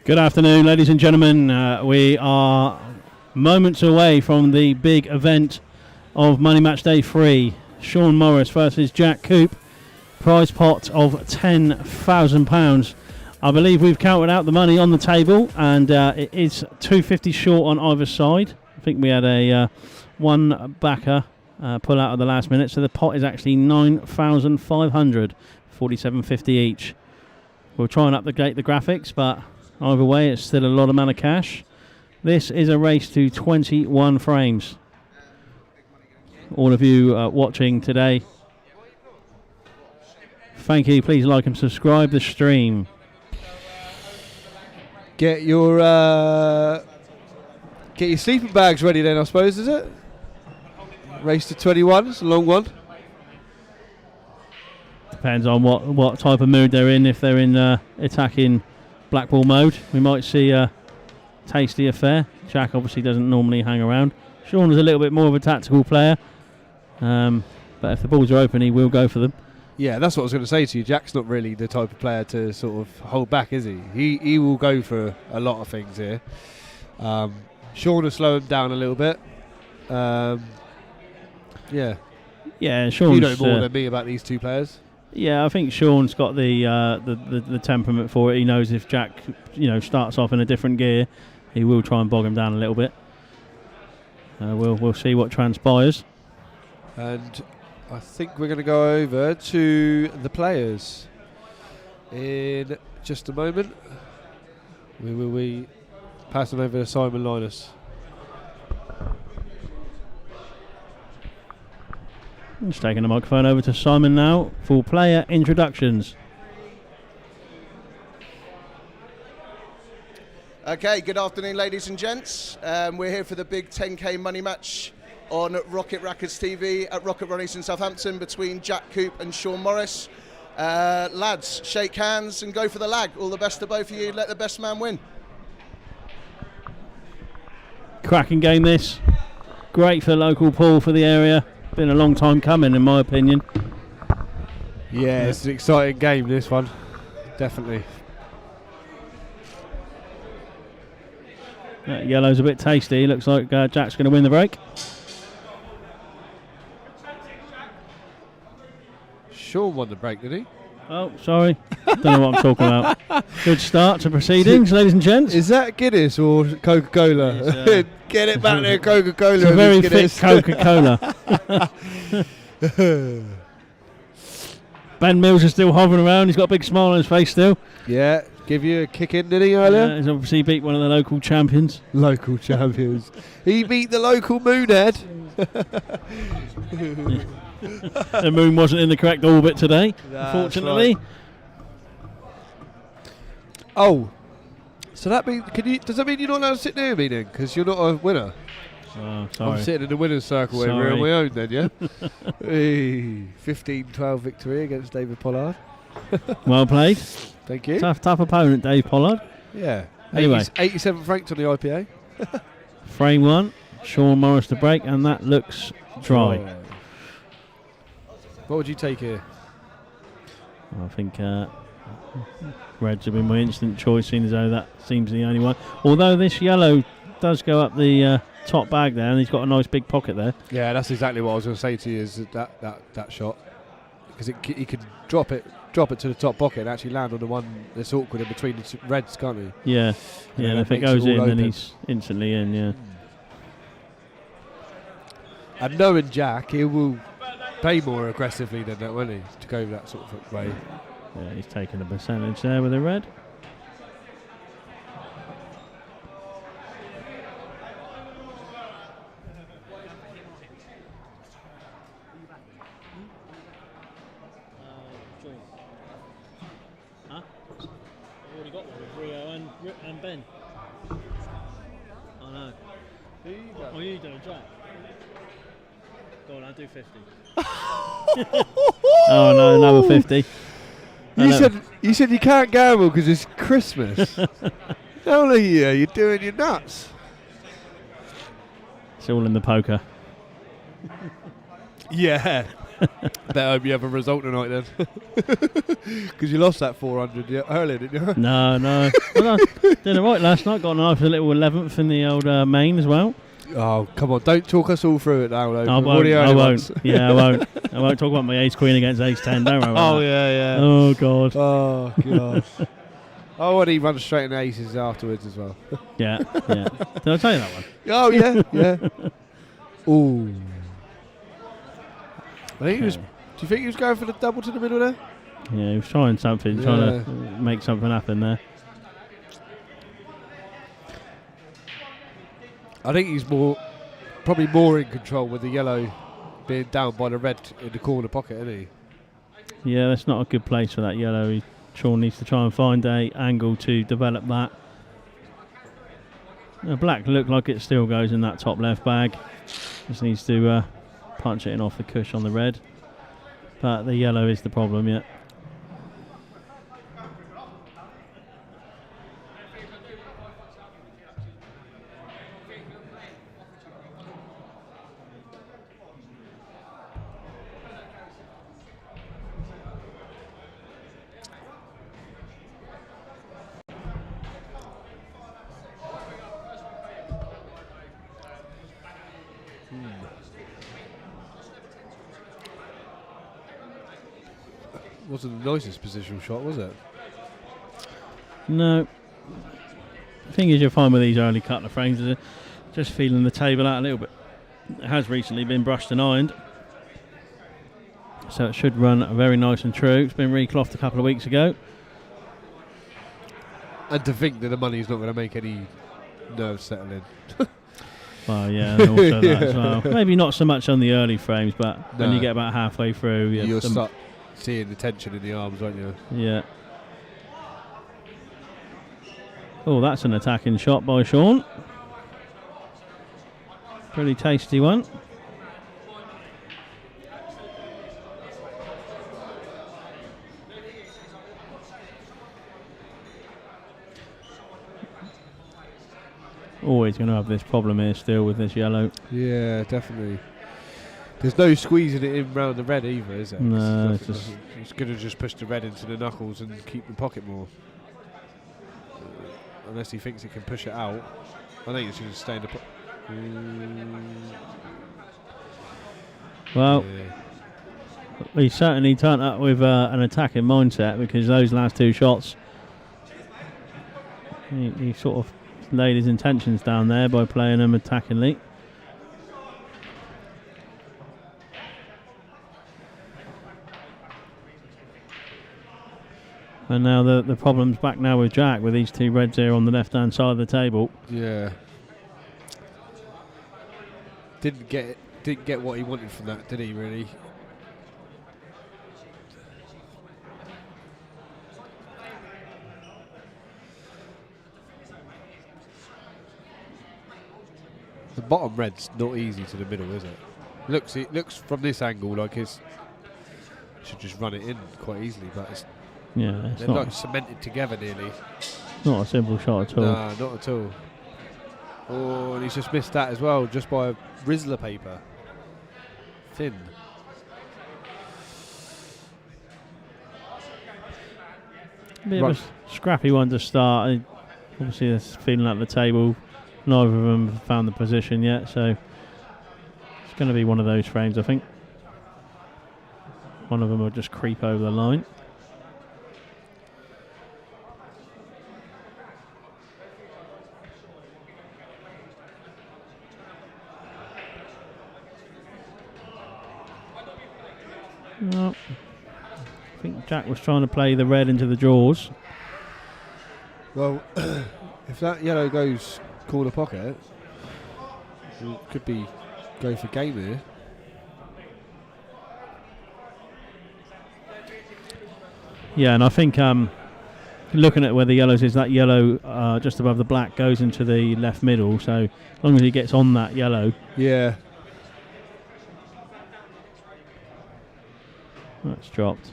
Good afternoon, ladies and gentlemen. We are moments away from the big event of Money Match Day 3. Shaun Morris versus Jack Coupe. Prize pot of £10,000. I believe we've counted out the money on the table, and it is £250 short on either side. I think we had a one backer pull out at the last minute, so the pot is actually £9,500, £47.50 each. We'll try and update the graphics, but either way, it's still a lot amount of cash. This is a race to 21 frames. All of you watching today, thank you. Please like and subscribe the stream. Get your sleeping bags ready then, I suppose, is it? Race to 21, it's a long one. Depends on what type of mood they're in. If they're in attacking Blackball mode, we might see a tasty affair. Jack obviously doesn't normally hang around. Shaun is a little bit more of a tactical player, but if the balls are open, he will go for them. Yeah, that's what I was going to say to you. Jack's not really the type of player to sort of hold back, is he? He will go for a lot of things here. Shaun will slow him down a little bit. Yeah, Shaun's, you know more than me about these two players. Yeah, I think Shaun's got the temperament for it. He knows if Jack, starts off in a different gear, he will try and bog him down a little bit. We'll see what transpires. And I think we're going to go over to the players in just a moment. We will be passing over to Simon Linus. Just taking the microphone over to Simon now for player introductions. Okay, good afternoon, ladies and gents. We're here for the big 10k money match on Rocket Rackets TV at Rocket Ronnie's in Southampton between Jack Coupe and Shaun Morris. Lads, shake hands and go for the lag. All the best to both of you. Let the best man win. Cracking game this. Great for the local pool for the area. Been a long time coming, in my opinion. Yeah, it's an exciting game, this one. Definitely. That yellow's a bit tasty. Looks like Jack's going to win the break. Shaun won the break, did he? Oh, sorry. Don't know what I'm talking about. Good start to proceedings, ladies and gents. Is that Guinness or Coca-Cola? Get it back there, Coca-Cola. It's a very thick Coca-Cola. Ben Mills is still hovering around. He's got a big smile on his face still. Yeah, give you a kick in, did he, earlier? He's obviously beat one of the local champions. Local champions. He beat the local Moonhead. The moon wasn't in the correct orbit today, unfortunately. Right. Oh, so that means does that mean you're not allowed to sit near me then? Because you're not a winner. Oh, sorry. I'm sitting in the winner's circle over here on my own then, yeah? 15-12 victory against David Pollard. Well played. Thank you. Tough opponent, Dave Pollard. Yeah. Anyway. 87 franked on the IPA. Frame one, Shaun Morris to break, and that looks dry. What would you take here? I think reds have been my instant choice, seeing as though that seems the only one. Although this yellow does go up the top bag there, and he's got a nice big pocket there. Yeah, that's exactly what I was going to say to you, is that shot. Because he could drop it to the top pocket and actually land on the one that's awkward in between the reds, can't he? Yeah, and if it goes in, then he's instantly in, yeah. And knowing Jack, he will play more aggressively than that, won't he? To go that sort of way. Yeah, he's taking a percentage there with a red. And Ben. I know. Who you got? What are you doing, Jack? Go on, I'll do 50. Oh no, another 50. You said you can't gamble because it's Christmas. How are you? You're doing your nuts. It's all in the poker. Yeah. Better hope you have a result tonight then. Because you lost that 400 earlier, didn't you? No. Well, I did it right last night. Got a nice little 11th in the old main as well. Oh, come on. Don't talk us all through it now, though. I won't. Yeah, I won't. I won't talk about my ace queen against ace 10. Don't worry about that. Yeah. Oh, God. Oh, God. Oh, and he runs straight into aces afterwards as well. Yeah. Did I tell you that one? Oh, yeah. Ooh. I think he was. Do you think he was going for the double to the middle there? Yeah, he was trying something, trying to make something happen there. I think he's probably more in control with the yellow being down by the red in the corner pocket, isn't he? Yeah, that's not a good place for that yellow. Shaun needs to try and find a angle to develop that. The black look like it still goes in that top left bag. Just needs to punch it in off the cush on the red. But the yellow is the problem, yeah. Wasn't the nicest positional shot, was it? No. The thing is, you'll find with these early couple of frames, is just feeling the table out a little bit. It has recently been brushed and ironed, so it should run very nice and true. It's been reclothed a couple of weeks ago. And to think that the money's not going to make any nerves settle in. Well, yeah, and also that as well. Maybe not so much on the early frames, but when you get about halfway through, you'll start seeing the tension in the arms, won't you? Yeah. Oh, that's an attacking shot by Shaun. Pretty tasty one. Always going to have this problem here still with this yellow. Yeah, definitely. There's no squeezing it in round the red either, is there? No, it's going to just push the red into the knuckles and keep the pocket more. Unless he thinks he can push it out. I think it's going to stay in the pocket. Well, he certainly turned up with an attacking mindset, because those last two shots, he sort of laid his intentions down there by playing them attackingly. And now the problem's back now with Jack, with these two reds here on the left-hand side of the table. Yeah. Didn't get what he wanted from that, did he, really? The bottom red's not easy to the middle, is it? It looks from this angle like it should just run it in quite easily, but it's they're like cemented together nearly. Not a simple shot at all. No, not at all. Oh, and he's just missed that as well, just by a Rizzler paper. Thin. Bit of a scrappy one to start. Obviously, there's feeling at the table. Neither of them have found the position yet, so it's going to be one of those frames, I think. One of them will just creep over the line. No. I think Jack was trying to play the red into the draws. Well, if that yellow goes corner pocket, it could be going for game here. Yeah, and I think looking at where the yellows is, that yellow just above the black goes into the left middle. So as long as he gets on that yellow, Yeah. that's dropped.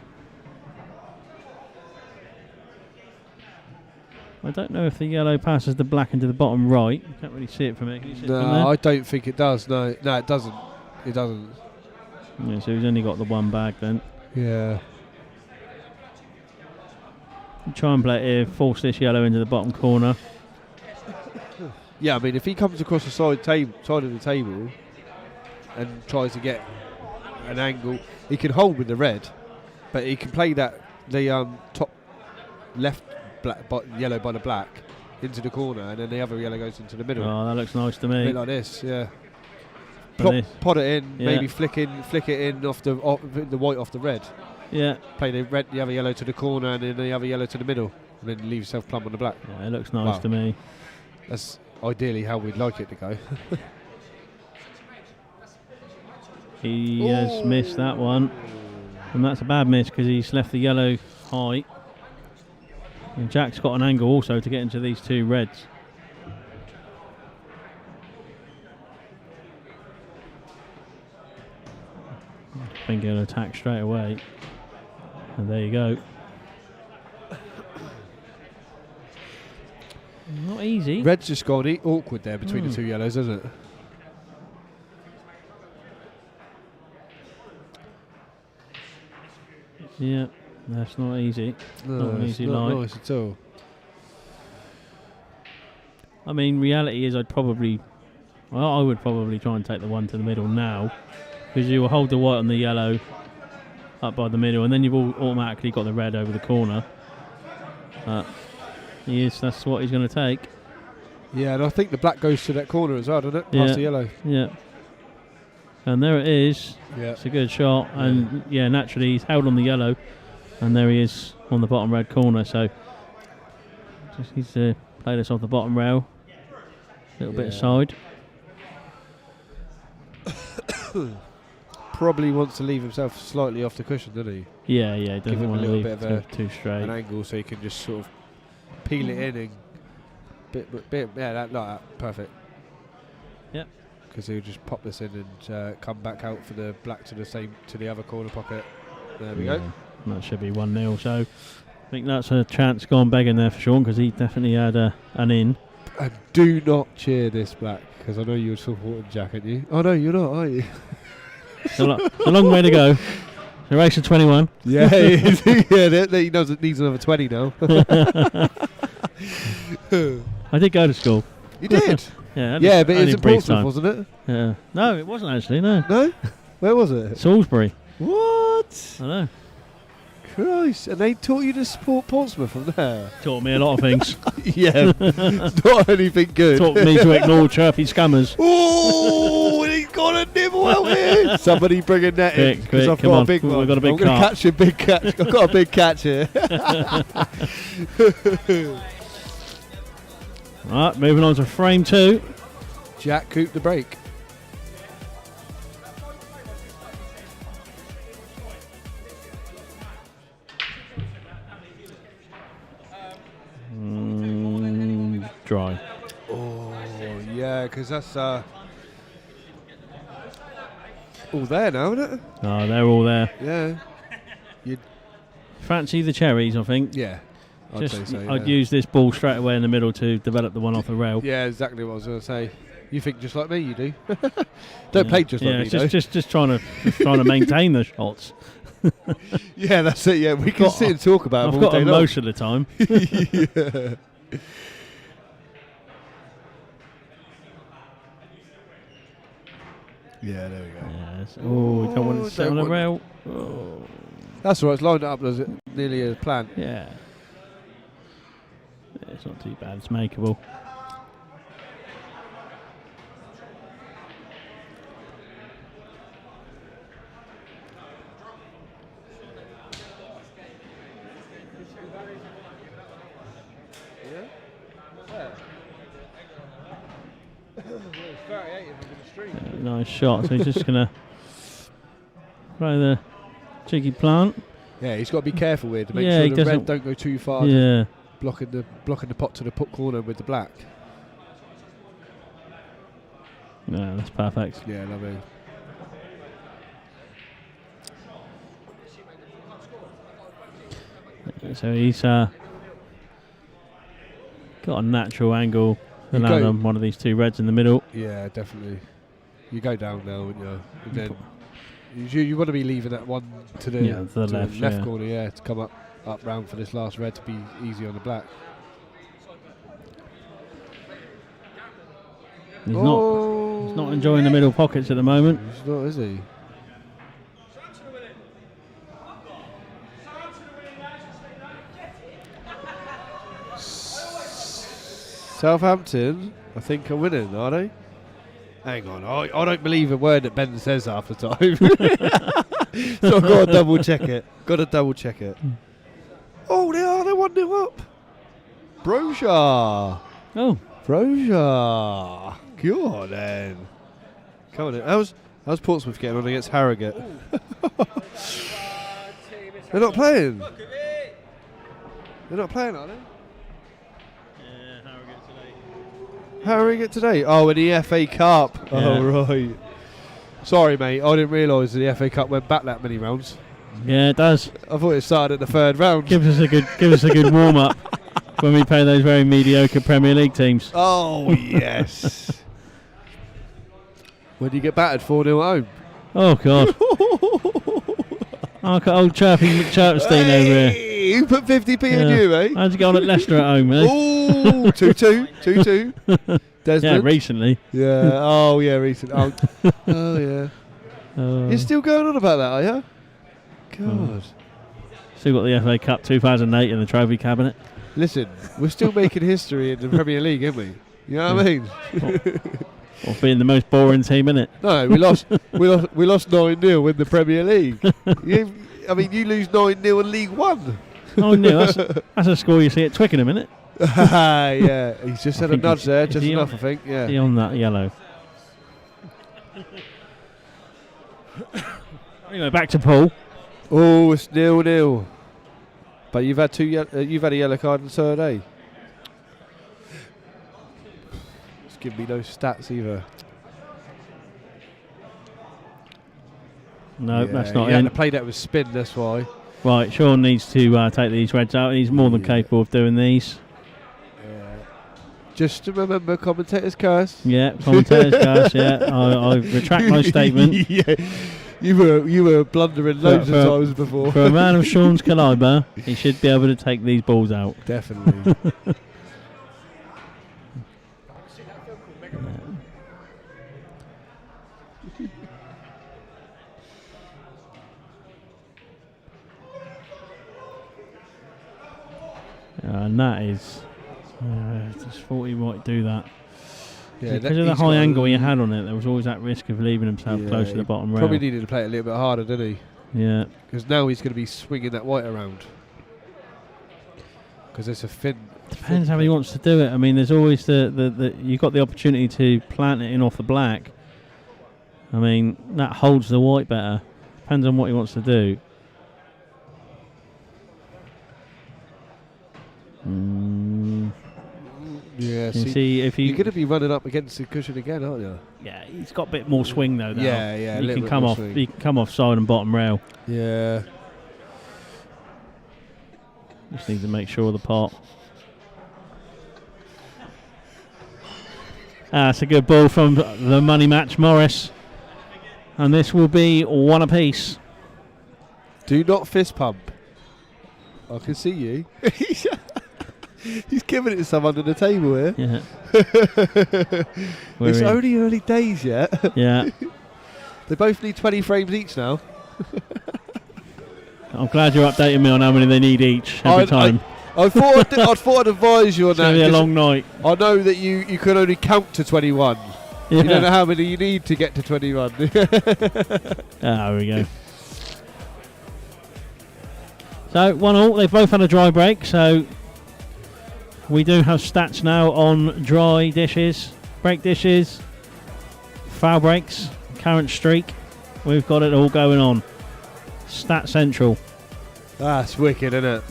I don't know if the yellow passes the black into the bottom right. You can't really see it from here. Can you see it from there? No, I don't think it does. No, it doesn't. It doesn't. Yeah, so he's only got the one bag then. Yeah. Try and play it here, force this yellow into the bottom corner. Yeah, I mean, if he comes across the side of the table and tries to get an angle, he can hold with the red, but he can play the top left yellow by the black into the corner, and then the other yellow goes into the middle. Oh, that looks nice to me. A bit like this, yeah. Pot it in, yeah. maybe flick it in off the white off the red. Yeah. Play the other yellow to the corner and then the other yellow to the middle, and then leave yourself plumb on the black. Yeah, it looks nice to me. That's ideally how we'd like it to go. He has missed that one, and that's a bad miss because he's left the yellow high. And Jack's got an angle also to get into these two reds. I think he'll attack straight away. And there you go. Not easy. Red's just gone awkward there between the two yellows, isn't it? Yeah, that's not easy. No, Not an it's easy not line. nice at all. I mean, reality is I would probably try and take the one to the middle now, because you will hold the white on the yellow up by the middle, and then you've automatically got the red over the corner. That's what he's going to take. Yeah, and I think the black goes to that corner as well, doesn't it? Past the yellow. Yeah. And there it is. Yeah. It's a good shot, and naturally he's held on the yellow, and there he is on the bottom red corner. So just needs to play this off the bottom rail, a little bit aside. Probably wants to leave himself slightly off the cushion, doesn't he? Yeah, he doesn't Give him want a to little leave bit of too straight. an angle so he can just sort of peel it in and like that, perfect. Yep. Because he'll just pop this in and come back out for the black to the other corner pocket. There we go. That should be 1-0. So I think that's a chance gone begging there for Shaun, because he definitely had an in. And do not cheer this black, because I know you're supporting Jack, aren't you? Oh no, you're not, are you? It's a long way to go. The race of 21. Yeah, he needs another 20 now. I did go to school. You did? Yeah, but it was in Portsmouth, wasn't it? Yeah. No, it wasn't actually, no. No? Where was it? Salisbury. What? I know. Christ, and they taught you to support Portsmouth from there? Taught me a lot of things. Yeah, not anything good. Taught me to ignore chirpy scammers. Oh, he's got a nibble out here. Somebody bring a net in, because I've got a big one. We've got a big I'm going to catch a big catch. I've got a big catch here. Right, moving on to frame 2. Jack Coupe the break. Dry. Oh, yeah, because that's all there now, isn't it? Oh, they're all there. Yeah. Fancy the cherries, I think. Yeah. I'd say so, yeah. I'd use this ball straight away in the middle to develop the one off the rail. Yeah, exactly what I was going to say. You think just like me, you do. Don't play just like me, though. just trying to maintain the shots. Yeah, that's it. Yeah, we can sit and talk about I've them all got day them long. most of the time. Yeah. Yeah, there we go. Yes. Oh, we don't want it to sit on the rail. Oh. That's all right. It's lined up as nearly as planned. Yeah. It's not too bad. It's makeable. Nice shot. So he's just going to throw the cheeky plant. Yeah, he's got to be careful with to make Yeah, sure he the red doesn't- don't go too far. Yeah. blocking the pot to the corner with the black. No, that's perfect. Yeah, lovely. So he's got a natural angle allowing them one of these two reds in the middle. Yeah, definitely. You go down now, wouldn't you? And then you want to be leaving that one to the left corner, to come up round for this last red to be easy on the black. He's not enjoying the middle pockets at the moment. He's not, is he? Southampton, I think, are winning, are they? Hang on, I don't believe a word that Ben says half the time. So I've got to double check it. Oh, they are. They're 1-0 up. Broja. Oh. Broja. Go on then. Come on then. How's Portsmouth getting on against Harrogate? They're not playing. They're not playing, are they? Harrogate today. Oh, in the FA Cup. Yeah. Oh, right. Sorry, mate. I didn't realise the FA Cup went back that many rounds. Yeah, it does. I thought it started at the third round. Give us a good warm up when we play those very mediocre Premier League teams. Oh yes. When do you get battered 4-0 at home? Oh God. I've got old Chirpy McChirpstein over here. You put 50p in you, eh? How'd you go on at Leicester at home, eh? Ooh, 2-2. Desmond. Yeah, recently. Yeah. Oh yeah, recently. Oh yeah. You're still going on about that, are you? God. Still got the FA Cup 2008 in the trophy cabinet. Listen, we're still making history in the Premier League, aren't we? You know what I mean? Or being the most boring team, innit? No, we lost 9-0 in the Premier League. You lose 9-0 in League One. Oh no, that's a score you see at Twickenham, isn't it? Yeah, he's just had a nudge there, just enough, I think. Yeah. He on that yellow. Anyway, back to Paul. Oh, it's 0-0. But you've had you've had a yellow card and so have they. It's giving me no stats either. No, that's not in. You had in. to play that with spin, that's why. Right, Shaun needs to take these reds out, and he's more than capable of doing these. Yeah. Just to remember, commentator's curse. Yeah, commentator's curse. Yeah, I retract my statement. Yeah, you were blundering loads of times before. For a man of Shaun's calibre, he should be able to take these balls out. Definitely. And that is, just thought he might do that. Yeah, because of the high angle he had on it, there was always that risk of leaving himself close to the bottom rail. Probably needed to play it a little bit harder, didn't he? Yeah. Because now he's going to be swinging that white around. Because it's a fin. Depends how he wants to do it. I mean, there's always you've got the opportunity to plant it in off the black. I mean, that holds the white better. Depends on what he wants to do. Yeah, see if you're going to be running up against the cushion again, aren't you? Yeah, he's got a bit more swing though. Yeah, he can come off. Swing. He can come off side and bottom rail. Yeah. Just need to make sure of the pot. That's a good ball from the money match, Morris. And this will be one apiece. Do not fist pump. I can see you. He's giving it to someone under the table here. Yeah. It's only early days yet. Yeah. They both need 20 frames each now. I'm glad you're updating me on how many they need each every time. I thought I'd advise you on that. It's going to be a long night. I know that you can only count to 21. Yeah. You don't know how many you need to get to 21. There we go. So 1-1. They've both had a dry break, so we do have stats now on dry dishes, break dishes, foul breaks, current streak. We've got it all going on. Stat Central. That's wicked, isn't it?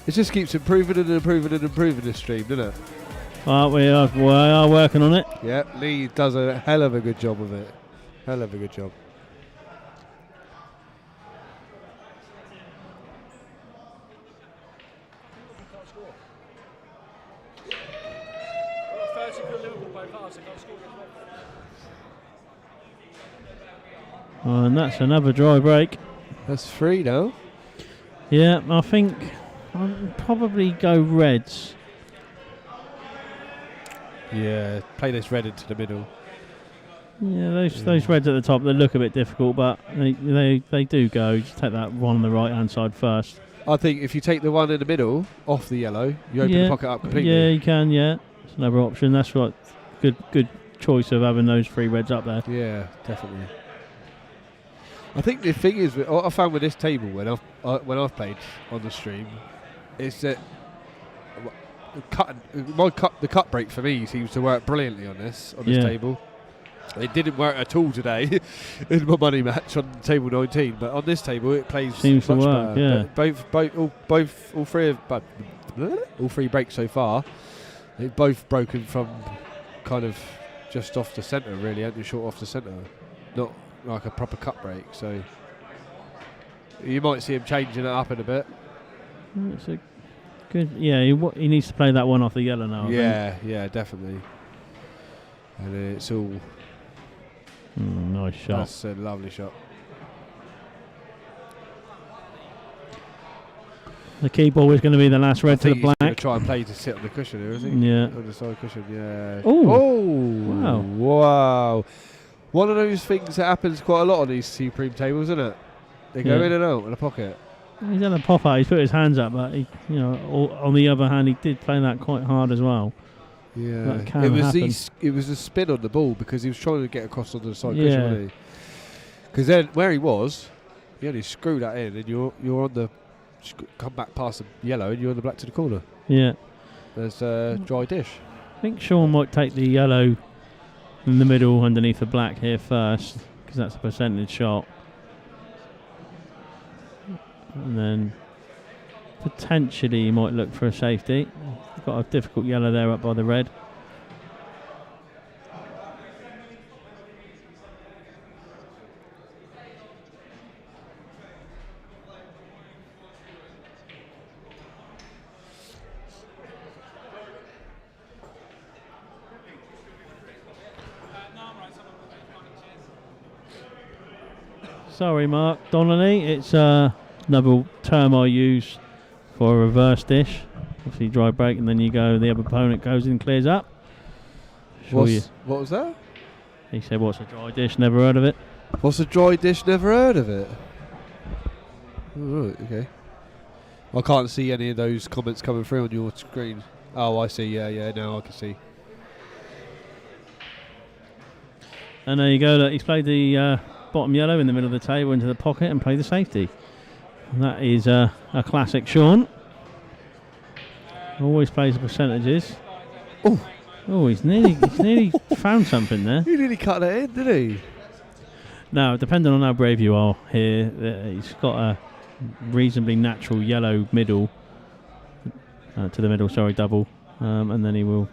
It just keeps improving and improving and improving this stream, doesn't it? We are working on it. Yeah, Lee does a hell of a good job of it. Hell of a good job. And that's another dry break. That's 3 now. Yeah, I think I'll probably go Reds. Yeah, play this red into the middle. Yeah, those Reds at the top, they look a bit difficult, but they do go. Just take that one on the right-hand side first. I think if you take the one in the middle off the yellow, you open the pocket up completely. Yeah, you can, yeah. It's another option. That's what good choice of having those 3 Reds up there. Yeah, definitely. I think the thing is, what I found with this table when I've played on the stream, is that the cut break for me seems to work brilliantly on this table. It didn't work at all today in my money match on table 19, but on this table it plays seems much to work. better. Yeah, all three breaks so far, they've both broken from kind of just off the centre, really, and short off the centre, not like a proper cut break. So you might see him changing it up in a bit. It's a good. Yeah, he needs to play that one off the yellow now. Yeah, definitely. And it's all. Nice shot. That's a lovely shot. The key ball is going to be the last red to the black. He's going to try and play to sit on the cushion here, isn't he? Yeah. On the side cushion, yeah. Oh! Wow. One of those things that happens quite a lot on these Supreme tables, isn't it? They go in and out in the pocket. He's had a pop out. He's put his hands up, but on the other hand, he did play that quite hard as well. Yeah, it was a spin on the ball because he was trying to get across onto the side cushion, wasn't he? Because then where he only screwed that in, and you're on the come back past the yellow, and you're on the black to the corner. Yeah, there's a dry dish. I think Shaun might take the yellow in the middle underneath the black here first, because that's a percentage shot, and then potentially he might look for a safety. Got a difficult yellow there up by the red. Sorry, Mark Donnelly. It's another term I use for a reverse dish. Obviously dry break, and then the other opponent goes in, clears up. What was that? He said, what's a dry dish? Never heard of it. What's a dry dish? Never heard of it. Oh, right, okay. I can't see any of those comments coming through on your screen. Oh, I see. Yeah, now I can see. And there you go. Look, he's played the bottom yellow in the middle of the table into the pocket and played the safety. And that is a classic Shaun. Always plays the percentages. Oh, he's nearly found something there. He nearly cut that in, did he? Now, depending on how brave you are here, he's got a reasonably natural yellow middle to the middle. Sorry, double, and then he will.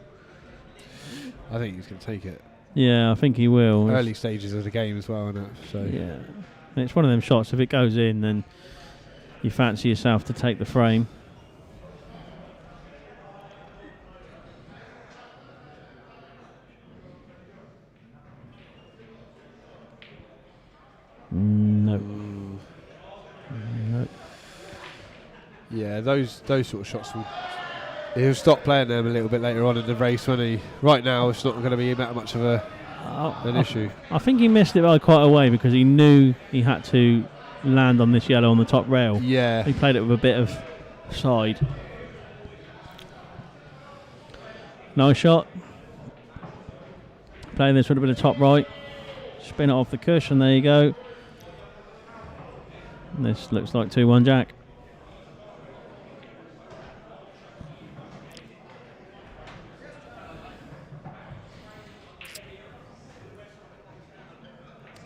I think he's going to take it. Yeah, I think he will. Early stages of the game as well, isn't it? So yeah, and it's one of them shots. If it goes in, then you fancy yourself to take the frame. No. Yeah, those sort of shots he'll stop playing them a little bit later on in the race, won't he? Right now, it's not going to be that much of an issue. I think he missed it by quite a way because he knew he had to land on this yellow on the top rail. Yeah. He played it with a bit of side. Nice shot. Playing this with a bit of top right. Spin it off the cushion. There you go. And this looks like 2-1 Jack.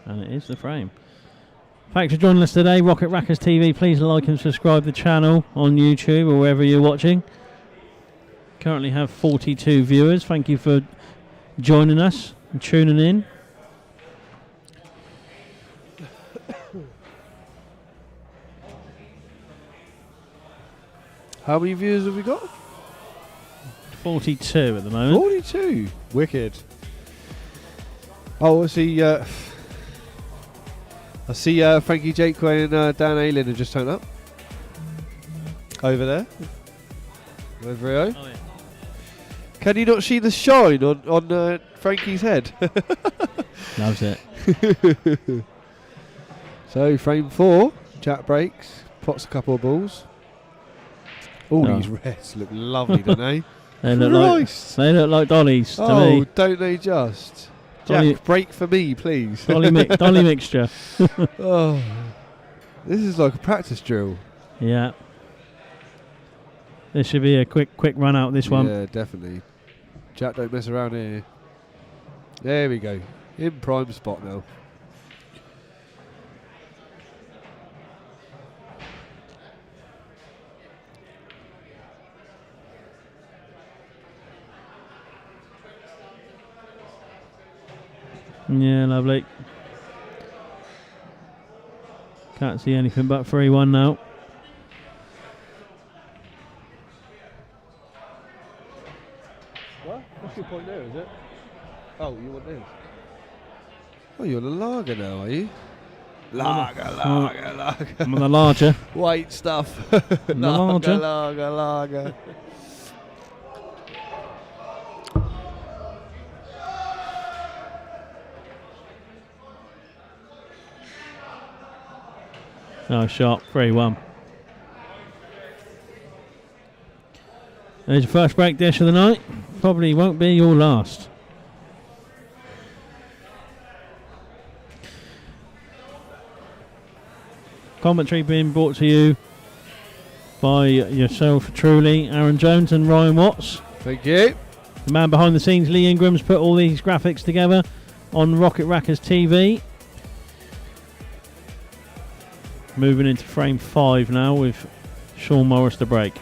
And it is the frame. Thanks for joining us today, Rocket Rackers TV. Please like and subscribe the channel on YouTube or wherever you're watching. Currently have 42 viewers. Thank you for joining us and tuning in. How many viewers have we got? 42 at the moment. 42. Wicked. Oh, I see Frankie Jakeway and Dan Ayling have just turned up. Over there. Over here. Oh, yeah. Can you not see the shine on Frankie's head? Loves it. So, frame 4. Jack breaks. Pots a couple of balls. All Oh. these reds look lovely, don't they? They look like dollies to Oh, me. don't they just? Dolly- Jack, break for me, please. Dolly mixture. Oh, this is like a practice drill. Yeah. This should be a quick run out, this one. Yeah, definitely. Jack, don't mess around here. There we go. In prime spot now. Yeah, lovely. Can't see anything but 3-1 now. What? What's your point there, is it? Oh, you want this? Oh, you're on a lager now, are you? Lager. I'm on the larger. White stuff. Larger. Lager. Oh, shot. 3-1. There's your first break dish of the night. Probably won't be your last. Commentary being brought to you by yourself truly, Aaron Jones and Ryan Watts. Thank you. The man behind the scenes, Lee Ingram's put all these graphics together on Rocket Rackers TV. Moving into frame 5 now with Shaun Morris to break.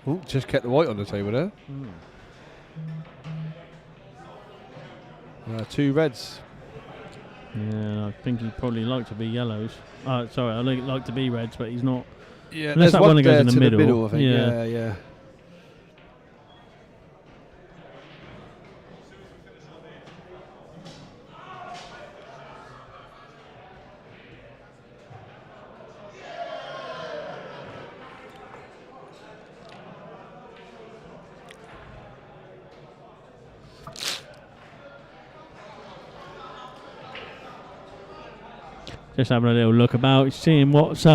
Ooh, just kept the white on the table there. 2 reds. Yeah, I think he'd probably like to be yellows. Sorry, I'd like to be reds, but he's not. Yeah, Unless there's that one one that goes there in the to middle. I think. Yeah. Yeah. Just having a little look about, seeing what's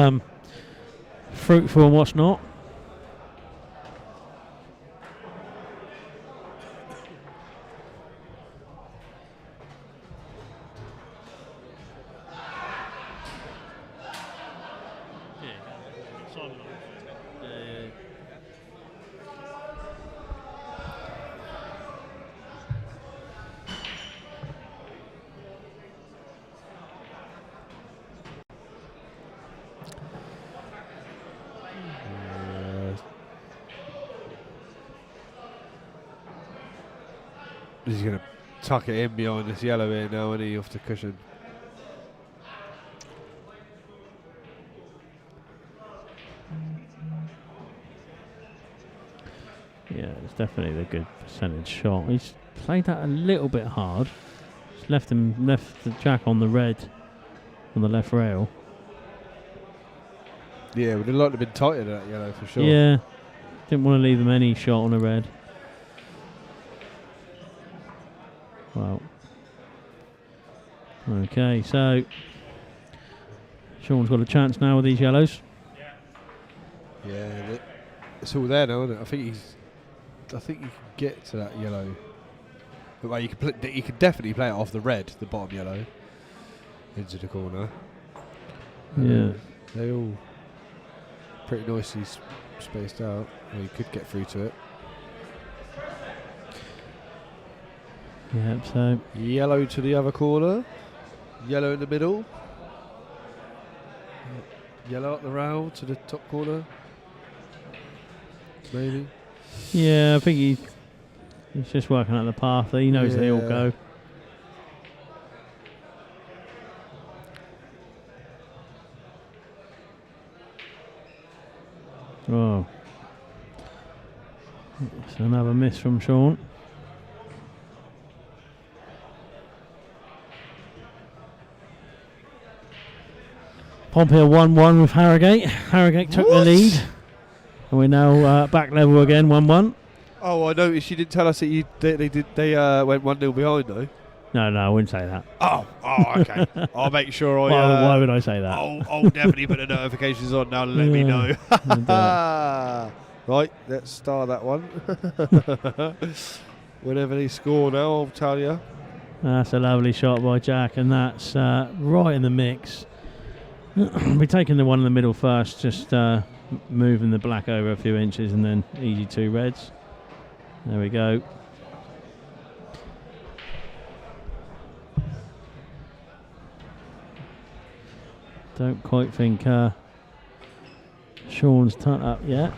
fruitful and what's not. He's going to tuck it in behind this yellow here now, and he off the cushion. Yeah, it's definitely a good percentage shot. He's played that a little bit hard. Just left the jack on the red, on the left rail. Yeah, would have liked to have been tighter than that yellow for sure. Yeah, didn't want to leave them any shot on the red. Well, okay, so Shaun's got a chance now with these yellows. Yeah, it's all there now, isn't it? I think he can get to that yellow. Well, you can definitely play it off the red, the bottom yellow, into the corner. Yeah. They all pretty nicely spaced out. Well, you could get through to it. Yep, so Yellow to the other corner. Yellow in the middle. Yellow up the round to the top corner. Maybe. yeah, I think he's just working out the path. He knows they all go. Oh, that's another miss from Shaun. Pompey 1-1 with Harrogate. Harrogate took the lead. And we're now back level again, 1-1. Oh, I noticed you didn't tell us that they went 1-0 behind though. No, I wouldn't say that. Oh, okay. I'll make sure Why would I say that? I'll definitely put the notifications on now to let me know. Right, let's start that one. Whenever they score now, I'll tell you. That's a lovely shot by Jack, and that's right in the mix. We're taking the one in the middle first, just moving the black over a few inches, and then easy 2 reds. There we go. Don't quite think Shaun's turned up yet.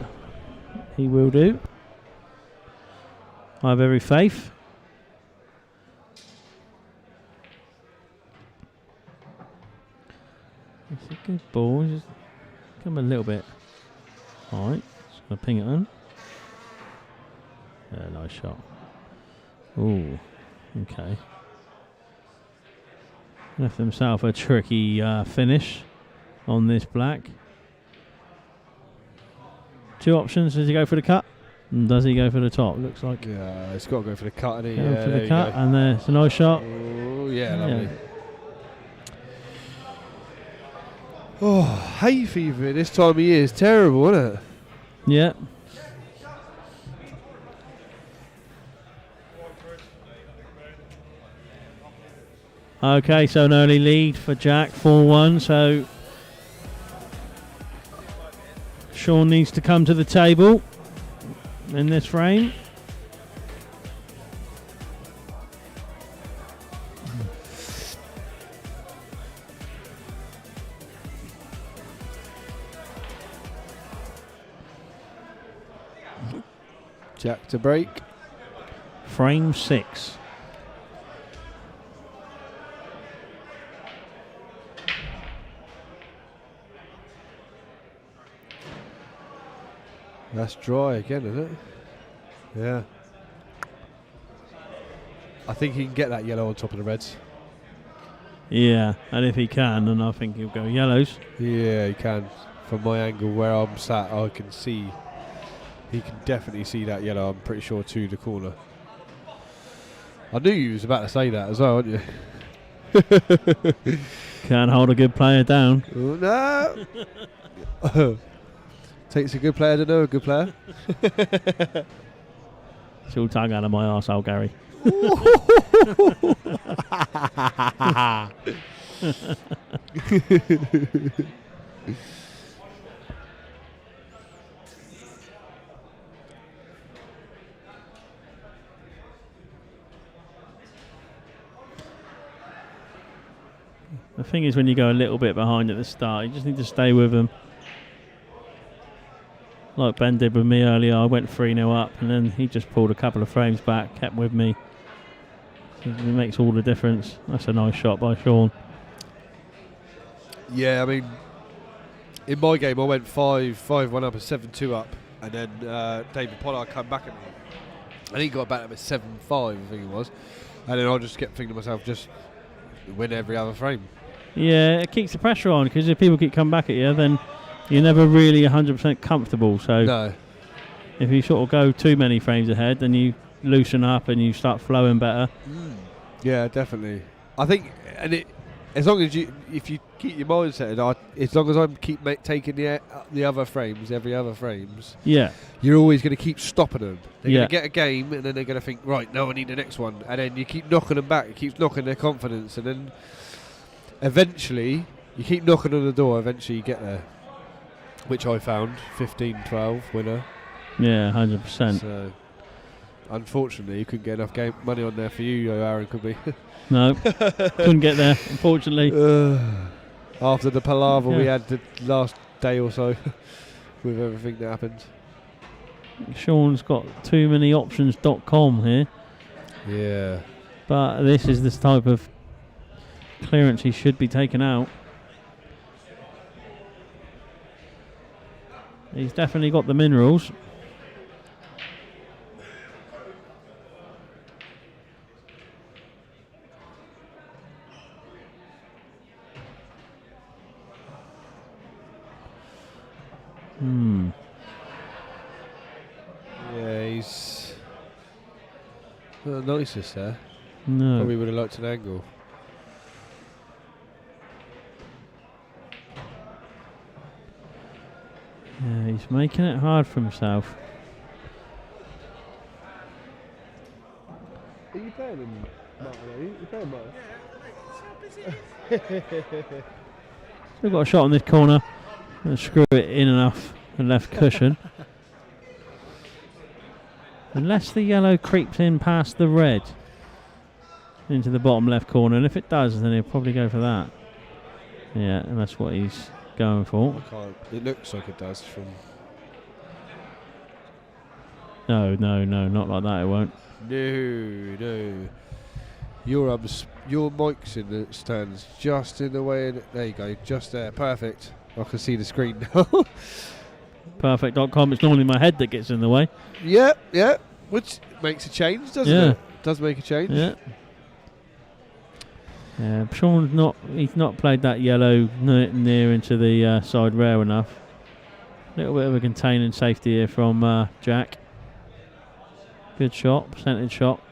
He will do. I have every faith. It's a good ball. Just come a little bit. Alright, just going to ping it on. Yeah, nice shot. Ooh, okay. Left himself a tricky finish on this black. 2 options. Does he go for the cut? And does he go for the top? Looks like. Yeah, it's got to go for the cut. Go for the cut, and there's a nice shot. Oh, yeah, lovely. Oh, hay fever this time of year is terrible, isn't it? Yeah. Okay, so an early lead for Jack, 4-1. So Shaun needs to come to the table in this frame. Jack to break. Frame 6. That's dry again, isn't it? Yeah. I think he can get that yellow on top of the reds. Yeah, and if he can, then I think he'll go yellows. Yeah, he can. From my angle where I'm sat, I can see. He can definitely see that yellow, I'm pretty sure, to the corner. I knew you was about to say that as well, weren't you? Can't hold a good player down. Oh, no! Takes a good player to know a good player. It's all tongue out of my arsehole, Gary. The thing is, when you go a little bit behind at the start, you just need to stay with them. Like Ben did with me earlier, I went 3-0 up, and then he just pulled a couple of frames back, kept with me. It makes all the difference. That's a nice shot by Shaun. Yeah, I mean, in my game I went 5-1 up and 7-2 up, and then David Pollard come back at me. And he got back up at 7-5, I think it was. And then I just kept thinking to myself, just win every other frame. Yeah, it keeps the pressure on, because if people keep coming back at you, then you're never really 100% comfortable. So no. If you sort of go too many frames ahead, then you loosen up and you start flowing better. Yeah, definitely. I think, and as long as if you keep your mindset. And as long as I keep taking the other frames, every other frames, Yeah. you're always going to keep stopping them. They're Yeah. going to get a game, and then they're going to think, right, no, I need the next one. And then you keep knocking them back. It keeps knocking their confidence. And then eventually, you keep knocking on the door, eventually you get there. Which I found, 15-12 winner. Yeah, 100%. So, unfortunately, you couldn't get enough money on there for you, Aaron, could we? No, couldn't get there, unfortunately. After the palaver we had the last day or so with everything that happened. Shaun's got too many options.com here. Yeah. But this is this type of clearance he should be taken out. He's definitely got the minerals. Yeah, he's not the nicest there. No. Probably would have liked an angle. Yeah, he's making it hard for himself. Are you playing him, Martin? Are you playing Martin? Still got a shot on this corner. Gonna screw it in and off the left cushion. Unless the yellow creeps in past the red into the bottom left corner, and if it does, then he'll probably go for that. Yeah, and that's what he's going for. I can't. It looks like it does from. No, not like that. It won't. No. Your mic's in the stands just in the way. There you go, just there. Perfect. I can see the screen now. Perfect.com. It's normally my head that gets in the way. Yeah. Which makes a change, doesn't it? Does make a change. Yeah. Shaun's not played that yellow near into the side rare enough. A little bit of a containing safety here from Jack. Good shot, percentage shot.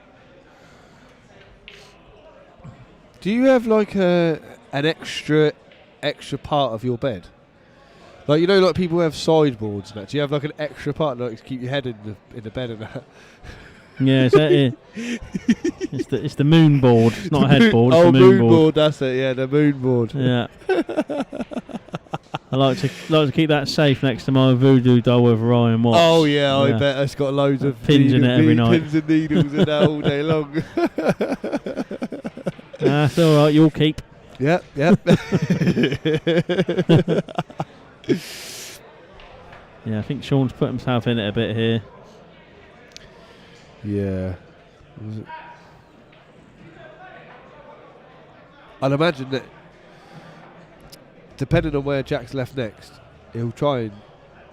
Do you have like an extra part of your bed? Like, you know, like people have sideboards and that. Do you have like an extra part like to keep your head in the bed and that? Yeah, it's the moon board. It's not a headboard. It's the moon board. That's it. Yeah, the moon board. Yeah. I like to keep that safe next to my voodoo doll with Ryan Watts. Oh yeah, I bet it's got loads of pins in it every night. Pins and needles in that all day long. That's all right. You'll keep. Yep. Yeah, I think Shaun's put himself in it a bit here. Yeah. I'd imagine that, depending on where Jack's left next, he'll try and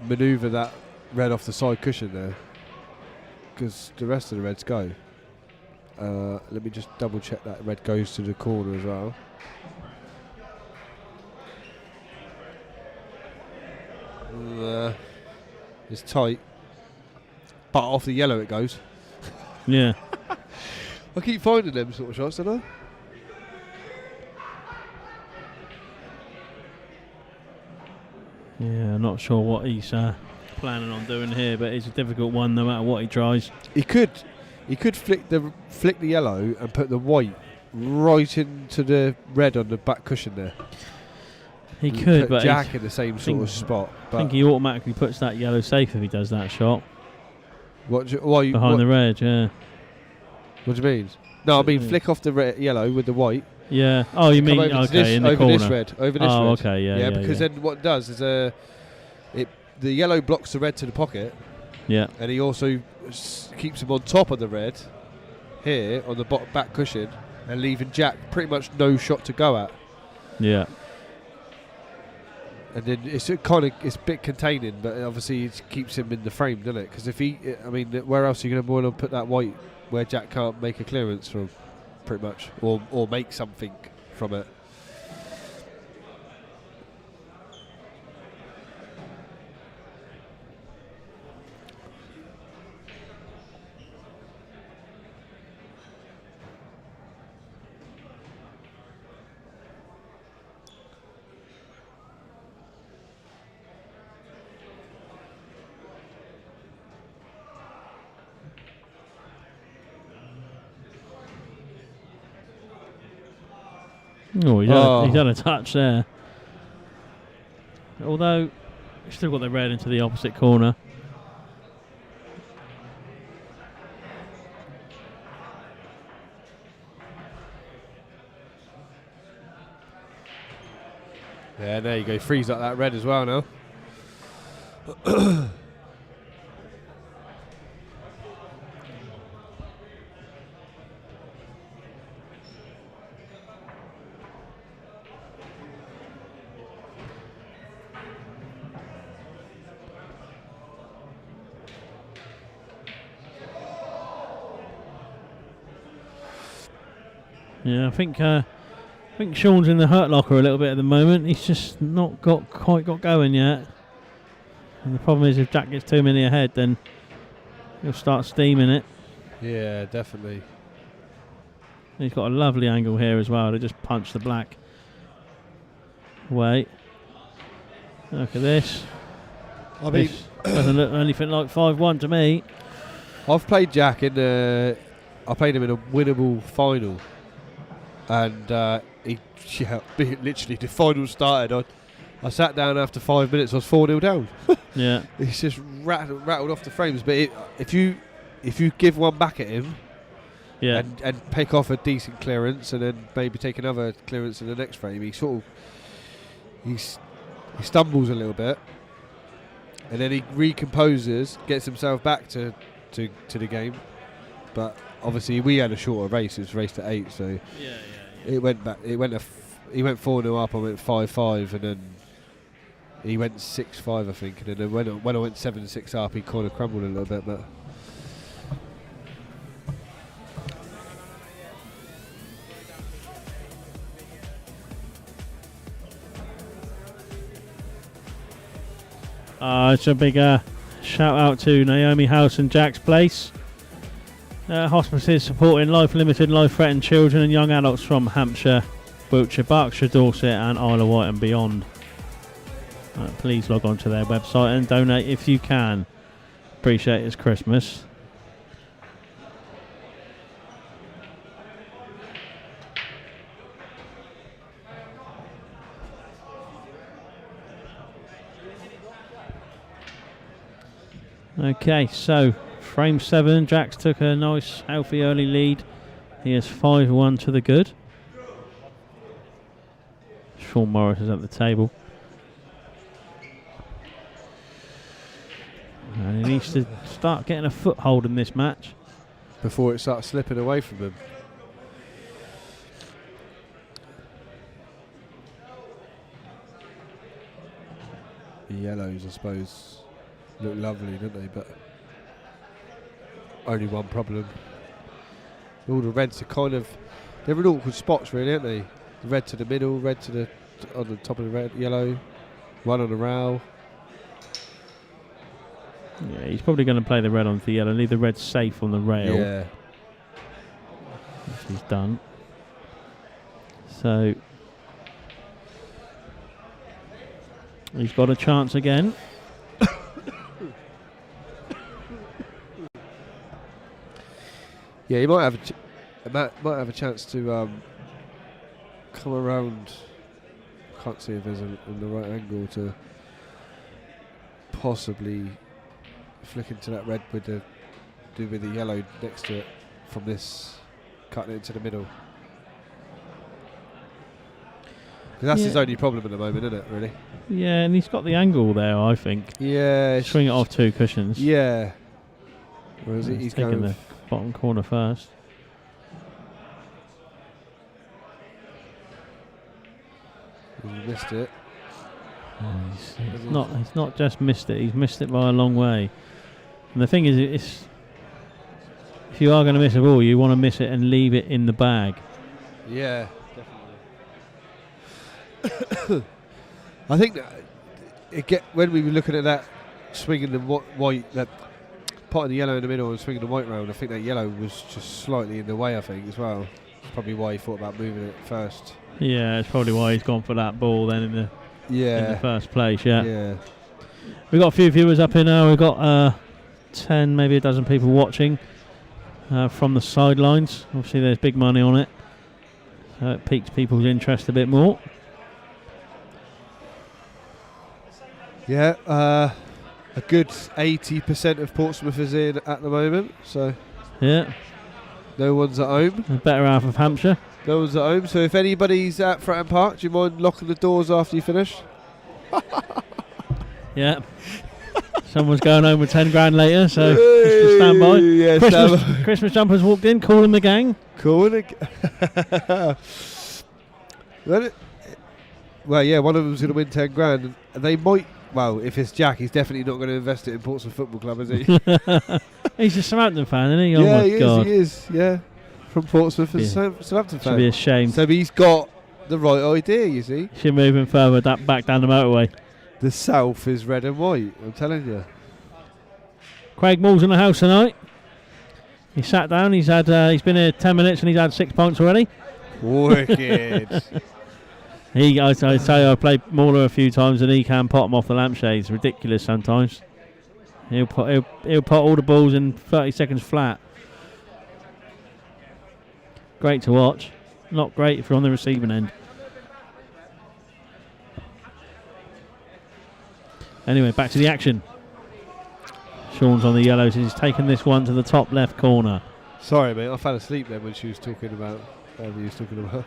manoeuvre that red off the side cushion there, because the rest of the reds go. Let me just double check that red goes to the corner as well. It's tight, but off the yellow it goes. Yeah. I keep finding them sort of shots, don't I? Yeah, I'm not sure what he's planning on doing here, but it's a difficult one no matter what he tries. He could flick the yellow and put the white right into the red on the back cushion there. He could, put but Jack in the same sort of spot. I think he automatically puts that yellow safe if he does that shot. Behind the red, yeah. What do you mean? No, I mean flick off the yellow with the white. Yeah. Oh, you mean okay in the corner. Over this red. Oh, okay, yeah. Because then what it does is the yellow blocks the red to the pocket. Yeah. And he also keeps him on top of the red here on the back cushion and leaving Jack pretty much no shot to go at. Yeah. And then it's a bit containing, but obviously it keeps him in the frame, doesn't it? Because where else are you going to want to put that white where Jack can't make a clearance from, pretty much, or make something from it? Oh, he's done a touch there. Although, he's still got the red into the opposite corner. Yeah, there you go. Frees up that red as well now. Yeah, I think Shaun's in the hurt locker a little bit at the moment. He's just not quite got going yet. And the problem is, if Jack gets too many ahead, then he'll start steaming it. Yeah, definitely. He's got a lovely angle here as well to just punch the black away. Look at this. This doesn't look anything like 5-1 to me. I've played Jack I played him in a winnable final. And literally the final started. I sat down after 5 minutes. I was 4-0 down. Yeah, he's just rattled off the frames. But if you give one back at him, yeah, and pick off a decent clearance, and then maybe take another clearance in the next frame, he stumbles a little bit, and then he recomposes, gets himself back to the game. But obviously we had a shorter race. It was raced at 8, so yeah. It went back. He went 4-0 up. I went 5-5, and then he went 6-5, I think. And then when I went 7-6 up, he kind of crumbled a little bit. But it's a big shout out to Naomi House and Jack's Place. Hospices supporting life-limited, life-threatened children and young adults from Hampshire, Wiltshire, Berkshire, Dorset and Isle of Wight and beyond. Please log on to their website and donate if you can. Appreciate it's Christmas. Okay, so frame 7, Jax took a nice healthy early lead. He is 5-1 to the good. Shaun Morris is at the table. And he needs to start getting a foothold in this match before it starts slipping away from him. The yellows, I suppose, look lovely, don't they? But only one problem. All the reds are kind of, they're in awkward spots really, aren't they? The red to the middle, red to the on the top of the red, yellow, one on the row. Yeah, he's probably going to play the red onto the yellow, leave the red safe on the rail. Yeah. Which he's done. So he's got a chance again. Yeah, he might have might have a chance to come around. Can't see if there's in the right angle to possibly flick into that red with the yellow next to it from this, cutting it into the middle. 'Cause that's his only problem at the moment, isn't it? Really. Yeah, and he's got the angle there, I think. Yeah. Swing it off 2 cushions. Yeah. Whereas he's taking going the bottom corner first. He missed it. He's not just missed it, he's missed it by a long way. And the thing is, if you are going to miss a ball, you want to miss it and leave it in the bag. Yeah, definitely. I think that when we were looking at that, swinging the white, that pot of the yellow in the middle and swinging the white round, I think that yellow was just slightly in the way, I think, as well. That's probably why he thought about moving it first. Yeah, it's probably why he's gone for that ball then in the first place. Yeah. We've got a few viewers up here now. We've got 10, maybe a dozen people watching from the sidelines. Obviously there's big money on it. So it piques people's interest a bit more. Yeah, a good 80% of Portsmouth is in at the moment, so Yeah, no one's at home. the better half of Hampshire. No one's at home, so if anybody's at Fratton Park, do you mind locking the doors after you finish? Yeah. Someone's going home with 10 grand later, so just stand by. Yeah, Christmas jumpers walked in, calling the gang. Cool. Well, yeah, one of them's going to win 10 grand. And they might, well, if it's Jack, he's definitely not going to invest it in Portsmouth Football Club, is he? He's a Southampton fan, isn't he? Oh yeah, my God. he is, yeah. From Portsmouth and Southampton fan. Should be ashamed. So he's got the right idea, you see. Should move him further back down the motorway. The south is red and white, I'm telling you. Craig Moore's in the house tonight. He sat down, he's been here 10 minutes and he's had 6 points already. Wicked. I tell you, I played Mauler a few times and he can pot them off the lampshades. Ridiculous sometimes. He'll pot all the balls in 30 seconds flat. Great to watch. Not great if you're on the receiving end. Anyway, back to the action. Shaun's on the yellows. He's taken this one to the top left corner. Sorry, mate. I fell asleep then when she was talking about whatever he was talking about.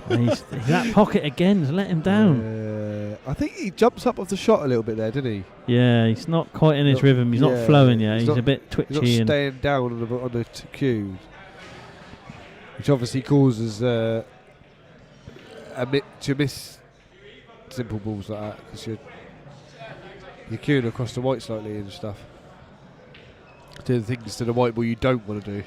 He's that pocket again. Just let him down. I think he jumps up off the shot a little bit there, didn't he? Yeah, he's not quite in his rhythm. He's not flowing yet. He's a bit twitchy. He's not staying down on the cue, which obviously causes to miss simple balls like that because you're queuing across the white slightly and stuff. Doing things to the white ball you don't want to do.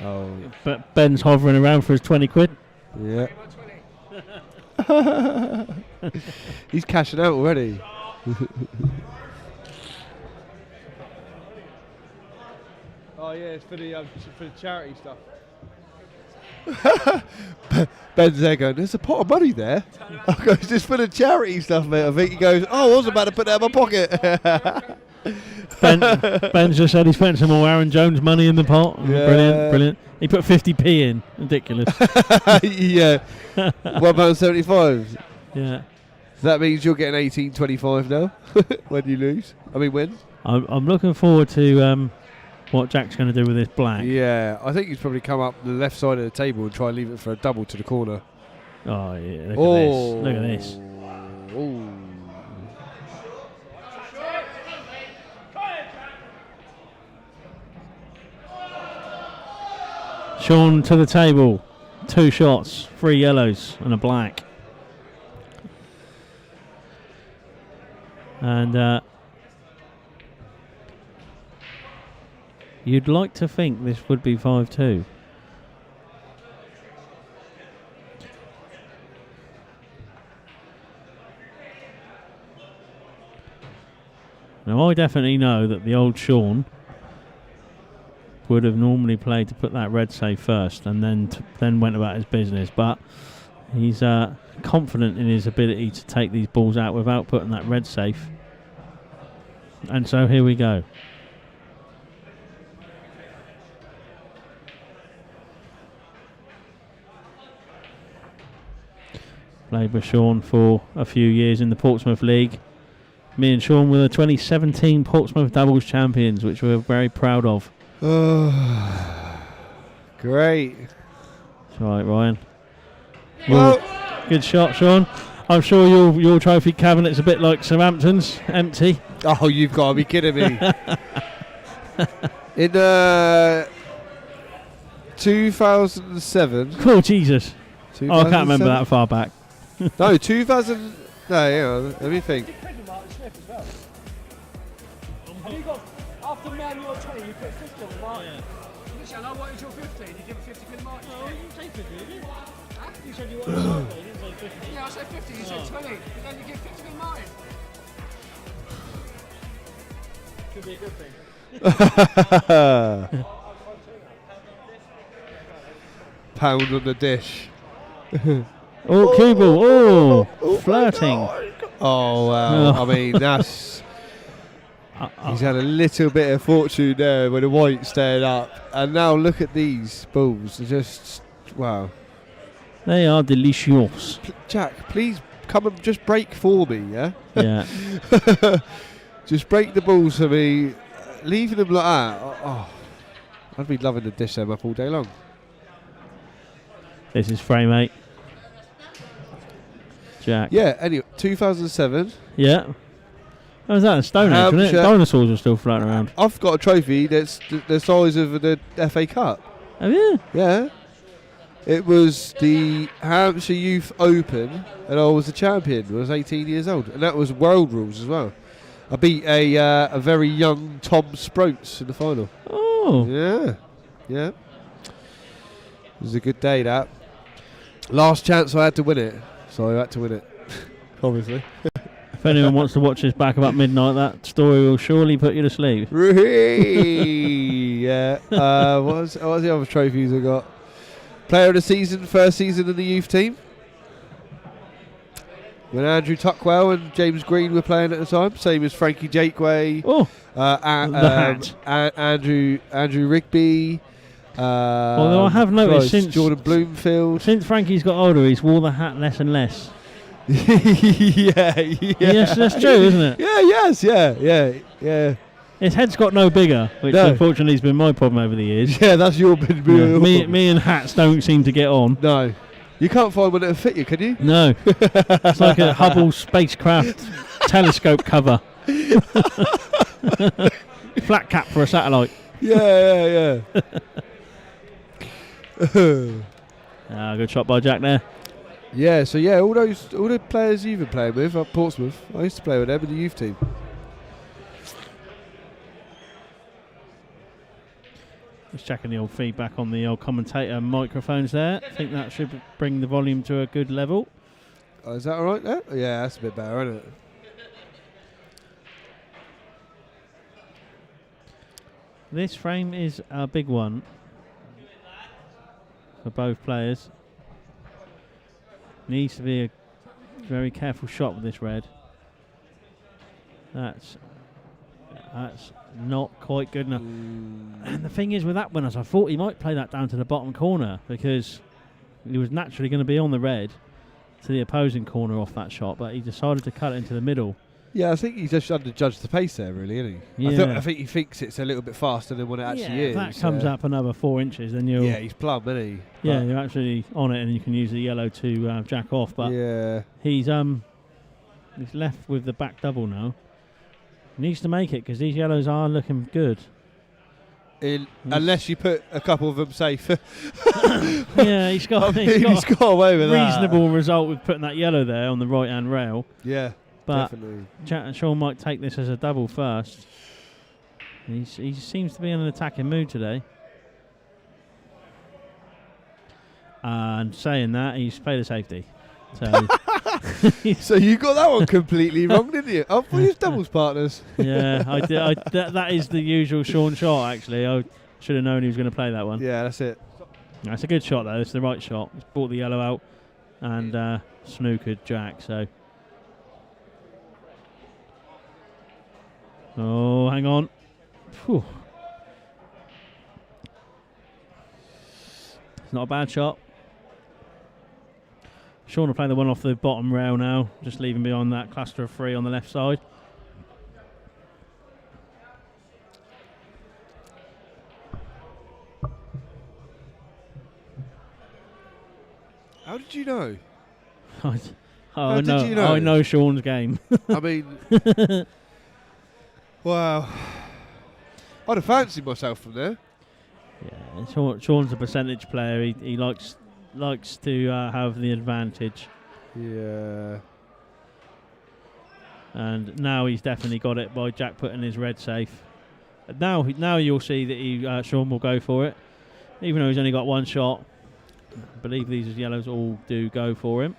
Oh, But Ben's hovering around for his 20 quid. yeah. He's cashing out already. Oh yeah, it's for the charity stuff. Ben's there going, there's a pot of money there. I go, it's just for the charity stuff, mate. I think he goes, oh, I was about to put that in my pocket. Ben's just said he spent some more Aaron Jones money in the pot. Yeah. Brilliant. He put 50p in. Ridiculous. Yeah. £1.75. Yeah. So that means you're getting 18.25 now when you lose. I mean, win. I'm looking forward to what Jack's going to do with this black. Yeah, I think he's probably come up the left side of the table and try and leave it for a double to the corner. Oh, yeah. Look at this. Oh. Shaun to the table. 2 shots, 3 yellows and a black. And you'd like to think this would be 5-2. Now I definitely know that the old Shaun would have normally played to put that red save first and then went about his business, but he's confident in his ability to take these balls out without putting that red safe. And so here we go. Played with Shaun for a few years in the Portsmouth League. Me and Shaun were the 2017 Portsmouth Doubles champions, which we're very proud of. Great. That's right, Ryan. Well, Good shot, Shaun. I'm sure your trophy cabinet's a bit like Southampton's, empty. oh, you've got to be kidding me. In 2007. Oh, Jesus. Oh, I can't remember that far back. No, 2000. No, hang on, let me think. After man your 20, you put 50 on the mark. Listen, I wanted your 15, you give a 50 quid mark. No, you didn't say 50, did you? Huh? You said you wanted 50, you didn't say 50. Yeah, I said 50, you said 20. But then you give 50 quid mark. Could be a good thing. Pound on the dish. Oh, Coupe. Oh, flirting. Oh, well, I mean, that's... He's had a little bit of fortune there with the white staying up, and now look at these balls. They're just wow. They are delicious. Jack, please come and just break for me, yeah? Yeah. Just break the balls for me. Leaving them like that. Oh, I'd be loving to dish them up all day long. This is frame 8. Jack. Yeah, anyway, 2007. Yeah. How was that? A Stone Age, wasn't it? Dinosaurs were still floating around. I've got a trophy that's the size of the FA Cup. Have you? Yeah. It was the Hampshire Youth Open, and I was the champion. I was 18 years old, and that was world rules as well. I beat a very young Tom Sproats in the final. Oh. Yeah. It was a good day, that. Last chance I had to win it, so I had to win it, obviously. If anyone wants to watch this back about midnight, that story will surely put you to sleep. Yeah. What was the other trophies I got? Player of the season, first season in the youth team. When Andrew Tuckwell and James Green were playing at the time, same as Frankie Jakeway. Oh, Andrew Rigby. Although I have noticed since Jordan Bloomfield. Since Frankie's got older, he's wore the hat less and less. yeah. Yes, that's true, isn't it? Yeah. His head's got no bigger, which unfortunately has been my problem over the years. Yeah, that's your big Me and hats don't seem to get on. No. You can't find one that'll fit you, can you? No. It's like a Hubble spacecraft telescope cover. Flat cap for a satellite. Yeah. Good shot by Jack there. Yeah, so all the players you've been playing with at Portsmouth, I used to play with them in the youth team. Just checking the old feedback on the old commentator microphones there. I think that should bring the volume to a good level. Oh, is that all right there? Yeah, that's a bit better, isn't it? This frame is a big one for both players. Needs to be a very careful shot with this red. That's not quite good enough. And the thing is with that one, I thought he might play that down to the bottom corner because he was naturally going to be on the red to the opposing corner off that shot, but he decided to cut it into the middle. Yeah, I think he just underjudged the pace there, really, isn't he? Yeah. I think he thinks it's a little bit faster than what it actually is. If that comes up another 4 inches, then you're... Yeah, he's plumb, isn't he? Yeah, you're actually on it, and you can use the yellow to jack off. But he's left with the back double now. He needs to make it because these yellows are looking good. Unless you put a couple of them safe. Yeah, he's got away with that. Reasonable result with putting that yellow there on the right-hand rail. Yeah. But definitely. Shaun might take this as a double first. He seems to be in an attacking mood today. And saying that, he's played a safety. So, so you got that one completely wrong, didn't you? Oh, well, he's doubles partners. Yeah, I did. That is the usual Shaun shot, actually. I should have known he was going to play that one. Yeah, that's it. That's a good shot, though. It's the right shot. He's brought the yellow out and snookered Jack, so... Oh, hang on. Whew. It's not a bad shot. Shaun will play the one off the bottom rail now, just leaving beyond that cluster of 3 on the left side. How did you know? I know Shaun's game. I mean... Wow. I'd have fancied myself from there. Yeah, Shaun's a percentage player. He likes to have the advantage. Yeah. And now he's definitely got it by Jack putting his red safe. Now you'll see that Shaun will go for it. Even though he's only got one shot, I believe these yellows all do go for him.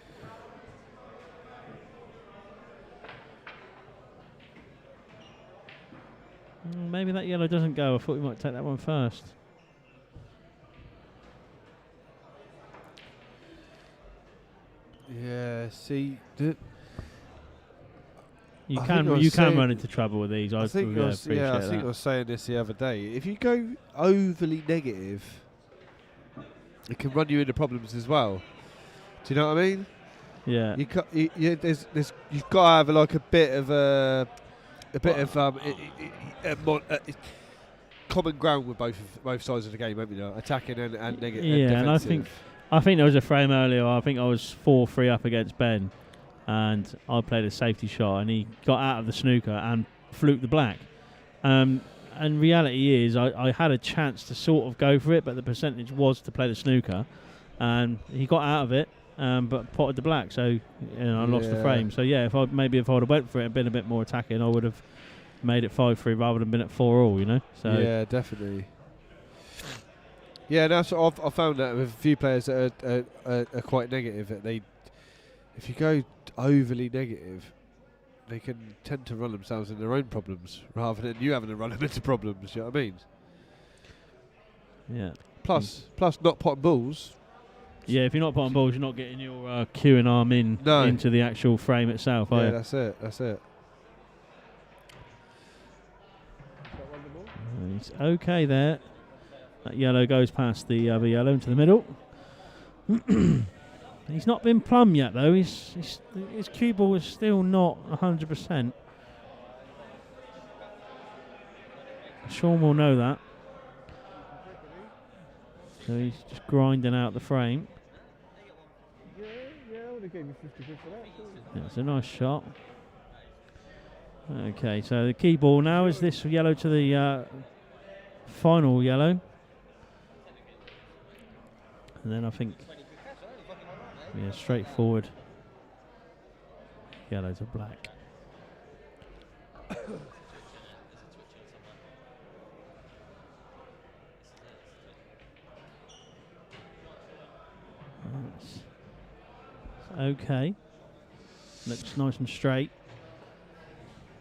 Maybe that yellow doesn't go. I thought we might take that one first. Yeah, see... You I can think I was saying- run into trouble with these. I think I think I was saying this the other day. If you go overly negative, it can run you into problems as well. Do you know what I mean? Yeah. You've got to have like a bit of common ground with both sides of the game, haven't you? Attacking and negative. Yeah, and I think there was a frame earlier. I think I was 4-3 up against Ben, and I played a safety shot, and he got out of the snooker and fluked the black. And reality is, I had a chance to sort of go for it, but the percentage was to play the snooker, and he got out of it, but potted the black, so I lost the frame. So yeah, if I'd have went for it and been a bit more attacking, I would have made it 5-3 rather than been at 4-all, you know. So yeah, definitely. Yeah, that's what I've found that with a few players that are quite negative. That if you go overly negative, they can tend to run themselves in their own problems rather than you having to run them into problems. You know what I mean? Yeah. Plus not potting balls. Yeah, if you're not potting balls, you're not getting your cueing arm into the actual frame itself. Yeah, that's it. It's okay there. That yellow goes past the other yellow into the middle. He's not been plumb yet, though. His cue ball is still not 100%. Shaun will know that. So he's just grinding out the frame. Yeah, I would have gave you 50 quid for that. Yeah, it's a nice shot. Okay, so the key ball now is this yellow to the final yellow. And then I think, yeah, straightforward. Yellow to black. Okay. Looks nice and straight.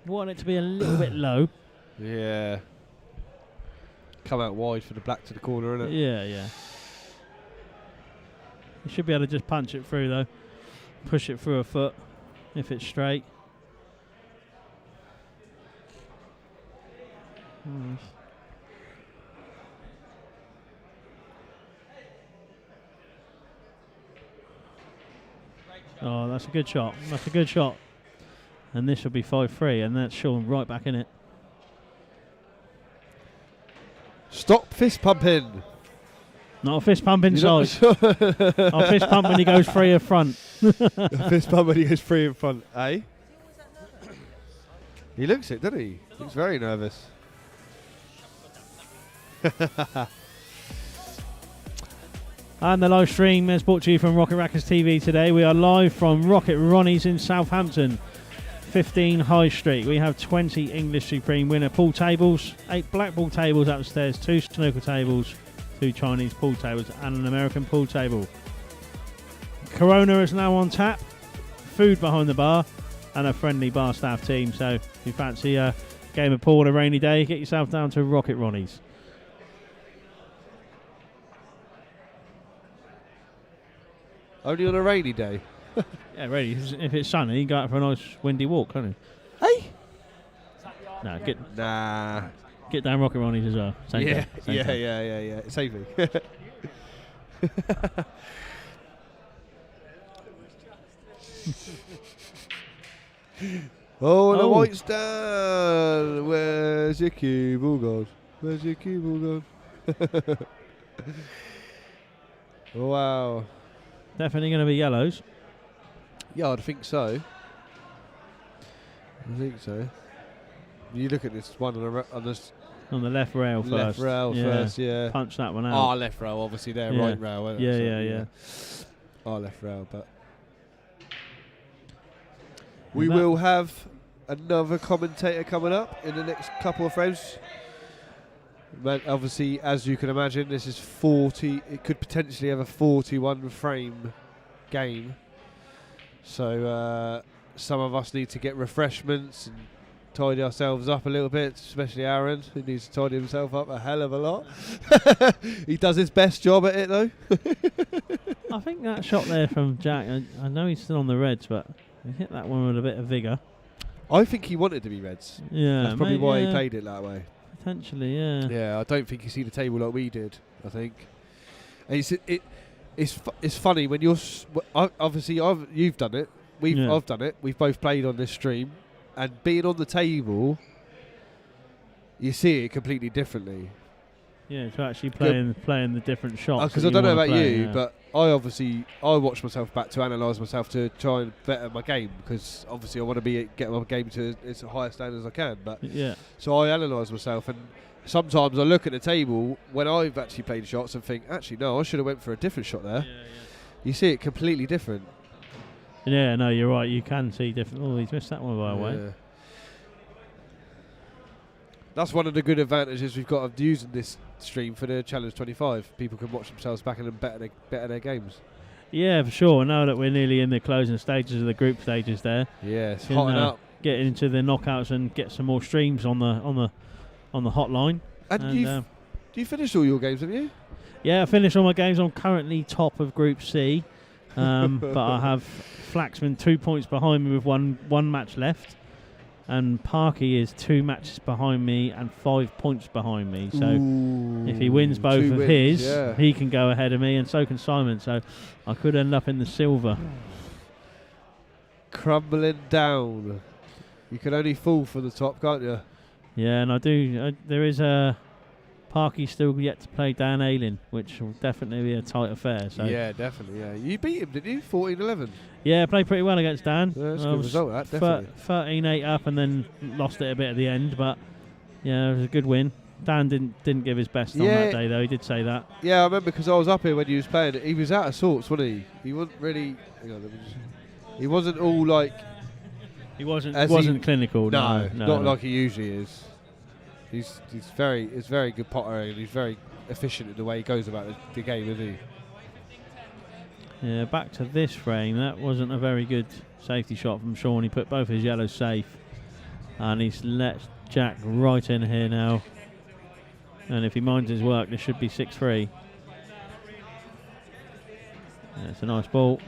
Want it to be a little bit low. Yeah. Come out wide for the black to the corner, innit? Yeah. You should be able to just punch it through, though. Push it through a foot if it's straight. Oh, that's a good shot. And this will be 5-3, and that's Shaun right back in it. Stop fist pumping. Not a fist pump inside. I'll fist pump when he goes free in front. Fist pump when he goes free in front, eh? He looks it, doesn't he? Looks very nervous. And the live stream is brought to you from Rocket Rackers TV today. We are live from Rocket Ronnie's in Southampton, 15 High Street. We have 20 English Supreme winner pool tables, 8 Blackball tables upstairs, 2 snooker tables, 2 Chinese pool tables, and an American pool table. Corona is now on tap, food behind the bar, and a friendly bar staff team. So if you fancy a game of pool on a rainy day, get yourself down to Rocket Ronnie's. Only on a rainy day. Yeah, really. If it's sunny, you can go out for a nice windy walk, can't you? Hey? No, get down Rocket Ronnie's as well. Same thing. Yeah. Safely. Oh, the white's down. Where's your cue ball gone? Where's your cue ball gone? Wow. Definitely going to be yellows. Yeah, I'd think so. You look at this one On the left rail first. First, yeah. Punch that one out. Our left rail, obviously, their right rail. Yeah. Our left rail, but we will have another commentator coming up in the next couple of frames. But obviously, as you can imagine, this is 40. It could potentially have a 41 frame game. So some of us need to get refreshments and tidy ourselves up a little bit, especially Aaron, who needs to tidy himself up a hell of a lot. He does his best job at it, though. I think that shot there from Jack, I know he's still on the reds, but he hit that one with a bit of vigour. I think he wanted to be Reds. Yeah, that's probably maybe, why he played it that way. Potentially, yeah. Yeah, I don't think you see the table like we did. I think and it's funny when you're obviously you've done it. I've done it. We've both played on this stream, and being on the table, you see it completely differently. Yeah, to actually playing the different shots. Because I don't know about you, but I watch myself back to analyse myself to try and better my game, because obviously I want to get my game to as high a standard as I can. But so I analyse myself, and sometimes I look at the table when I've actually played shots and think, actually no, I should have went for a different shot there. You see it completely different. Yeah, no, you're right. You can see different. Oh, he's missed that one by the way. That's one of the good advantages we've got of using this stream for the Challenge 25. People can watch themselves back and better their games. Yeah, for sure. Now that we're nearly in the closing stages of the group stages there. Yeah, it's hotting up. Get into the knockouts and get some more streams on the hotline. And you finished all your games, have you? Yeah, I finished all my games. I'm currently top of Group C. But I have Flaxman 2 points behind me with one match left. And Parky is 2 matches behind me and 5 points behind me. So if he wins both of his, he can go ahead of me, and so can Simon. So I could end up in the silver. Crumbling down. You can only fall for the top, can't you? Yeah, and I do. There is a Parky still yet to play Dan Ayling, which will definitely be a tight affair. So yeah, definitely. Yeah, you beat him, didn't you? 14-11. Yeah, played pretty well against Dan. Yeah, that's a good result. That definitely. 13-8 up, and then lost it a bit at the end. But yeah, it was a good win. Dan didn't give his best on that day, though. He did say that. Yeah, I remember because I was up here when he was playing. He was out of sorts, wasn't he? He wasn't really. He wasn't all like. He wasn't clinical. No, not like he usually is. He's very good potter, and he's very efficient in the way he goes about the game, isn't he? Yeah, back to this frame. That wasn't a very good safety shot from Shaun. He put both his yellows safe, and he's let Jack right in here now. And if he minds his work, this should be 6-3. Yeah, it's a nice ball.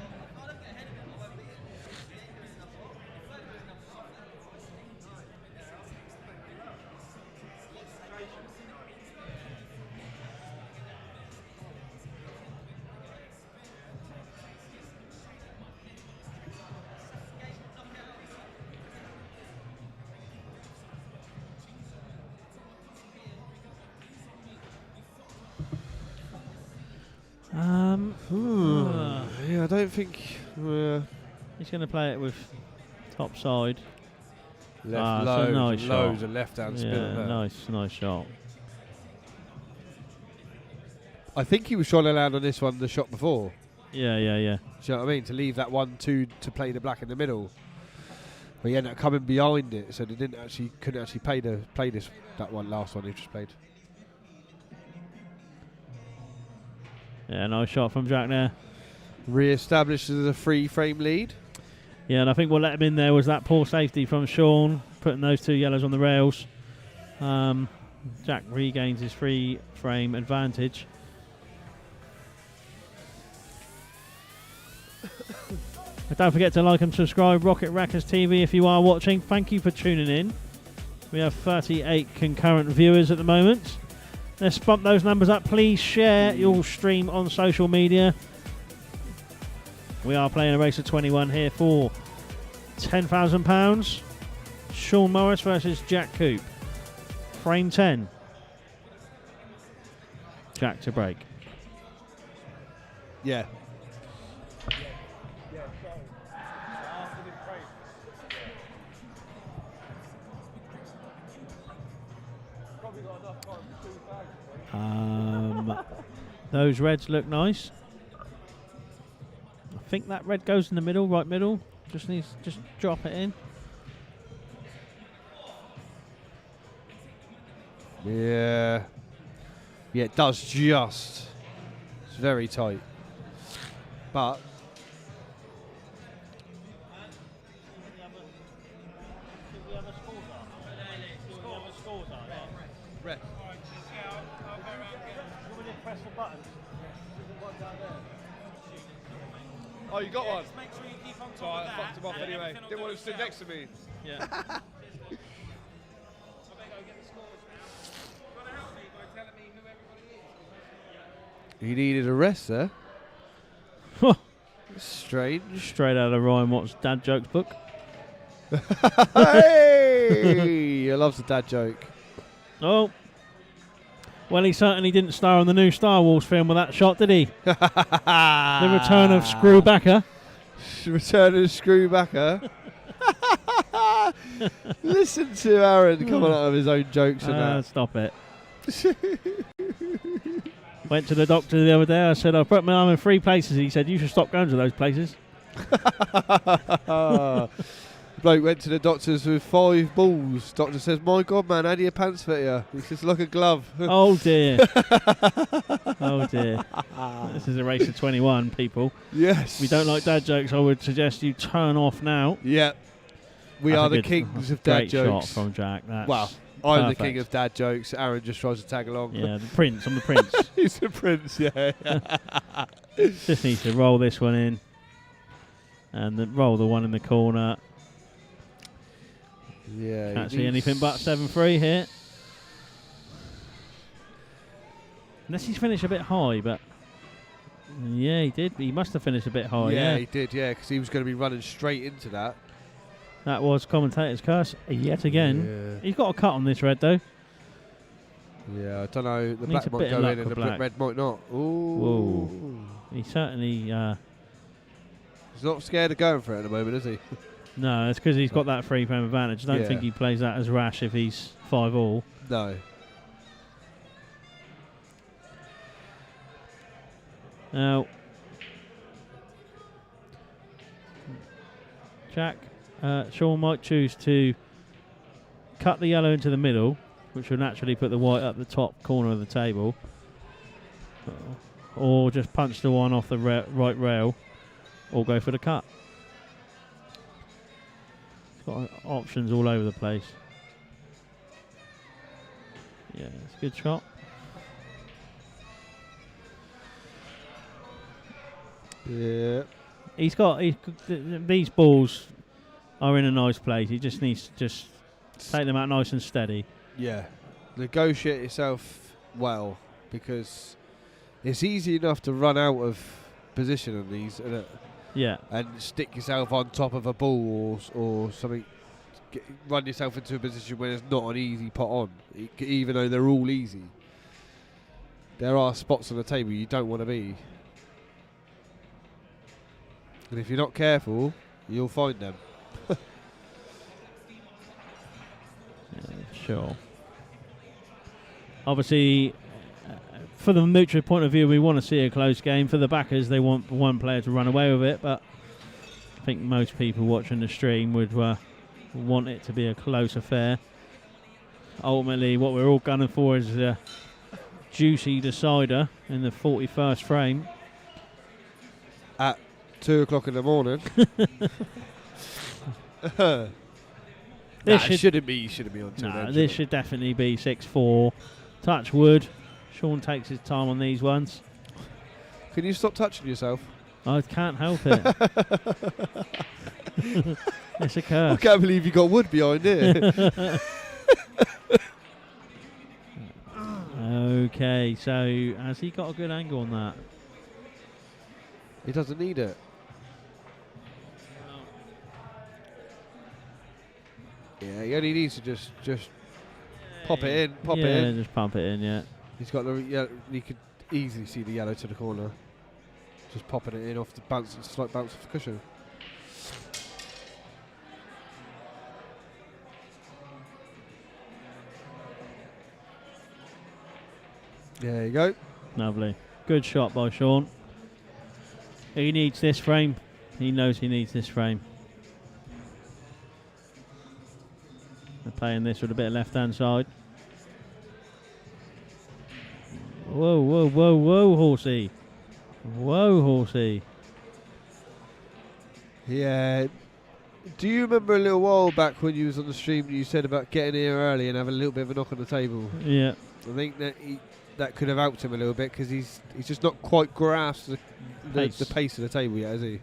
Yeah, I don't think he's going to play it with top side. Loads of left-hand spin. Yeah, nice shot. I think he was trying to land on this one the shot before. Yeah. Do you know what I mean? To leave that 1-2 to play the black in the middle. But he ended up coming behind it, so they couldn't actually play that last one he just played. Yeah, nice shot from Jack there. Re-establishes a 3-frame lead. Yeah, and I think what let him in there was that poor safety from Shaun, putting those 2 yellows on the rails. Jack regains his 3-frame advantage. But don't forget to like and subscribe, Rocket Rackers TV, if you are watching. Thank you for tuning in. We have 38 concurrent viewers at the moment. Let's bump those numbers up. Please share your stream on social media. We are playing a race of 21 here for £10,000. Shaun Morris versus Jack Coupe. Frame 10. Jack to break. Yeah. Those reds look nice. I think that red goes in the middle, right middle. Just drop it in. Yeah. Yeah, it does just. It's very tight. But red. Oh, you got one? Just make sure you keep on top So of I that. fucked him off and anyway. everything will Didn't want go him to sit south. next to me. Yeah. I better go get the scores now. You want to help me by telling me who everybody is? He needed a rest there. Strange. Straight out of Ryan Watt's dad jokes book. Hey! I love the dad joke. Oh. Well, he certainly didn't star on the new Star Wars film with that shot, did he? The return of Screwbacker. Return of Screwbacker. Listen to Aaron coming out of his own jokes and that. Stop it. Went to the doctor the other day. I said, I've put my arm in 3 places. He said, you should stop going to those places. Bloke went to the doctors with 5 balls. Doctor says, my God, man, how do your pants fit you? He says, like a glove. Oh, dear. Oh, dear. This is a race of 21, people. Yes. If you don't like dad jokes, I would suggest you turn off now. Yeah. We That's are a the good- kings of great dad jokes. shot from Jack. That's Well, I'm the perfect. king of dad jokes. Aaron just tries to tag along. Yeah, the prince. I'm the prince. He's the prince, yeah. Just needs to roll this one in. And then roll the one in the corner. Yeah. Can't he see anything but 7-3 here. Unless he's finished a bit high, but... Yeah, he did. He must have finished a bit high, yeah, yeah. he did, yeah, because he was going to be running straight into that. That was commentator's curse yet again. He's got a cut on this red, though. Yeah, I don't know. The Needs a black might bit of go luck in and with the black. red might not. Ooh. Whoa. He certainly... He's not scared of going for it at the moment, is he? no, it's because he's got that free-frame advantage. I don't Yeah. think he plays that as rash if he's 5-all. No. Now... Jack, Shaun might choose to cut the yellow into the middle, which will naturally put the white up the top corner of the table, or just punch the one off the right rail, or go for the cut. It's got options all over the place. Yeah, it's a good shot. Yeah. These balls are in a nice place. He just needs to just take them out nice and steady. Yeah. Negotiate yourself well, because it's easy enough to run out of position on these, isn't it? Yeah. And stick yourself on top of a ball or something. Run yourself into a position where it's not an easy pot on, even though they're all easy. There are spots on the table you don't want to be. And if you're not careful, you'll find them. Sure. Obviously, for the neutral point of view, we want to see a close game. For the backers, they want one player to run away with it, but I think most people watching the stream would want it to be a close affair. Ultimately, what we're all gunning for is a juicy decider in the 41st frame. At 2 o'clock in the morning. This shouldn't be on 2. No, this should definitely be 6-4. Touch wood. Shaun takes his time on these ones. Can you stop touching yourself? I can't help it. It's a I curse. can't believe you got wood behind here. Okay, so has he got a good angle on that? He doesn't need it. Yeah, he only needs to just pop it in, pop it Yeah, in. just pump it in, yeah. He's got the you could easily see the yellow to the corner. Just popping it in off the bounce, slight bounce off the cushion. There you go. Lovely. Good shot by Shaun. He needs this frame. He knows he needs this frame. They're playing this with a bit of left-hand side. Whoa, whoa, whoa, whoa, horsey. Whoa, horsey. Yeah. Do you remember a little while back when you was on the stream you said about getting here early and having a little bit of a knock on the table? Yeah. I think that could have helped him a little bit because he's just not quite grasped the pace of the table yet, has he?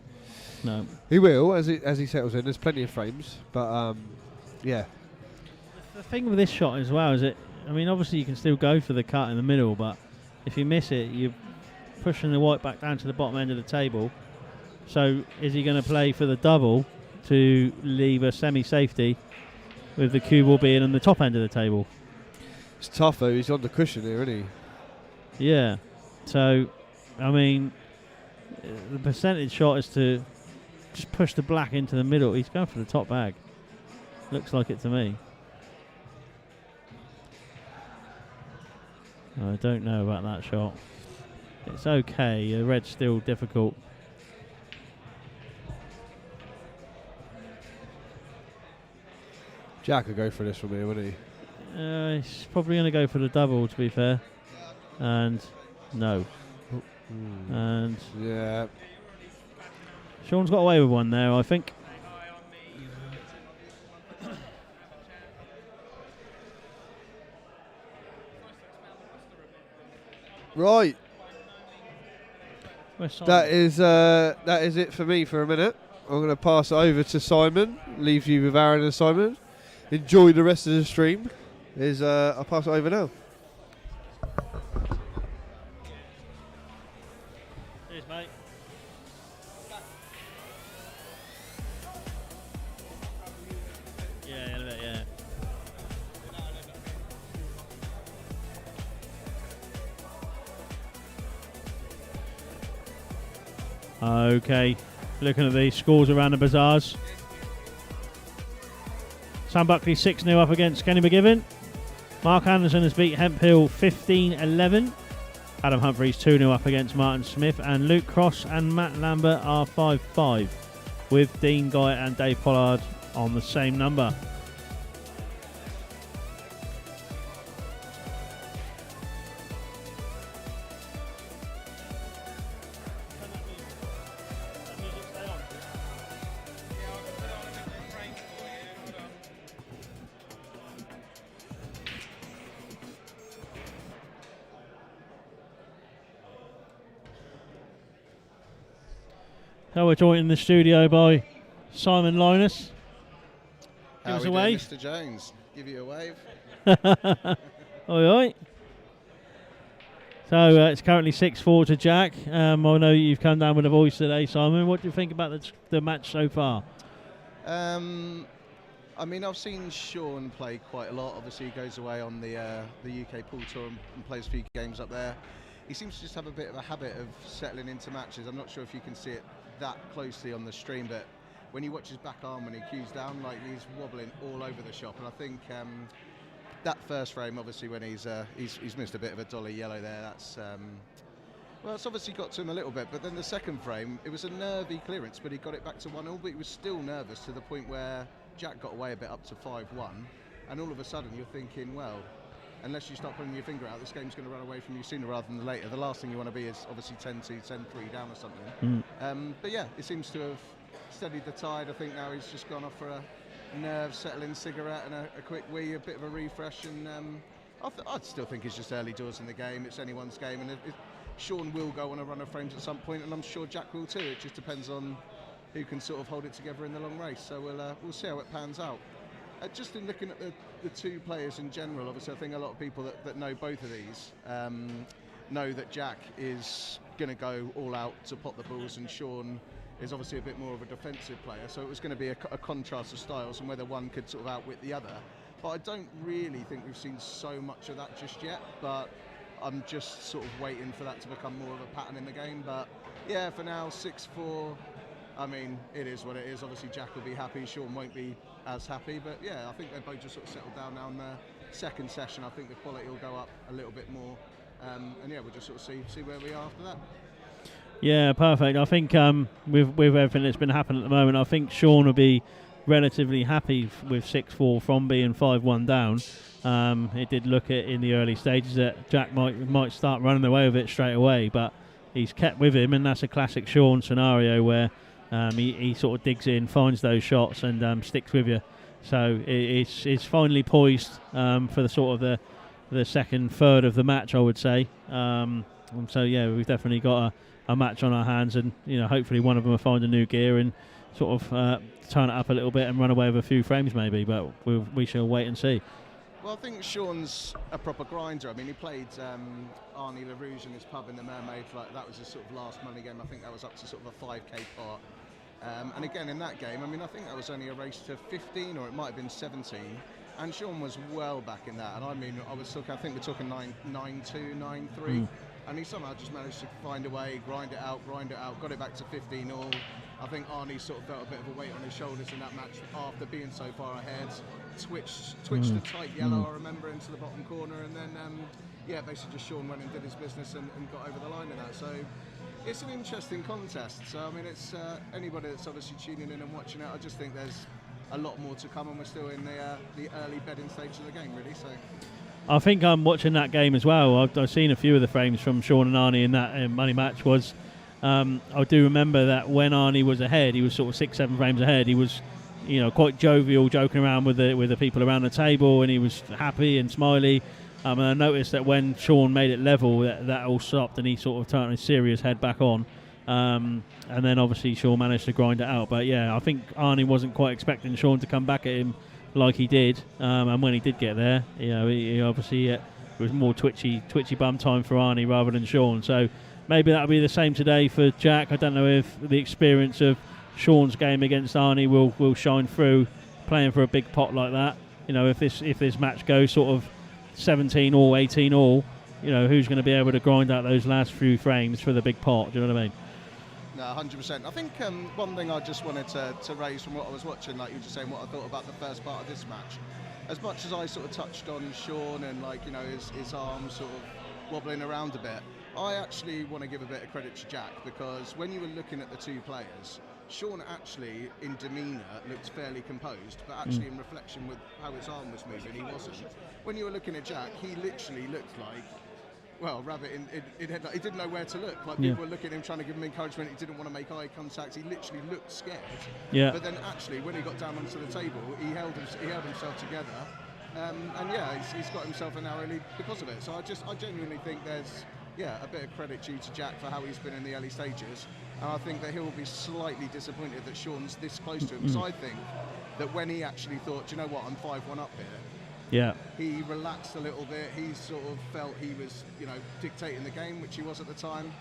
No. He will as he settles in. There's plenty of frames, but yeah. The thing with this shot as well is obviously you can still go for the cut in the middle, but if you miss it, you're pushing the white back down to the bottom end of the table. So is he going to play for the double to leave a semi-safety with the cue ball being on the top end of the table? It's tough though. He's on the cushion here, isn't he? Yeah. So, the percentage shot is to just push the black into the middle. He's going for the top bag. Looks like it to me. I don't know about that shot. It's okay. The red's still difficult. Jack could go for this from here, wouldn't he? He's probably going to go for the double, to be fair. And no. And yeah, Shaun's got away with one there, I think. Right. Where's Simon? That is it for me for a minute. I'm going to pass it over to Simon. Leave you with Aaron and Simon. Enjoy the rest of the stream. I'll pass it over now. Cheers, mate. Yeah, in a bit, yeah. Okay, looking at the scores around the bazaars. Sam Buckley 6-0 up against Kenny McGivern. Mark Anderson has beat Hemphill 15-11. Adam Humphreys 2-0 up against Martin Smith. And Luke Cross and Matt Lambert are 5-5, with Dean Guy and Dave Pollard on the same number. So we're joined in the studio by Simon Linus. Give us a wave. Mr. Jones, give you a wave. All right. So it's currently 6-4 to Jack. I know you've come down with a voice today, Simon. What do you think about the match so far? I've seen Shaun play quite a lot. Obviously, he goes away on the UK pool tour and plays a few games up there. He seems to just have a bit of a habit of settling into matches. I'm not sure if you can see it that closely on the stream, but when you watch his back arm when he cues down, like he's wobbling all over the shop. And I think that first frame, obviously, when he's missed a bit of a dolly yellow there, that's it's obviously got to him a little bit. But then the second frame, it was a nervy clearance, but he got it back to 1-0, but he was still nervous to the point where Jack got away a bit up to 5-1, and all of a sudden you're thinking, well, unless you start putting your finger out, this game's going to run away from you sooner rather than later. The last thing you want to be is obviously 10-2, 10-3 down or something. But yeah, it seems to have steadied the tide. I think now he's just gone off for a nerve settling cigarette and a quick wee, a bit of a refresh. And I still think it's just early doors in the game. It's anyone's game, and Shaun will go on a run of frames at some point, and I'm sure Jack will too. It just depends on who can sort of hold it together in the long race. So we'll see how it pans out. Just in looking at the two players in general, obviously I think a lot of people that know both of these know that Jack is going to go all out to pot the balls, and Shaun is obviously a bit more of a defensive player, so it was going to be a contrast of styles and whether one could sort of outwit the other. But I don't really think we've seen so much of that just yet, but I'm just sort of waiting for that to become more of a pattern in the game. But yeah, for now, 6-4, it is what it is. Obviously Jack will be happy, Shaun won't be as happy, but yeah, I think they've both just sort of settled down now in the second session. I think the quality will go up a little bit more, and yeah, we'll just sort of see where we are after that. Yeah, perfect. I think with everything that's been happening at the moment, I think Shaun will be relatively happy with 6-4 from being 5-1 down. It did look at in the early stages that Jack might start running away with it straight away, but he's kept with him, and that's a classic Shaun scenario where he sort of digs in, finds those shots, and sticks with you. So it's finally poised for the sort of the second third of the match, I would say. And so yeah, we've definitely got a match on our hands, and hopefully one of them will find a new gear and sort of turn it up a little bit and run away with a few frames maybe. But we shall wait and see. Well, I think Shaun's a proper grinder. I mean, he played Arnie LaRouge in his pub in the Mermaid. That was his sort of last money game. I think that was up to sort of a 5k pot. And again, in that game, I mean, I think that was only a race to 15, or it might have been 17. And Shaun was well back in that. And I mean, I think we're talking 9-2, 9-3. And he somehow just managed to find a way, grind it out, got it back to 15 all. I think Arnie sort of felt a bit of a weight on his shoulders in that match after being so far ahead. Twitched a tight yellow, I remember, into the bottom corner, and then basically just Shaun went and did his business and got over the line in that. So it's an interesting contest. So I mean, it's anybody that's obviously tuning in and watching it, I just think there's a lot more to come, and we're still in the early bedding stage of the game, really. So I think I'm watching that game as well. I've seen a few of the frames from Shaun and Arnie in that money match. I do remember that when Arnie was ahead, he was sort of 6-7 frames ahead. He was, quite jovial, joking around with the people around the table, and he was happy and smiley. And I noticed that when Shaun made it level, that all stopped, and he sort of turned his serious head back on. And then obviously Shaun managed to grind it out. But yeah, I think Arnie wasn't quite expecting Shaun to come back at him like he did. And when he did get there, he obviously it was more twitchy bum time for Arnie rather than Shaun. So maybe that'll be the same today for Jack. I don't know if the experience of Shaun's game against Arnie will shine through playing for a big pot like that. If this match goes sort of 17 all, 18 all, who's going to be able to grind out those last few frames for the big pot? Do you know what I mean? No, 100%. I think one thing I just wanted to raise from what I was watching, like you were just saying, what I thought about the first part of this match. As much as I sort of touched on Shaun and his arms sort of wobbling around a bit, I actually want to give a bit of credit to Jack, because when you were looking at the two players, Shaun actually in demeanour looked fairly composed, but actually in reflection with how his arm was moving, he wasn't. When you were looking at Jack, he literally looked like, well, rabbit in headlight. He didn't know where to look. Like people were looking at him, trying to give him encouragement. He didn't want to make eye contact. He literally looked scared. Yeah. But then actually, when he got down onto the table, he held himself together. And he's got himself a narrow lead because of it. So I genuinely think there's a bit of credit due to Jack for how he's been in the early stages. And I think that he'll be slightly disappointed that Shaun's this close to him. Because I think that when he actually thought, do you know what, I'm 5-1 up here. Yeah. He relaxed a little bit. He sort of felt he was, dictating the game, which he was at the time.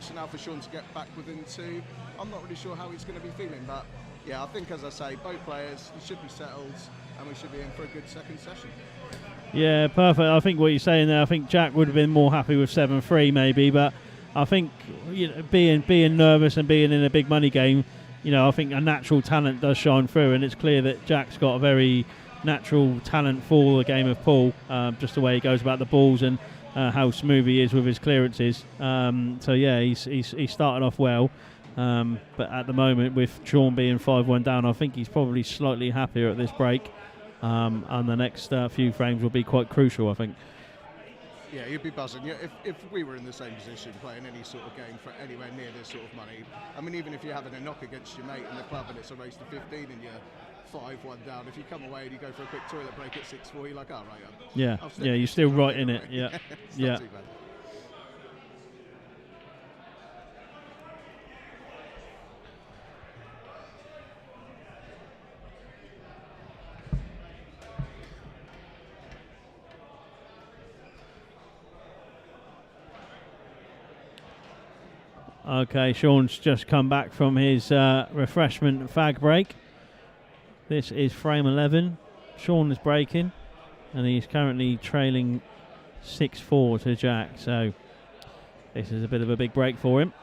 So now for Shaun to get back within 2, I'm not really sure how he's going to be feeling. But yeah, I think, as I say, both players should be settled, and we should be in for a good second session. Yeah, perfect. I think what you're saying there, I think Jack would have been more happy with 7-3 maybe, but I think being nervous and being in a big money game, I think a natural talent does shine through, and it's clear that Jack's got a very natural talent for the game of pool, just the way he goes about the balls and how smooth he is with his clearances. So yeah, he's started off well, but at the moment with Shaun being 5-1 down, I think he's probably slightly happier at this break, and the next few frames will be quite crucial, I think. Yeah, you'd be buzzing. Yeah, if we were in the same position playing any sort of game for anywhere near this sort of money, I mean, even if you're having a knock against your mate in the club and it's a race to 15 and you're 5-1 down, if you come away and you go for a quick toilet break at 6-4, you're like, oh, right. You're still right in it. Yeah. It's not too bad. Okay, Shaun's just come back from his refreshment fag break. This is frame 11. Shaun is breaking, and he's currently trailing 6-4 to Jack, so this is a bit of a big break for him.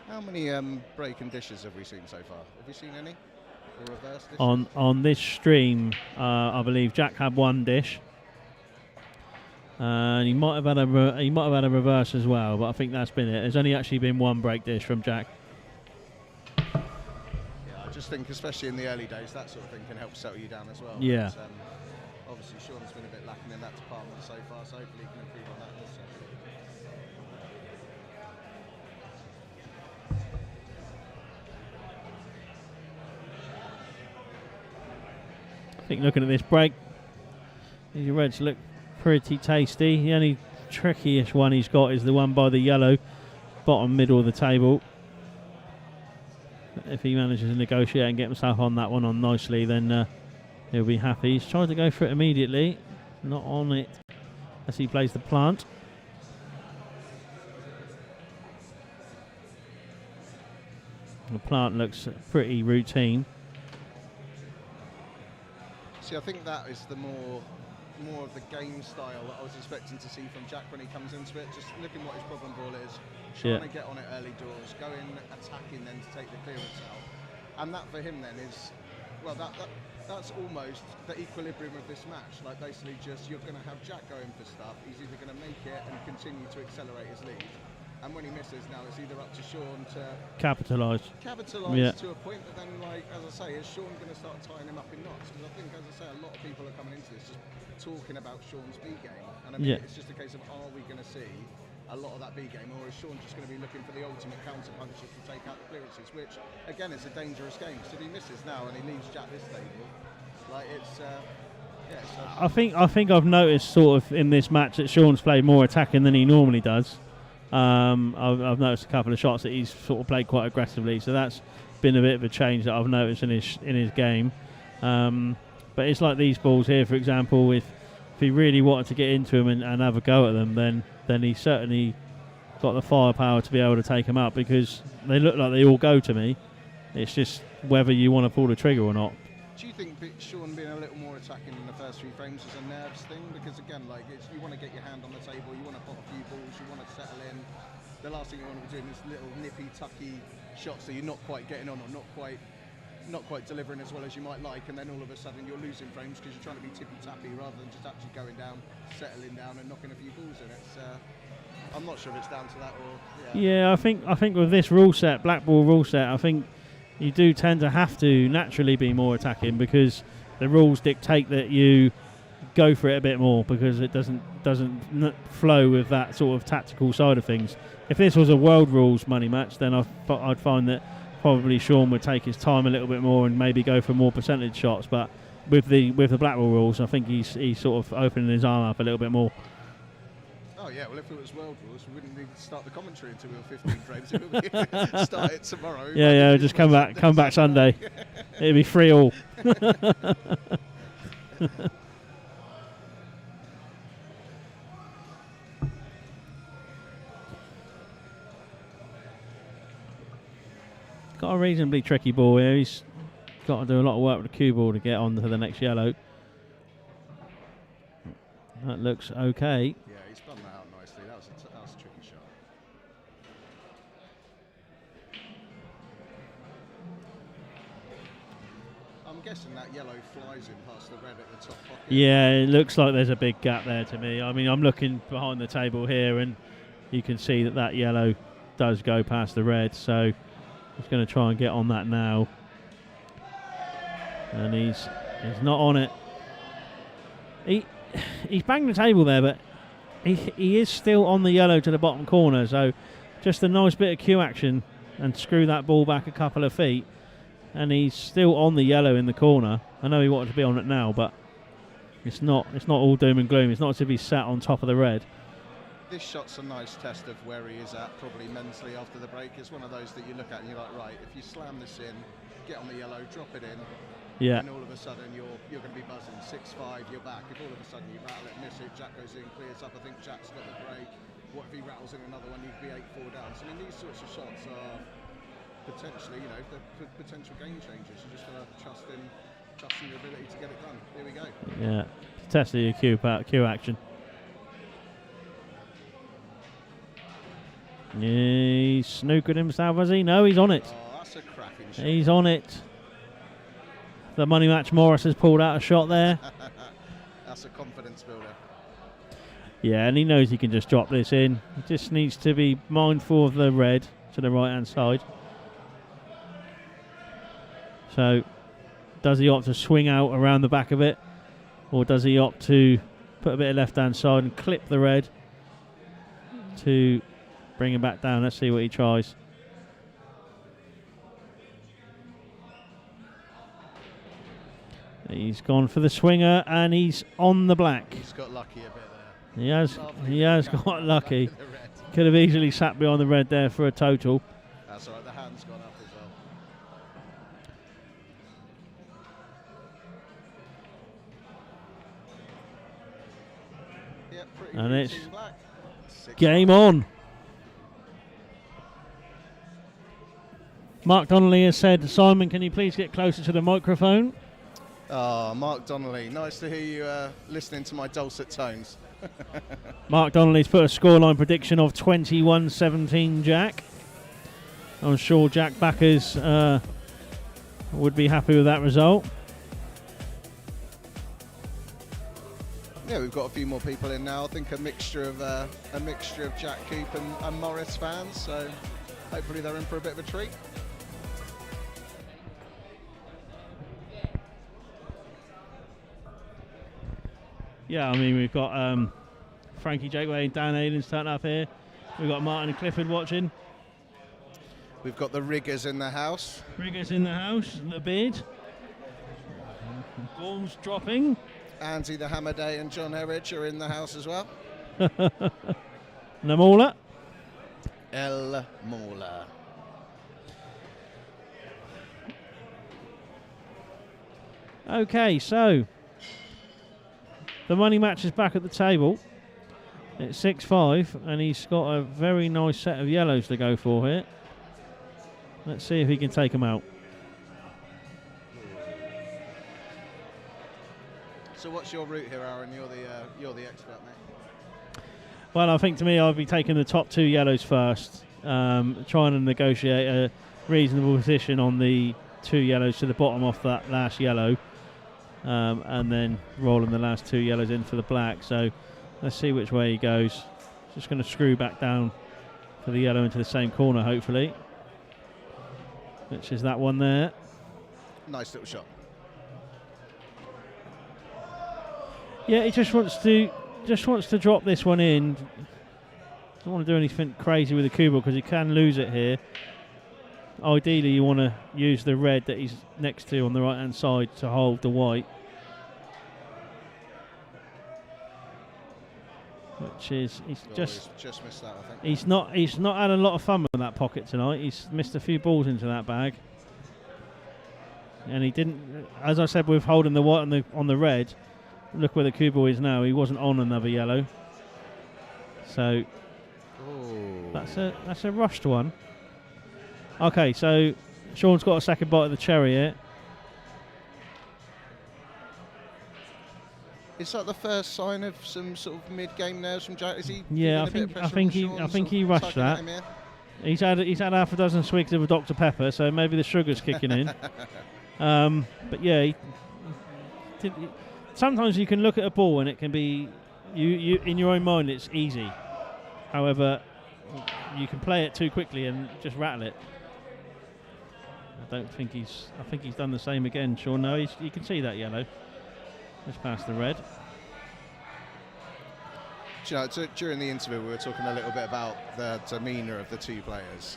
How many breaking dishes have we seen so far? Have you seen any? Or reverse dishes? On this stream, I believe Jack had one dish. And he might have had a reverse as well, but I think that's been it. There's only actually been one break dish from Jack. Yeah, I just think, especially in the early days, that sort of thing can help settle you down as well. Yeah. But, obviously, Shaun's been a bit lacking in that department so far, so hopefully he can improve on that also. I think looking at this break, these reds look pretty tasty. He only trickiest one he's got is the one by the yellow, bottom middle of the table. If he manages to negotiate and get himself on that one on nicely, then he'll be happy. He's trying to go for it immediately, not on it as he plays the plant. The plant looks pretty routine. See, I think that is the more of the game style that I was expecting to see from Jack when he comes into it. Just looking what his problem ball is, trying to get on it early doors, going attacking, then to take the clearance out. And that for him then is, well, that's almost the equilibrium of this match. Like basically just you're going to have Jack going for stuff. He's either going to make it and continue to accelerate his lead. And when he misses now, it's either up to Shaun to capitalise to a point, but then, like, as I say, is Shaun going to start tying him up in knots? Because I think, as I say, a lot of people are coming into this just talking about Shaun's B game. And I mean, it's just a case of, are we going to see a lot of that B game, or is Shaun just going to be looking for the ultimate counter punches to take out the clearances, which, again, is a dangerous game. Because if he misses now and he leaves Jack this table, like, it's... I think I've noticed sort of in this match that Shaun's played more attacking than he normally does. I've noticed a couple of shots that he's sort of played quite aggressively, so that's been a bit of a change that I've noticed in his game. But it's like these balls here, for example, if he really wanted to get into them and have a go at them, then he certainly got the firepower to be able to take them out, because they look like they all go to me. It's just whether you want to pull the trigger or not. Do you think Shaun being a little more attacking in the first few frames is a nerves thing? Because again, like, you want to get your hand on the table, you want to pop a few balls, you want to settle in. The last thing you want to be doing is little nippy, tucky shots that you're not quite getting on, or not quite delivering as well as you might like, and then all of a sudden you're losing frames because you're trying to be tippy-tappy rather than just actually going down, settling down, and knocking a few balls in. I'm not sure if it's down to that or... Yeah, I think with this rule set, Blackball rule set, I think you do tend to have to naturally be more attacking, because the rules dictate that you go for it a bit more, because it doesn't flow with that sort of tactical side of things. If this was a world rules money match, then I'd find that probably Shaun would take his time a little bit more and maybe go for more percentage shots. But with the Blackball rules, I think he's sort of opening his arm up a little bit more. Oh yeah, well if it was world rules, we wouldn't need to start the commentary until we were 15 frames. It would start it tomorrow. Yeah, just come back Sunday. It'll be free all. Got a reasonably tricky ball here. He's got to do a lot of work with the cue ball to get on to the next yellow. That looks okay. Yeah, he's done that out nicely. That was a tricky shot. I'm guessing that yellow flies in past the red at the top pocket. Yeah, it looks like there's a big gap there to me. I mean, I'm looking behind the table here, and you can see that yellow does go past the red, so he's going to try and get on that now. And he's not on it. He's banged the table there, but he is still on the yellow to the bottom corner, so just a nice bit of cue action and screw that ball back a couple of feet, and he's still on the yellow in the corner. I know he wanted to be on it now, but it's not all doom and gloom. It's not as if he's sat on top of the red. This shot's a nice test of where he is at, probably mentally after the break. It's one of those that you look at and you're like, right, if you slam this in, get on the yellow, drop it in, and all of a sudden you're going to be buzzing. 6-5, you're back. If all of a sudden you battle it, miss it, Jack goes in, clears up. I think Jack's got the break. What if he rattles in another one? You'd be 8-4 down. So I mean, these sorts of shots are potentially, they're potential game changers. You just got to trust in your ability to get it done. Here we go. Yeah, testing your cue action. He's snookered himself, has he? No, he's on it. Oh, that's a cracking shot. He's on it. The money match Morris has pulled out a shot there. That's a confidence builder. Yeah, and he knows he can just drop this in. He just needs to be mindful of the red to the right-hand side. So, does he opt to swing out around the back of it? Or does he opt to put a bit of left-hand side and clip the red to bring him back down? Let's see what he tries. He's gone for the swinger and he's on the black. He's got lucky a bit there. He has got lucky. Could have easily sat behind the red there for a total. That's all right, the hand's gone up as well. Yeah, pretty And it's routine black. game on. Mark Donnelly has said, Simon, can you please get closer to the microphone? Oh, Mark Donnelly, nice to hear you listening to my dulcet tones. Mark Donnelly's put a scoreline prediction of 21-17, Jack. I'm sure Jack backers would be happy with that result. Yeah, we've got a few more people in now. I think a mixture of Jack Coupe and Morris fans. So hopefully they're in for a bit of a treat. Yeah, I mean, we've got Frankie Jakeway and Dan Aiden's turning up here. We've got Martin and Clifford watching. We've got the riggers in the house. Riggers in the house, the beard. Balls dropping. Andy the Hammer Day and John Herridge are in the house as well. Namola. El Mola. Okay, so the money match is back at the table. It's 6-5, and he's got a very nice set of yellows to go for here. Let's see if he can take them out. So what's your route here, Aaron? You're the expert, mate. Well, I think to me, I'll be taking the top two yellows first, trying to negotiate a reasonable position on the two yellows to the bottom off that last yellow, and then rolling the last two yellows in for the black. So let's see which way he goes. Just going to screw back down for the yellow into the same corner, hopefully, which is that one there. Nice little shot. Yeah, he just wants to drop this one in. Don't want to do anything crazy with the Coupe because he can lose it here. Ideally, you want to use the red that he's next to on the right-hand side to hold the white, which is he's just missed that. I think he's not had a lot of fun with that pocket tonight. He's missed a few balls into that bag, and he didn't. As I said, with holding the white on the red. Look where the Coupe is now. He wasn't on another yellow, so that's a rushed one. Okay, so Shaun's got a second bite of the cherry here. is that the first sign of some sort of mid-game nerves from Jack? Is he? Yeah, I think he rushed that. He's had half a dozen swigs of a Dr Pepper, so maybe the sugar's kicking in. But yeah, sometimes you can look at a ball and it can be, you in your own mind it's easy. However, you can play it too quickly and just rattle it. I think he's done the same again, Shaun. No, you can see that yellow. Just past the red. Do you know, during the interview we were talking a little bit about the demeanour of the two players.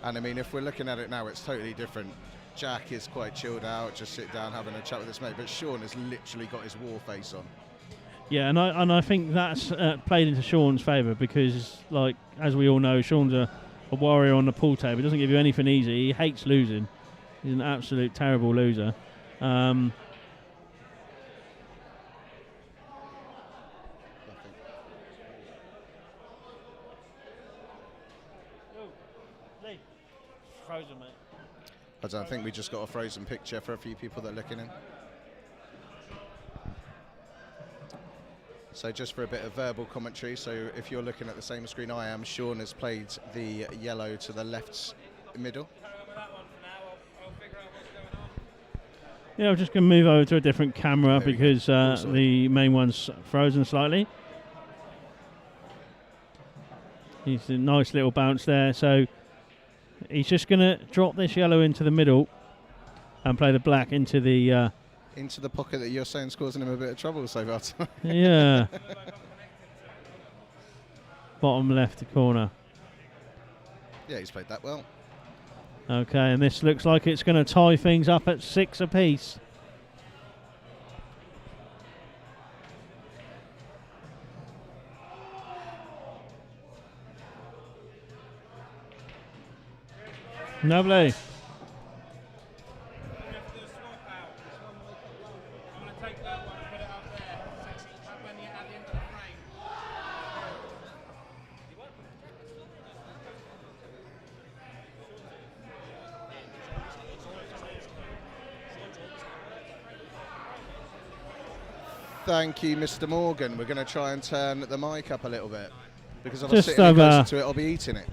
And I mean, if we're looking at it now, it's totally different. Jack is quite chilled out, just sit down having a chat with his mate, but Shaun has literally got his war face on. Yeah, and I think that's played into Shaun's favour because, like, as we all know, Shaun's a warrior on the pool table. He doesn't give you anything easy. He hates losing. He's an absolute terrible loser. Frozen, mate. I don't think we just got a frozen picture for a few people that are looking in. So just for a bit of verbal commentary, so if you're looking at the same screen I am, Shaun has played the yellow to the left middle. Yeah, I'm just going to move over to a different camera because the main one's frozen slightly. He's a nice little bounce there, so he's just going to drop this yellow into the middle and play the black into the pocket that you're saying's causing him a bit of trouble so far. Yeah. Bottom left corner. Yeah, he's played that well. Okay, and this looks like it's going to tie things up at 6 apiece. Lovely. Thank you, Mr. Morgan. We're going to try and turn the mic up a little bit because if I'm Just sitting have closer to it, I'll be eating it.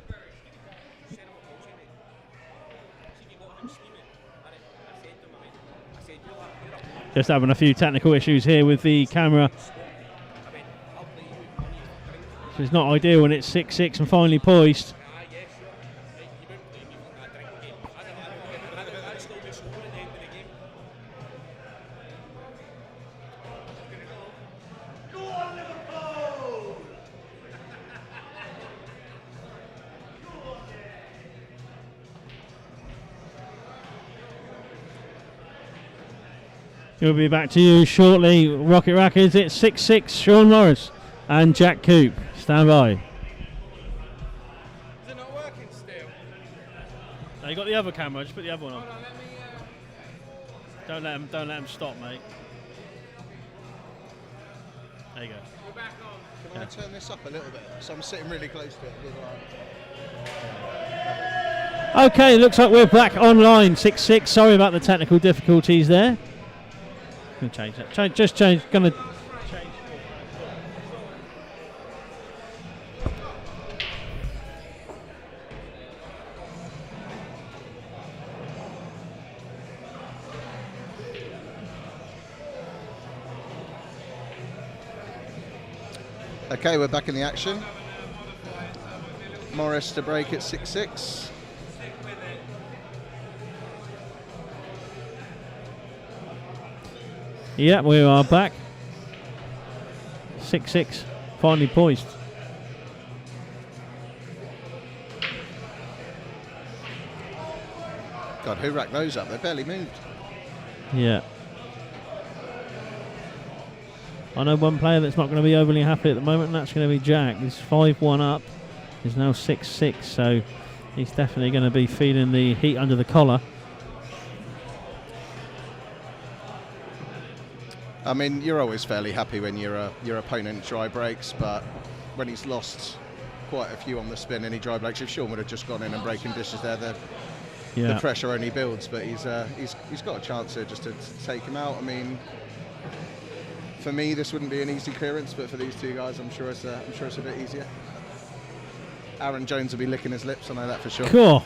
Just having a few technical issues here with the camera. So it's not ideal when it's 6-6 and finally poised. We'll be back to you shortly. Rocket Rackets, it's 6-6, Shaun Morris and Jack Coupe. Stand by. Is it not working still? No, you got the other camera, just put the other one on. Hold on, let me. Don't let him stop, mate. There you go. We're back on. Can I turn this up a little bit? So I'm sitting really close to it. Okay, looks like we're back online. 6-6. Sorry about the technical difficulties there. Gonna change that. Change. Gonna change. Okay, we're back in the action. Morris to break at 6-6. Yeah, we are back. 6-6. Finally poised. God, who racked those up? They barely moved. Yeah. I know one player that's not going to be overly happy at the moment, and that's going to be Jack. He's 5-1 up. He's now 6-6, so he's definitely going to be feeling the heat under the collar. I mean, you're always fairly happy when your opponent dry breaks, but when he's lost quite a few on the spin and he dry breaks, if Shaun would have just gone in and breaking dishes there, the pressure only builds. But he's got a chance here just to take him out. I mean, for me, this wouldn't be an easy clearance, but for these two guys, I'm sure it's a bit easier. Aaron Jones will be licking his lips, I know that for sure. Cool.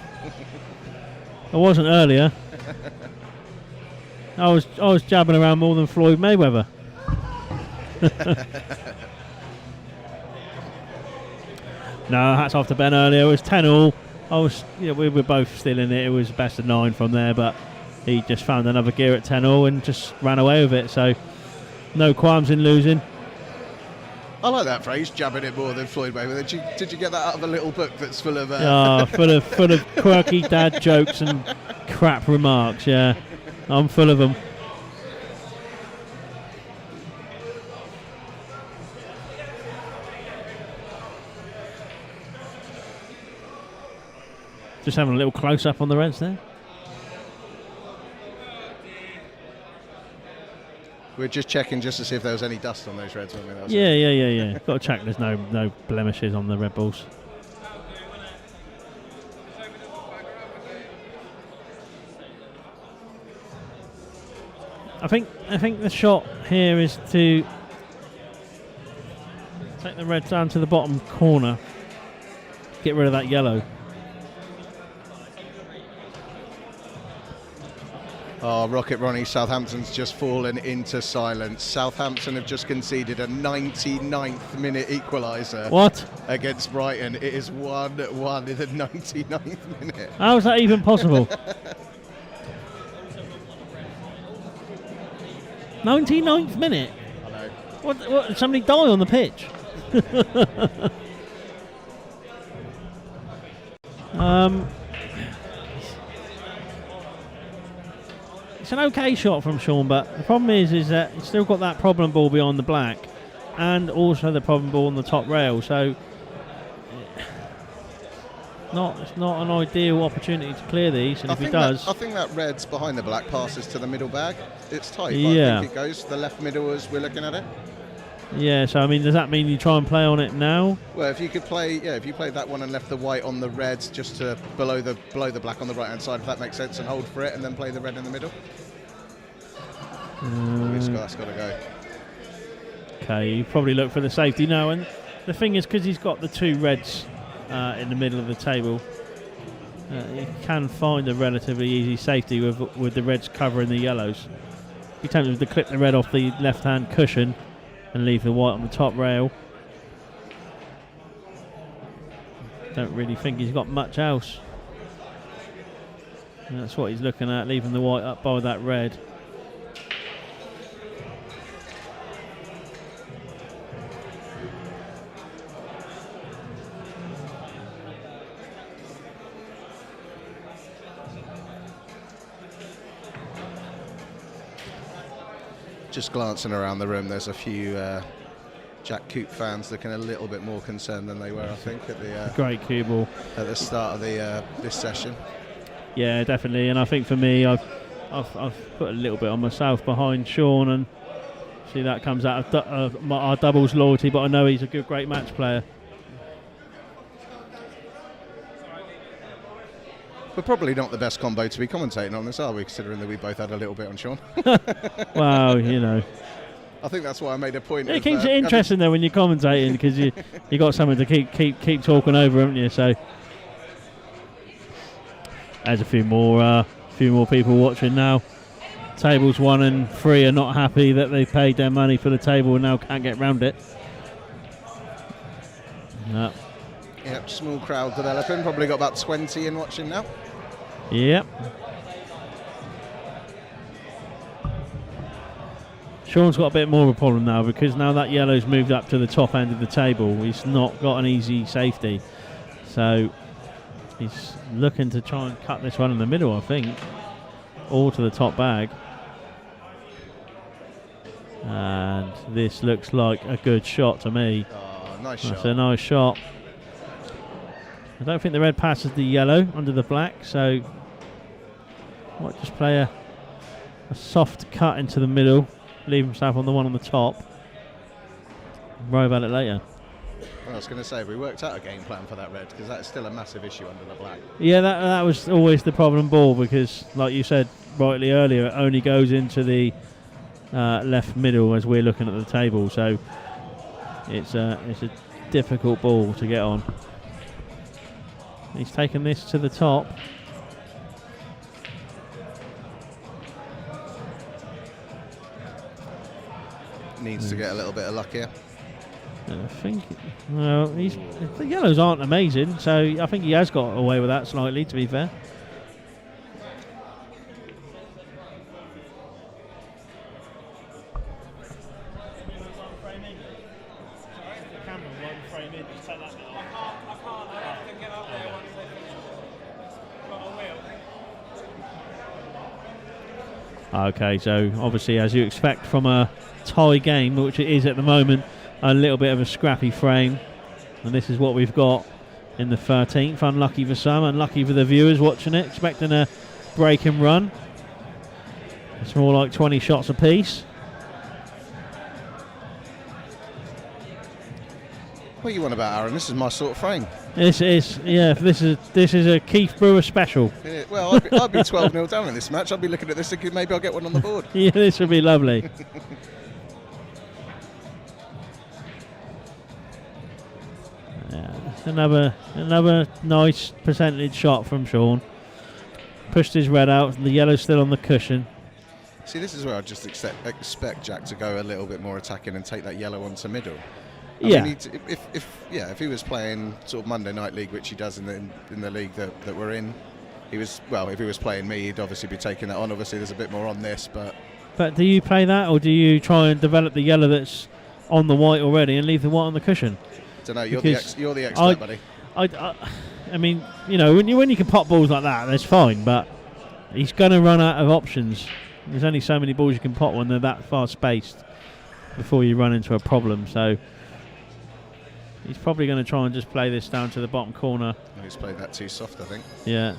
I wasn't earlier. I was jabbing around more than Floyd Mayweather. No, hats off to Ben earlier. It was 10-all. We were both still in it. It was best of 9 from there, but he just found another gear at 10-all and just ran away with it. So no qualms in losing. I like that phrase, jabbing it more than Floyd Mayweather. Did you get that out of a little book that's full of... full of quirky dad jokes and crap remarks, yeah. I'm full of them. Just having a little close-up on the Reds there. We're just checking just to see if there was any dust on those Reds. Yeah. Got to check there's no blemishes on the Red Bulls. I think the shot here is to take the Reds down to the bottom corner, get rid of that yellow. Oh, Rocket Ronnie, Southampton's just fallen into silence. Southampton have just conceded a 99th minute equaliser. What? Against Brighton. It is 1-1 in the 99th minute. How is that even possible? 99th minute? I know. What? Did somebody die on the pitch? It's an okay shot from Shaun, but the problem is that he's still got that problem ball beyond the black and also the problem ball on the top rail. So it's not an ideal opportunity to clear these, and if he does... I think that red's behind the black passes to the middle bag. It's tight, but Yeah. I think it goes to the left middle as we're looking at it. Yeah, so I mean, does that mean you try and play on it now? Well, if you could play, if you played that one and left the white on the red just to below the black on the right-hand side, if that makes sense, and hold for it, and then play the red in the middle. That's got to go. Okay, you probably look for the safety now, and the thing is, because he's got the two reds in the middle of the table, you can find a relatively easy safety with the reds covering the yellows. He tempted to clip the red off the left-hand cushion and leave the white on the top rail. Don't really think he's got much else. And that's what he's looking at, leaving the white up by that red. Just glancing around the room, there's a few Jack Coupe fans looking a little bit more concerned than they were, I think, at the Great cue ball at the start of the this session. Yeah, definitely. And I think for me, I've put a little bit on myself behind Shaun, and see that comes out of our doubles loyalty. But I know he's a great match player. We're probably not the best combo to be commentating on this, are we? Considering that we both had a little bit on Shaun. Well, you know. I think that's why I made a point. It keeps it interesting though when you're commentating, because you got someone to keep talking over, haven't you? So there's a few more people watching now. Tables 1 and 3 are not happy that they paid their money for the table and now can't get round it. No. Yep, small crowd developing. Probably got about 20 in watching now. Yep. Shaun's got a bit more of a problem now, because now that yellow's moved up to the top end of the table, he's not got an easy safety. So he's looking to try and cut this one in the middle, I think, or to the top bag. And this looks like a good shot to me. Oh, nice That's shot. a nice shot. I don't think the red passes the yellow under the black, so might just play a soft cut into the middle, leave himself on the one on the top, worry about it later. Well, I was going to say, we worked out a game plan for that red, because that's still a massive issue under the black. Yeah, that was always the problem ball, because like you said rightly earlier, it only goes into the left middle as we're looking at the table, so it's a difficult ball to get on. He's taken this to the top. Needs to get a little bit of luck here. I think, well, the yellows aren't amazing, so I think he has got away with that slightly, to be fair. Okay, so obviously, as you expect from a tie game, which it is at the moment, a little bit of a scrappy frame, and this is what we've got in the 13th. Unlucky for some, unlucky for the viewers watching it, expecting a break and run. It's more like 20 shots apiece. What are you on about, Aaron? This is my sort of frame. This is a Keith Brewer special. Yeah, well, I'd be 12-0 down in this match. I'd be looking at this thinking maybe I'll get one on the board. Yeah, this would be lovely. Yeah, another nice percentage shot from Shaun. Pushed his red out, the yellow's still on the cushion. See, this is where I just expect Jack to go a little bit more attacking and take that yellow onto middle. I mean, if he was playing sort of Monday Night League, which he does in the league that we're in, if he was playing me, he'd obviously be taking that on. Obviously, there's a bit more on this, but do you play that, or do you try and develop the yellow that's on the white already and leave the white on the cushion? I don't know. You're the expert, buddy. I mean, you know, when you can pop balls like that, that's fine, but he's going to run out of options. There's only so many balls you can pop when they're that far spaced before you run into a problem. So He's probably going to try and just play this down to the bottom corner. He's played that too soft, I think. Yeah.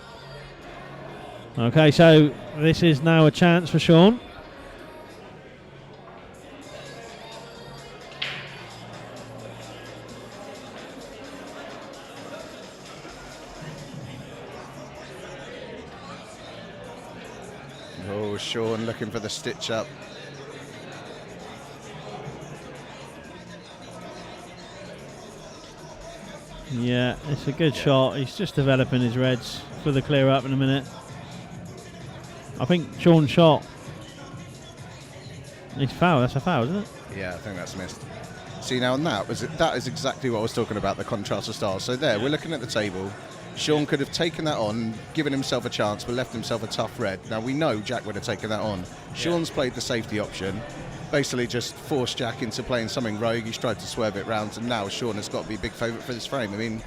Okay, so this is now a chance for Shaun. Oh, Shaun looking for the stitch up. Yeah, it's a good shot. He's just developing his reds for the clear up in a minute. I think Shaun's shot. It's foul. That's a foul, isn't it? Yeah, I think that's missed. See, now on that is exactly what I was talking about, the contrast of styles. So there, we're looking at the table. Shaun could have taken that on, given himself a chance, but left himself a tough red. Now we know Jack would have taken that on. Shaun's played the safety option, basically just forced Jack into playing something rogue. He's tried to swerve it round, and now Shaun has got to be big favourite for this frame. I mean,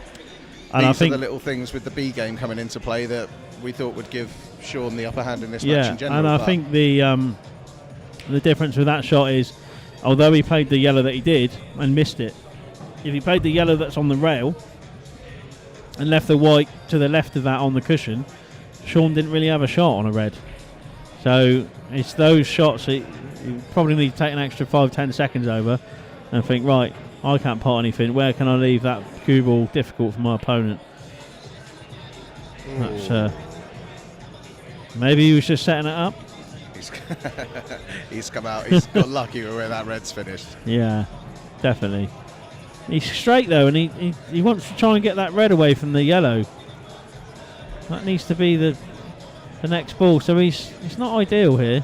these are the little things with the B game coming into play that we thought would give Shaun the upper hand in this match in general. And I think the difference with that shot is, although he played the yellow that he did and missed it, if he played the yellow that's on the rail and left the white to the left of that on the cushion, Shaun didn't really have a shot on a red. So it's those shots that you probably need to take an extra 5-10 seconds over and think, right, I can't pot anything. Where can I leave that cue ball difficult for my opponent? That's, maybe he was just setting it up. He's come out. He's got lucky with where that red's finished. Yeah, definitely. He's straight though, and he wants to try and get that red away from the yellow. That needs to be the next ball. So it's not ideal here.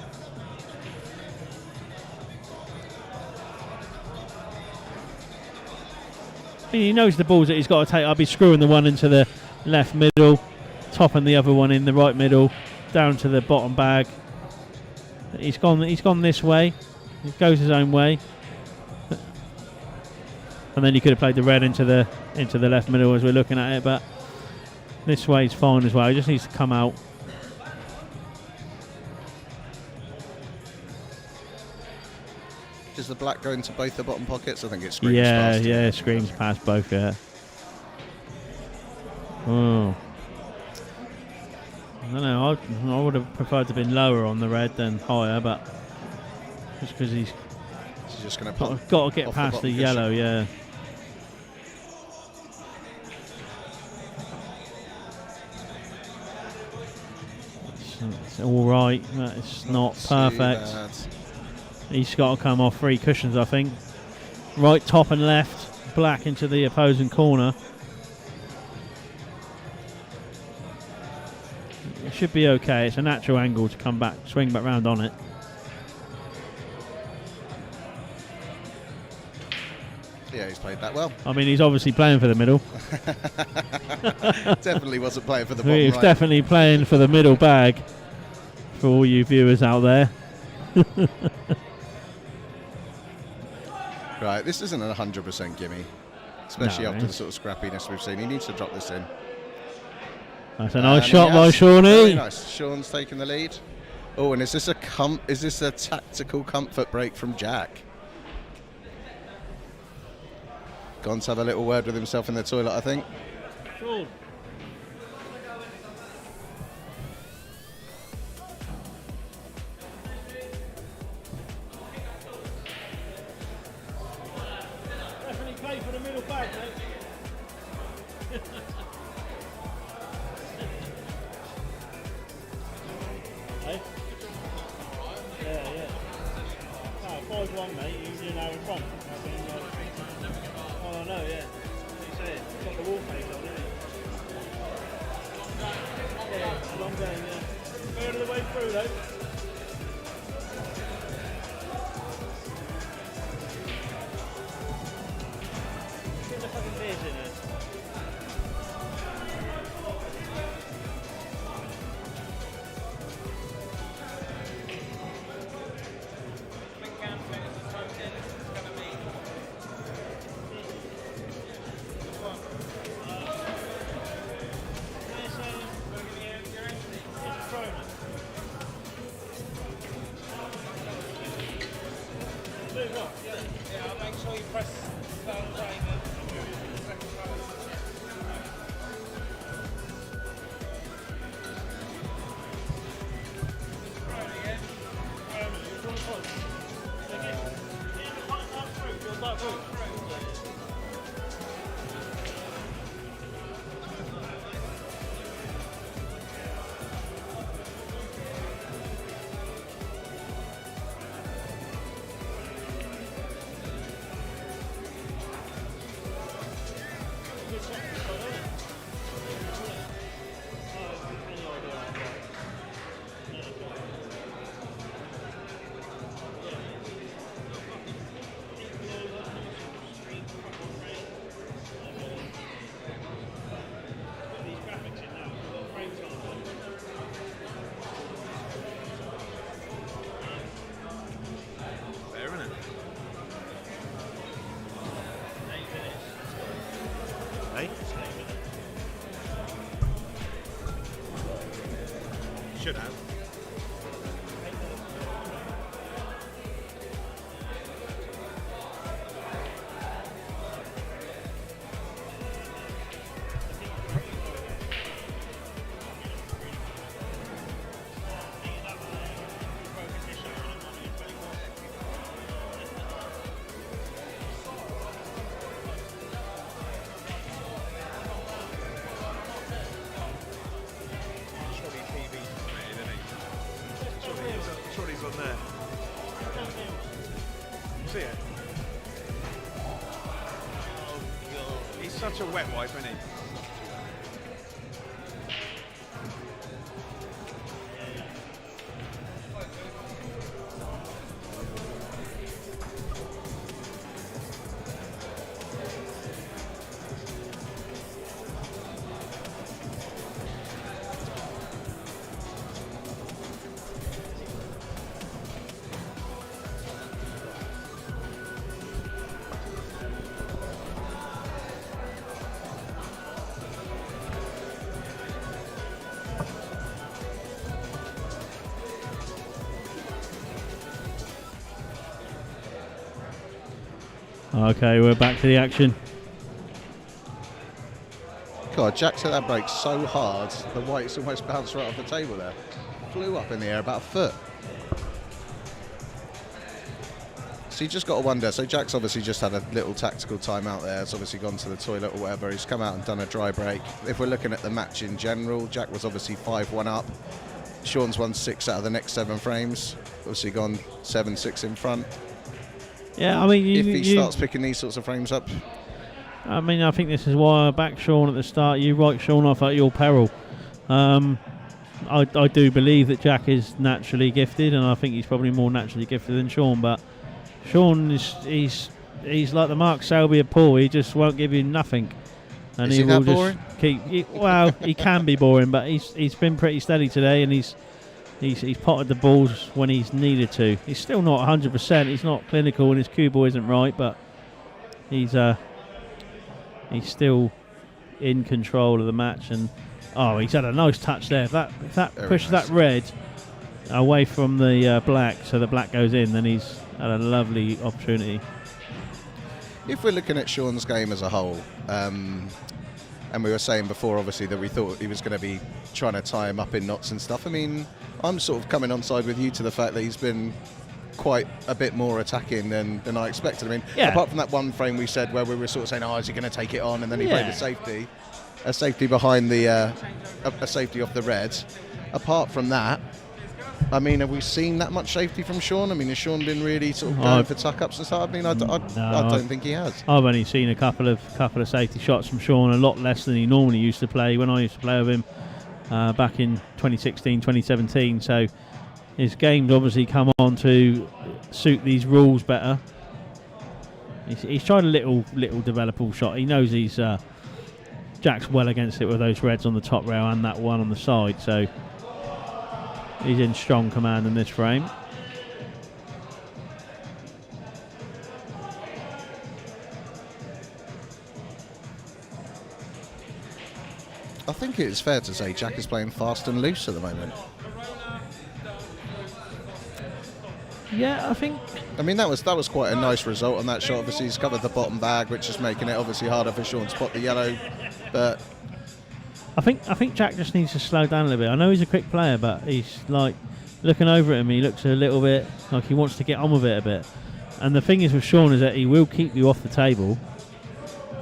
I mean, he knows the balls that he's got to take. I'll be screwing the one into the left middle, topping the other one in the right middle, down to the bottom bag. He's gone this way. He goes his own way. And then you could have played the red into the left middle as we're looking at it, but this way is fine as well. He just needs to come out. Does the black go into both the bottom pockets? I think it screams past. past. Yeah, it screams past both, yeah. Oh. I don't know, I would have preferred to have been lower on the red than higher, but just because he's just going to got to get past the yellow, yeah. It's all right, but it's not perfect. He's got to come off 3 cushions, I think. Right, top and left, black into the opposing corner. It should be okay. It's a natural angle to come back, swing back round on it. Yeah, he's played that well. I mean, he's obviously playing for the middle. Definitely wasn't playing for the bottom He's right. definitely playing for the middle bag, for all you viewers out there. Right, this isn't a 100% gimme, especially after the sort of scrappiness we've seen. He needs to drop this in. That's a nice shot by Shawnee. Very nice. Shaun's taking the lead. Oh, and is this a tactical comfort break from Jack? Gone to have a little word with himself in the toilet, I think. Shaun. Definitely play for the middle bag, mate. Hey? Yeah. No, 5-1, mate. You're now in front. Oh, no, yeah. What are you saying? It's got the wall face on, isn't it? Yeah, it's a long game, yeah. Third of the way through, though. Get the fucking beers in there. Yeah, I'll make sure you press the phone. Fair, isn't it? Hey? Should have. Surely he's on there. See it? Oh, God. He's such a wet wipe, isn't he? Okay, we're back to the action. God, Jack set that break so hard, the whites almost bounced right off the table there. Flew up in the air about a foot. So you just got to wonder, so Jack's obviously just had a little tactical time out there. He's obviously gone to the toilet or whatever. He's come out and done a dry break. If we're looking at the match in general, Jack was obviously 5-1 up. Shaun's won 6 out of the next 7 frames. Obviously gone 7-6 in front. Yeah, I mean, if he starts picking these sorts of frames up. I mean, I think this is why I backed Shaun at the start. You write Shaun off at your peril. I do believe that Jack is naturally gifted, and I think he's probably more naturally gifted than Shaun. But Shaun he's like the Mark Selby of Paul. He just won't give you nothing, and is he he will that boring? just keep. Well, he can be boring, but he's been pretty steady today, and he's potted the balls when he's needed to. He's still not 100%. He's not clinical, and his cue ball isn't right, but he's still in control of the match. And he's had a nice touch there. If that pushes nice. that red away from the black, so the black goes in, then he's had a lovely opportunity. If we're looking at Shaun's game as a whole, and we were saying before, obviously, that we thought he was going to be trying to tie him up in knots and stuff. I mean, I'm sort of coming on side with you to the fact that he's been quite a bit more attacking than I expected. I mean, apart from that one frame we said where we were sort of saying, is he going to take it on? And then he played a safety behind the, a safety off the reds. Apart from that, I mean, have we seen that much safety from Shaun? I mean, has Shaun been really sort of going for tuck-ups and stuff? I mean, I don't think he has. I've only seen a couple of safety shots from Shaun, a lot less than he normally used to play when I used to play with him back in 2016, 2017. So his game's obviously come on to suit these rules better. He's tried a little developable shot. He knows he's Jack's well against it with those reds on the top rail and that one on the side. So he's in strong command in this frame. I think it's fair to say Jack is playing fast and loose at the moment. Yeah, I think. I mean, that was quite a nice result on that shot. Obviously, he's covered the bottom bag, which is making it obviously harder for Shaun to spot the yellow. But I think Jack just needs to slow down a little bit. I know he's a quick player, but he's like looking over at him. He looks a little bit like he wants to get on with it a bit. And the thing is with Shaun is that he will keep you off the table.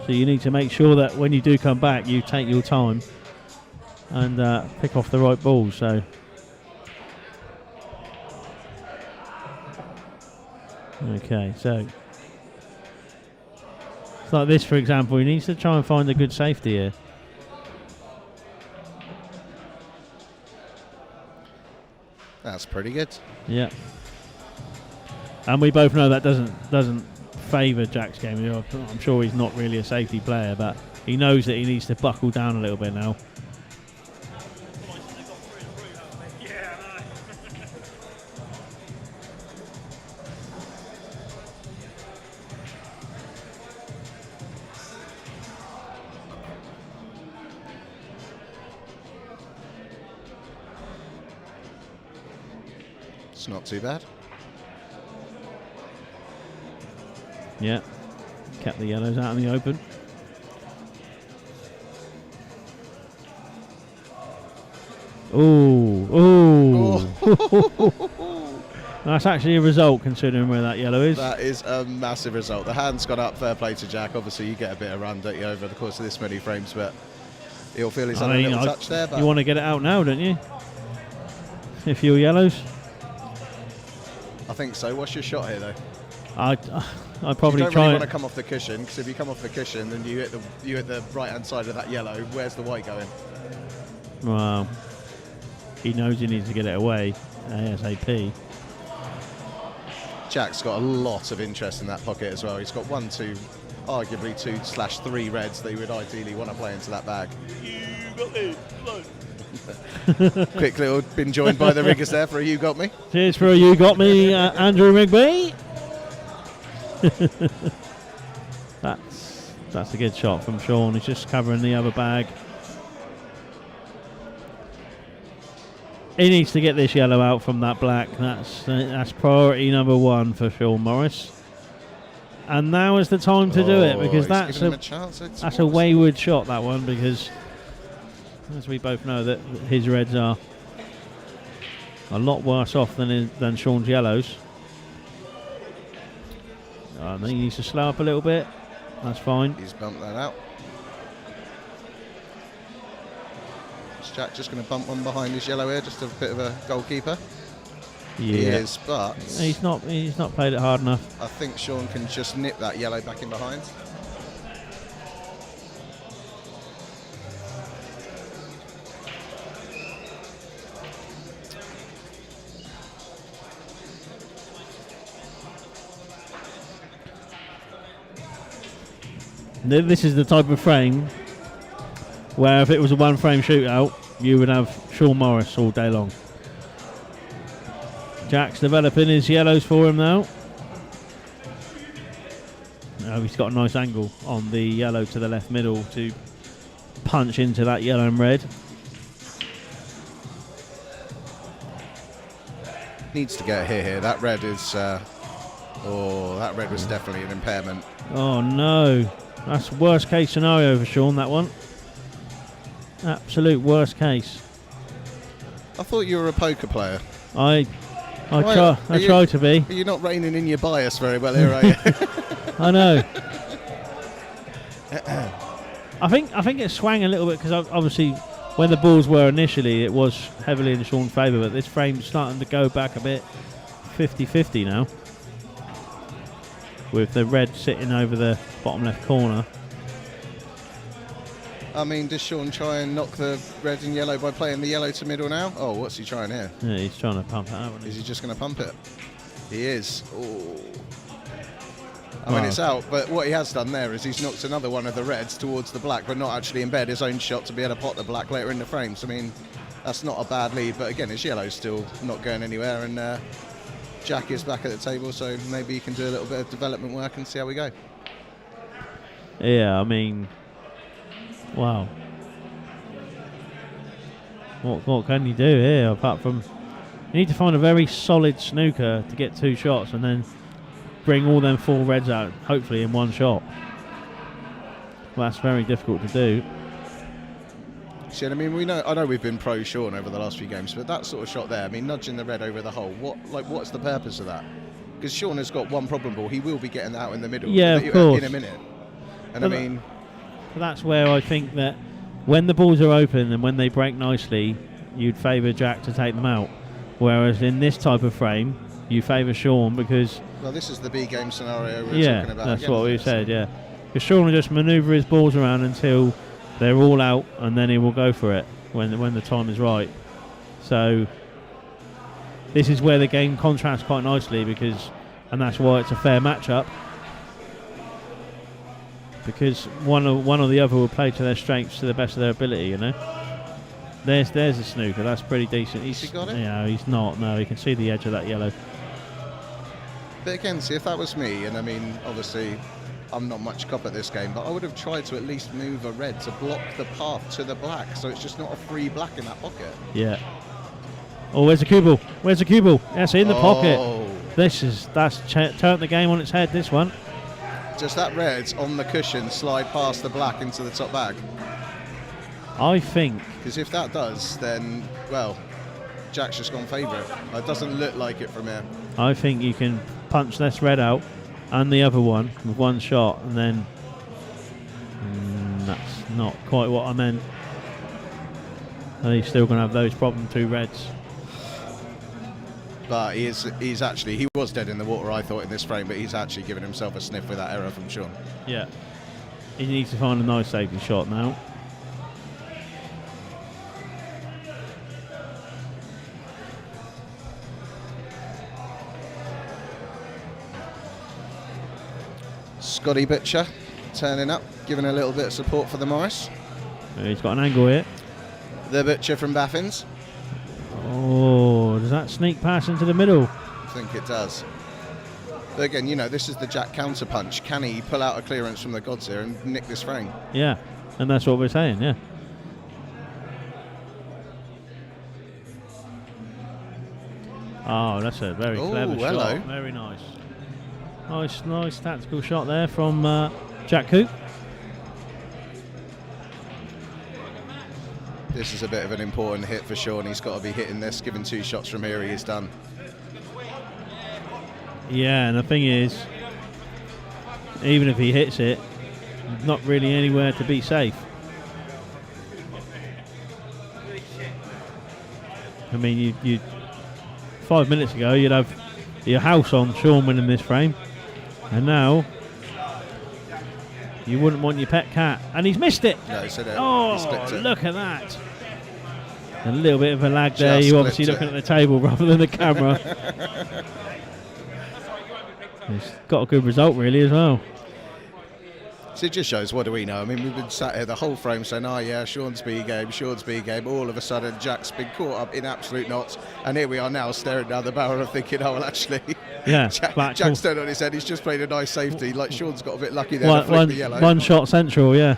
So you need to make sure that when you do come back, you take your time and pick off the right balls. So okay, so it's like this, for example. He needs to try and find a good safety here. That's pretty good. Yeah. And we both know that doesn't favour Jack's game. You know, I'm sure he's not really a safety player, but he knows that he needs to buckle down a little bit now. It's not too bad. Yeah, kept the yellows out in the open. Ooh. That's actually a result considering where that yellow is. That is a massive result. The hand's gone up, fair play to Jack. Obviously you get a bit of run, don't you, over the course of this many frames, but he'll feel he's had a little touch there. But you want to get it out now, don't you? If you're yellows. I think so. What's your shot here though? I probably you don't try. really want to come off the cushion, because if you come off the cushion and you hit the right hand side of that yellow, where's the white going? Well, he knows he needs to get it away ASAP. Jack's got a lot of interest in that pocket as well. He's got arguably 2/3 reds that he would ideally want to play into that bag. You got me. Quick little been joined by the riggers there for a you got me. Cheers for a you got me, Andrew Rigby. That's a good shot from Shaun. He's just covering the other bag. He needs to get this yellow out from that black. That's priority number one for Shaun Morris. And now is the time to do it, because that's a wayward shot, that one, because as we both know that his reds are a lot worse off than Shaun's yellows. I think he needs to slow up a little bit. That's fine. He's bumped that out. Is Jack just going to bump one behind his yellow here, just a bit of a goalkeeper? Yeah. He is, but he's not played it hard enough. I think Shaun can just nip that yellow back in behind. This is the type of frame where if it was a one frame shootout, you would have Shaun Morris all day long. Jack's developing his yellows for him now. He's got a nice angle on the yellow to the left middle to punch into that yellow and red. Needs to get a hit here. That red is... that red was definitely an impairment. Oh no. That's worst case scenario for Shaun, that one. Absolute worst case. I thought you were a poker player. I try to be. You're not reining in your bias very well here, are you? I know. I think it swang a little bit because obviously when the balls were initially it was heavily in Shaun's favour, but this frame's starting to go back a bit 50-50 now, with the red sitting over the bottom left corner. I mean, does Shaun try and knock the red and yellow by playing the yellow to middle now? Oh, what's he trying here? Yeah, he's trying to pump it out. Is he just going to pump it? He is. Oh. I mean, it's out, but what he has done there is he's knocked another one of the reds towards the black, but not actually embed his own shot to be able to pot the black later in the frames. I mean, that's not a bad lead, but again, his yellow's still not going anywhere, and Jack is back at the table, so maybe he can do a little bit of development work and see how we go. Yeah, I mean, wow. What can you do here apart from... You need to find a very solid snooker to get two shots and then bring all them four reds out, hopefully in one shot. Well, that's very difficult to do. See, I mean, I know we've been pro Shaun over the last few games, but that sort of shot there, I mean, nudging the red over the hole, what's the purpose of that? because Shaun has got one problem ball. He will be getting out in the middle. Yeah, of course. In a minute. And But I mean, that's where I think that when the balls are open and when they break nicely, you'd favour Jack to take them out. Whereas in this type of frame, you favour Shaun because... Well, this is the B game scenario we're talking about. That's again, what we said, yeah. Because Shaun will just manoeuvre his balls around until they're all out, and then he will go for it when the time is right. So this is where the game contrasts quite nicely, and that's why it's a fair matchup. Because one or the other will play to their strengths to the best of their ability, you know. There's a snooker. That's pretty decent. Has he got it? Yeah, he's not. No, you can see the edge of that yellow. But again, see, if that was me, and I mean, obviously, I'm not much cop at this game, but I would have tried to at least move a red to block the path to the black, so it's just not a free black in that pocket. Yeah. Oh, where's the cue ball? Where's the cue ball? That's in the pocket. That's turned the game on its head, this one. Just that red on the cushion slide past the black into the top bag. I think. Because if that does, then, well, Jack's just gone favourite. It doesn't look like it from here. I think you can punch this red out and the other one with one shot, and then that's not quite what I meant. And he's still going to have those problem 2 reds. But he was dead in the water, I thought, in this frame, but he's actually given himself a sniff with that error from Shaun. Yeah. He needs to find a nice safety shot now. Scotty Butcher turning up, giving a little bit of support for the Morris. He's got an angle here. The Butcher from Baffins. Oh, does that sneak pass into the middle? I think it does. But again, you know, this is the Jack counter punch. Can he pull out a clearance from the gods here and nick this frame? Yeah, and that's what we're saying, yeah. Oh, that's a very clever shot. Very nice. Nice tactical shot there from Jack Coupe. This is a bit of an important hit for Shaun. He's got to be hitting this. Given 2 shots from here, he is done. Yeah, and the thing is, even if he hits it, not really anywhere to be safe. I mean, you 5 minutes ago, you'd have your house on Shaun winning this frame. And now, you wouldn't want your pet cat. And he's missed it. No, he said it. Oh, look at that. A little bit of a lag there. You're obviously looking at the table rather than the camera. He's got a good result, really, as well. So it just shows, what do we know? I mean, we've been sat here the whole frame saying, oh yeah, Shaun's B game. All of a sudden, Jack's been caught up in absolute knots. And here we are now staring down the barrel and thinking, oh, well, actually, yeah, Jack's turned on his head. He's just played a nice safety. Like, Shaun's got a bit lucky there to flick the yellow. One shot central, yeah.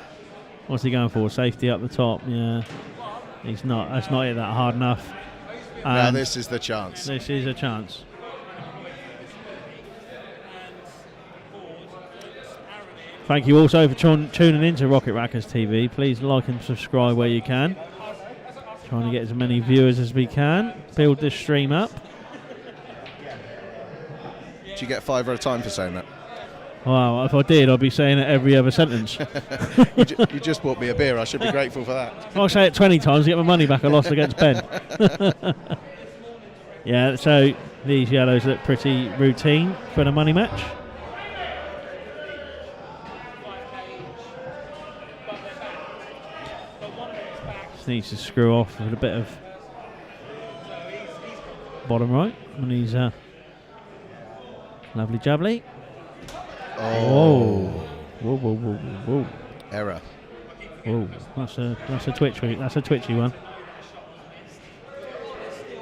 What's he going for? Safety up the top, yeah. He's not. That's not hit that hard enough. Now this is the chance. This is a chance. Thank you also for tuning in to Rocket Rackers TV. Please like and subscribe where you can. Trying to get as many viewers as we can. Build this stream up. Do you get 5 at a time for saying that? Well, if I did, I'd be saying it every other sentence. You just bought me a beer. I should be grateful for that. I'll say it 20 times to get my money back. I lost against Ben. Yeah, so these yellows look pretty routine for the money match. Just needs to screw off with a bit of bottom right. And he's lovely jubbly. Oh. Whoa, whoa, whoa, whoa, whoa. Error. Whoa, that's a twitchy. That's a twitchy one.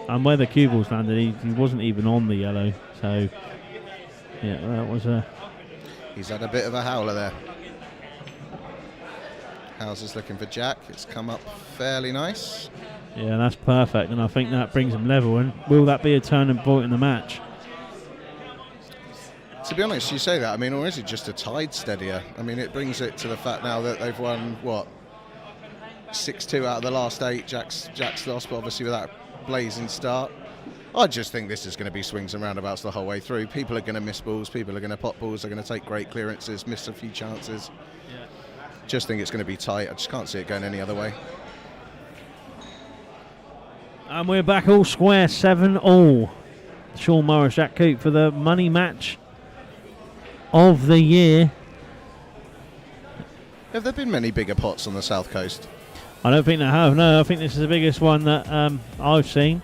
And where the cue ball's landed, he wasn't even on the yellow. So, yeah, that was a... He's had a bit of a howler there. Houser's looking for Jack. It's come up fairly nice. Yeah, that's perfect. And I think that brings him level. And will that be a turning point in the match? To be honest, you say that. I mean, or is it just a tide steadier? I mean, it brings it to the fact now that they've won, what, 6-2 out of the last 8. Jack's lost, but obviously with that blazing start. I just think this is going to be swings and roundabouts the whole way through. People are going to miss balls, people are going to pop balls, they're going to take great clearances, miss a few chances. Yeah. Just think it's going to be tight. I just can't see it going any other way. And we're back all square, 7-all. Shaun Morris, Jack Coupe for the money match of the year. Have there been many bigger pots on the South Coast? I don't think they have, no. I think this is the biggest one that I've seen.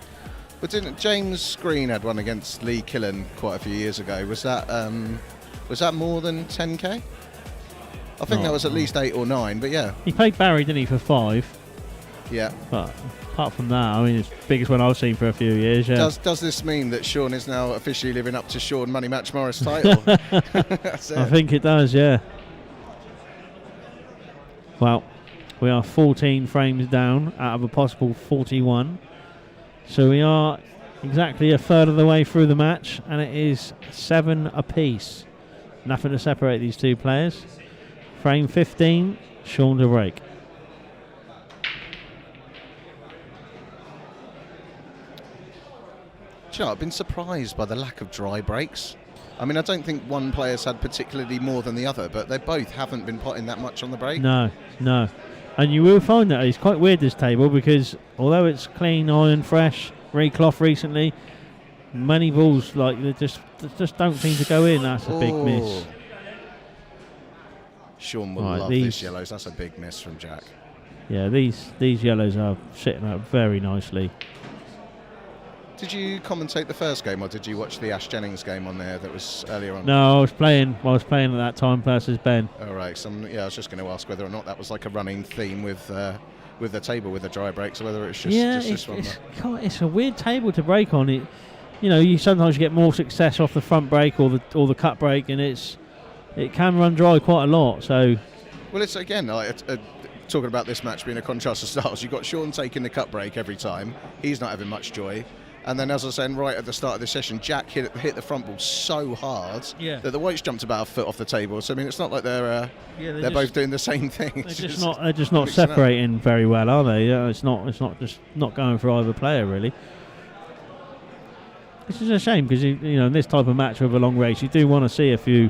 But didn't James Green had one against Lee Killen quite a few years ago? Was that more than 10k? I think that was at least 8 or 9, but yeah. He played Barry, didn't he, for 5? Yeah. But apart from that, I mean, it's the biggest one I've seen for a few years, yeah. Does this mean that Shaun is now officially living up to Shaun Money Match Morris title? That's it. I think it does, yeah. Well, we are 14 frames down out of a possible 41. So we are exactly a third of the way through the match, and it is 7 apiece. Nothing to separate these two players. Frame 15, Shaun to break. Do you know, I've been surprised by the lack of dry breaks. I mean, I don't think one player's had particularly more than the other, but they both haven't been potting that much on the break. No. And you will find that it's quite weird, this table, because although it's clean, iron, fresh, recloth recently, many balls they just don't seem to go in. That's a big miss. Shaun will love these yellows. That's a big miss from Jack. Yeah, these yellows are sitting out very nicely. Did you commentate the first game, or did you watch the Ash Jennings game on there that was earlier on? No, I was playing at that time versus Ben. All right. I was just going to ask whether or not that was like a running theme with the table with the dry breaks, or whether it's just this one. It's a weird table to break on. It, you sometimes get more success off the front break or the cut break, and it can run dry quite a lot. So, well, it's again talking about this match being a contrast of styles. You've got Shaun taking the cut break every time. He's not having much joy. And then, as I was saying right at the start of the session, Jack hit the front ball so hard that the weights jumped about a foot off the table. So I mean, it's not like they're both doing the same thing. They're just not separating very well, are they? It's not going for either player really. Which is a shame because in this type of match with a long race, you do want to see a few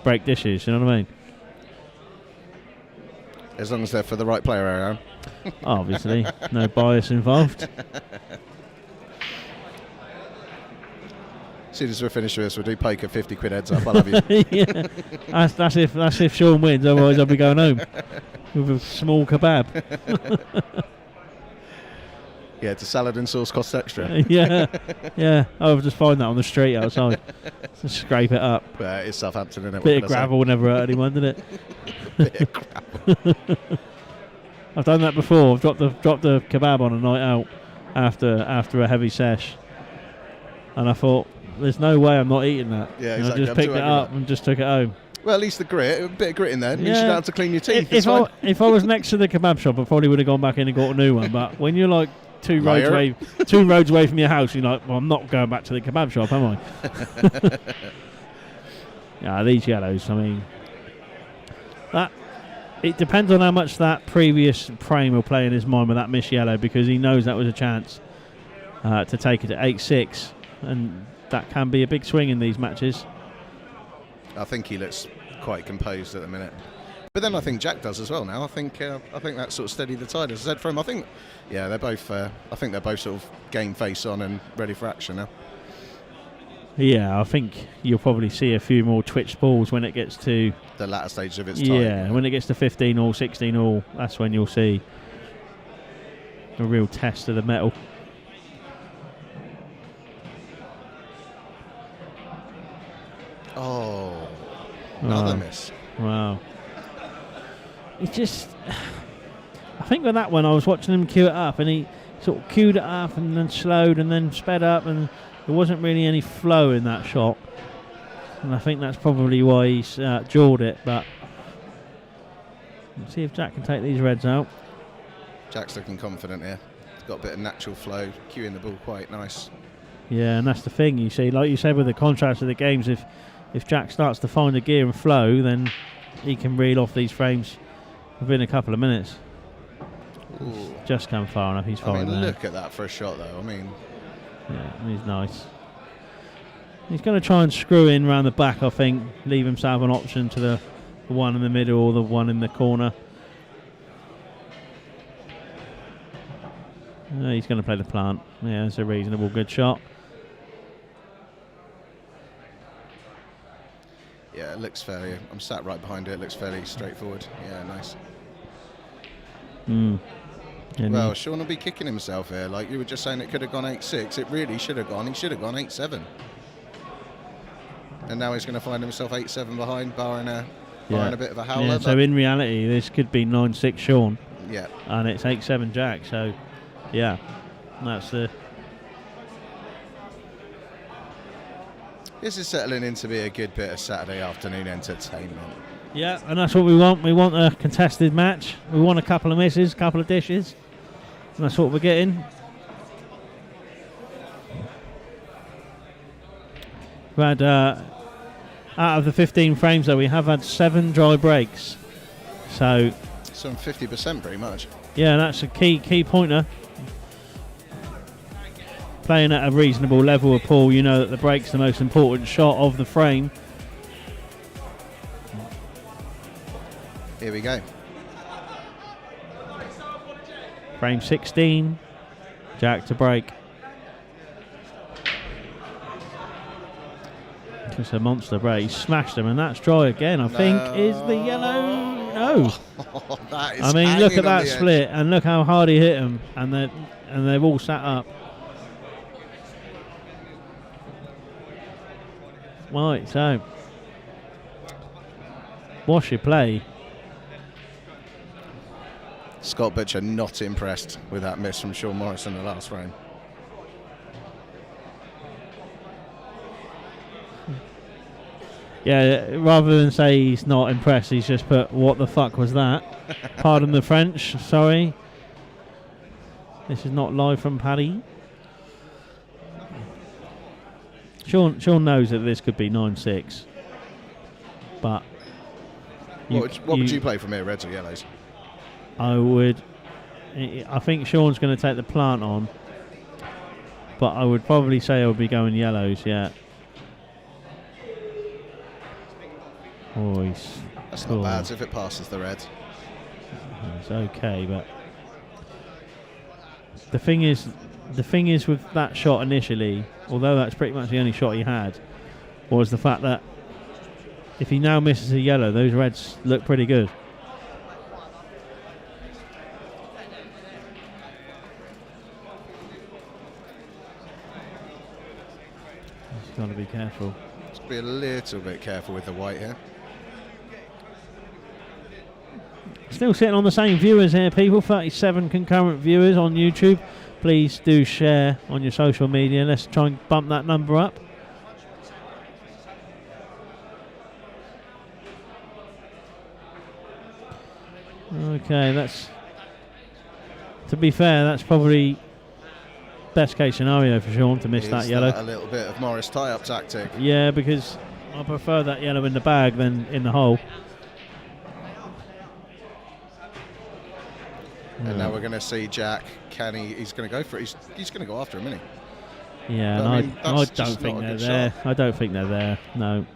break dishes. You know what I mean? As long as they're for the right player, Aaron. Obviously, no bias involved. As soon as we're finished with this, we'll do poker, 50 quid heads up. I love you. Yeah, that's if Shaun wins. Otherwise, I'll be going home with a small kebab. Yeah, it's a salad and sauce costs extra. yeah. I'll just find that on the street outside. Just scrape it up. It's Southampton, isn't it? Bit of gravel never hurt anyone, did it? Bit of gravel. I've done that before. I've dropped the kebab on a night out after a heavy sesh, and I thought, there's no way I'm not eating that. Yeah, and exactly. I just picked it up and just took it home. Well, at least the grit, a bit of grit in there. At least you don't have to clean your teeth. If I was next to the kebab shop, I probably would have gone back in and got a new one. But when you're like two roads away from your house, you're like, well, I'm not going back to the kebab shop, am I? Yeah, these yellows. I mean, it depends on how much that previous frame will play in his mind with that miss yellow, because he knows that was a chance to take it to 8-6, and that can be a big swing in these matches. I think he looks quite composed at the minute, but then I think Jack does as well now. I think that sort of steadied the tide, as I said for him. I think they're both sort of game face on and ready for action now. Yeah, I think you'll probably see a few more twitched balls when it gets to the latter stages of its time. Yeah, when it gets to 15 all, 16 all, that's when you'll see a real test of the metal. Oh, another miss. Wow. It's just, I think with that one, I was watching him cue it up, and he sort of cued it up and then slowed and then sped up, and there wasn't really any flow in that shot. And I think that's probably why he's jawed it, but let's see if Jack can take these reds out. Jack's looking confident here. He's got a bit of natural flow, cueing the ball quite nice. Yeah, and that's the thing, you see, like you said with the contrast of the games, if Jack starts to find a gear and flow, then he can reel off these frames within a couple of minutes. Ooh. Just come far enough, he's fine there. Look at that for a shot though. I mean, Yeah, he's nice. He's going to try and screw in round the back, I think. Leave himself an option to the one in the middle or the one in the corner. He's going to play the plant. Yeah, it's a reasonable, good shot. Yeah, it looks fairly. I'm sat right behind it. It looks fairly straightforward. Yeah, nice. Well, Shaun will be kicking himself here. Like you were just saying, it could have gone 8-6. It really should have gone. He should have gone 8-7. And now he's going to find himself 8-7 behind, barring a bit of a howler. Yeah, so in reality, this could be 9-6 Shaun. Yeah. And it's 8-7 Jack. So, yeah, that's the. This is settling in to be a good bit of Saturday afternoon entertainment. Yeah, and that's what we want. We want a contested match. We want a couple of misses, a couple of dishes. And that's what we're getting. We've had, out of the 15 frames, though, we have had 7 dry breaks. So, some 50% pretty much. Yeah, that's a key pointer. Playing at a reasonable level of pool, you know that the break's the most important shot of the frame. Here we go. Frame 16, Jack to break. It's a monster break. He smashed him, and that's dry again. I think is the yellow. No. That is I mean, look at that split, and look how hard he hit him, and they've all sat up. Right, so wash your play. Scott Butcher not impressed with that miss from Shaun Morris in the last frame. Yeah, rather than say he's not impressed, he's just put, what the fuck was that? Pardon the French, sorry. This is not live from Paddy. Shaun knows that this could be 9-6. But what would you play from here, reds or yellows? I think Shaun's going to take the plant on, but I would probably say I would be going yellows, yeah. That's not bad if it passes the red. It's okay, but the thing is with that shot initially, although that's pretty much the only shot he had, was the fact that if he now misses a yellow, those reds look pretty good. He's got to be careful. Just be a little bit careful with the white here. Still sitting on the same viewers here, people. 37 concurrent viewers on YouTube. Please do share on your social media. Let's try and bump that number up. Okay, that's, to be fair, that's probably best case scenario for Shaun to miss that yellow. A little bit of Morris tie-up tactic. Yeah, because I prefer that yellow in the bag than in the hole. And now we're going to see Jack. He's going to go for it. He's going to go after him, isn't he? Yeah, but and I don't think they're there. Shot. I don't think they're there, no.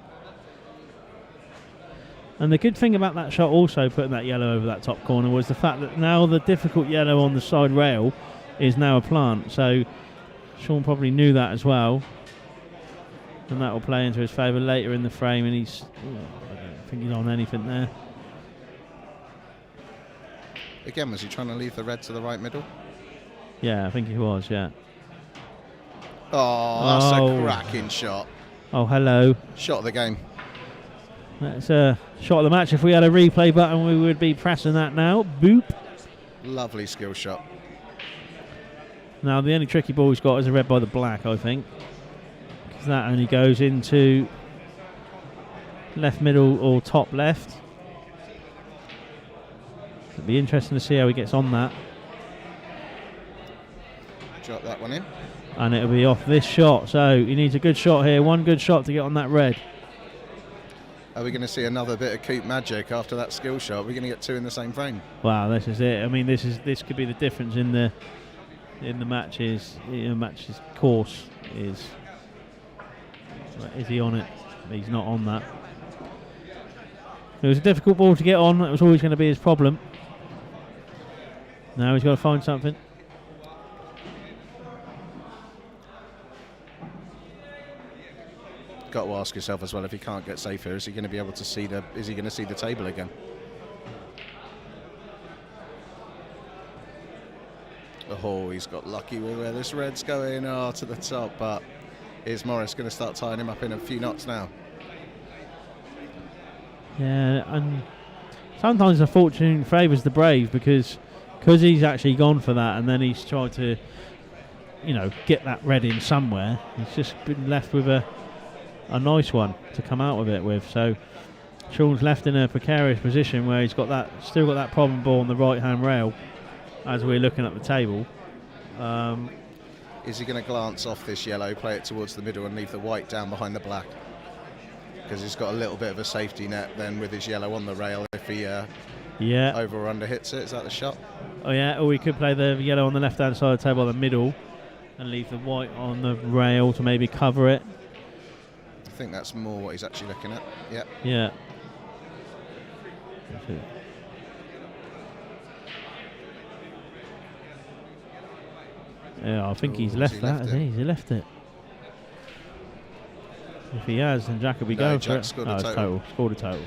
And the good thing about that shot also, putting that yellow over that top corner, was the fact that now the difficult yellow on the side rail is now a plant. So Shaun probably knew that as well. And that will play into his favour later in the frame. And I don't think he's on anything there. Again, was he trying to leave the red to the right middle? Yeah, I think he was, yeah. Oh, that's a cracking shot. Oh, hello. Shot of the game. That's a shot of the match. If we had a replay button, we would be pressing that now. Boop. Lovely skill shot. Now, the only tricky ball he's got is a red by the black, I think. Because that only goes into left middle or top left. It'll be interesting to see how he gets on that. Drop that one in. And it'll be off this shot. So he needs a good shot here. One good shot to get on that red. Are we going to see another bit of Coupe magic after that skill shot? We're going to get two in the same frame. Wow, this is it. I mean, this could be the difference in the in the match's course is he on it? He's not on that. It was a difficult ball to get on. That was always going to be his problem. Now he's got to find something. Got to ask yourself as well, if he can't get safe here, is he going to be able to see the? Is he going to see the table again? Oh, he's got lucky with where this red's going. Oh, to the top, but is Morris going to start tying him up in a few knots now? Yeah, and sometimes the fortune favours the brave because he's actually gone for that, and then he's tried to, get that red in somewhere. He's just been left with a nice one to come out of it with. So Shaun's left in a precarious position where he's got that, still got that problem ball on the right hand rail as we're looking at the table. Is he going to glance off this yellow, play it towards the middle and leave the white down behind the black? Because he's got a little bit of a safety net then with his yellow on the rail if he over or under hits it. Is that the shot? Oh yeah, or we could play the yellow on the left hand side of the table on the middle and leave the white on the rail to maybe cover it. I think that's more what he's actually looking at. Yeah. Yeah. Yeah, I think he's left that, hasn't he? He left it. If he has, then Jack will be going for it. Scored a total. Scored a total.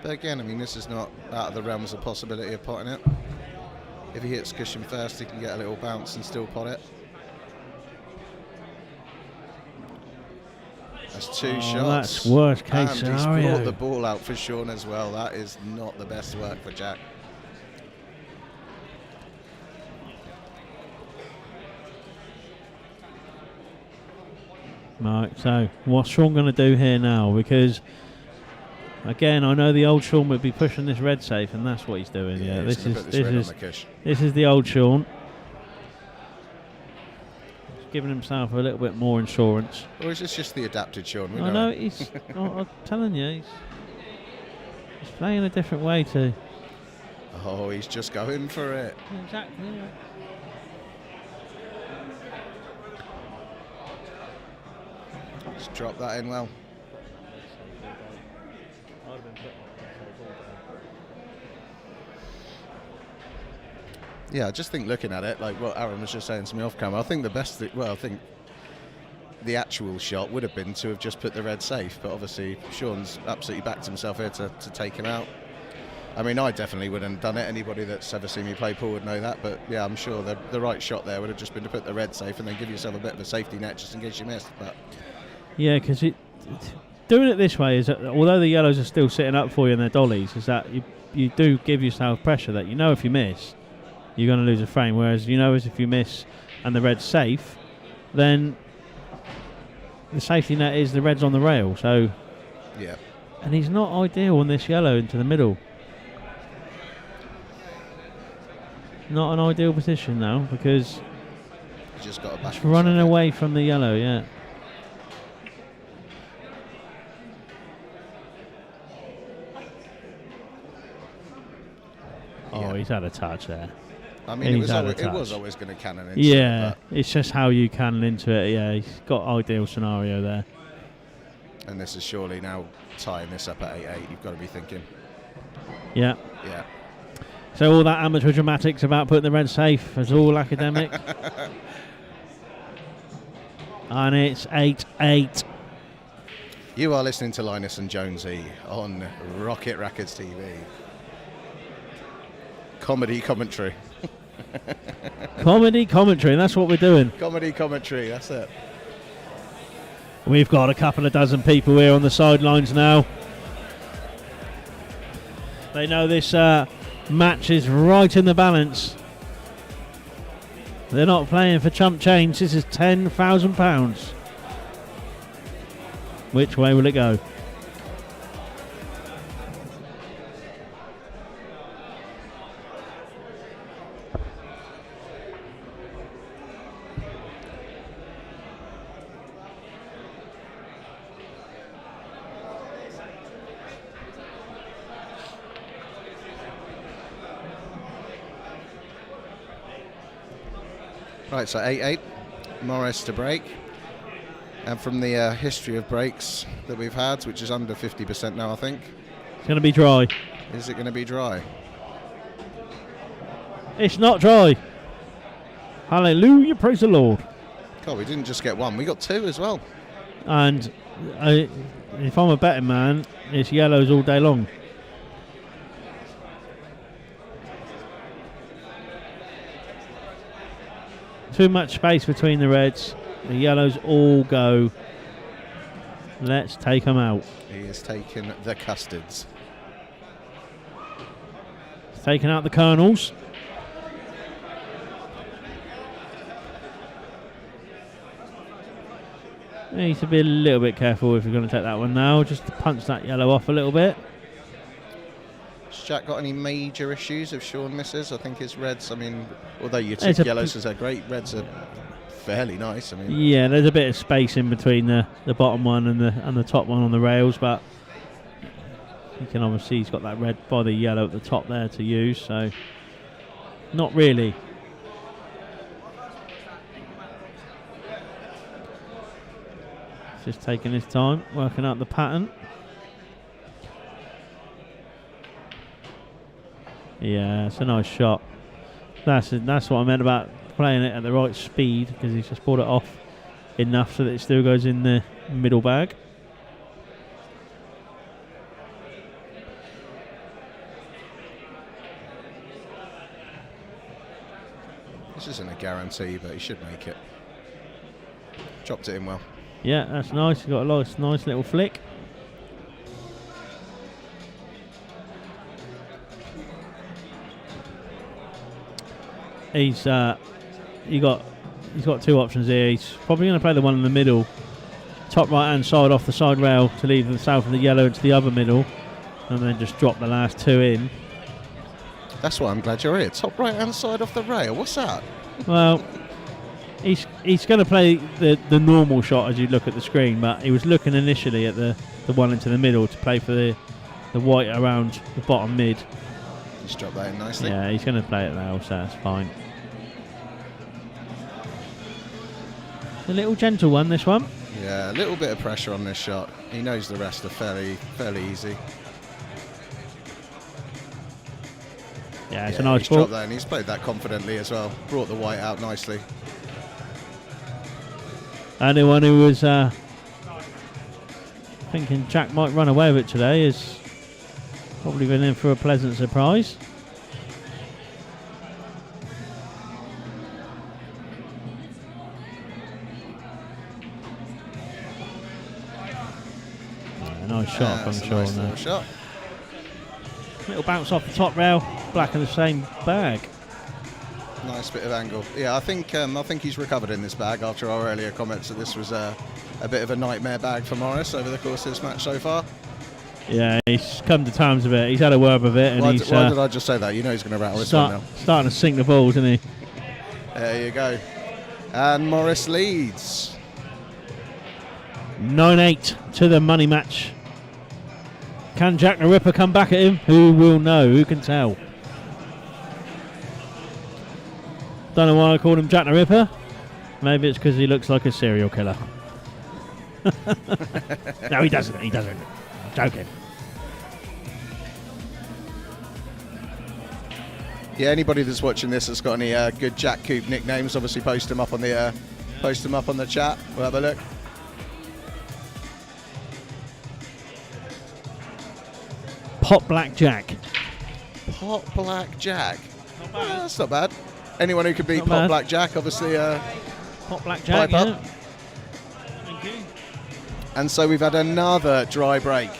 But again, I mean, this is not out of the realms of possibility of potting it. If he hits cushion first, he can get a little bounce and still pot it. That's two shots. That's worst case and scenario. He's brought the ball out for Shaun as well. That is not the best work for Jack. Right, so what's Shaun going to do here now? Because again, I know the old Shaun would be pushing this red safe, and that's what he's doing. Yeah, this is the old Shaun. He's giving himself a little bit more insurance. Or is this just the adapted Shaun? I know he's. I'm telling you, he's playing a different way too. Oh, he's just going for it. Exactly. Yeah. Just drop that in well. Yeah, I just think looking at it, like what Aaron was just saying to me off camera, I think the best, I think the actual shot would have been to have just put the red safe, but obviously Shaun's absolutely backed himself here to take him out. I mean, I definitely wouldn't have done it. Anybody that's ever seen me play pool would know that, but yeah, I'm sure the right shot there would have just been to put the red safe and then give yourself a bit of a safety net just in case you missed. But yeah, because doing it this way is that although the yellows are still sitting up for you in their dollies, is that you do give yourself pressure that if you miss, you're going to lose a frame. Whereas as if you miss and the red's safe, then the safety net is the red's on the rail. So yeah, and he's not ideal on this yellow into the middle. Not an ideal position now because you just got to back it's running away from the yellow. Yeah. Oh, he's had a touch there. I mean, it was always going to cannon into it. It's just how you cannon into it. Yeah, he's got ideal scenario there. And this is surely now tying this up at 8-8. You've got to be thinking. Yeah. Yeah. So all that amateur dramatics about putting the red safe is all academic. And it's 8-8. You are listening to Linus and Jonesy on Rocket Rackets TV. Comedy commentary. Comedy commentary, that's what we're doing. Comedy commentary, that's it. We've got a couple of dozen people here on the sidelines now. They know this match is right in the balance. They're not playing for chump change. This is £10,000. Which way will it go? Right, so 8-8. Morris to break. And from the history of breaks that we've had, which is under 50% now, I think. It's going to be dry. Is it going to be dry? It's not dry. Hallelujah, praise the Lord. God, we didn't just get one, we got two as well. And if I'm a betting man, it's yellows all day long. Too much space between the reds. The yellows all go. Let's take them out. He has taken the custards. Taking out the kernels. Need to be a little bit careful if you're going to take that one now. Just to punch that yellow off a little bit. Has Jack got any major issues if Shaun misses? I think his reds, I mean, although you tip yellows as they're great, reds are fairly nice. I mean, yeah, there's a bit of space in between the bottom one and the top one on the rails, but you can obviously, he's got that red by the yellow at the top there to use, so not really. Just taking his time, working out the pattern. Yeah, it's a nice shot. That's what I meant about playing it at the right speed, because he's just brought it off enough so that it still goes in the middle bag. this isn't a guarantee, but he should make it. Chopped it in well. Yeah, that's nice. He's got a nice little flick. He's got two options here. He's probably going to play the one in the middle, top right hand side off the side rail to leave the south and the yellow into the other middle, and then just drop the last two in. That's why I'm glad you're here. Top right hand side off the rail. What's that? Well, he's going to play the normal shot as you look at the screen, but he was looking initially at the one into the middle to play for the white around the bottom mid. Just drop that in nicely. Yeah, he's going to play it now, so that's fine. A little gentle one, this one. Yeah, a little bit of pressure on this shot. He knows the rest are fairly easy. Yeah, it's a nice he's ball. dropped that, and he's played that confidently as well. Brought the white out nicely. Anyone who was thinking Jack might run away with it today is probably been in for a pleasant surprise. Nice shot from Shaun nice there. little shot. Little bounce off the top rail, black in the same bag. Nice bit of angle. Yeah, I think he's recovered in this bag after our earlier comments that this was a bit of a nightmare bag for Morris over the course of this match so far. Yeah, he's come to terms with it. He's had a word with it, and Why he's did I just say that? You know he's going to rattle this one now. Starting to sink the balls, isn't he? There you go. And Morris leads. 9-8 to the money match. Can Jack the Ripper come back at him? Who will know? Who can tell? Don't know why I called him Jack the Ripper. Maybe it's because he looks like a serial killer. No, he doesn't. He doesn't. I'm joking. Yeah, anybody that's watching this that's got any good Jack Coupe nicknames, obviously post them up on the chat. We'll have a look. Pot Black Jack. Pot Black Jack. That's not bad. Anyone who could beat Not Pot bad. Black Jack, obviously. Pot Black Jack. Pipe Yeah. up. And so we've had another dry break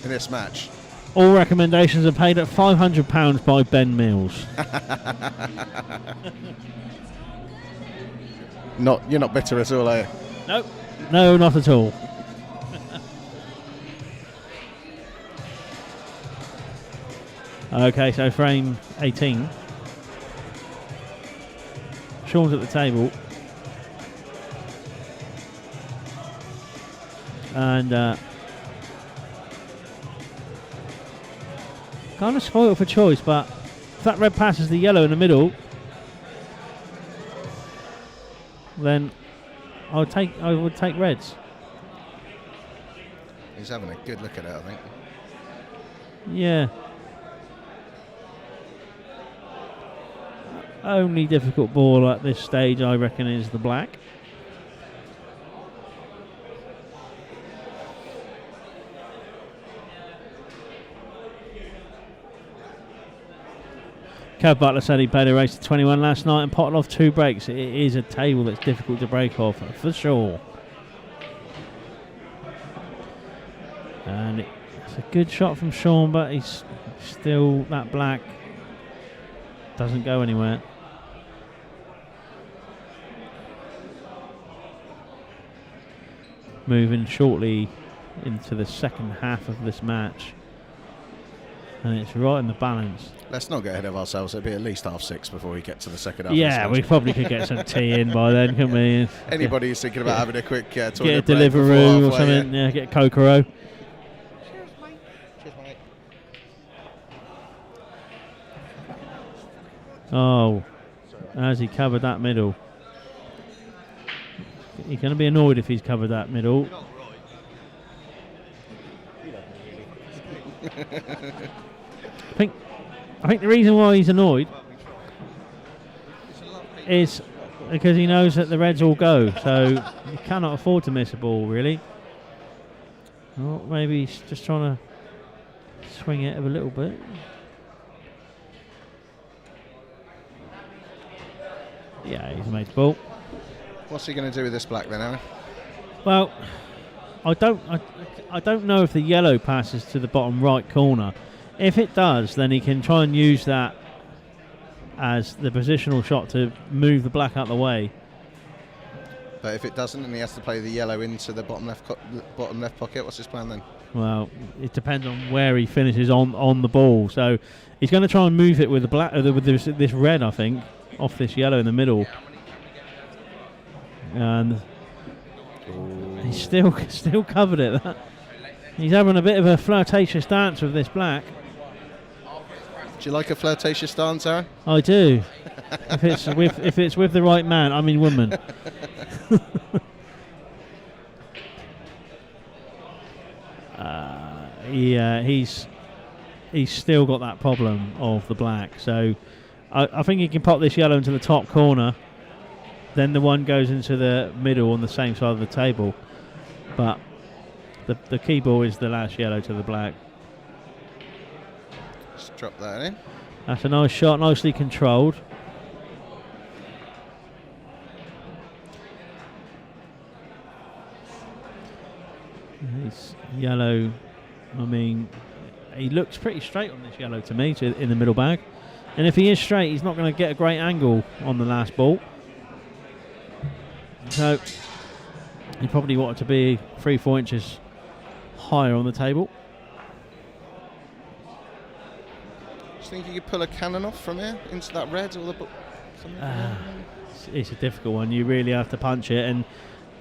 in this match. All recommendations are paid at £500 by Ben Mills. You're not bitter at all, are you? Nope. No, not at all. Okay, so frame 18. Shaun's at the table. And kind of spoiled for choice, but if that red passes the yellow in the middle, then I would take reds. He's having a good look at it, I think. Yeah. Only difficult ball at this stage, I reckon, is the black. Kev Butler said he played a race to 21 last night and potted off 2 breaks. It is a table that's difficult to break off, for sure. And it's a good shot from Shaun, but he's still, that black doesn't go anywhere. Moving shortly into the second half of this match. And it's right in the balance. Let's not get ahead of ourselves. It'll be at least 6:30 before we get to the second half. Yeah, we probably could get some tea in by then, couldn't we? Anybody who's thinking about having a quick toilet get a break before Deliveroo or halfway, something. Yeah, get a Kokoro. Cheers, mate. Cheers, mate. Oh, as he covered that middle. He's going to be annoyed if he's covered that middle. I think the reason why he's annoyed is because he knows that the reds all go, so he cannot afford to miss a ball, really. Well, maybe he's just trying to swing it a little bit. Yeah, he's made the ball. What's he going to do with this black then, Aaron? Well, I don't know if the yellow passes to the bottom right corner. If it does, then he can try and use that as the positional shot to move the black out of the way. But if it doesn't, and he has to play the yellow into the bottom left pocket, what's his plan then? Well, it depends on where he finishes on the ball. So he's going to try and move it with the black, with this red, I think, off this yellow in the middle. And he's still covered it. He's having a bit of a flirtatious dance with this black. Do you like a flirtatious dance, Aaron? I do. if it's with the right man, I mean woman. Yeah, he's still got that problem of the black. So I think he can pop this yellow into the top corner. Then the one goes into the middle on the same side of the table. But the key ball is the last yellow to the black. Just drop that in. That's a nice shot, nicely controlled. It's yellow. I mean, he looks pretty straight on this yellow to me, in the middle bag. And if he is straight, he's not going to get a great angle on the last ball. So he probably wanted to be 3-4 inches higher on the table. Do you think you could pull a cannon off from here into that red or the It's a difficult one. You really have to punch it, and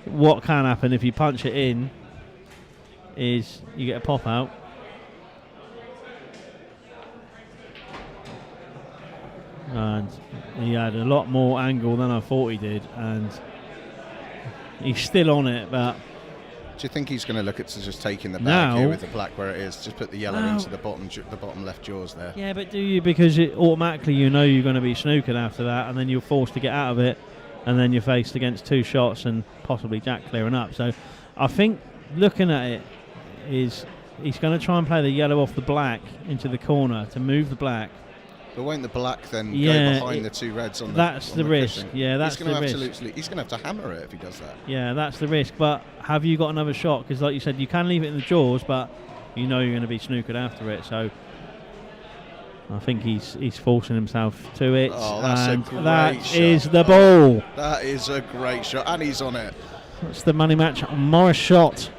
what can happen if you punch it in is you get a pop out. And he had a lot more angle than I thought he did, and he's still on it, but do you think he's going to look at just taking the bag here with the black where it is? Just put the yellow into the bottom left jaws there. Yeah, but do you? Because it automatically you know you're going to be snookered after that, and then you're forced to get out of it, and then you're faced against 2 shots and possibly Jack clearing up. So I think looking at it is he's going to try and play the yellow off the black into the corner to move the black. But won't the black then go behind the 2 reds on the That's the risk. cushion? Yeah, that's the risk. He's going to have to hammer it if he does that. Yeah, that's the risk. But have you got another shot? Because like you said, you can leave it in the jaws, but you know you're going to be snookered after it. So I think he's forcing himself to it. Oh, that's a great that shot. is the ball. That is a great shot, and he's on it. That's the money match Morris shot.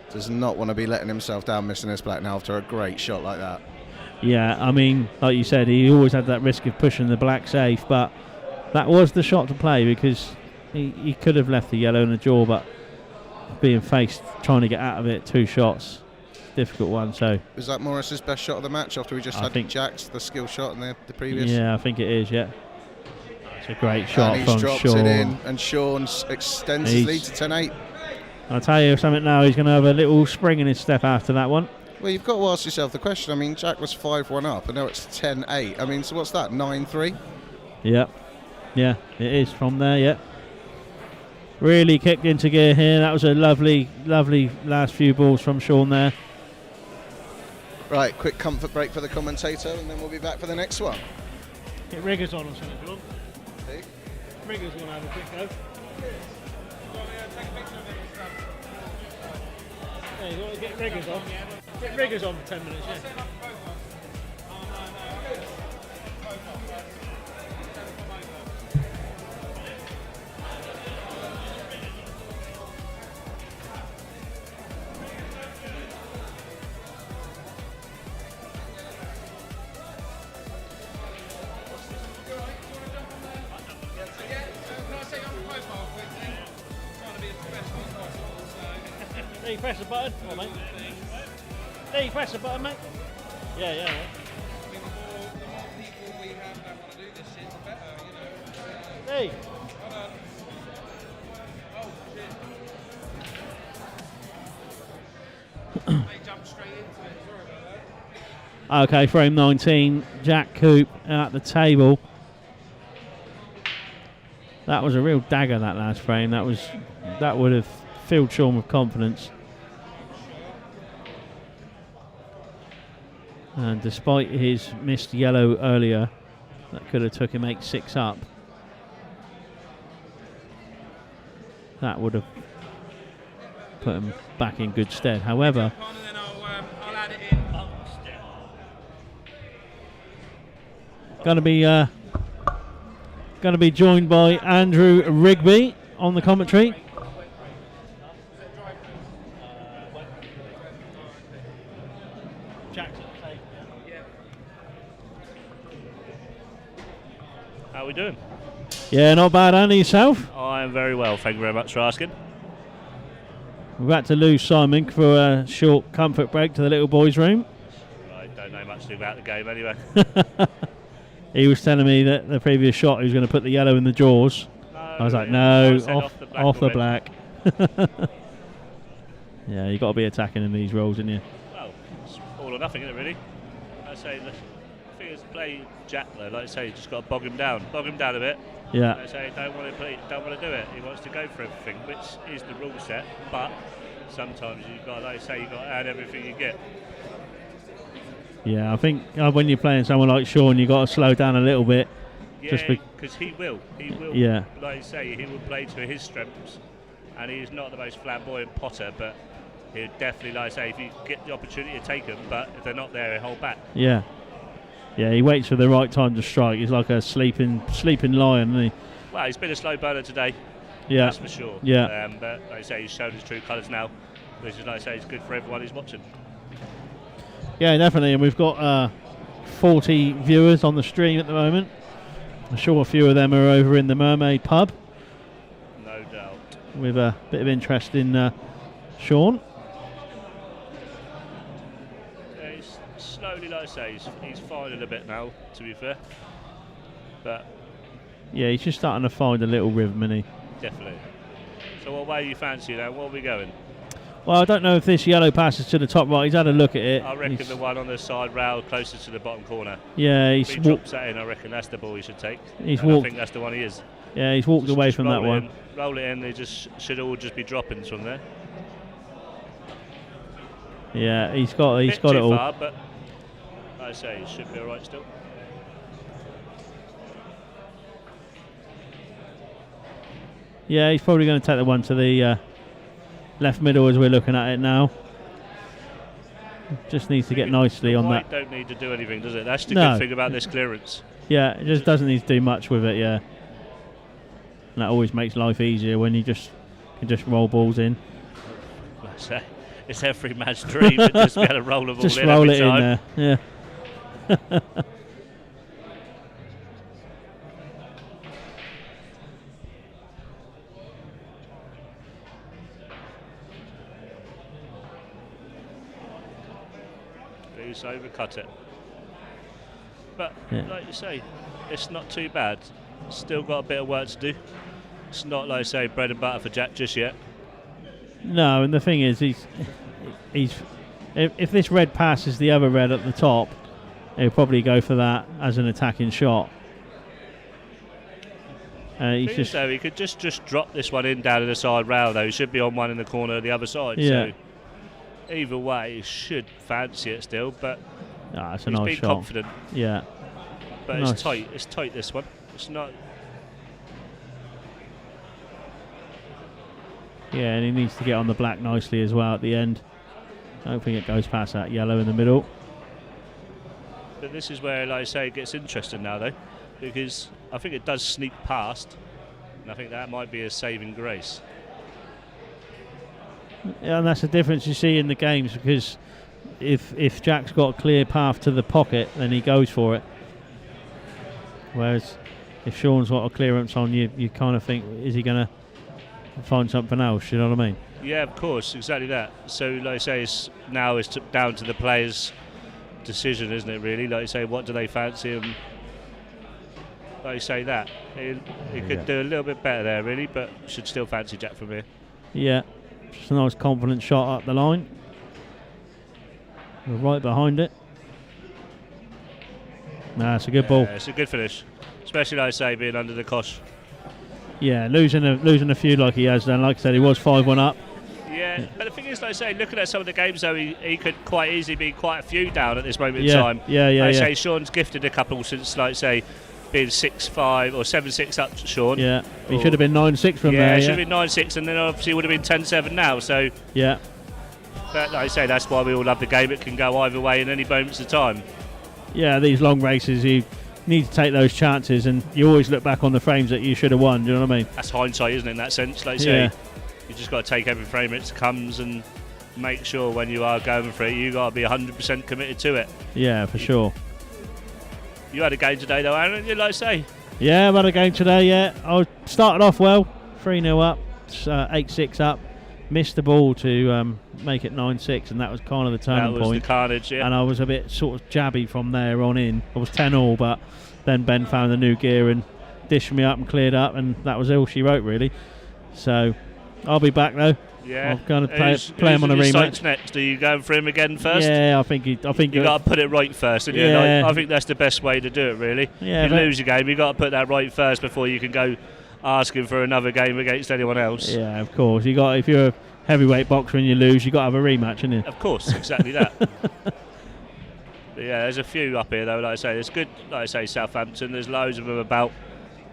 Does not want to be letting himself down missing this black now after a great shot like that. Yeah, I mean, like you said, he always had that risk of pushing the black safe, but that was the shot to play because he could have left the yellow in the jaw, but being faced, trying to get out of it, 2 shots, difficult one. So was that Morris's best shot of the match after we just had Jack's, the skill shot and the previous? Yeah, I think it is, yeah. It's a great shot and from he's dropped Shaun. it in, and Shaun extends his lead to 10-8. I'll tell you something now, he's going to have a little spring in his step after that one. Well, you've got to ask yourself the question. I mean, Jack was 5-1 up, and now it's 10-8. I mean, so what's that, 9-3? Yeah, it is from there, yeah. Really kicked into gear here. That was a lovely, lovely last few balls from Shaun there. Right, quick comfort break for the commentator, and then we'll be back for the next one. Get riggers on or something, John. Hey? Riggers want to have a quick go. Yeah, you want to get riggers on. Get riggers on for 10 minutes, yeah. There you press the button, come on mate. There you press the button, mate. Yeah. The more people we have that want to do this shit, the better, you know. Hey. Hold on. Oh, shit. They jumped straight into it. Sorry about that. Okay, frame 19. Jack Coupe at the table. That was a real dagger, that last frame. That would have filled Shaun with confidence. And despite his missed yellow earlier, that could have took him 8-6 up. That would have put him back in good stead. However, And then I'll add it in. going to be joined by Andrew Rigby on the commentary. How are we doing? Yeah, not bad, Andy. Yourself? I am very well, thank you very much for asking. We've had to lose Simon for a short comfort break to the little boys' room. I don't know much about the game anyway. He was telling me that the previous shot he was going to put the yellow in the jaws. I was like, no, off the black. Yeah, you've got to be attacking in these roles, haven't you? Well, it's all or nothing, isn't it, really? I say the thing is to play Jack though, like I say, you just got to bog him down a bit. Yeah. I say don't want to do it. He wants to go for everything, which is the rule set. But sometimes you've got, like I say, you've got to add everything you get. Yeah, I think when you're playing someone like Shaun, you've got to slow down a little bit. Yeah, because he will. Yeah. Like I say, he will play to his strengths, and he's not the most flamboyant potter, but he'll definitely, like I say, if you get the opportunity to take them, but if they're not there, he'll hold back. Yeah. Yeah, he waits for the right time to strike. He's like a sleeping lion, isn't he? Well, he's been a slow burner today. Yeah. That's for sure. Yeah. But like I say, he's shown his true colours now, which is, like I say, is good for everyone who's watching. Yeah, definitely. And we've got 40 viewers on the stream at the moment. I'm sure a few of them are over in the Mermaid pub. No doubt. With a bit of interest in Shaun. Yeah, he's slowly, like I say, he's finding a bit now, to be fair. But yeah, he's just starting to find a little rhythm, isn't he? definitely. So what way you fancy now? Where are we going? Well, I don't know if this yellow passes to the top right. He's had a look at it. I reckon the one on the side rail closest to the bottom corner. Yeah, If he's he drops that in, I reckon that's the ball he should take. He's and I walked. think that's the one he is. Yeah, he's walked away Just from that roll it one. in, roll it in. They should all just be droppings from there. Yeah, he's got Bit it too all. far, but like I say, it should be all right still. Yeah, he's probably going to take the one to the left middle as we're looking at it now. Just needs to get nicely on White that. don't need to do anything, does it? That's the No. good thing about this clearance. Yeah, it just doesn't need to do much with it. Yeah, and that always makes life easier when you can just roll balls in. Like I say, it's every man's dream, but just be able to roll the ball Just in roll every it time. in there. Yeah. Who's overcut it. But Yeah. like you say, it's not too bad. Still got a bit of work to do. It's not like I say bread and butter for Jack just yet. No, and the thing is, he's if this red passes the other red at the top, he'll probably go for that as an attacking shot. He's just So he could just drop this one in down to the side rail though. He should be on one in the corner of the other side. Yeah. So either way, he should fancy it still, but it's a he's nice been shot. confident. Yeah, But Nice. it's tight. It's tight this one. It's not. yeah, and he needs to get on the black nicely as well at the end. I don't think it goes past that yellow in the middle. But this is where, like I say, it gets interesting now though, because I think it does sneak past, and I think that might be a saving grace. Yeah, and that's the difference you see in the games, because if Jack's got a clear path to the pocket, then he goes for it. Whereas if Shaun's got a clearance on you, you kind of think, is he going to find something else? You know what I mean? Yeah, of course, exactly that. So, like I say, now it's down to the players' decision, isn't it? Really, like I say, what do they fancy? And like I say, that he could do a little bit better there, really, but should still fancy Jack from here. Yeah, just a nice confident shot up the line. We're right behind it. Nah, it's a good ball. It's a good finish, especially like I say, being under the cosh. Yeah, losing a few like he has done. Like I said, he was 5-1 up. Yeah, but the thing is, like I say, looking at some of the games though, he could quite easily be quite a few down at this moment Yeah, in time. yeah, Like I yeah. say, Shaun's gifted a couple since, like I say, being 6-5 or 7-6 up to Shaun. Yeah, he should have been 9-6 from there. It should have been 9-6, and then obviously would have been 10-7 now. So, Yeah, but like I say, that's why we all love the game. It can go either way in any moments of time. yeah. These long races, you need to take those chances, and you always look back on the frames that you should have won. Do you know what I mean? That's hindsight, isn't it? In that sense, like I Yeah. say, you just got to take every frame it comes and make sure when you are going for it, you got to be 100% committed to it. Yeah, for sure. You had a game today, though, Aaron. You like I say. Yeah, I've had a game today. Yeah, I started off well, 3-0 up, 8-6 up. Missed the ball to make it 9-6, and that was kind of the turning That was point. the carnage, yeah. And I was a bit sort of jabby from there on in. I was 10-all, but then Ben found the new gear and dished me up and cleared up, and that was all she wrote, really. So I'll be back though. Yeah. I'm going to play him on a who's your rematch. sights next? Are you going for him again first? Yeah, I think You got to put it right first, and Yeah. I think that's the best way to do it. Really, Yeah, if you but- lose a game, you got to put that right first before you can go asking for another game against anyone else. Yeah, of course. If you're a heavyweight boxer and you lose, you got to have a rematch, haven't you? Of course, exactly that. But yeah, there's a few up here though. Like I say, it's good. Like I say, Southampton. There's loads of them about.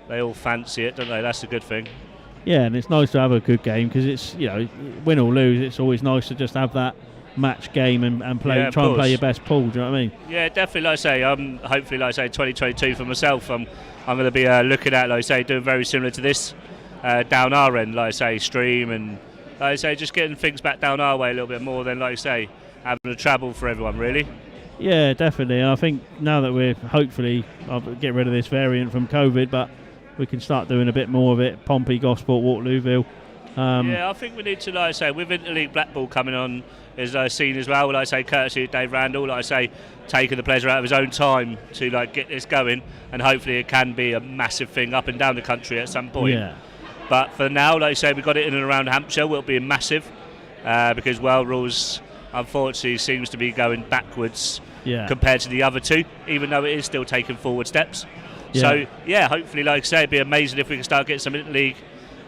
They all fancy it, don't they? That's the good thing. Yeah, and it's nice to have a good game, because it's, win or lose, it's always nice to just have that match game and play. Yeah, of try and play course. your best pool. Do you know what I mean? Yeah, definitely. Like I say, hopefully, like I say, 2022 for myself. I'm going to be looking at, like I say, doing very similar to this down our end. Like I say, stream and like I say, just getting things back down our way a little bit more than, like I say, having a travel for everyone. Really. Yeah, definitely. And I think now that we're hopefully I'll get rid of this variant from COVID, but we can start doing a bit more of it. Pompey, Gosport, Waterlooville. Yeah, I think we need to, like I say, with Interleague Blackball coming on, as I've seen as well, like I say, courtesy of Dave Randall, like I say, taking the pleasure out of his own time to get this going, and hopefully it can be a massive thing up and down the country at some point. Yeah. But for now, like I say, we've got it in and around Hampshire. Will be massive because World Rules, unfortunately, seems to be going backwards compared to the other two, even though it is still taking forward steps. Yeah. So, yeah, hopefully, like I say, it'd be amazing if we can start getting some Interleague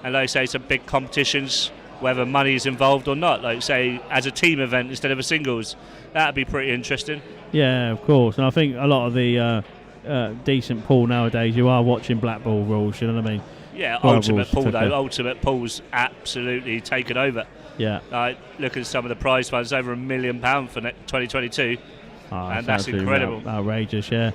and, like I say, some big competitions, whether money is involved or not, like say, as a team event instead of a singles. That'd be pretty interesting. Yeah, of course. And I think a lot of the decent pool nowadays, you are watching Blackball rules, you know what I mean? Yeah, World Ultimate Rules Pool, took though. a- Ultimate Pool's absolutely taken over. Yeah. Look at some of the prize funds, over £1 million for 2022. Oh, And that's absolutely incredible. Outrageous, yeah.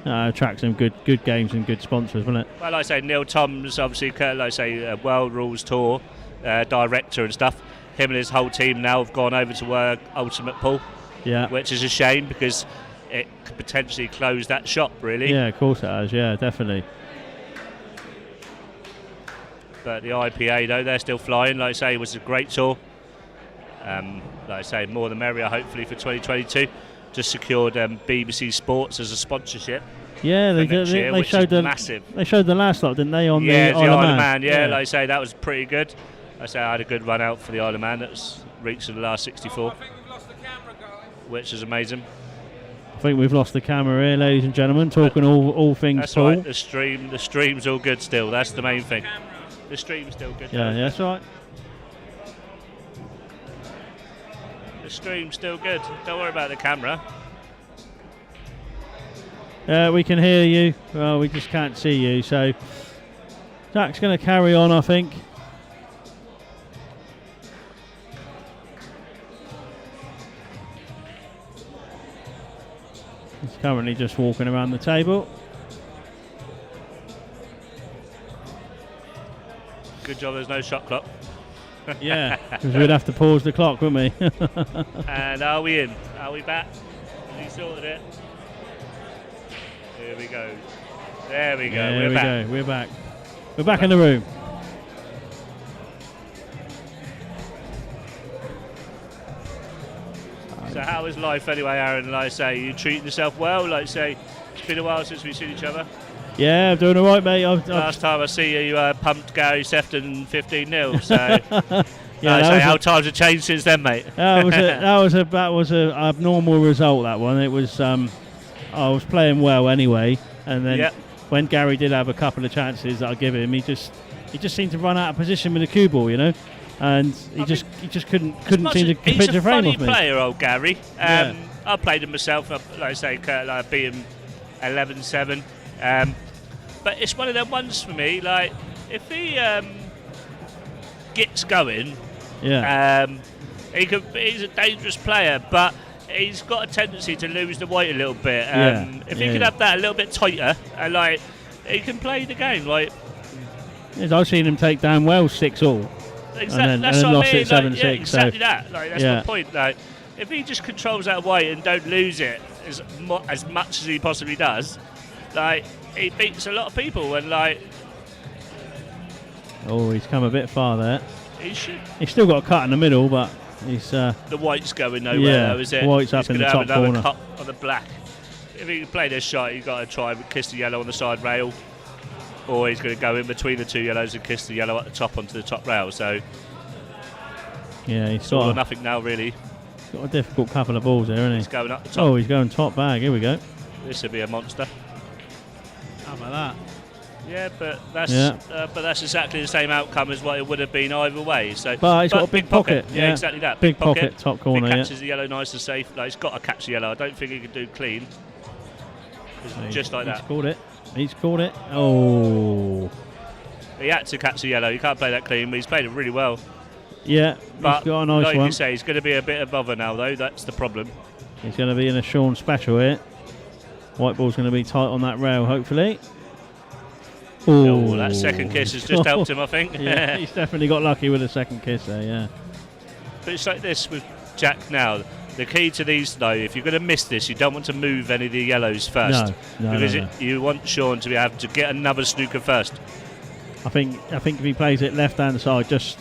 Attract some good games and good sponsors, wouldn't it? Well, like I say, Neil Tom's obviously, like I say, World Rules Tour director and stuff. Him and his whole team now have gone over to Ultimate Pool, Yeah. which is a shame because it could potentially close that shop, really. Yeah, of course it has. Yeah, definitely. But the IPA, though, they're still flying. Like I say, it was a great tour. Like I say, more the merrier, hopefully, for 2022. Just secured BBC Sports as a sponsorship. Yeah, for next year, they which showed is massive. They showed the last lot, didn't they? On the Isle Isle of of Man. Yeah, Yeah. like I say, that was pretty good. I say I had a good run out for the Isle of Man. That's reached the last 64, I think we've lost the camera, guys. which is amazing. I think we've lost the camera here, ladies and gentlemen. Talking all things That's pool. right. The stream's all good still. That's the main thing. The stream's still good. Yeah, that's right. The stream's still good. Don't worry about the camera. We can hear you. Well, we just can't see you. So Jack's going to carry on, I think. He's currently just walking around the table. Good job there's no shot clock. Yeah, because we'd have to pause the clock, wouldn't we? And are we in? Are we back? Has he sorted it? Here we go. There we go. Yeah, We're back. We're back. We're back in the room. So how is life anyway, Aaron? Like I say, you treating yourself well? Like I say, it's been a while since we've seen each other. Yeah, I'm doing all right, mate. Last time I see you, pumped Gary Sefton 15-0. So, yeah, how times have changed since then, mate. that was a abnormal result. That one. It was. I was playing well anyway, and then when Gary did have a couple of chances that I give him, he just seemed to run out of position with the cue ball, you know, and he just couldn't seem to pitch a frame off me. He's a funny player, old Gary. I played him myself. Like I say, I beat him 11-7. But it's one of them ones for me. Like if he gets going, he's a dangerous player, but he's got a tendency to lose the weight a little bit. If he could have that a little bit tighter, and like he can play the game. Like I've seen him take down Wales 6-all, exactly. That's what lost I mean. it 7-6. Yeah, exactly that. Like that's my point. Like if he just controls that weight and don't lose it as much as he possibly does, like he beats a lot of people. And like, he's come a bit far there. He should. He's still got a cut in the middle, but he's the white's going nowhere. Though, is it? White's up in the top corner. Cut on the black. If he can play this shot, you've got to try and kiss the yellow on the side rail, or he's going to go in between the two yellows and kiss the yellow at the top onto the top rail. So yeah, he's it's all or nothing now, really. Got a difficult couple of balls there, isn't he? He's going up the top. He's going top bag. Here we go. This would be a monster. How about that? Yeah, but that's exactly the same outcome as what it would have been either way. So, but he's got a big pocket. Yeah, exactly that. Big pocket, top corner. He catches the yellow nice and safe. Like, he's got to catch the yellow. I don't think he can do clean. Just like that. He's caught it. Oh. He had to catch the yellow. You can't play that clean, but he's played it really well. Yeah, but he's got a nice like one. You say, he's going to be a bit of bother now, though. That's the problem. He's going to be in a Shaun special here. White ball's going to be tight on that rail, hopefully. Oh, that second kiss has just helped him, I think. Yeah, he's definitely got lucky with the second kiss there, yeah. But it's like this with Jack now. The key to these, though, if you're going to miss this, you don't want to move any of the yellows first. No, because you want Shaun to be able to get another snooker first. I think if he plays it left-hand side, just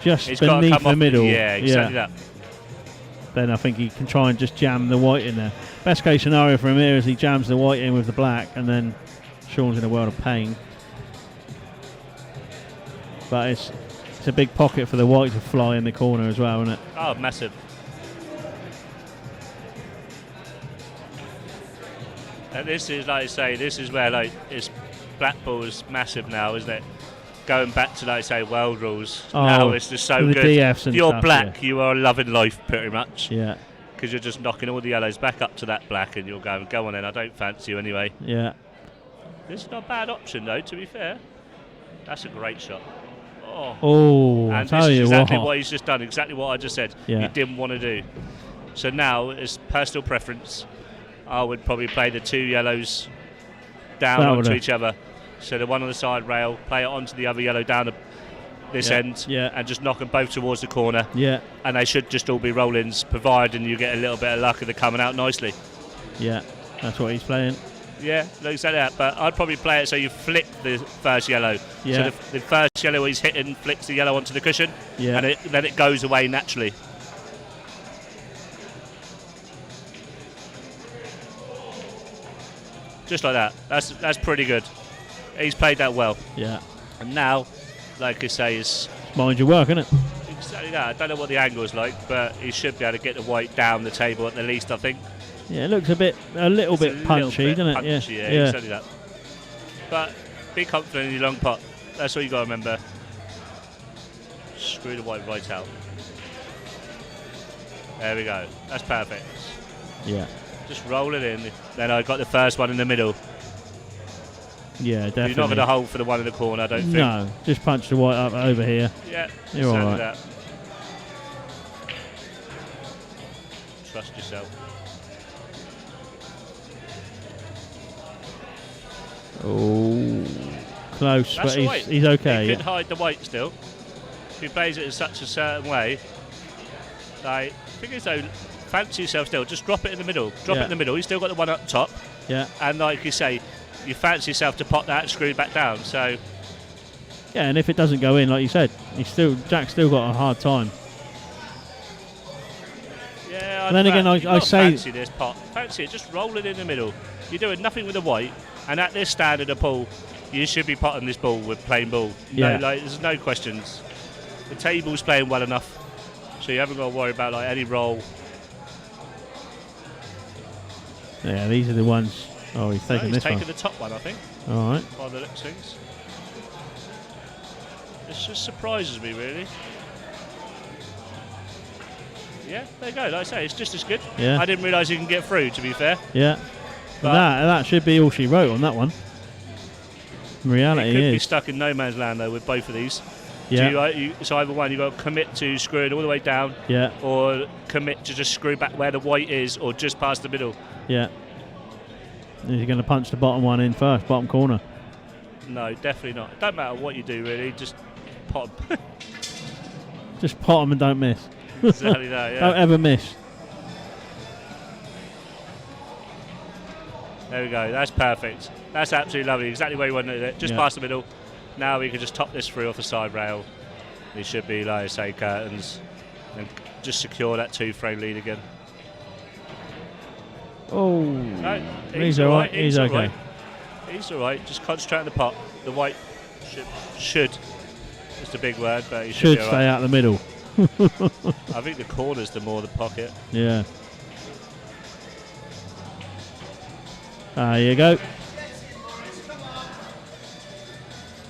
He's beneath the middle. Yeah, exactly that. Then I think he can try and just jam the white in there. Best case scenario for him here is he jams the white in with the black, and then Shaun's in a world of pain. But it's a big pocket for the white to fly in the corner as well, isn't it? Oh, massive. And this is, like I say, this is where it's Blackball is massive now, isn't it? Going back to, like I say, world rules. Now it's just so good. DFs and you're stuff, black, you are loving life pretty much. Yeah. Because you're just knocking all the yellows back up to that black, and you're going, go on then, I don't fancy you anyway. Yeah. This is not a bad option, though, to be fair. That's a great shot. Oh, and this is exactly what he's just done, exactly what I just said. Yeah. He didn't want to do. So now, as personal preference, I would probably play the two yellows down onto each other. So the one on the side rail, play it onto the other yellow down this end, and just knock them both towards the corner. Yeah. And they should just all be roll-ins, providing you get a little bit of luck and they're coming out nicely. Yeah, that's what he's playing. Yeah, looks like that. But I'd probably play it so you flick the first yellow. Yeah. So the first yellow he's hitting flicks the yellow onto the cushion, and then it goes away naturally. Just like that. That's pretty good. He's played that well. Yeah. And now, like I say, is Mind your work, isn't it? exactly that. I don't know what the angle is like, but he should be able to get the white down the table at the least, I think. Yeah, it looks a little bit punchy, doesn't it? Punchy, yeah. Exactly that. But be confident in your long pot. That's all you got to remember. Screw the white right out. There we go. That's perfect. Yeah. Just roll it in. Then I got the first one in the middle. Yeah, definitely. You're not going to hold for the one in the corner, I don't think. No, just punch the white up over here. Yeah, you're all right. That. Trust yourself. Oh, close, That's but right. he's okay. He could hide the white still. If he plays it in such a certain way, like, the thing is though, fancy yourself still. Just drop it in the middle. Drop it in the middle. You've still got the one up top. Yeah. And like you say, you fancy yourself to pot that, screw it back down. So. Yeah, and if it doesn't go in, like you said, Jack's still got a hard time. Yeah. And then again, I say fancy this pot. Fancy it. Just roll it in the middle. You're doing nothing with the white, and at this standard of pool, you should be potting this ball with plain ball. Yeah. No, there's no questions. The table's playing well enough, so you haven't got to worry about like any roll. Yeah, these are the ones. Oh, he's taking this one. He's taken the top one, I think. All right. By the looks of things. This just surprises me, really. Yeah, there you go. Like I say, it's just as good. Yeah. I didn't realise you can get through, to be fair. Yeah. But that should be all she wrote on that one. In reality, it could be stuck in no man's land, though, with both of these. Yeah. It's either one, you've got to commit to screwing all the way down, yeah, or commit to just screw back where the white is, or just past the middle. Yeah. You're going to punch the bottom one in first, bottom corner. No, definitely not. It don't matter what you do, really. Just pot 'em. Just pot them and don't miss. Exactly that, yeah. Don't ever miss. There we go. That's perfect. That's absolutely lovely. Exactly where you wanted it. Just past the middle. Now we can just top this through off the side rail. These should be, like I say, curtains. And just secure that 2-frame lead again. Oh. No, he's all right. He's okay. Right. He's all right. Just concentrate on the pot. The white should. Just a big word, but he should stay out the middle. I think the corner's the more the pocket. Yeah. There you go.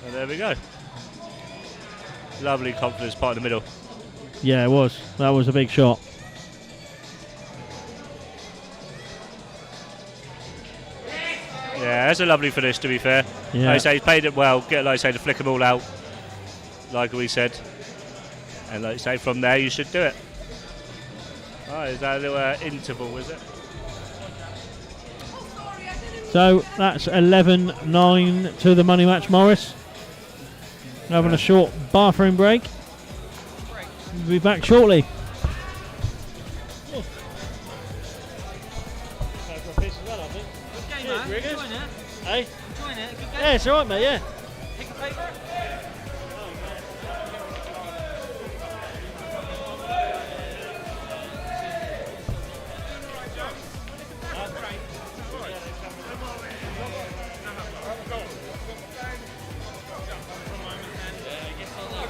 And there we go. Lovely confidence pot in the middle. Yeah, it was. That was a big shot. Yeah, that's a lovely finish, to be fair. Yeah. Like I say, he's played it well. Get, like I say, to flick them all out, like we said. And like I say, from there, you should do it. Oh, is that a little interval, is it? So that's 11-9 to the money match, Morris. Having a short bathroom break. We'll be back shortly. Hey? Yeah, it's alright, mate, yeah.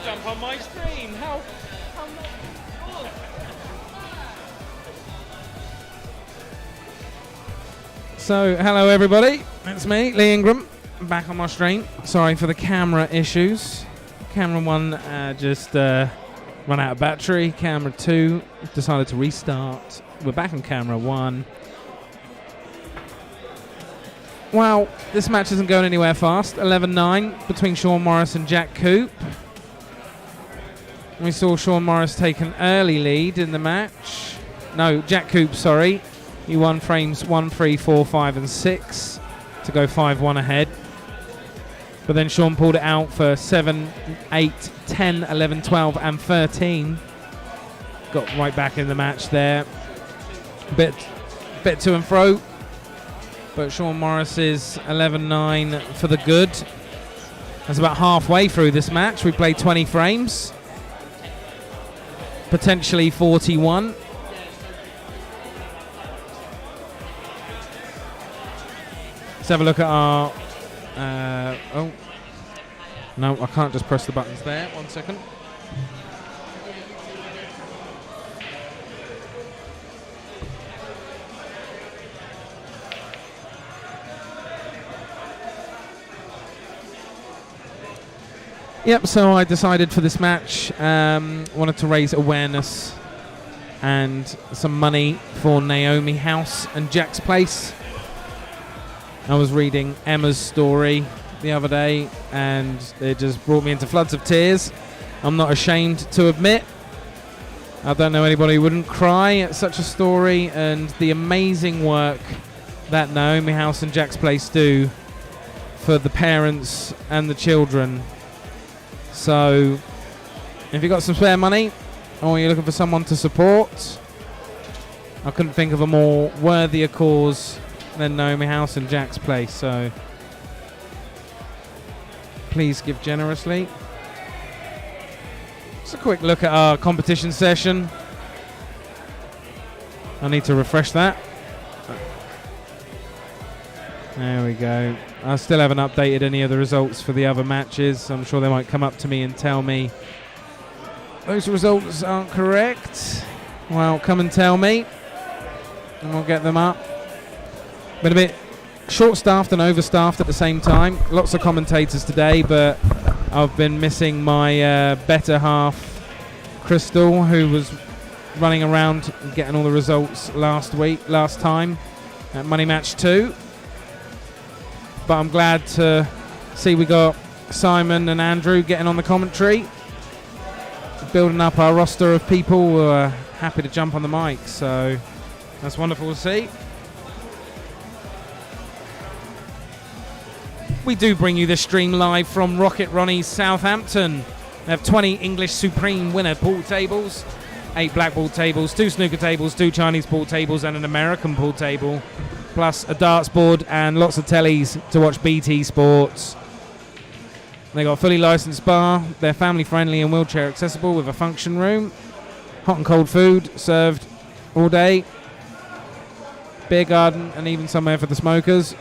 Jump on my stream. How So, hello everybody, it's me, Lee Ingram, back on my stream. Sorry for the camera issues. Camera 1 just run out of battery. Camera 2 decided to restart. We're back on camera 1. Well, this match isn't going anywhere fast. 11-9 between Shaun Morris and Jack Coupe. We saw Shaun Morris take an early lead in the match. No, Jack Coupe, sorry. He won frames 1, 3, 4, 5 and 6 to go 5-1 ahead. But then Shaun pulled it out for 7, 8, 10, 11, 12 and 13. Got right back in the match there. Bit to and fro. But Shaun Morris is 11-9 for the good. That's about halfway through this match. We played 20 frames. Potentially 41. Let's have a look at our... oh. No, I can't just press the buttons there. 1 second. Yep, so I decided for this match, wanted to raise awareness and some money for Naomi House and Jack's Place. I was reading Emma's story the other day and it just brought me into floods of tears. I'm not ashamed to admit. I don't know anybody who wouldn't cry at such a story, and the amazing work that Naomi House and Jack's Place do for the parents and the children. So, if you've got some spare money or you're looking for someone to support, I couldn't think of a more worthier cause than Naomi House and Jack's Place. So, please give generously. Just a quick look at our competition session. I need to refresh that. There we go. I still haven't updated any of the results for the other matches. I'm sure they might come up to me and tell me those results aren't correct. Well, come and tell me and we'll get them up. Been a bit short-staffed and overstaffed at the same time. Lots of commentators today, but I've been missing my better half, Crystal, who was running around getting all the results last time at Money Match 2. But I'm glad to see we got Simon and Andrew getting on the commentary, building up our roster of people who are happy to jump on the mic. So that's wonderful to see. We do bring you this stream live from Rocket Ronnie's Southampton. They have 20 English Supreme winner pool tables, 8 Blackball tables, 2 snooker tables, 2 Chinese pool tables, and an American pool table, plus a darts board and lots of tellies to watch BT Sports. They got a fully licensed bar. They're family friendly and wheelchair accessible with a function room. Hot and cold food served all day. Beer garden and even somewhere for the smokers.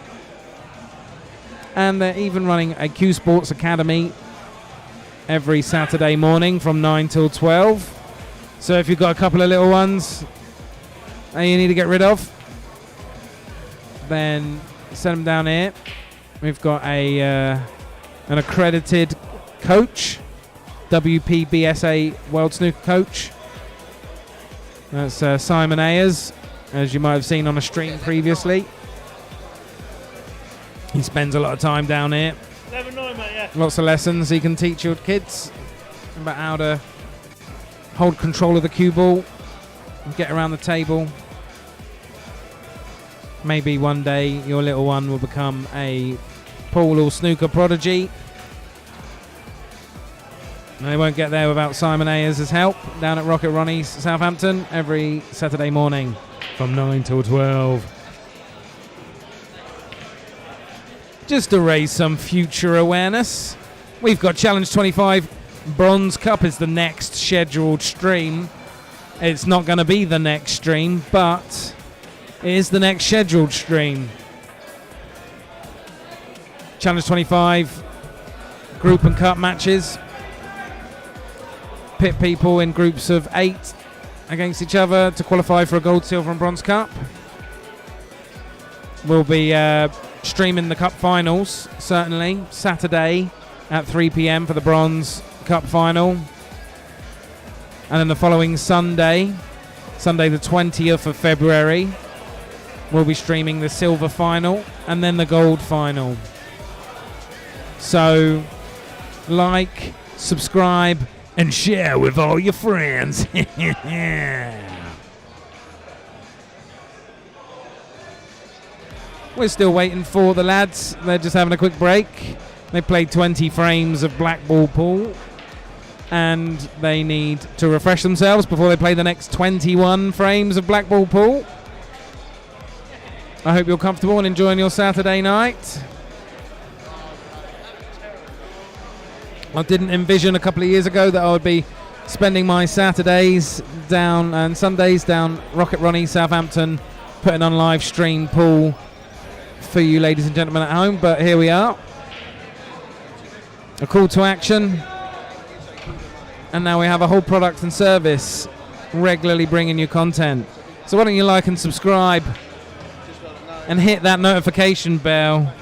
And they're even running a Q Sports Academy every Saturday morning from 9 till 12. So if you've got a couple of little ones that you need to get rid of, then send them down here. We've got an accredited coach, WPBSA World Snooker coach. That's Simon Ayers, as you might have seen on a stream previously. He spends a lot of time down here. 11-9, mate, yeah. Lots of lessons he can teach your kids about how to hold control of the cue ball and get around the table. Maybe one day your little one will become a pool or snooker prodigy. And they won't get there without Simon Ayers' help down at Rocket Ronnie's Southampton every Saturday morning from 9 till 12. Just to raise some future awareness, we've got Challenge 25 Bronze Cup is the next scheduled stream. It's not going to be the next stream, but it is the next scheduled stream. Challenge 25 group and cup matches. Pit people in groups of 8 against each other to qualify for a gold, silver and bronze cup. We'll be streaming the cup finals, certainly, Saturday at 3 p.m. for the bronze cup final. And then the following Sunday the 20th of February, we'll be streaming the silver final and then the gold final. So, like, subscribe, and share with all your friends. We're still waiting for the lads. They're just having a quick break. They played 20 frames of Blackball pool, and they need to refresh themselves before they play the next 21 frames of Blackball pool. I hope you're comfortable and enjoying your Saturday night. I didn't envision a couple of years ago that I would be spending my Saturdays down and Sundays down Rocket Ronnie, Southampton, putting on live stream pool for you ladies and gentlemen at home, but here we are. A call to action. And now we have a whole product and service regularly bringing you content. So why don't you like and subscribe and hit that notification bell.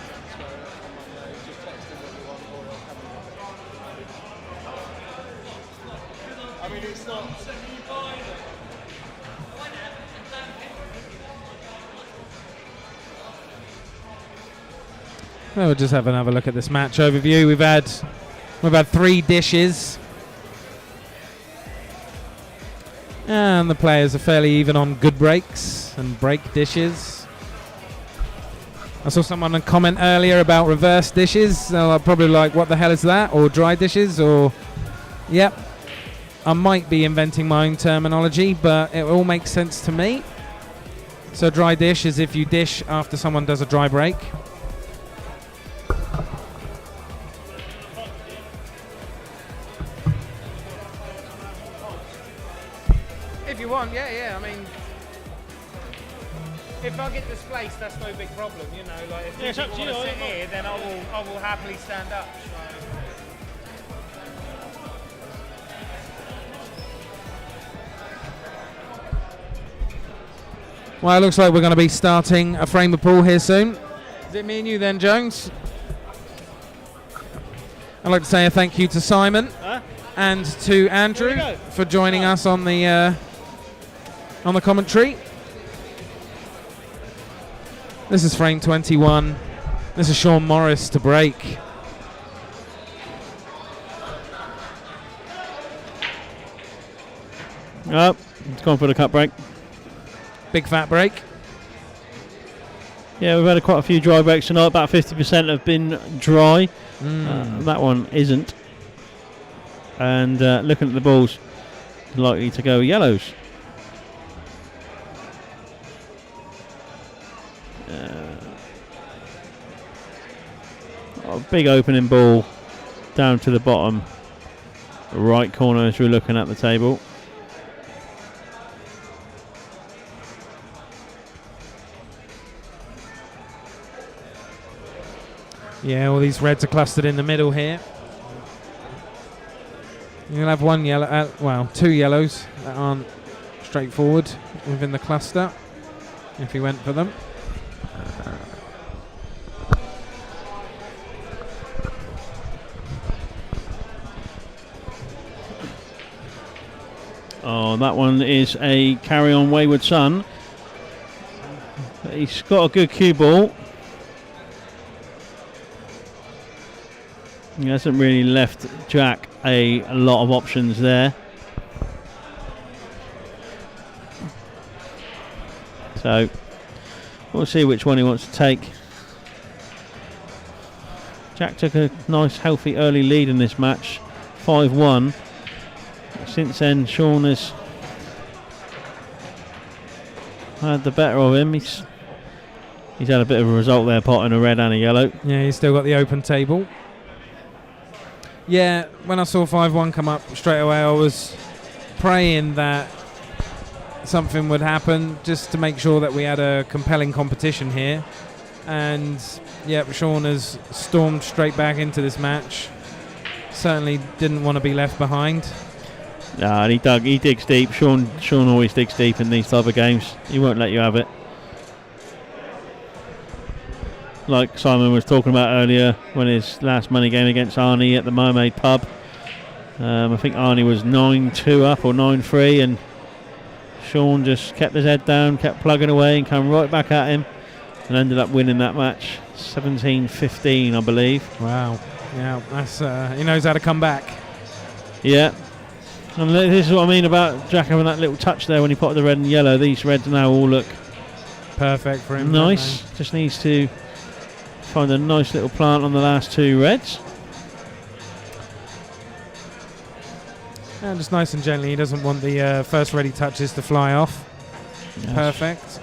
Well, we'll just have another look at this match overview. We've had 3 dishes. And the players are fairly even on good breaks and break dishes. I saw someone comment earlier about reverse dishes. So I'm probably like, what the hell is that? Or dry dishes, or... Yep. I might be inventing my own terminology, but it all makes sense to me. So dry dish is if you dish after someone does a dry break. If you want, yeah. I mean, if I get displaced, that's no big problem, you know. Like if it's you up want to to you, sit here, then I will happily stand up. Well, it looks like we're going to be starting a frame of pool here soon. Is it me and you then, Jones? I'd like to say a thank you to Simon and to Andrew for joining us on the commentary. This is frame 21. This is Shaun Morris to break. Oh, it's gone for the cut break. Big fat break. Yeah, we've had quite a few dry breaks tonight. About 50% have been dry. That one isn't. And looking at the balls, likely to go yellows. A big opening ball down to the bottom right corner as we're looking at the table. Yeah, all these reds are clustered in the middle here. You'll have one yellow, 2 yellows that aren't straightforward within the cluster if he went for them. Oh, that one is a carry on Wayward Son. He's got a good cue ball. He hasn't really left Jack a lot of options there. So we'll see which one he wants to take. Jack took a nice healthy early lead in this match, 5-1. Since then Shaun has had the better of him. He's had a bit of a result there, potting a red and a yellow. Yeah, he's still got the open table. Yeah, when I saw 5-1 come up straight away, I was praying that something would happen just to make sure that we had a compelling competition here. And yeah, Shaun has stormed straight back into this match. Certainly didn't want to be left behind. Nah, and he digs deep. Shaun always digs deep in these type of games. He won't let you have it. Like Simon was talking about earlier, when his last money game against Arnie at the Mermaid Pub, I think Arnie was 9-2 up or 9-3, and Shaun just kept his head down, kept plugging away, and came right back at him, and ended up winning that match, 17-15, I believe. Wow, yeah, that's he knows how to come back. Yeah, and this is what I mean about Jack having that little touch there when he potted the red and yellow. These reds now all look perfect for him. Nice. Just needs to find a nice little plant on the last 2 reds. And just nice and gently. He doesn't want the first ready touches to fly off. Yes. Perfect.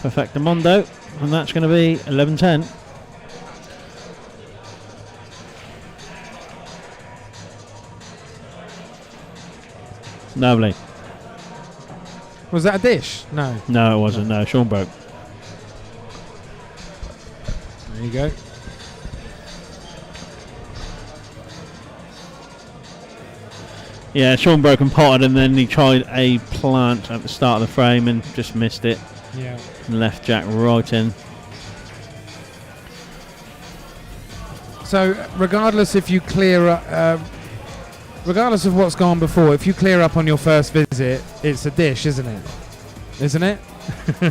Perfectamundo. And that's going to be 11-10. Lovely. Was that a dish? No. No, it wasn't. No, Shaun broke. There you go. Yeah, Shaun broke and potted, and then he tried a plant at the start of the frame and just missed it. Yeah. And left Jack right in. So, regardless if you clear up, regardless of what's gone before, if you clear up on your first visit, it's a dish, isn't it? Isn't it?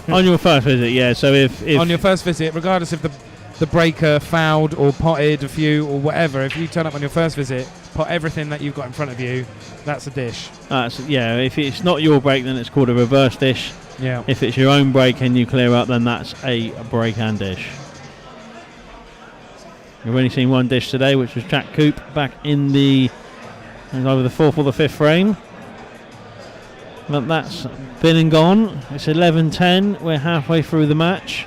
On your first visit, yeah. So if on your first visit, regardless if the breaker fouled or potted a few or whatever, if you turn up on your first visit, pot everything that you've got in front of you, that's a dish. If it's not your break, then it's called a reverse dish. Yeah. If it's your own break and you clear up, then that's a break and dish. We've only seen one dish today, which was Jack Coupe back in either the fourth or the fifth frame. But that's been and gone. It's 11-10. We're halfway through the match.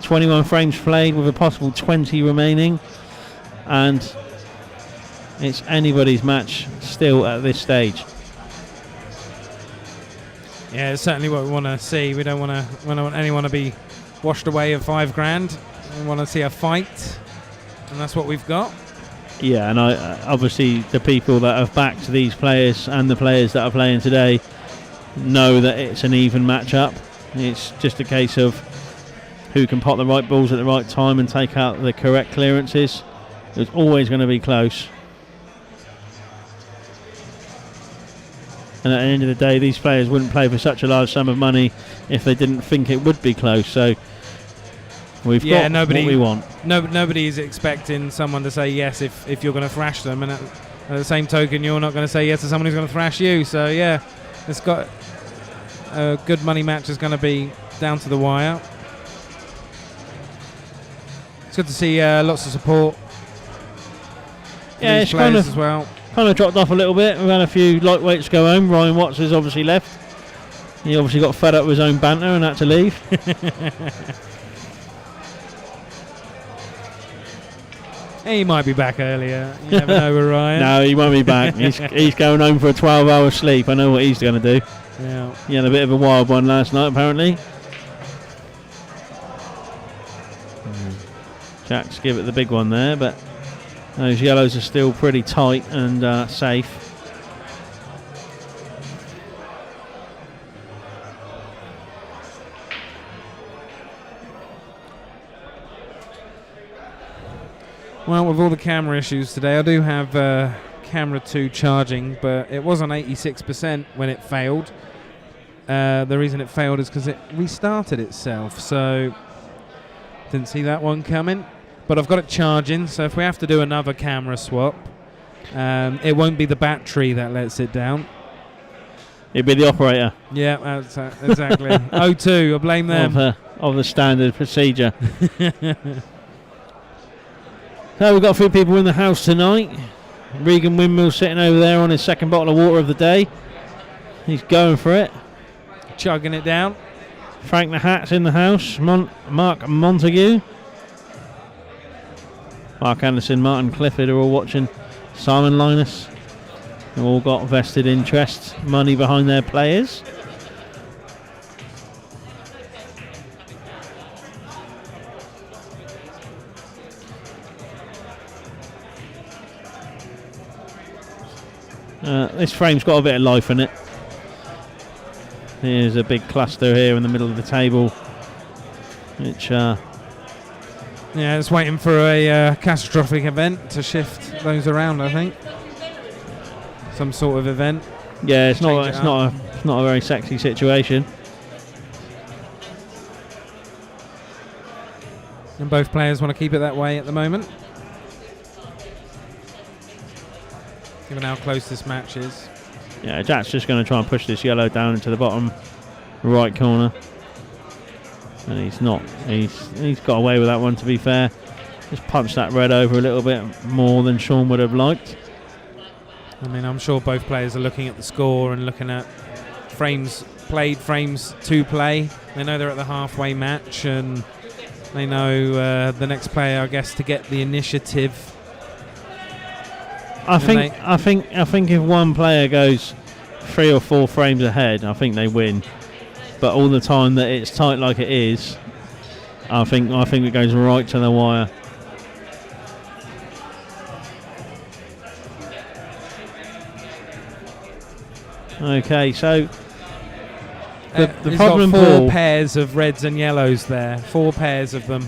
21 frames played with a possible 20 remaining. And it's anybody's match still at this stage. Yeah, it's certainly what we want to see. We don't want anyone to be washed away of $5,000. We want to see a fight, and that's what we've got. Yeah, and obviously the people that have backed these players and the players that are playing today know that it's an even match-up. It's just a case of who can pot the right balls at the right time and take out the correct clearances. It's always going to be close. And at the end of the day, these players wouldn't play for such a large sum of money if they didn't think it would be close. So we've got what we want. Nobody is expecting someone to say yes if you're going to thrash them, and at the same token, you're not going to say yes to someone who's going to thrash you. So yeah, it's got a good money match is going to be down to the wire. It's good to see lots of support. Yeah, it's kind of as well. Kind of dropped off a little bit. We've had a few lightweights go home. Ryan Watts has obviously left. He obviously got fed up with his own banter and had to leave. He might be back earlier. You never know with Ryan. No, he won't be back. He's going home for a 12-hour sleep. I know what he's going to do. Yeah. He had a bit of a wild one last night, apparently. Jack's give it the big one there, but those yellows are still pretty tight and safe. Well, with all the camera issues today, I do have camera 2 charging, but it was on 86% when it failed. The reason it failed is because it restarted itself, so didn't see that one coming. But I've got it charging, so if we have to do another camera swap, it won't be the battery that lets it down. It'd be the operator. Yeah, that's exactly. O2, I blame them. Of the standard procedure. So we've got a few people in the house tonight. Regan Windmill sitting over there on his second bottle of water of the day. He's going for it. Chugging it down. Frank the Hat's in the house. Mark Montague. Mark Anderson, Martin Clifford are all watching. Simon Linus. They've all got vested interests, money behind their players. This frame's got a bit of life in it. Here's a big cluster here in the middle of the table, which yeah, it's waiting for a catastrophic event to shift those around. I think some sort of event. Yeah, it's not a very sexy situation. And both players want to keep it that way at the moment, given how close this match is. Yeah, Jack's just going to try and push this yellow down into the bottom right corner. And he's not. He's got away with that one, to be fair. Just punched that red over a little bit more than Shaun would have liked. I mean, I'm sure both players are looking at the score and looking at frames played, frames to play. They know they're at the halfway match, and they know the next player, I guess, to get the initiative. I think if one player goes 3 or 4 frames ahead, I think they win. But all the time that it's tight like it is, I think it goes right to the wire. Okay, so the he's problem got 4 ball. pairs of reds and yellows there. 4 pairs of them,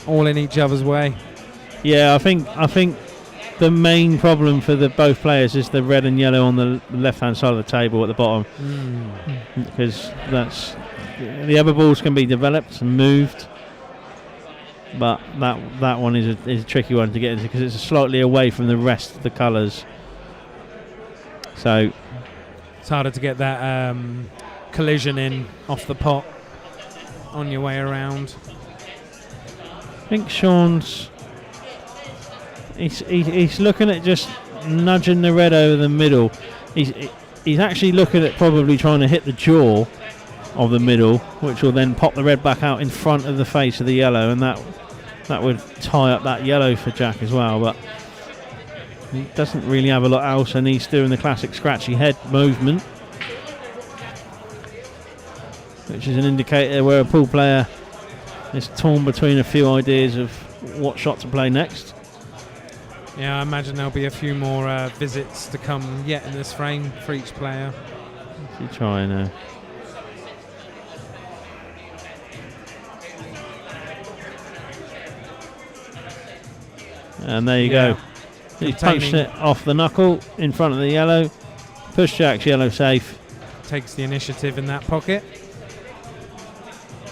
all in each other's way. Yeah, I think the main problem for both players is the red and yellow on the left-hand side of the table at the bottom, because the other balls can be developed and moved, but that one is a tricky one to get into because it's slightly away from the rest of the colours. So it's harder to get that collision in off the pot on your way around. I think Shaun's he's looking at just nudging the red over the middle. He's actually looking at probably trying to hit the jaw of the middle, which will then pop the red back out in front of the face of the yellow, and that would tie up that yellow for Jack as well. But he doesn't really have a lot else, and he's doing the classic scratchy head movement, which is an indicator where a pool player is torn between a few ideas of what shot to play next. Yeah, I imagine there'll be a few more visits to come yet in this frame for each player. You try now. And there you go. He punched it off the knuckle in front of the yellow. Push Jack's yellow safe. Takes the initiative in that pocket.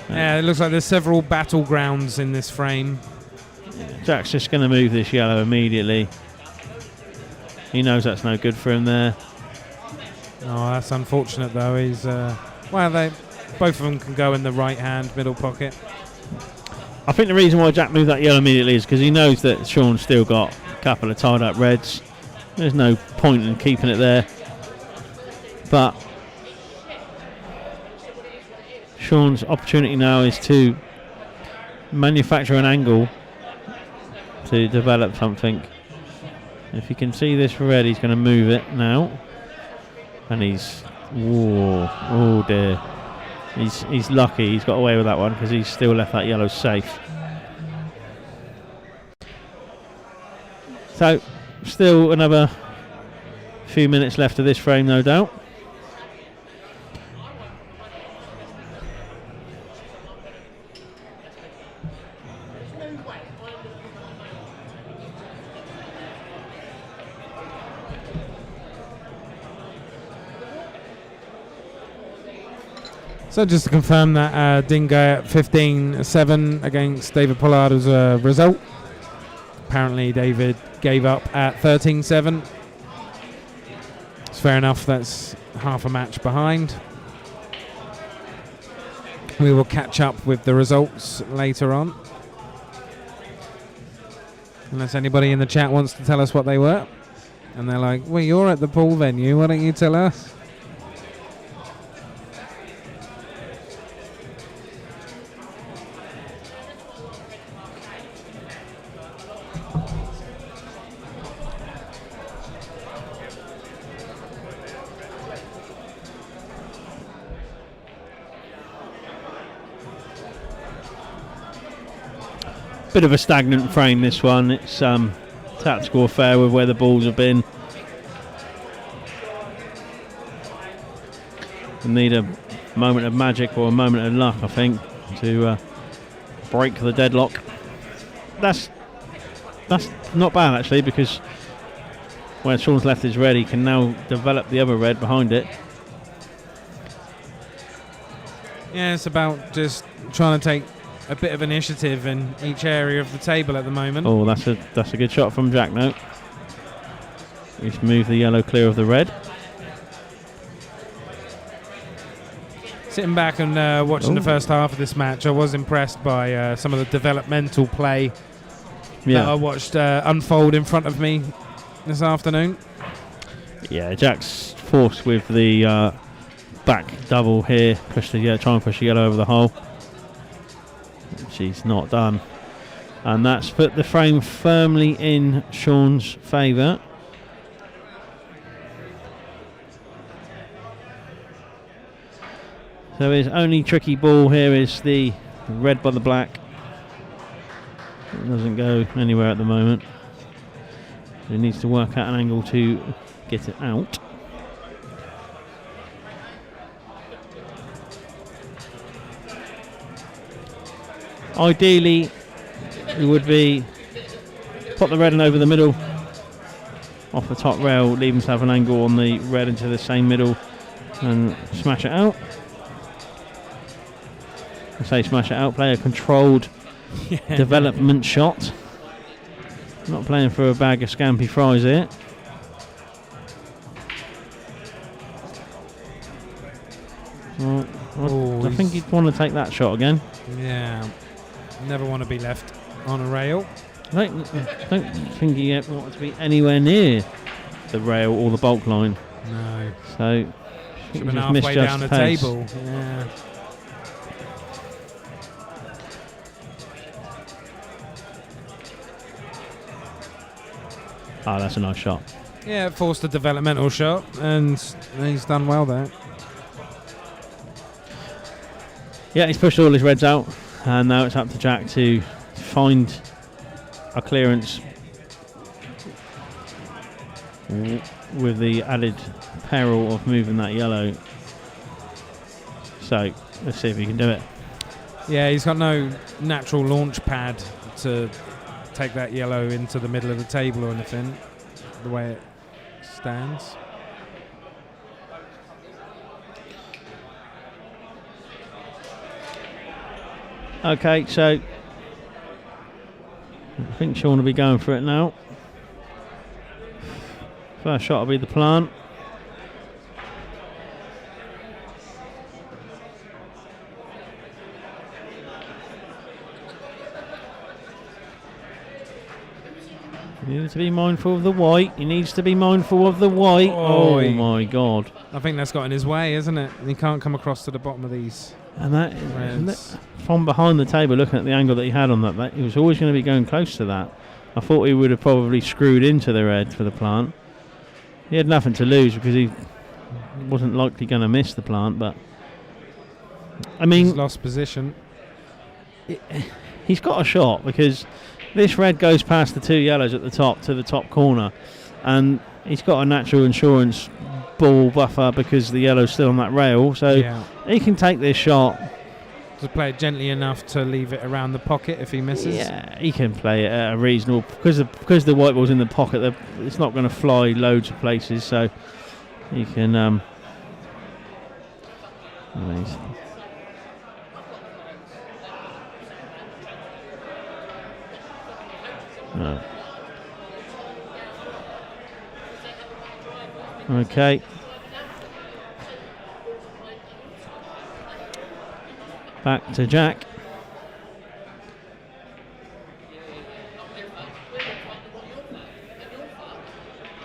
Yeah, it looks like there's several battlegrounds in this frame. Jack's just going to move this yellow immediately. He knows that's no good for him there. Oh, that's unfortunate though. He's both of them can go in the right hand middle pocket. I think the reason why Jack moved that yellow immediately is because he knows that Shaun's still got a couple of tied up reds. There's no point in keeping it there. But Shaun's opportunity now is to manufacture an angle to develop something. If you can see this red, he's going to move it now, and oh dear, he's lucky he's got away with that one because he's still left that yellow safe. So still another few minutes left of this frame, no doubt. So just to confirm that Dingo at 15-7 against David Pollard was a result. Apparently David gave up at 13-7. It's fair enough, that's half a match behind. We will catch up with the results later on. Unless anybody in the chat wants to tell us what they were. And they're like, well, you're at the pool venue, why don't you tell us? Bit of a stagnant frame, this one. It's tactical affair with where the balls have been. We need a moment of magic or a moment of luck, I think, to break the deadlock. That's not bad actually, because where Shaun's left is red, he can now develop the other red behind it. Yeah, it's about just trying to take a bit of initiative in each area of the table at the moment. Oh, that's a good shot from Jack now. He's moved the yellow clear of the red. Sitting back and watching the first half of this match, I was impressed by some of the developmental play that I watched unfold in front of me this afternoon. Yeah, Jack's forced with the back double here. Try and push the yellow over the hole. She's not done, and that's put the frame firmly in Shaun's favour. So his only tricky ball here is the red by the black. It doesn't go anywhere at the moment. He needs to work out an angle to get it out. Ideally, it would be pop the red and over the middle off the top rail, leave himself an angle on the red into the same middle and smash it out. I say smash it out, play a controlled development shot. Not playing for a bag of scampy fries here. Well, I think he'd want to take that shot again. Yeah, never want to be left on a rail. I don't think he ever wanted to be anywhere near the rail or the bulk line. No. So, I think Should he have been just halfway down the misjudged pace. table. Yeah. Oh, that's a nice shot. Yeah, forced a developmental shot, and he's done well there. Yeah, he's pushed all his reds out, and now it's up to Jack to find a clearance with the added peril of moving that yellow. So, let's see if he can do it. Yeah, he's got no natural launch pad to take that yellow into the middle of the table or anything, the way it stands. Okay, so I think Shaun will be going for it now. First shot will be the plant. You need to be mindful of the white. He needs to be mindful of the white. Oh my God. I think that's got in his way, isn't it? He can't come across to the bottom of these. And that, reds. from behind the table, looking at the angle that he had on that, he was always going to be going close to that. I thought he would have probably screwed into the red for the plant. He had nothing to lose because he wasn't likely going to miss the plant, but I mean, He's lost position. He's got a shot because this red goes past the two yellows at the top to the top corner, and he's got a natural insurance ball buffer because the yellow's still on that rail, so he can take this shot. To play it gently enough to leave it around the pocket if he misses. Yeah, he can play it at a reasonable, because the white ball's in the pocket, it's not going to fly loads of places, so he can no. Okay. Back to Jack.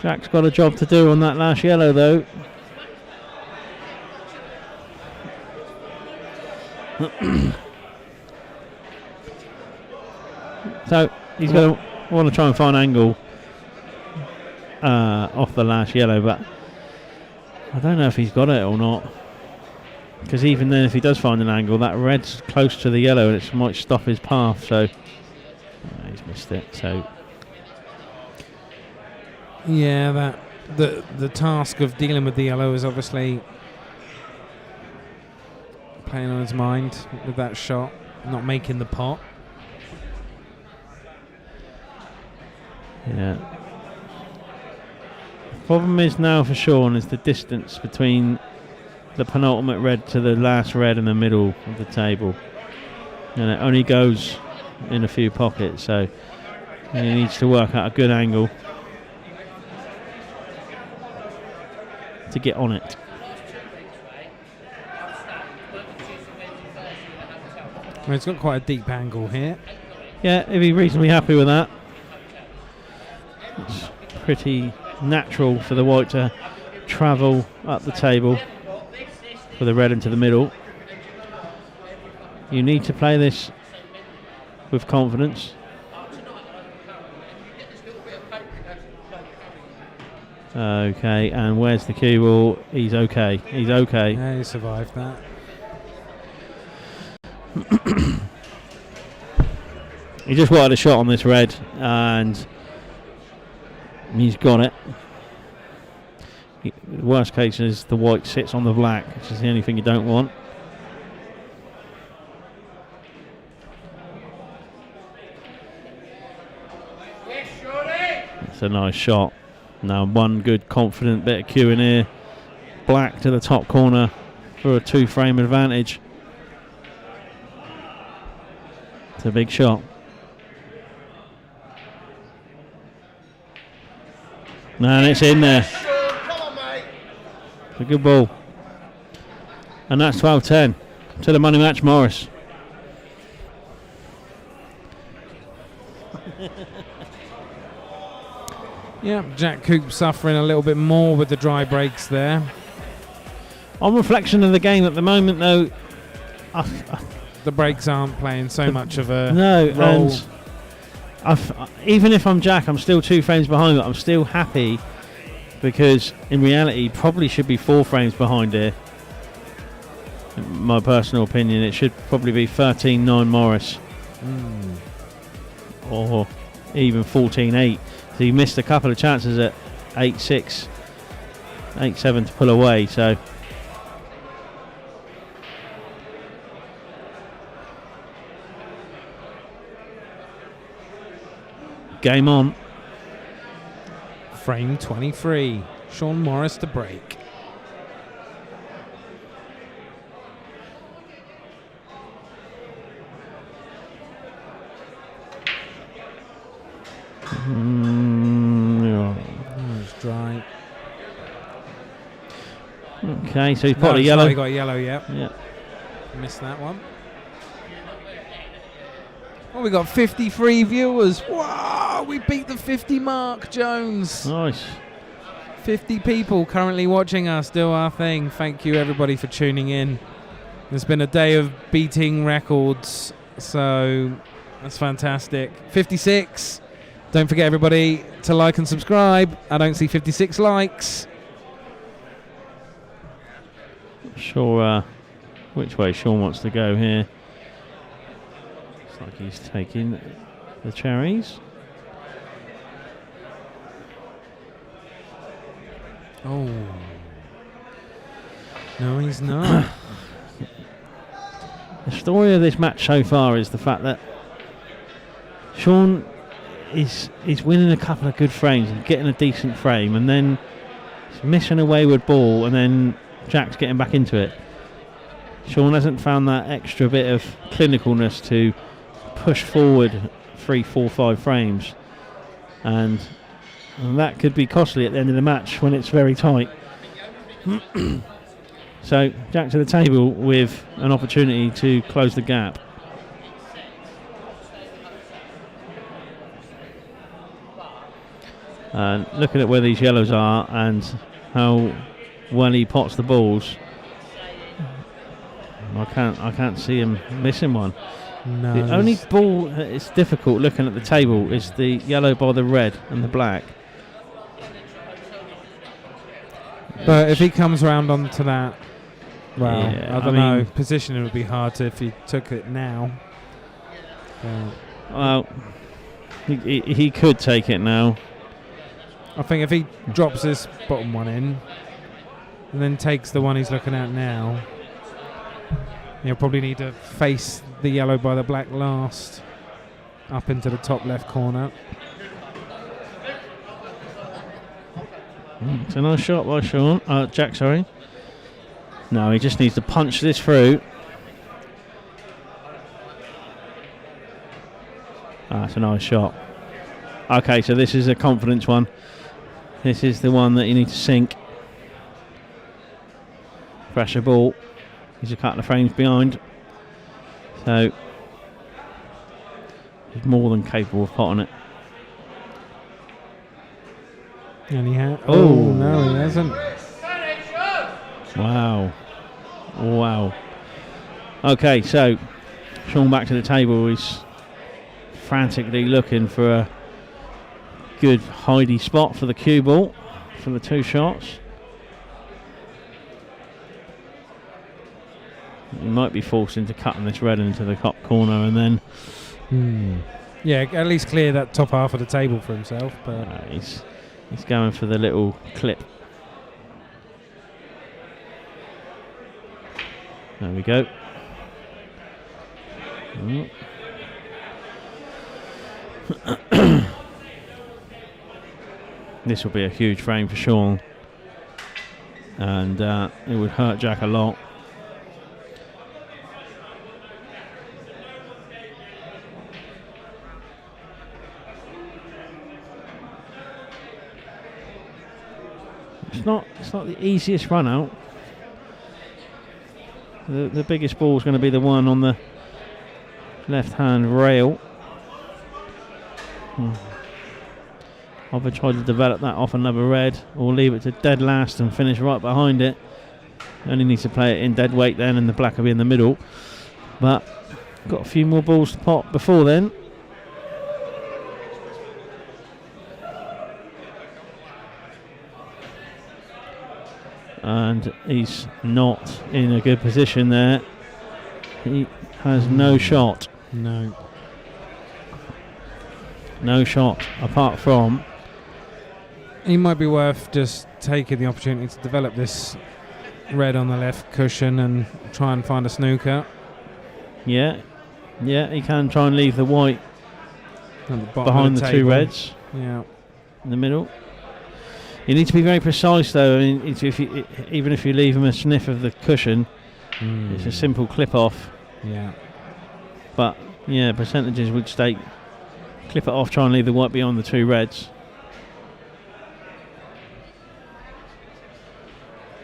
Jack's got a job to do on that last yellow though. So he's going to want to try and find an angle off the last yellow, but I don't know if he's got it or not. Because even then, if he does find an angle, that red's close to the yellow and it might stop his path, so he's missed it. So yeah, the task of dealing with the yellow is obviously playing on his mind with that shot, not making the pot. Yeah. The problem is now for Shaun is the distance between the penultimate red to the last red in the middle of the table, and it only goes in a few pockets, so he needs to work out a good angle to get on it. Well, it's got quite a deep angle here. Yeah, he'd be reasonably happy with that. It's pretty natural for the white to travel up the table with the red into the middle. You need to play this with confidence. Okay, and where's the cue ball? He's okay. He's okay. Yeah, he survived that. He just wanted a shot on this red, and he's got it. The worst case is the white sits on the black, which is the only thing you don't want. It's a nice shot. Now one good confident bit of cue in here. Black to the top corner for a 2-frame advantage. It's a big shot. And it's in there. It's a good ball. And that's 12-10 to the money match, Morris. Yeah, Jack Coupe suffering a little bit more with the dry breaks there. On reflection of the game at the moment, though, The breaks aren't playing so much of a and role. even if I'm Jack, I'm still 2 frames behind, but I'm still happy because in reality, probably should be 4 frames behind here. In my personal opinion, it should probably be 13-9 Morris, or even 14-8. So he missed a couple of chances at 8-6, 8-7 to pull away. So. Game on. Frame 23. Shaun Morris to break. Yeah. It's dry. Okay, so he's No, put a it's yellow. not, he got a yellow, yeah. Missed that one. Oh, we got 53 viewers. Wow, we beat the 50 mark, Jones. Nice. 50 people currently watching us do our thing. Thank you, everybody, for tuning in. There's been a day of beating records, so that's fantastic. 56. Don't forget, everybody, to like and subscribe. I don't see 56 likes. Sure which way Shaun wants to go here. Looks like he's taking the cherries. Oh. No, he's not. The story of this match so far is the fact that Shaun is winning a couple of good frames and getting a decent frame, and then he's missing a wayward ball, and then Jack's getting back into it. Shaun hasn't found that extra bit of clinicalness to push forward 3, 4, 5 frames, and that could be costly at the end of the match when it's very tight. So Jack to the table with an opportunity to close the gap. And looking at where these yellows are and how well he pots the balls, I can't see him missing one. No. The only ball that is difficult looking at the table is the yellow by the red and the black. But if he comes around onto that, well, Yeah, I don't I know. mean- Positioning would be hard if he took it now. Well, he could take it now. I think if he drops this bottom one in and then takes the one he's looking at now, he'll probably need to face the yellow by the black last, up into the top left corner. It's a nice shot by Shaun. Jack, sorry. No, he just needs to punch this through. That's a nice shot. Okay, so this is a confidence one. This is the one that you need to sink. Pressure ball. He's a couple of frames behind. So he's more than capable of potting it. And he Oh. no, he hasn't. Wow. Wow. Okay, so Shaun back to the table. He's frantically looking for a good hidey spot for the cue ball for the 2 shots. He might be forced into cutting this red into the top corner and then Yeah, at least clear that top half of the table for himself. But He's going for the little clip. There we go. This will be a huge frame for Shaun, and it would hurt Jack a lot. It's not the easiest run out. The biggest ball is going to be the one on the left-hand rail. Either try to develop that off another red, or leave it to dead last and finish right behind it. Only needs to play it in dead weight then, and the black will be in the middle. But got a few more balls to pop before then. And he's not in a good position there. He has no shot. no. No shot apart from. He might be worth just taking the opportunity to develop this red on the left cushion and try and find a snooker. Yeah, he can try and leave the white At the bottom behind of the the two table. reds Yeah. in the middle. You need to be very precise though. I mean, even if you leave him a sniff of the cushion, it's a simple clip off. Yeah. But yeah, percentages would state clip it off, try and leave the white beyond the two reds.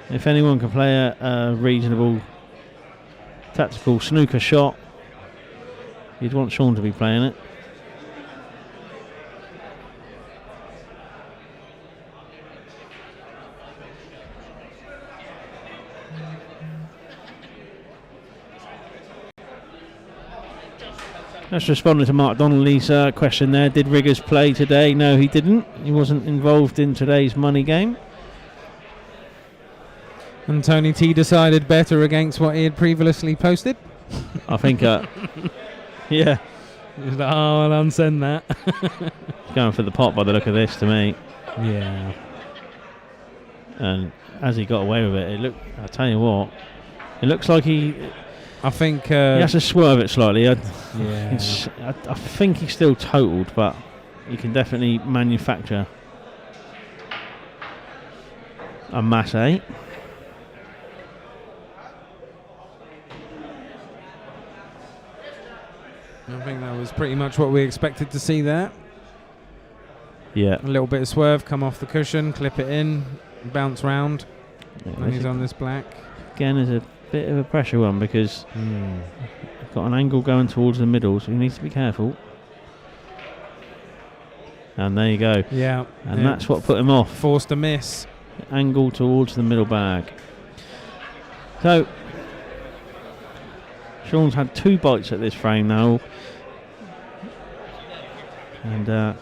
If anyone can play a reasonable tactical snooker shot, you'd want Shaun to be playing it. Just responding to Mark Donnelly's question there. Did Riggers play today? No, he didn't. He wasn't involved in today's money game. And Tony T decided better against what he had previously posted. I think, yeah, He's like, oh, I'll unsend that. going for the pot by the look of this to me. Yeah. And as he got away with it, I tell you what, it looks like he think... he has to swerve it slightly. I yeah. think he's still totaled, but he can definitely manufacture a mass 8. I think that was pretty much what we expected to see there. Yeah. A little bit of swerve, come off the cushion, clip it in, bounce round, and he's on this black. Again, is a bit of a pressure one because got an angle going towards the middle, so he needs to be careful. And there you go. Yeah. And that's what put him off. Forced a miss. Angle towards the middle bag. So Shaun's had 2 bites at this frame now, and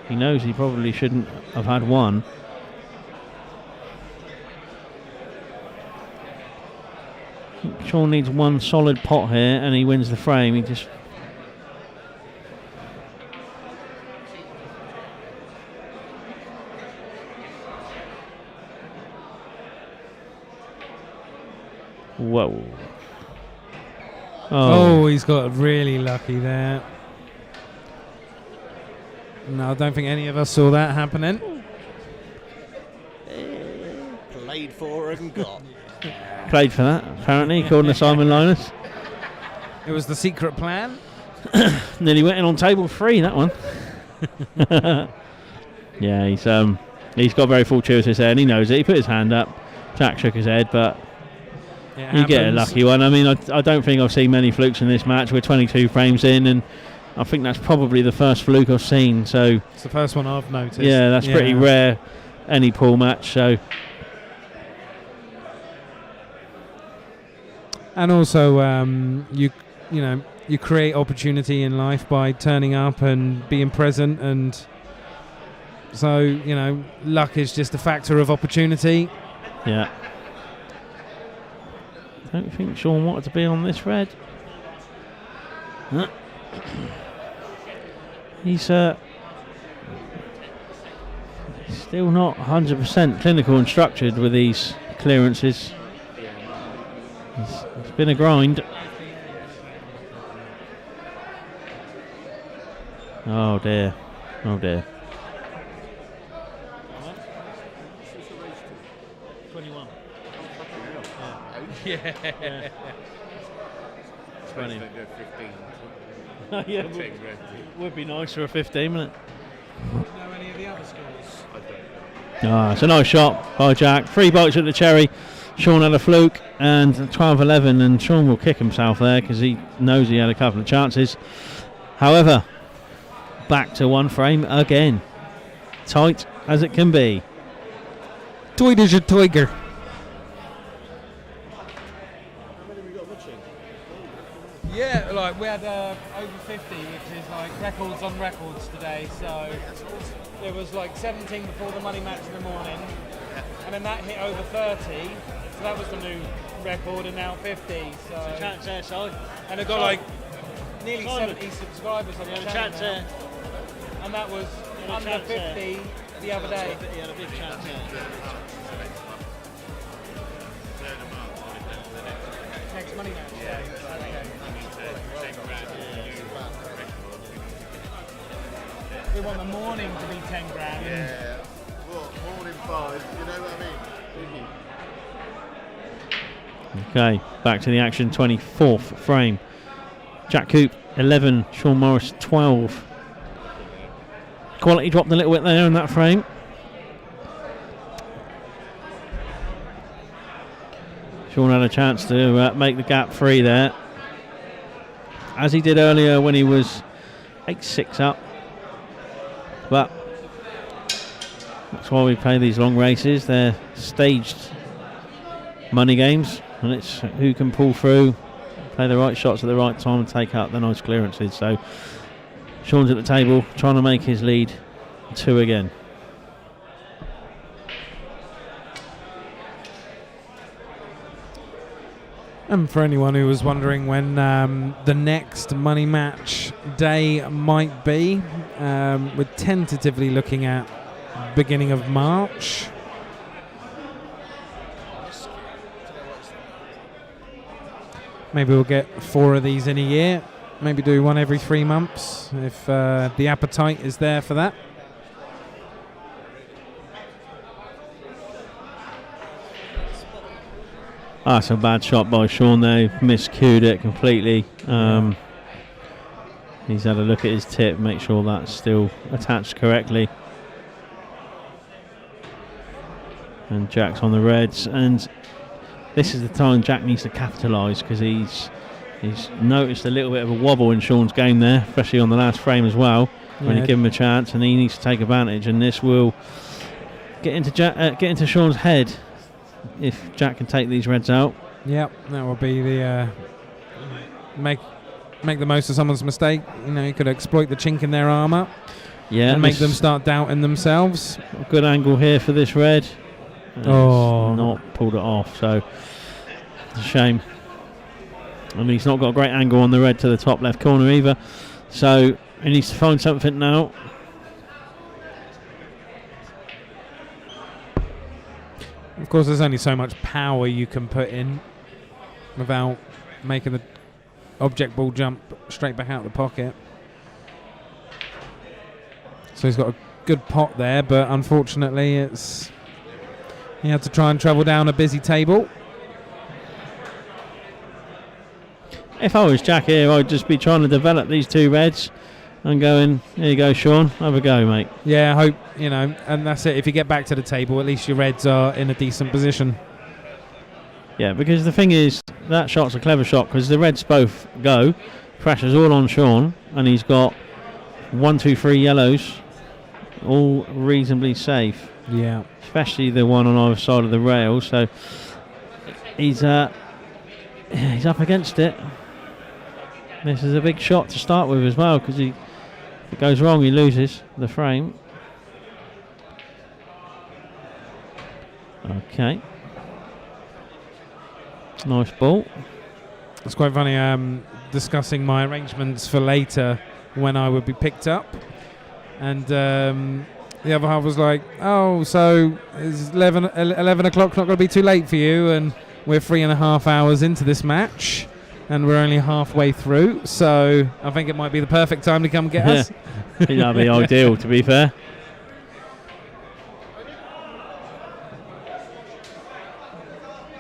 he knows he probably shouldn't have had one. Shaun needs one solid pot here and he wins the frame. He just whoa. Oh, he's got really lucky there. No, I don't think any of us saw that happening. Played for and got. Played for that, apparently, according to Simon Linus. It was the secret plan. Nearly went in on table 3, that one. Yeah, he's got very fortuitous there, and he knows it. He put his hand up. Jack shook his head, but you get a lucky one. I mean, I don't think I've seen many flukes in this match. We're 22 frames in, and I think that's probably the first fluke I've seen. So it's the first one I've noticed. Yeah, that's pretty rare, any pool match. So, and also, you create opportunity in life by turning up and being present, and so luck is just a factor of opportunity. Yeah. I don't think Shaun wanted to be on this red. He's still not 100% clinical and structured with these clearances. It's been a grind. Oh dear. Oh dear. 21. Yeah. 20. Yeah, would be nice for a 15 minute. Know any of the other scores? It's a nice shot by Jack. 3 bites at the cherry. Shaun had a fluke and 12-11, and Shaun will kick himself there because he knows he had a couple of chances. However, back to one frame again. Tight as it can be. Toy is your tiger. Yeah, like we had over 50, which is like records on records today. So there was like 17 before the money match in the morning, and then that hit over 30. So that was the new record, and now 50. So Chat's there, Si. and it got like nearly Simon. 70 subscribers on the channel Chat's now. there. And that was the under chat's 50 the other day. He had a big chance there. Next money match. Yeah. Okay. We want the morning to be 10 grand. Yeah. What? Morning 5. You know what I mean? Okay, back to the action. 24th frame. Jack Coupe 11, Shaun Morris 12. Quality dropped a little bit there in that frame. Shaun had a chance to make the gap 3 there, as he did earlier when he was 8-6 up. But that's why we play these long races. They're staged money games, and it's who can pull through, play the right shots at the right time and take out the nice clearances. So Shaun's at the table trying to make his lead 2 again. And for anyone who was wondering when the next money match day might be, we're tentatively looking at beginning of March. Maybe we'll get 4 of these in a year. Maybe do one every 3 months if the appetite is there for that. That's a bad shot by Shaun there. Miscued it completely. He's had a look at his tip, make sure that's still attached correctly. And Jack's on the reds, and this is the time Jack needs to capitalise, because he's noticed a little bit of a wobble in Shaun's game there, especially on the last frame as well, when you give him a chance, and he needs to take advantage, and this will get into Shaun's head if Jack can take these reds out. Yep, that will be the make the most of someone's mistake. You know, you could exploit the chink in their armour, and make them start doubting themselves. A good angle here for this red. Oh, not pulled it off, so it's a shame. And he's not got a great angle on the red to the top left corner either, so he needs to find something now. Of course, there's only so much power you can put in without making the object ball jump straight back out the pocket. So he's got a good pot there, but unfortunately he had to try and travel down a busy table. If I was Jack here, I'd just be trying to develop these 2 reds and going, here you go, Shaun, have a go, mate. Yeah, I hope, and that's it. If you get back to the table, at least your reds are in a decent position. Yeah, because the thing is, that shot's a clever shot, because the reds both go, pressure's all on Shaun, and he's got 1, 2, 3 yellows, all reasonably safe. Yeah. Especially the one on either side of the rail, so he's up against it. This is a big shot to start with as well, because if it goes wrong, he loses the frame. Okay. Nice ball. It's quite funny. discussing my arrangements for later when I would be picked up. And the other half was like, oh, so is 11 o'clock not going to be too late for you? And we're 3.5 hours into this match, and we're only halfway through, so I think it might be the perfect time to come get us. I think that'd be ideal, to be fair.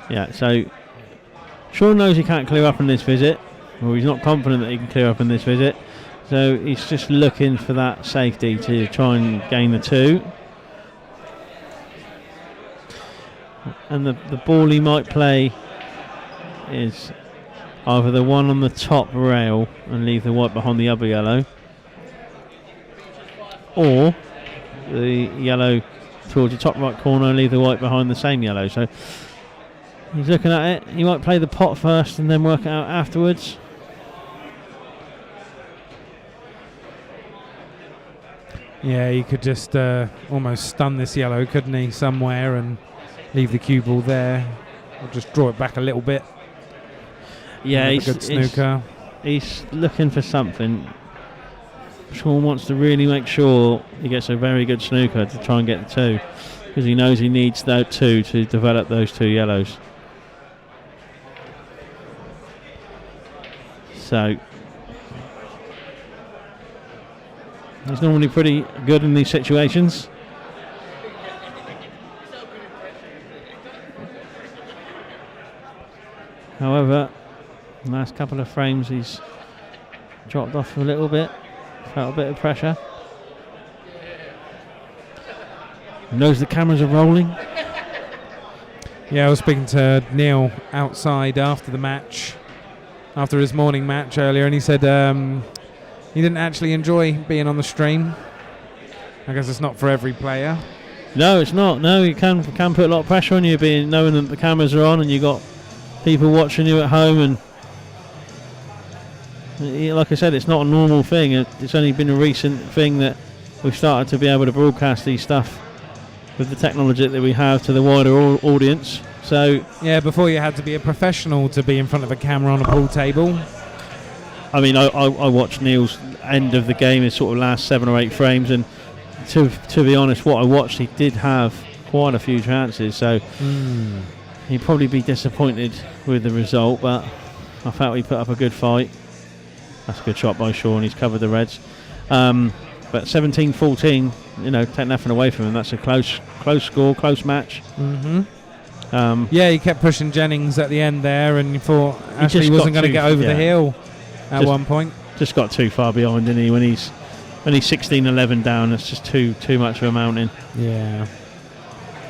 Yeah, so Shaun knows he can't clear up in this visit, or he's not confident that he can clear up in this visit, so he's just looking for that safety to try and gain the 2. And the ball he might play is either the one on the top rail and leave the white behind the other yellow, or the yellow towards the top right corner and leave the white behind the same yellow. So he's looking at it. He might play the pot first and then work it out afterwards. Yeah, he could just almost stun this yellow, couldn't he, somewhere, and leave the cue ball there, or just draw it back a little bit. Yeah, he's looking for something. Shaun wants to really make sure he gets a very good snooker to try and get the 2, because he knows he needs that 2 to develop those 2 yellows. So he's normally pretty good in these situations. However, the last couple of frames he's dropped off a little bit, felt a bit of pressure. He knows the cameras are rolling. Yeah, I was speaking to Neil outside after the match, after his morning match earlier, and he said he didn't actually enjoy being on the stream. I guess it's not for every player. No, it's not. No, you can put a lot of pressure on you, being knowing that the cameras are on and you got people watching you at home, and like I said, it's not a normal thing. It's only been a recent thing that we've started to be able to broadcast these stuff with the technology that we have to the wider audience. So yeah, before you had to be a professional to be in front of a camera on a pool table. I mean, I watched Neil's end of the game, his sort of last 7 or 8 frames, and to be honest, what I watched, he did have quite a few chances, so he'd probably be disappointed with the result, but I felt he put up a good fight. That's a good shot by Shaun, he's covered the reds. But 17-14, take nothing away from him. That's a close score, close match. Yeah, he kept pushing Jennings at the end there, and you thought Ashley wasn't going to get over the hill at one point. Just got too far behind, didn't he? When he's 16-11 down, it's just too much of a mountain. Yeah,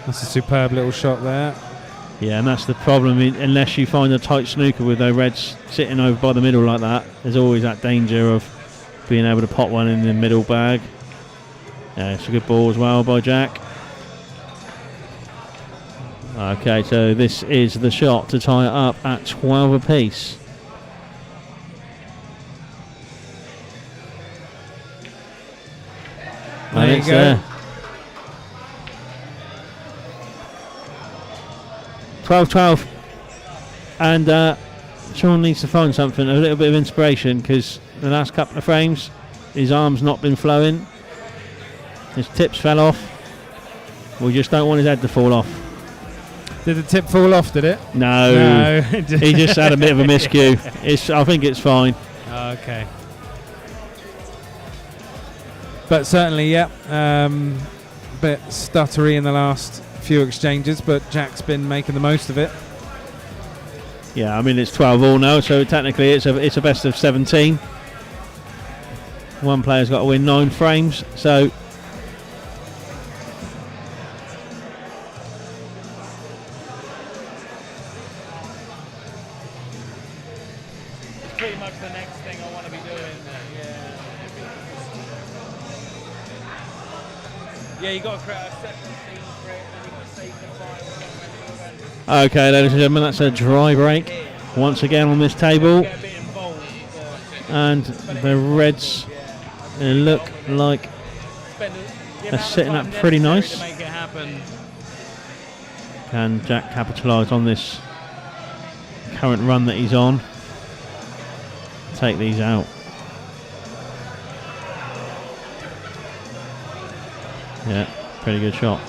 that's a superb little shot there. Yeah, and that's the problem. Unless you find a tight snooker with those reds sitting over by the middle like that, there's always that danger of being able to pop one in the middle bag. Yeah, it's a good ball as well by Jack. Okay, so this is the shot to tie it up at 12 apiece. There you go. 12-12. And Shaun needs to find something, a little bit of inspiration, because the last couple of frames, his arm's not been flowing. His tips fell off. We just don't want his head to fall off. Did the tip fall off, did it? No. He just had a bit of a miscue. I think it's fine. Okay. But certainly, yeah, bit stuttery in the last few exchanges, but Jack's been making the most of it. Yeah, I mean, it's 12-all now, so technically it's a best of 17. One player's got to win 9 frames, so pretty much the next thing I want to be doing. Yeah, you got to create a separate scene for it, and you got to save the file. okay, ladies and gentlemen, that's a dry break once again on this table, and the reds look like they're sitting up pretty nice. Can Jack capitalise on this current run that he's on? take these out. Yeah, pretty good shot.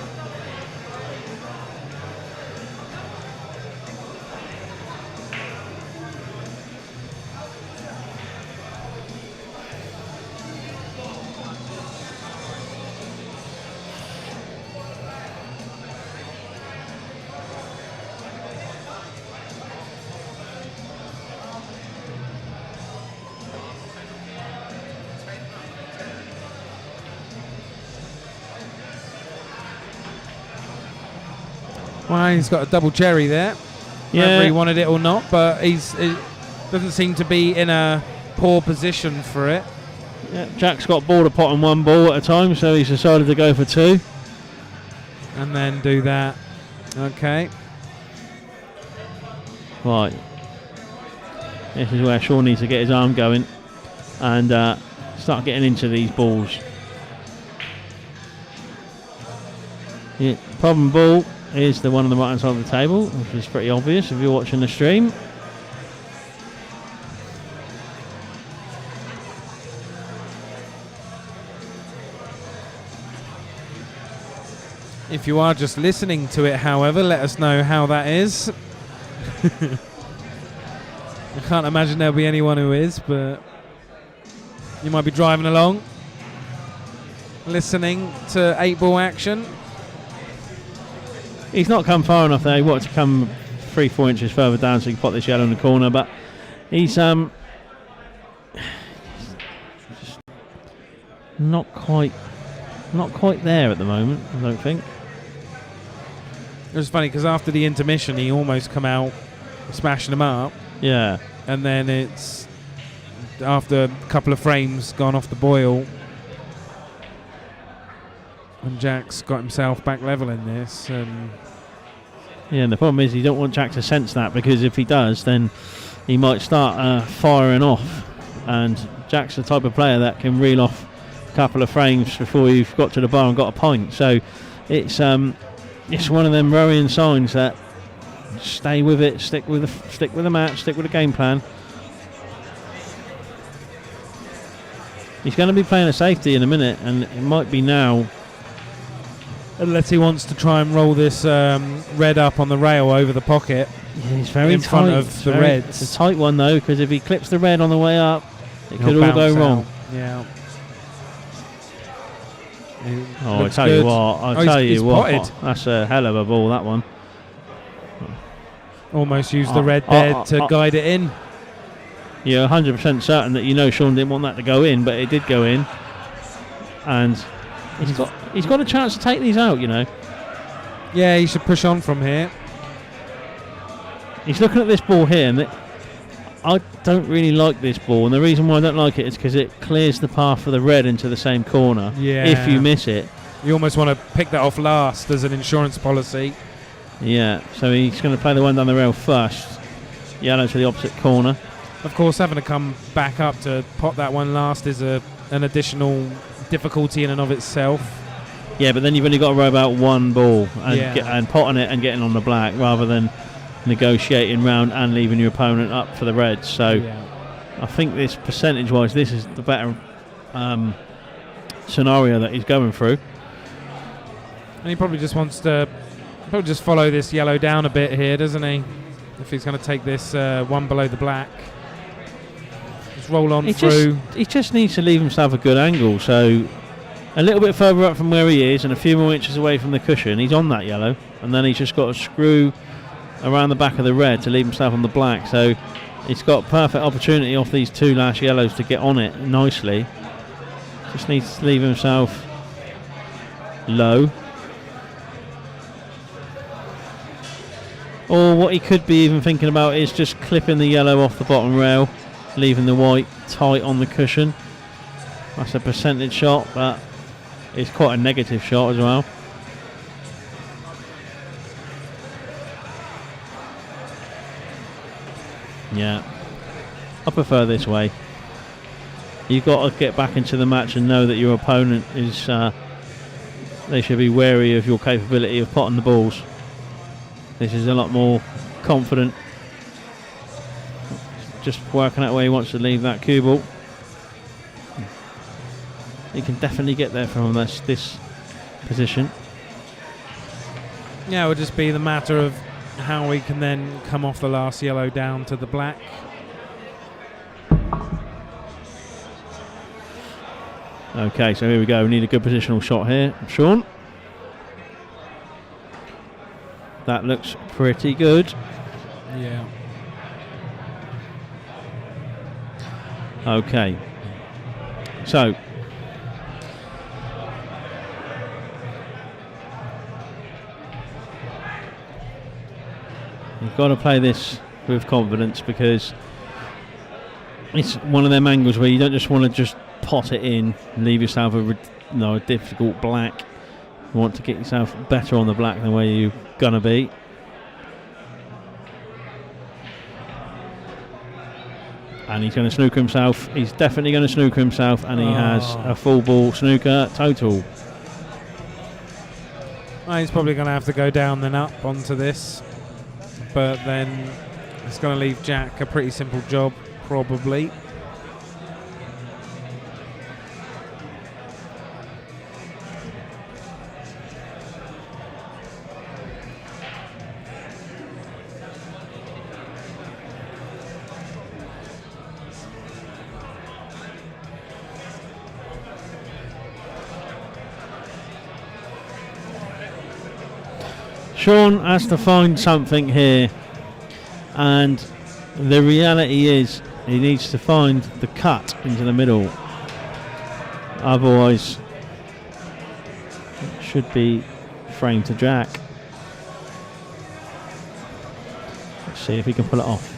Well, he's got a double cherry there. Yeah. Whether he wanted it or not, but he doesn't seem to be in a poor position for it. Yeah, Jack's got ball to pot on one ball at a time, so he's decided to go for two. And then do that. Okay. Right. This is where Shaun needs to get his arm going and start getting into these balls. Yeah, problem ball is the one on the right hand side of the table, which is pretty obvious if you're watching the stream. If you are just listening to it, however, let us know how that is. I can't imagine there'll be anyone who is, but you might be driving along, listening to 8-ball action. He's not come far enough there. He wanted to come 3-4 inches further down so he can pot this yellow in the corner, but he's just not quite there at the moment, I don't think. It was funny because after the intermission, he almost come out smashing them up. Yeah. And then it's after a couple of frames gone off the boil, and Jack's got himself back level in this. Yeah, and the problem is you don't want Jack to sense that, because if he does, then he might start firing off. And Jack's the type of player that can reel off a couple of frames before you've got to the bar and got a point. So it's one of them worrying signs that stay with it, stick with the match, stick with the game plan. He's going to be playing a safety in a minute, and it might be now. Unless he wants to try and roll this red up on the rail over the pocket. Yeah, he's very in tight. front of the reds. It's a tight one though, because if he clips the red on the way up, it He'll could all go bounce wrong. out. Yeah. Oh, I tell you what, that's a hell of a ball, that one. Almost used the red bed to guide it in. You're 100% certain that Shaun didn't want that to go in, but it did go in. And he's got a chance to take these out, Yeah, he should push on from here. He's looking at this ball here, and I don't really like this ball, and the reason why I don't like it is because it clears the path for the red into the same corner. Yeah. If you miss it. You almost want to pick that off last as an insurance policy. Yeah, so he's going to play the one down the rail first. Yellow to the opposite corner. Of course, having to come back up to pot that one last is an additional difficulty in and of itself. Yeah, but then you've only got to worry about one ball and, Yeah. and potting it and getting on the black, rather than negotiating round and leaving your opponent up for the reds. So Yeah. I think this percentage-wise, this is the better scenario that he's going through. And he probably just wants to follow this yellow down a bit here, doesn't he? If he's going to take this one below the black. Just roll on through. He just needs to leave himself a good angle. So a little bit further up from where he is and a few more inches away from the cushion, he's on that yellow. And then he's just got to screw around the back of the red to leave himself on the black. So he's got perfect opportunity off these two last yellows to get on it nicely. Just needs to leave himself low. Or what he could be even thinking about is just clipping the yellow off the bottom rail, leaving the white tight on the cushion. That's a percentage shot, but it's quite a negative shot as well. Yeah, I prefer this way. You've got to get back into the match and know that your opponent is they should be wary of your capability of potting the balls. This is a lot more confident. just working out where he wants to leave that cue ball. He can definitely get there from this position. Yeah, it would just be the matter of how we can then come off the last yellow down to the black. Okay, so here we go. We need a good positional shot here. Shaun. That looks pretty good. Yeah. Okay. So. You've got to play this with confidence because it's one of them angles where you don't just want to just pot it in, leave yourself a difficult black. You want to get yourself better on the black than where you're gonna be. And he's going to snooker himself. He's definitely going to snooker himself, and he has a full ball snooker total. Well, he's probably going to have to go down then up onto this, but then it's going to leave Jack a pretty simple job, probably. Shaun has to find something here, and the reality is he needs to find the cut into the middle. Otherwise, it should be framed to Jack. Let's see if he can pull it off.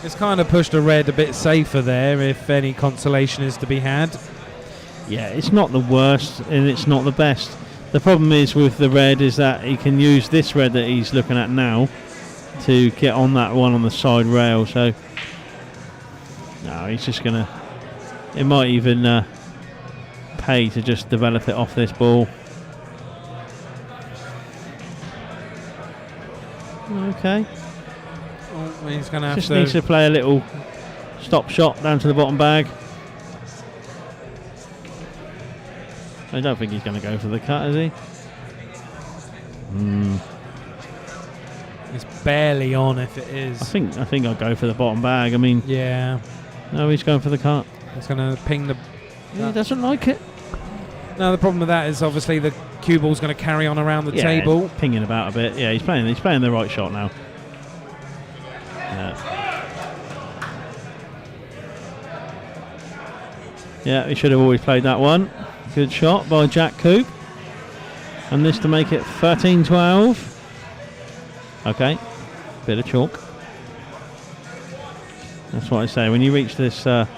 It's kind of pushed a red a bit safer there, if any consolation is to be had. Yeah, it's not the worst and it's not the best. The problem is with the red is that he can use this red that he's looking at now to get on that one on the side rail. So no, he's just gonna. It might even pay to just develop it off this ball. Okay. He's going to have Just needs to play a little stop shot down to the bottom bag. I don't think he's going to go for the cut, is he? It's barely on if it is. I think I'll go for the bottom bag. I mean, yeah. No, he's going for the cut. He's going to ping the. He doesn't like it. No, the problem with that is obviously the cue ball's going to carry on around the table, pinging about a bit. Yeah, he's playing the right shot now. Yeah, he should have always played that one. Good shot by Jack Coupe. And this to make it 13-12. Okay, bit of chalk. That's what I say. When you reach this last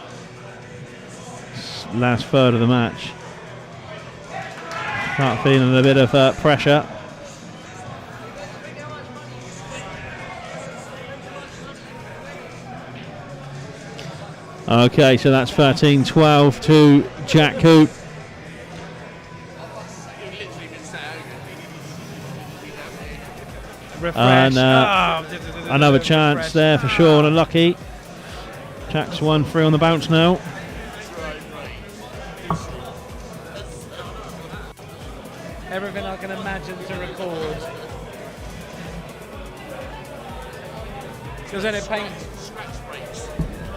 third of the match, start feeling a bit of pressure. Okay, so that's 13-12 to Jack Coupe. And another chance there for Shaun, unlucky. Jack's 1-3 on the bounce now. Everything I can imagine to record. Because then it paints.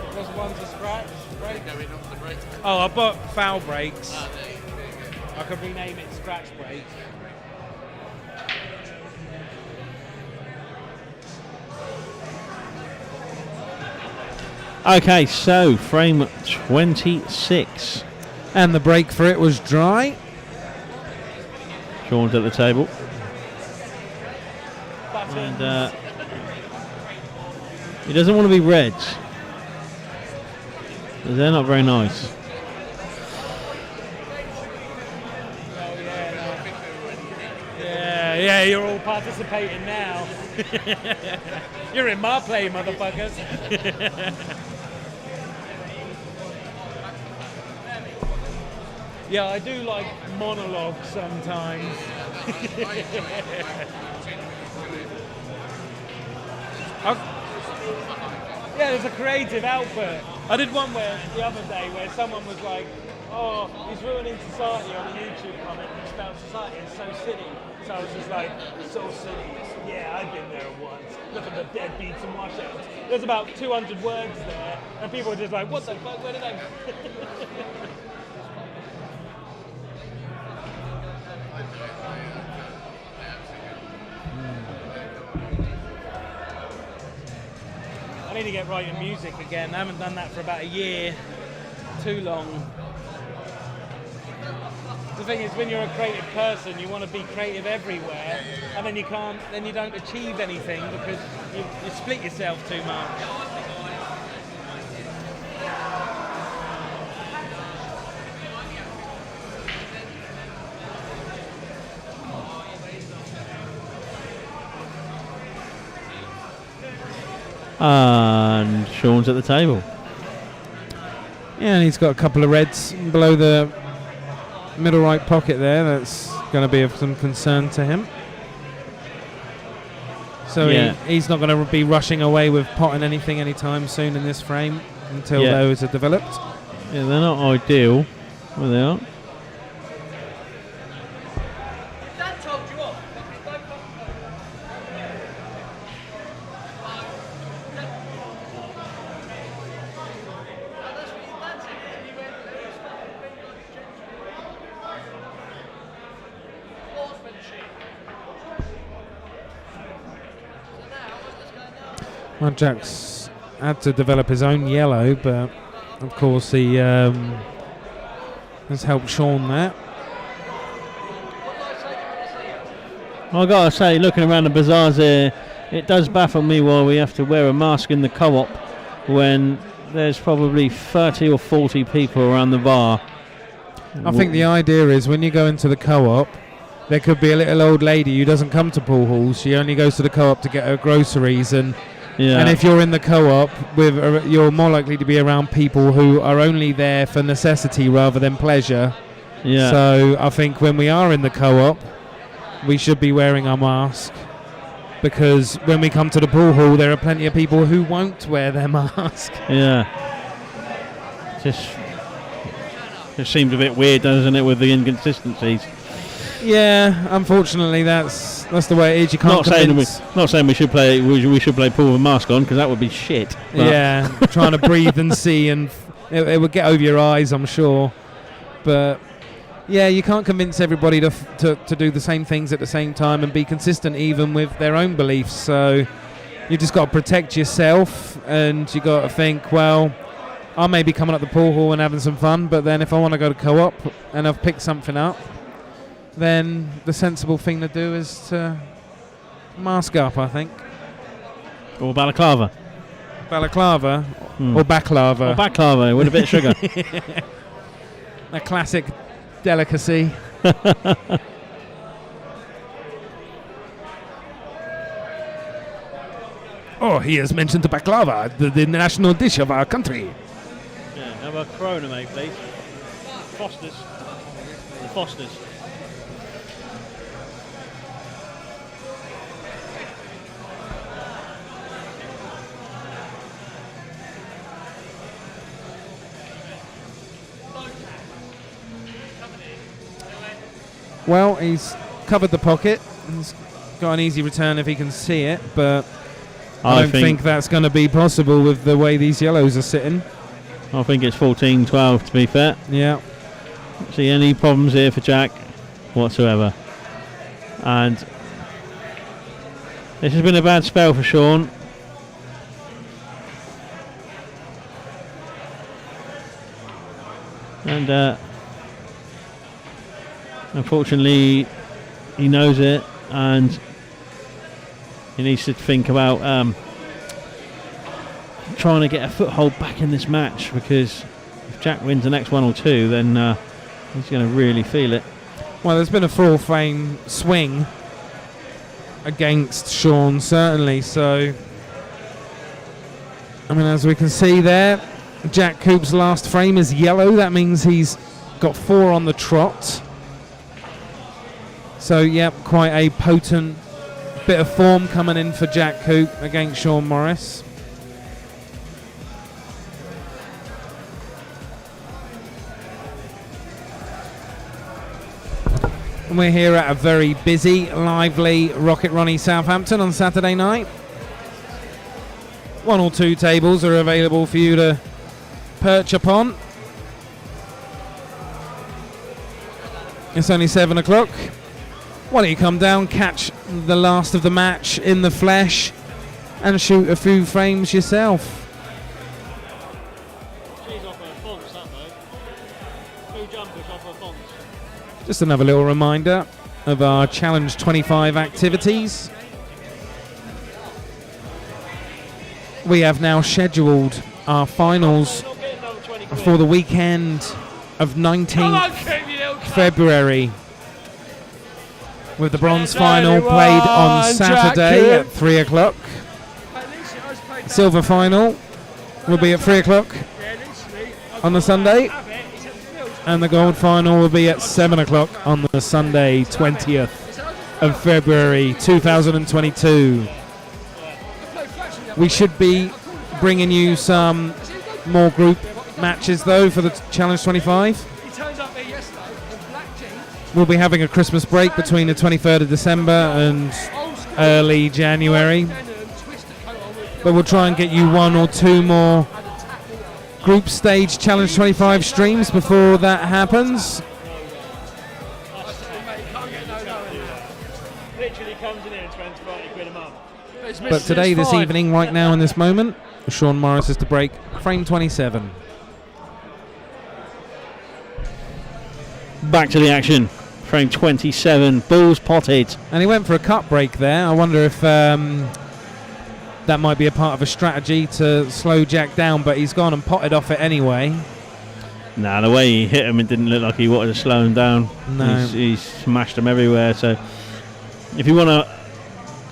Because one's a scratch break. Oh, I bought foul breaks. I could rename it scratch break. Okay, so frame 26. And the break for it was dry. Shaun's at the table. And he doesn't want to be reds. They're not very nice. Yeah, you're all participating now. You're in my play, motherfuckers. Yeah, I do like monologues sometimes. Yeah, there's a creative output. I did one the other day where someone was like, "Oh, he's ruining society" on a YouTube comment and spelled society is so silly. So I was just like, "So silly." Yeah, I've been there once. Look at the deadbeats and washouts. There's about 200 words there, and people were just like, "What the fuck? Where did I?" I need to get writing music again. I haven't done that for about a year. Too long. The thing is, when you're a creative person, you want to be creative everywhere, and then you can't. Then you don't achieve anything because you split yourself too much. And Shaun's at the table. Yeah, and he's got a couple of reds below the middle right pocket there. That's going to be of some concern to him. So Yeah. he's not going to be rushing away with potting anything anytime soon in this frame until Yeah. those are developed. Yeah, they're not ideal. Well, they are. Well, Jack's had to develop his own yellow, but of course he has helped Shaun there. I gotta say, looking around the bazaars here, it does baffle me why we have to wear a mask in the co-op when there's probably 30 or 40 people around the bar. I think the idea is when you go into the co-op, there could be a little old lady who doesn't come to pool halls. She only goes to the co-op to get her groceries, and if you're in the co-op, you're more likely to be around people who are only there for necessity rather than pleasure. Yeah. So I think when we are in the co-op, we should be wearing our mask, because when we come to the pool hall, there are plenty of people who won't wear their mask. Yeah. Just seems a bit weird, doesn't it, with the inconsistencies? Yeah, unfortunately, that's the way it is. You can't Not saying we should play pool with a mask on, because that would be shit. Yeah, trying to breathe and see, and it would get over your eyes, I'm sure. But yeah, you can't convince everybody to do the same things at the same time and be consistent even with their own beliefs. So you just got to protect yourself, and you got to think, well, I may be coming up the pool hall and having some fun, but then if I want to go to co-op and I've picked something up, then the sensible thing to do is to mask up, I think. Or balaclava. Balaclava or baklava. Or baklava with a bit of sugar. A classic delicacy. Oh, he has mentioned the baklava, the national dish of our country. Yeah, have a Corona, mate, please. Foster's. The Foster's. Well, he's covered the pocket. He's got an easy return if he can see it, but I don't think that's going to be possible with the way these yellows are sitting. I think it's 14-12, to be fair. Yeah. Don't see any problems here for Jack whatsoever. And this has been a bad spell for Shaun. And unfortunately, he knows it, and he needs to think about trying to get a foothold back in this match, because if Jack wins the next one or two, then he's going to really feel it. Well, there's been a full frame swing against Shaun, certainly. So, I mean, as we can see there, Jack Coupe's last frame is yellow. That means he's got 4 on the trot. So, yep, quite a potent bit of form coming in for Jack Coupe against Shaun Morris. And we're here at a very busy, lively Rocket Ronnie Southampton on Saturday night. 1 or 2 tables are available for you to perch upon. It's only 7 o'clock. Why don't you come down, catch the last of the match in the flesh, and shoot a few frames yourself. She's off her fonts, that though. 2 jumpers off her fonts. Just another little reminder of our Challenge 25 activities. We have now scheduled our finals for the weekend of 19th February, with the bronze final played on Saturday at 3 o'clock. Silver final will be at 3 o'clock on the Sunday, and the gold final will be at 7 o'clock on the Sunday, 20th of February 2022. We should be bringing you some more group matches though for the Challenge 25. We'll be having a Christmas break between the 23rd of December and early January, but we'll try and get you 1 or 2 more group stage Challenge 25 streams before that happens. Literally comes in here and spends 40 quid a month. But today, this evening, right now in this moment, Shaun Morris is to break frame 27. Back to the action. Frame 27, balls potted. And he went for a cut break there. I wonder if that might be a part of a strategy to slow Jack down, but he's gone and potted off it anyway. Nah, the way he hit him, it didn't look like he wanted to slow him down. No. He smashed him everywhere. So if you want to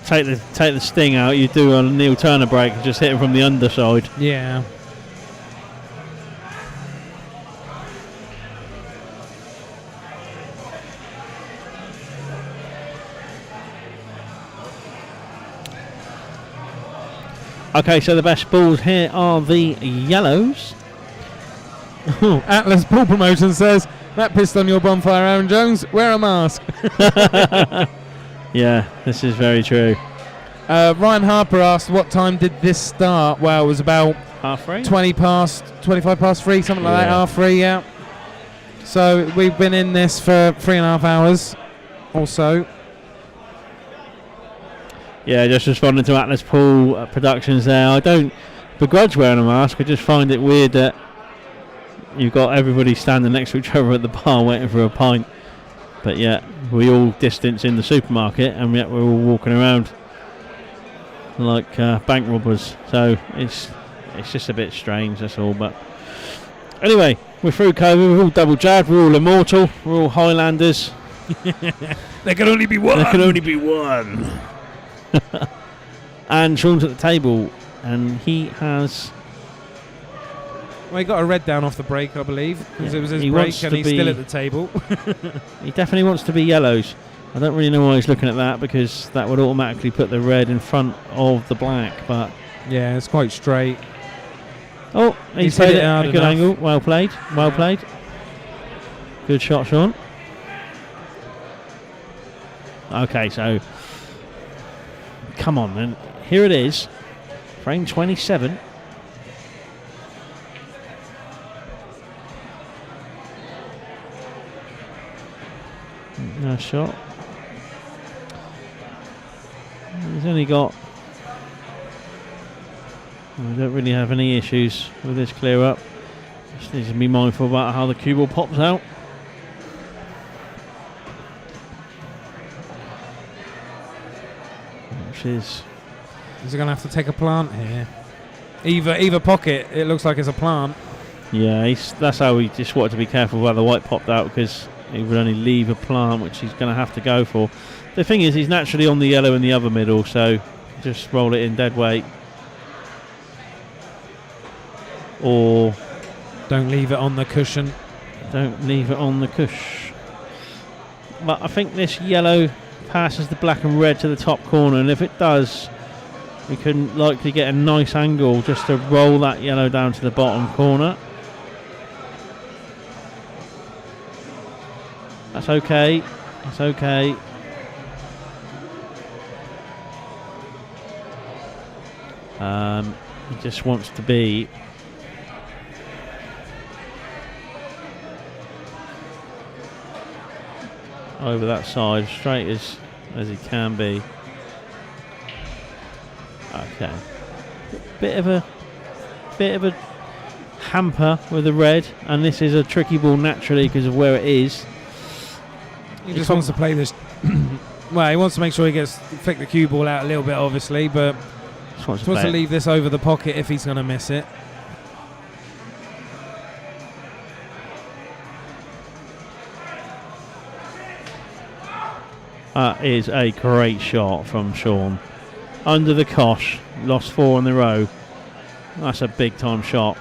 take the sting out, you do a Neil Turner break and just hit him from the underside. Yeah. Okay, so the best balls here are the yellows. Atlas Ball Promotion says, that pissed on your bonfire, Aaron Jones. Wear a mask. Yeah, this is very true. Ryan Harper asked, what time did this start? Well, it was about Half 3? 25 past 3, something like that, half 3, yeah. So we've been in this for 3.5 hours or so. Yeah, just responding to Atlas Pool Productions there. I don't begrudge wearing a mask. I just find it weird that you've got everybody standing next to each other at the bar waiting for a pint. But yeah, we all distance in the supermarket, and yet we're all walking around like bank robbers. So it's just a bit strange, that's all. But anyway, we're through COVID. We're all double jabbed. We're all immortal. We're all Highlanders. There can only be one. There can only be one. And Shaun's at the table, and he has. Well, he got a red down off the break, I believe, because it was his He break, wants and to he's be- still at the table. He definitely wants to be yellows. I don't really know why he's looking at that, because that would automatically put the red in front of the black. But Yeah, it's quite straight. oh, he's hit played it it at hard a good enough. angle. Well played. Well played. Good shot, Shaun. Okay, so come on then. Here it is. Frame 27. Nice shot. He's only got. We don't really have any issues with this clear up. Just needs to be mindful about how the cue ball pops out. Which is. Is he going to have to take a plant here? Either pocket, it looks like it's a plant. Yeah, that's how we just wanted to be careful where the white popped out, because he would only leave a plant, which he's going to have to go for. The thing is, he's naturally on the yellow in the other middle, so just roll it in dead weight. Or Don't leave it on the cushion. Don't leave it on the cush. But I think this yellow passes the black and red to the top corner, and if it does, we can likely get a nice angle just to roll that yellow down to the bottom corner. That's okay. That's okay. He just wants to be over that side, straight as he can be. Okay. Bit of a hamper with the red, and this is a tricky ball naturally because of where it is. He just wants to play this. Well, he wants to make sure he gets flick the cue ball out a little bit, obviously, but Just wants to leave this over the pocket if he's going to miss it. That is a great shot from Shaun. Under the cosh, lost 4 in a row. That's a big time shot.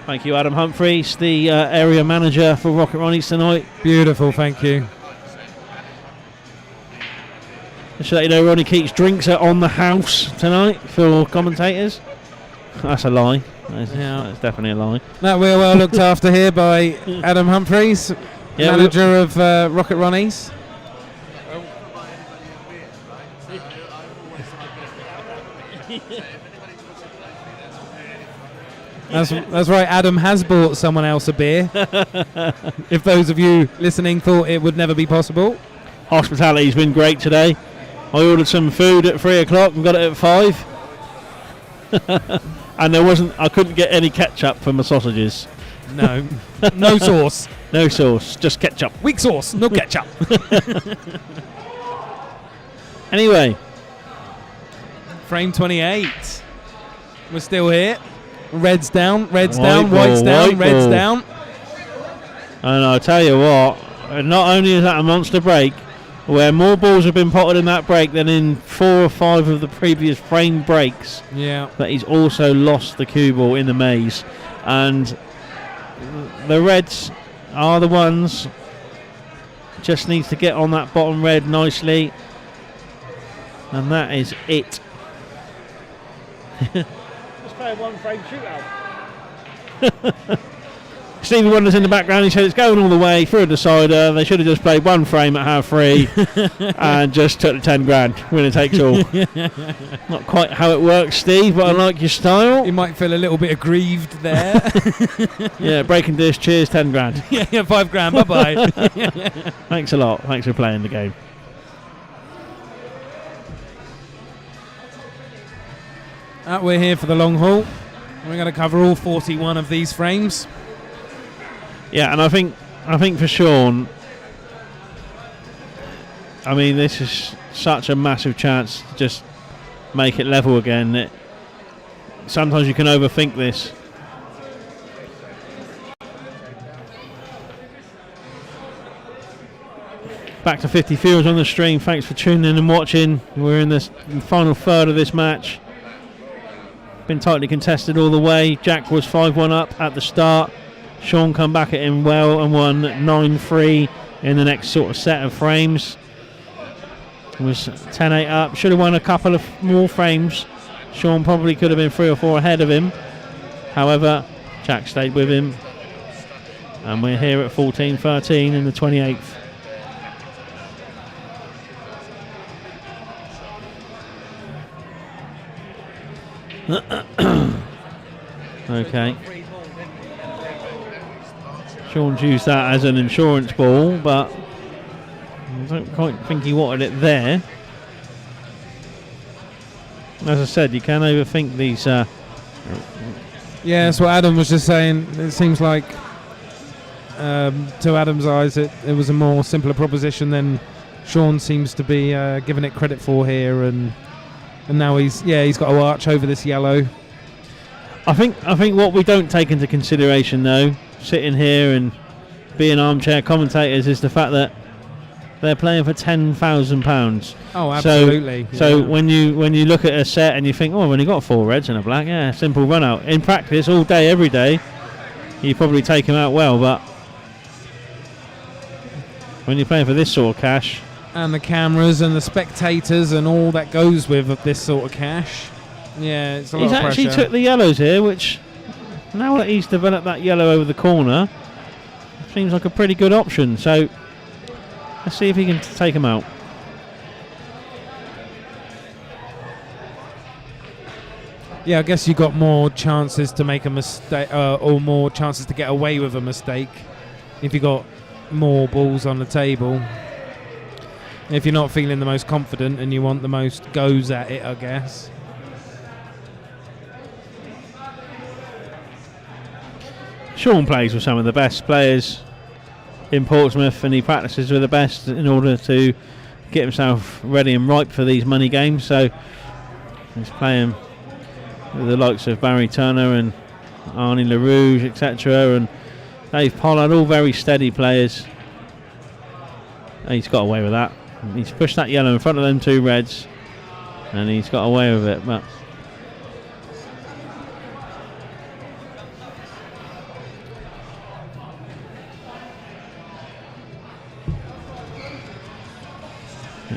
Thank you, Adam Humphreys, the area manager for Rocket Ronnie's tonight. Beautiful, thank you. Just to let you know, Ronnie keeps drinks on the house tonight for commentators. That's a lie. That's definitely a lie. That we're well looked after here by Adam Humphreys, manager of Rocket Ronnie's. That's right, Adam has bought someone else a beer. If those of you listening thought it would never be possible. Hospitality's been great today. I ordered some food at 3 o'clock and got it at 5. And I couldn't get any ketchup for my sausages. No. No sauce. No sauce, just ketchup. Weak sauce, no ketchup. Anyway. Frame 28. We're still here. Red's down, white's ball, down, red's down. And I'll tell you what, not only is that a monster break, where more balls have been potted in that break than in 4 or 5 of the previous frame breaks, but he's also lost the cue ball in the maze. And the reds are the ones, just needs to get on that bottom red nicely. And that is it. Let's play a 1 frame shootout. Stevie Wonder's in the background. He said it's going all the way through a decider. They should have just played 1 frame at half 3 and just took the 10 grand. Winner takes all. Not quite how it works, Steve, but I like your style. You might feel a little bit aggrieved there. Yeah, breaking dish. Cheers, 10 grand. Yeah, 5 grand. Bye bye. Thanks a lot. Thanks for playing the game. We're here for the long haul. We're going to cover all 41 of these frames. Yeah, and I think for Shaun, I mean, this is such a massive chance to just make it level again. Sometimes you can overthink this. Back to 50 viewers on the stream. Thanks for tuning in and watching. We're in the final third of this match. Been tightly contested all the way. Jack was 5-1 up at the start. Shaun come back at him well and won 9-3 in the next sort of set of frames. Was 10-8 up. Should have won a couple of more frames. Shaun probably could have been 3 or 4 ahead of him. However, Jack stayed with him. And we're here at 14-13 in the 28th. Okay. Shaun's used that as an insurance ball, but I don't quite think he wanted it there. As I said, you can overthink these. Yeah, that's what Adam was just saying. It seems like, to Adam's eyes, it was a more simpler proposition than Shaun seems to be giving it credit for here, and now he's got to arch over this yellow. I think what we don't take into consideration, though, sitting here and being armchair commentators, is the fact that they're playing for £10,000. Oh, absolutely. So when you look at a set and you think, oh, I've only got 4 reds and a black, yeah, simple run out. In practice, all day, every day, you probably take them out well, but when you're playing for this sort of cash, and the cameras and the spectators and all that goes with this sort of cash, yeah, it's a lot of pressure. He's actually took the yellows here, which now that he's developed that yellow over the corner, seems like a pretty good option. So let's see if he can take them out. Yeah, I guess you got more chances to make a mistake, or more chances to get away with a mistake if you got more balls on the table. If you're not feeling the most confident and you want the most goes at it, I guess. Shaun plays with some of the best players in Portsmouth, and he practices with the best in order to get himself ready and ripe for these money games. So he's playing with the likes of Barry Turner and Arnie LaRouge, etc., and Dave Pollard, all very steady players. And he's got away with that. He's pushed that yellow in front of them 2 reds, and he's got away with it. But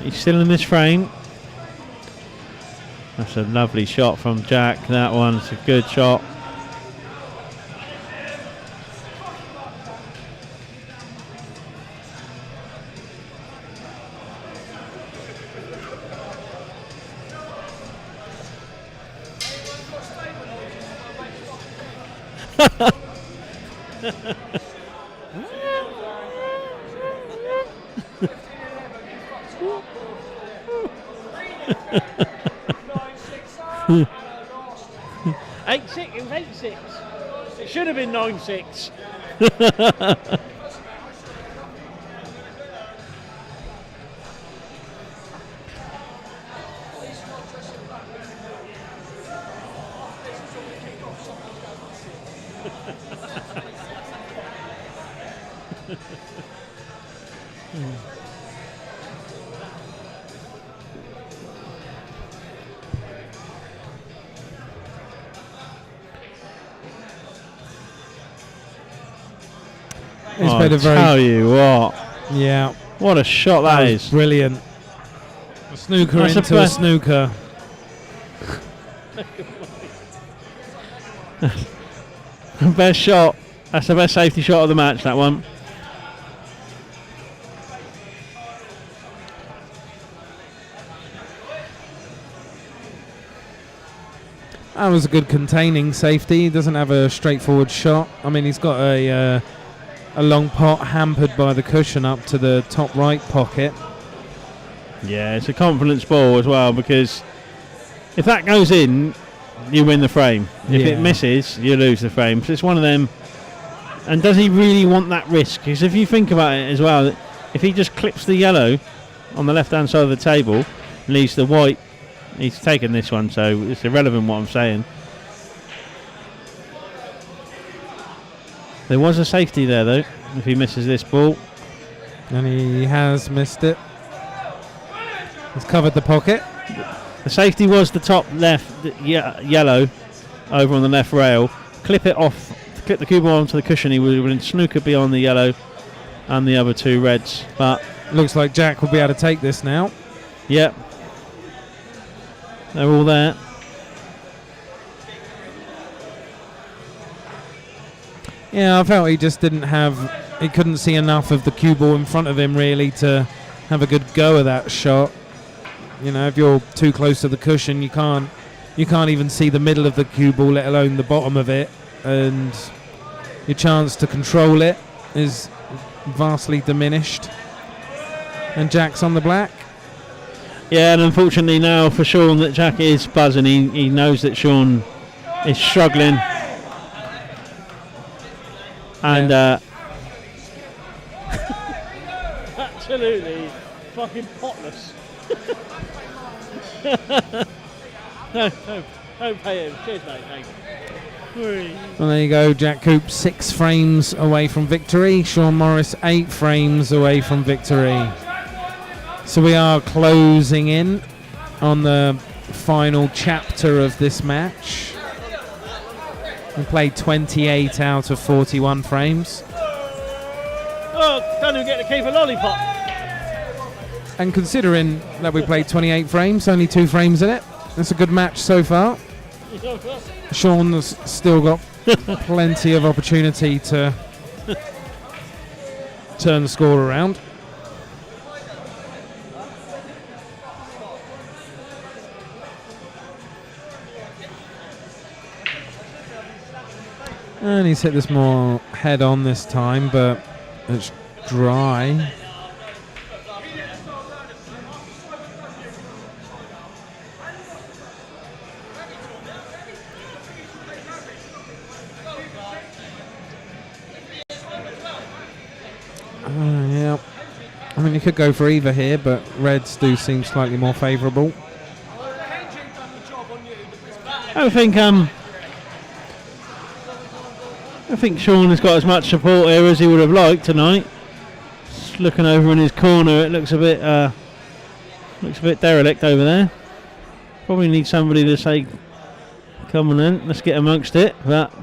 he's still in this frame. That's a lovely shot from Jack. That one's a good shot. It was 8-6. It should have been 9-6. I tell you what. Yeah. What a shot that is. Brilliant. A snooker That's into a snooker. Best shot. That's the best safety shot of the match, that one. That was a good containing safety. He doesn't have a straightforward shot. I mean, he's got a long pot hampered by the cushion up to the top right pocket. Yeah, it's a confidence ball as well, because if that goes in, you win the frame. If it misses, you lose the frame. So it's one of them. And does he really want that risk? Because if you think about it as well, if he just clips the yellow on the left-hand side of the table, leaves the white, he's taken this one, so it's irrelevant what I'm saying. There was a safety there, though, if he misses this ball. And he has missed it. He's covered the pocket. The safety was the top left yellow over on the left rail. Clip it off, clip the cue ball onto the cushion. He would have snooker beyond the yellow and the other 2 reds. But looks like Jack will be able to take this now. Yep. They're all there. Yeah, I felt he just he couldn't see enough of the cue ball in front of him really to have a good go of that shot. You know, if you're too close to the cushion, you can't even see the middle of the cue ball, let alone the bottom of it, and your chance to control it is vastly diminished. And Jack's on the black. Yeah, and unfortunately now for Shaun that Jack is buzzing. He knows that Shaun is struggling. And absolutely fucking potless. no, don't pay him. Cheers, mate. Thanks. Well, there you go. Jack Coupe 6 frames away from victory. Shaun Morris 8 frames away from victory. So we are closing in on the final chapter of this match. We played 28 out of 41 frames. Oh, don't even get to keep a lollipop. And considering that we played 28 frames, only 2 frames in it, that's a good match so far. Shaun's still got plenty of opportunity to turn the score around. And he's hit this more head on this time, but it's dry. Yeah. I mean, you could go for either here, but reds do seem slightly more favourable. I think Shaun has got as much support here as he would have liked tonight. Just looking over in his corner, it looks a bit derelict over there. Probably need somebody to say, "Come on then, let's get amongst it." But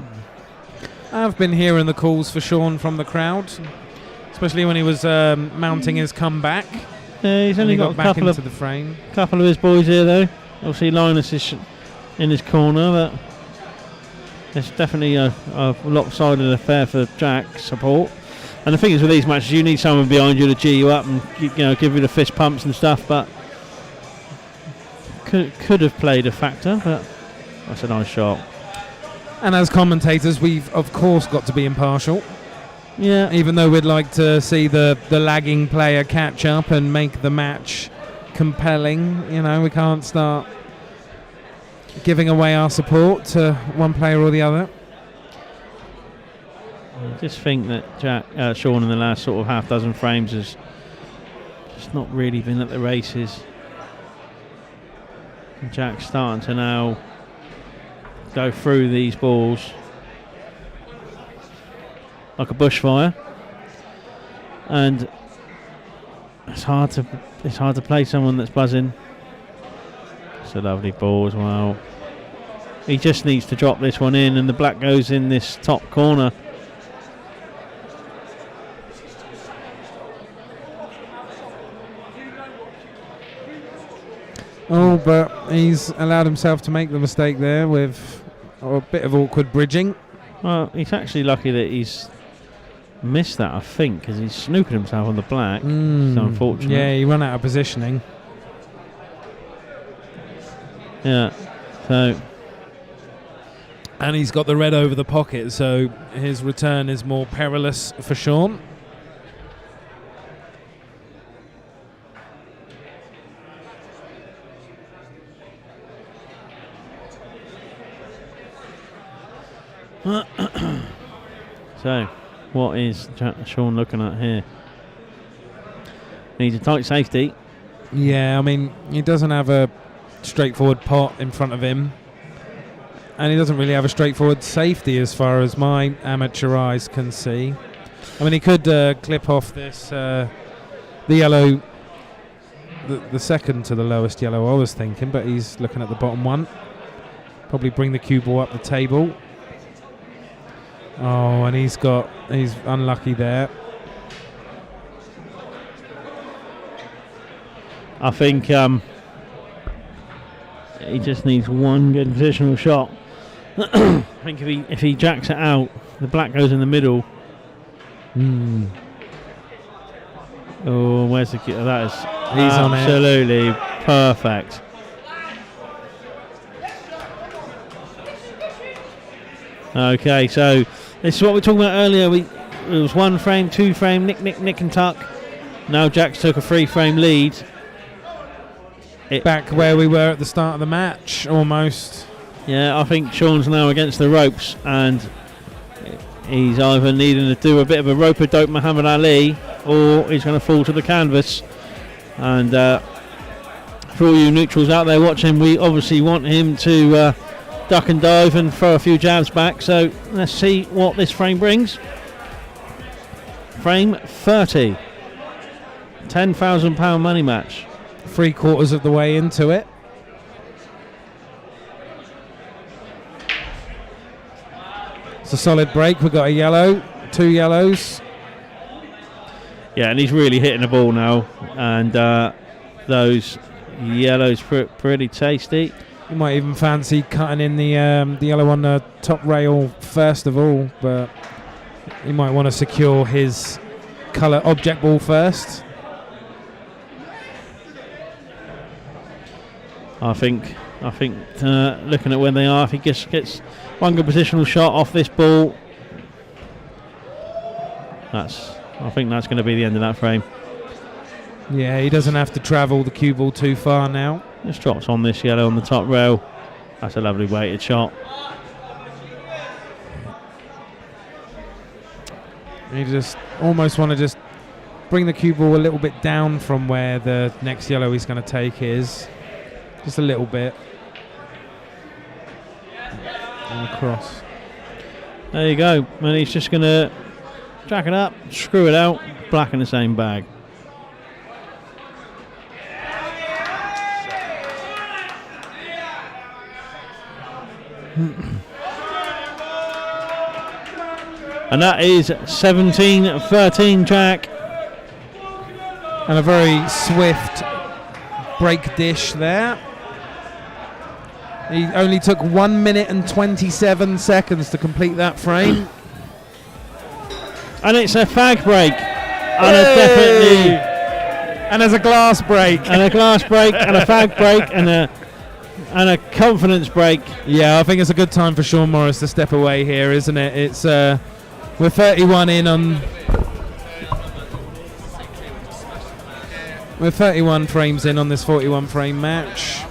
I've been hearing the calls for Shaun from the crowd, especially when he was mounting his comeback. yeah, he's only got a back couple into of the frame. his boys here though. Obviously Linus is in his corner, but it's definitely a lopsided affair for Jack's support. And the thing is, with these matches, you need someone behind you to G you up and give you the fist pumps and stuff. But could have played a factor, but that's a nice shot. And as commentators, we've of course got to be impartial. Yeah, Even though we'd like to see the lagging player catch up and make the match compelling, we can't start giving away our support to one player or the other. I just think that Shaun in the last sort of half dozen frames has just not really been at the races. And Jack's starting to now go through these balls like a bushfire, and it's hard to play someone that's buzzing. It's a lovely ball as well. He just needs to drop this one in, and the black goes in this top corner. Oh, but he's allowed himself to make the mistake there with a bit of awkward bridging. Well, he's actually lucky that he's missed that, I think, because he's snooping himself on the black. It's unfortunate. Yeah, he ran out of positioning. Yeah, so... And he's got the red over the pocket, so his return is more perilous for Shaun. So, what is Shaun looking at here? Needs a tight safety. Yeah, I mean, he doesn't have a straightforward pot in front of him. And he doesn't really have a straightforward safety as far as my amateur eyes can see. I mean, he could clip off this, the yellow, the second to the lowest yellow I was thinking, but he's looking at the bottom one. Probably bring the cue ball up the table. Oh, and he's unlucky there. I think he just needs one good positional shot. I think if he jacks it out, the black goes in the middle. Oh, where's the cue? That is He's on it. Absolutely perfect. Okay, so this is what we were talking about earlier. It was 1 frame, 2 frame, nick and tuck. Now Jack's took a 3 frame lead. Back where we were at the start of the match, almost. Yeah, I think Shaun's now against the ropes, and he's either needing to do a bit of a rope-a-dope Muhammad Ali, or he's going to fall to the canvas. And for all you neutrals out there watching, we obviously want him to duck and dive and throw a few jabs back. So let's see what this frame brings. Frame 30. £10,000 money match. 3/4 of the way into it. It's a solid break. We've got a yellow, 2 yellows. Yeah, and he's really hitting the ball now, and those yellows pretty tasty. You might even fancy cutting in the yellow on the top rail first of all, but you might want to secure his colour object ball first. I think looking at where they are, if he gets one good positional shot off this ball, I think that's going to be the end of that frame. Yeah, he doesn't have to travel the cue ball too far now. Just drops on this yellow on the top rail. That's a lovely weighted shot. You just almost want to just bring the cue ball a little bit down from where the next yellow he's going to take is. Just a little bit. And across. There you go. And he's just going to jack it up, screw it out, black in the same bag. And that is 17-13, Jack. And a very swift break dish there. He only took 1 minute and 27 seconds to complete that frame. And it's a fag break. And a definitely. And there's a glass break. And a glass break, and a fag break, and a confidence break. Yeah, I think it's a good time for Shaun Morris to step away here, isn't it? It's we're 31 in on. We're 31 frames in on this 41 frame match,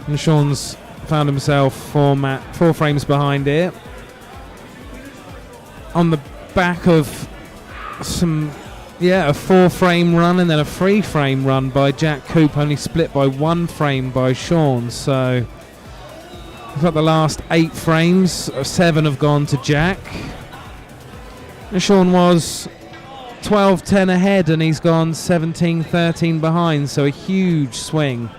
and Shaun's found himself 4 frames behind here. On the back of a 4 frame run and then a 3 frame run by Jack Coupe, only split by 1 frame by Shaun. So we've got the last 8 frames, 7 have gone to Jack. And Shaun was 12-10 ahead and he's gone 17-13 behind, so a huge swing.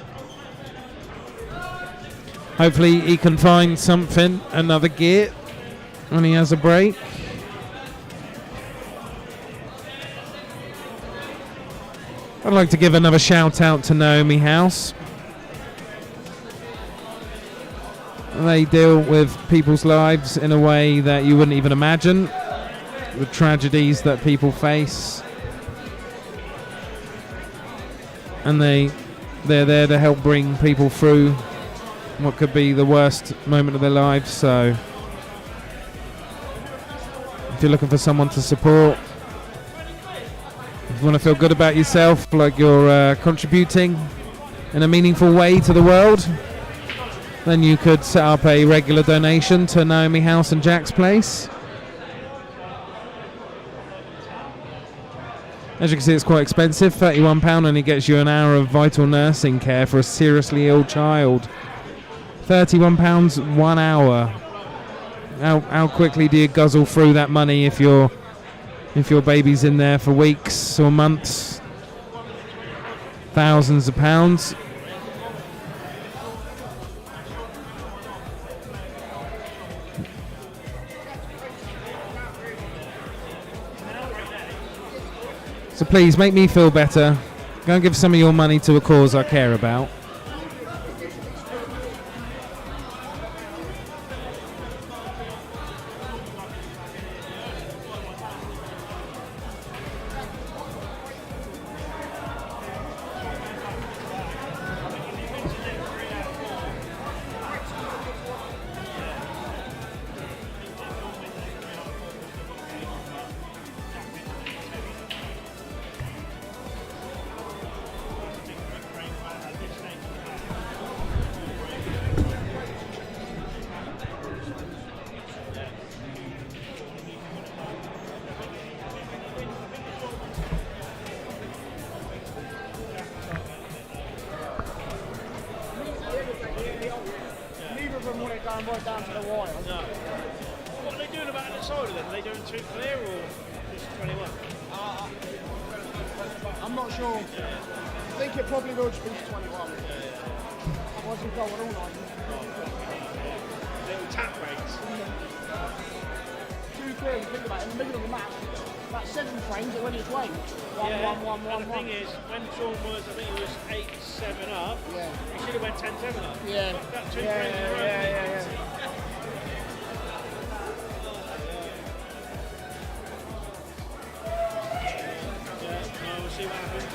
Hopefully he can find something, another gear, when he has a break. I'd like to give another shout out to Naomi House. They deal with people's lives in a way that you wouldn't even imagine. The tragedies that people face. And they're there to help bring people through what could be the worst moment of their lives. So if you're looking for someone to support, if you want to feel good about yourself, like you're contributing in a meaningful way to the world, then you could set up a regular donation to Naomi House and Jack's Place. As you can see, it's quite expensive, £31 only gets you an hour of vital nursing care for a seriously ill child. £31 1 hour. How quickly do you guzzle through that money if your baby's in there for weeks or months? Thousands of pounds. So please make me feel better. Go and give some of your money to a cause I care about. Right down to the wire. No. What are they doing about the side of them? Are they doing 2 clear or just 21? I'm not sure. I think it probably will just be to 21. Otherwise we'll go on all night. Little tap breaks. Too clear, think about it, in the middle of the match, about 7 frames are when it's weight. One. And the thing is, when Shaun was, I think it was 8-7 up, he should have went 10-7 up. Yeah. That 2 frames in a row. Yeah. No, we'll see what happens.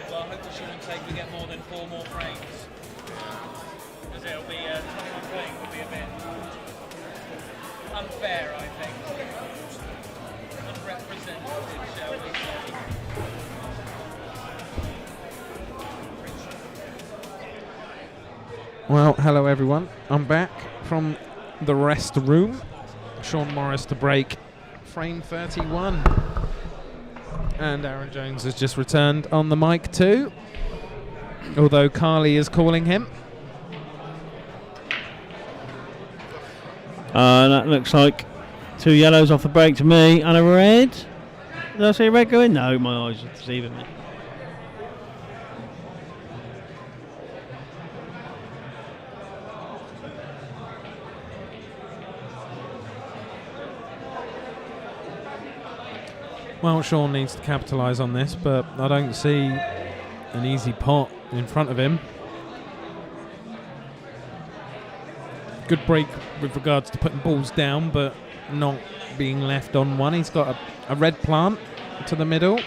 Well, I hope the shooting take we get more than 4 more frames. Because it'll be 21 frames will be a bit unfair, I think. Unrepresentative, shall we say. Well, hello everyone. I'm back from the rest room. Shaun Morris to break frame 31. And Aaron Jones has just returned on the mic too. Although Carly is calling him. That looks like 2 yellows off the break to me and a red. Did I see a red go in? No, my eyes are deceiving me. Well, Shaun needs to capitalise on this, but I don't see an easy pot in front of him. Good break with regards to putting balls down, but not being left on one. He's got a red plant to the middle.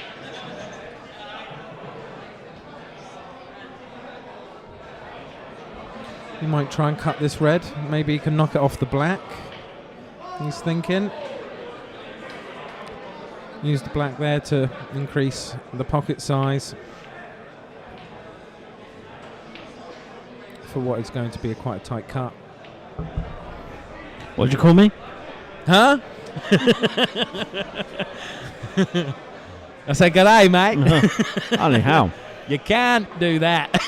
He might try and cut this red. Maybe he can knock it off the black. He's thinking. Use the black there to increase the pocket size for what is going to be quite a tight cut. What'd you call me? Huh? I said, g'day, mate. Only how? You can't do that.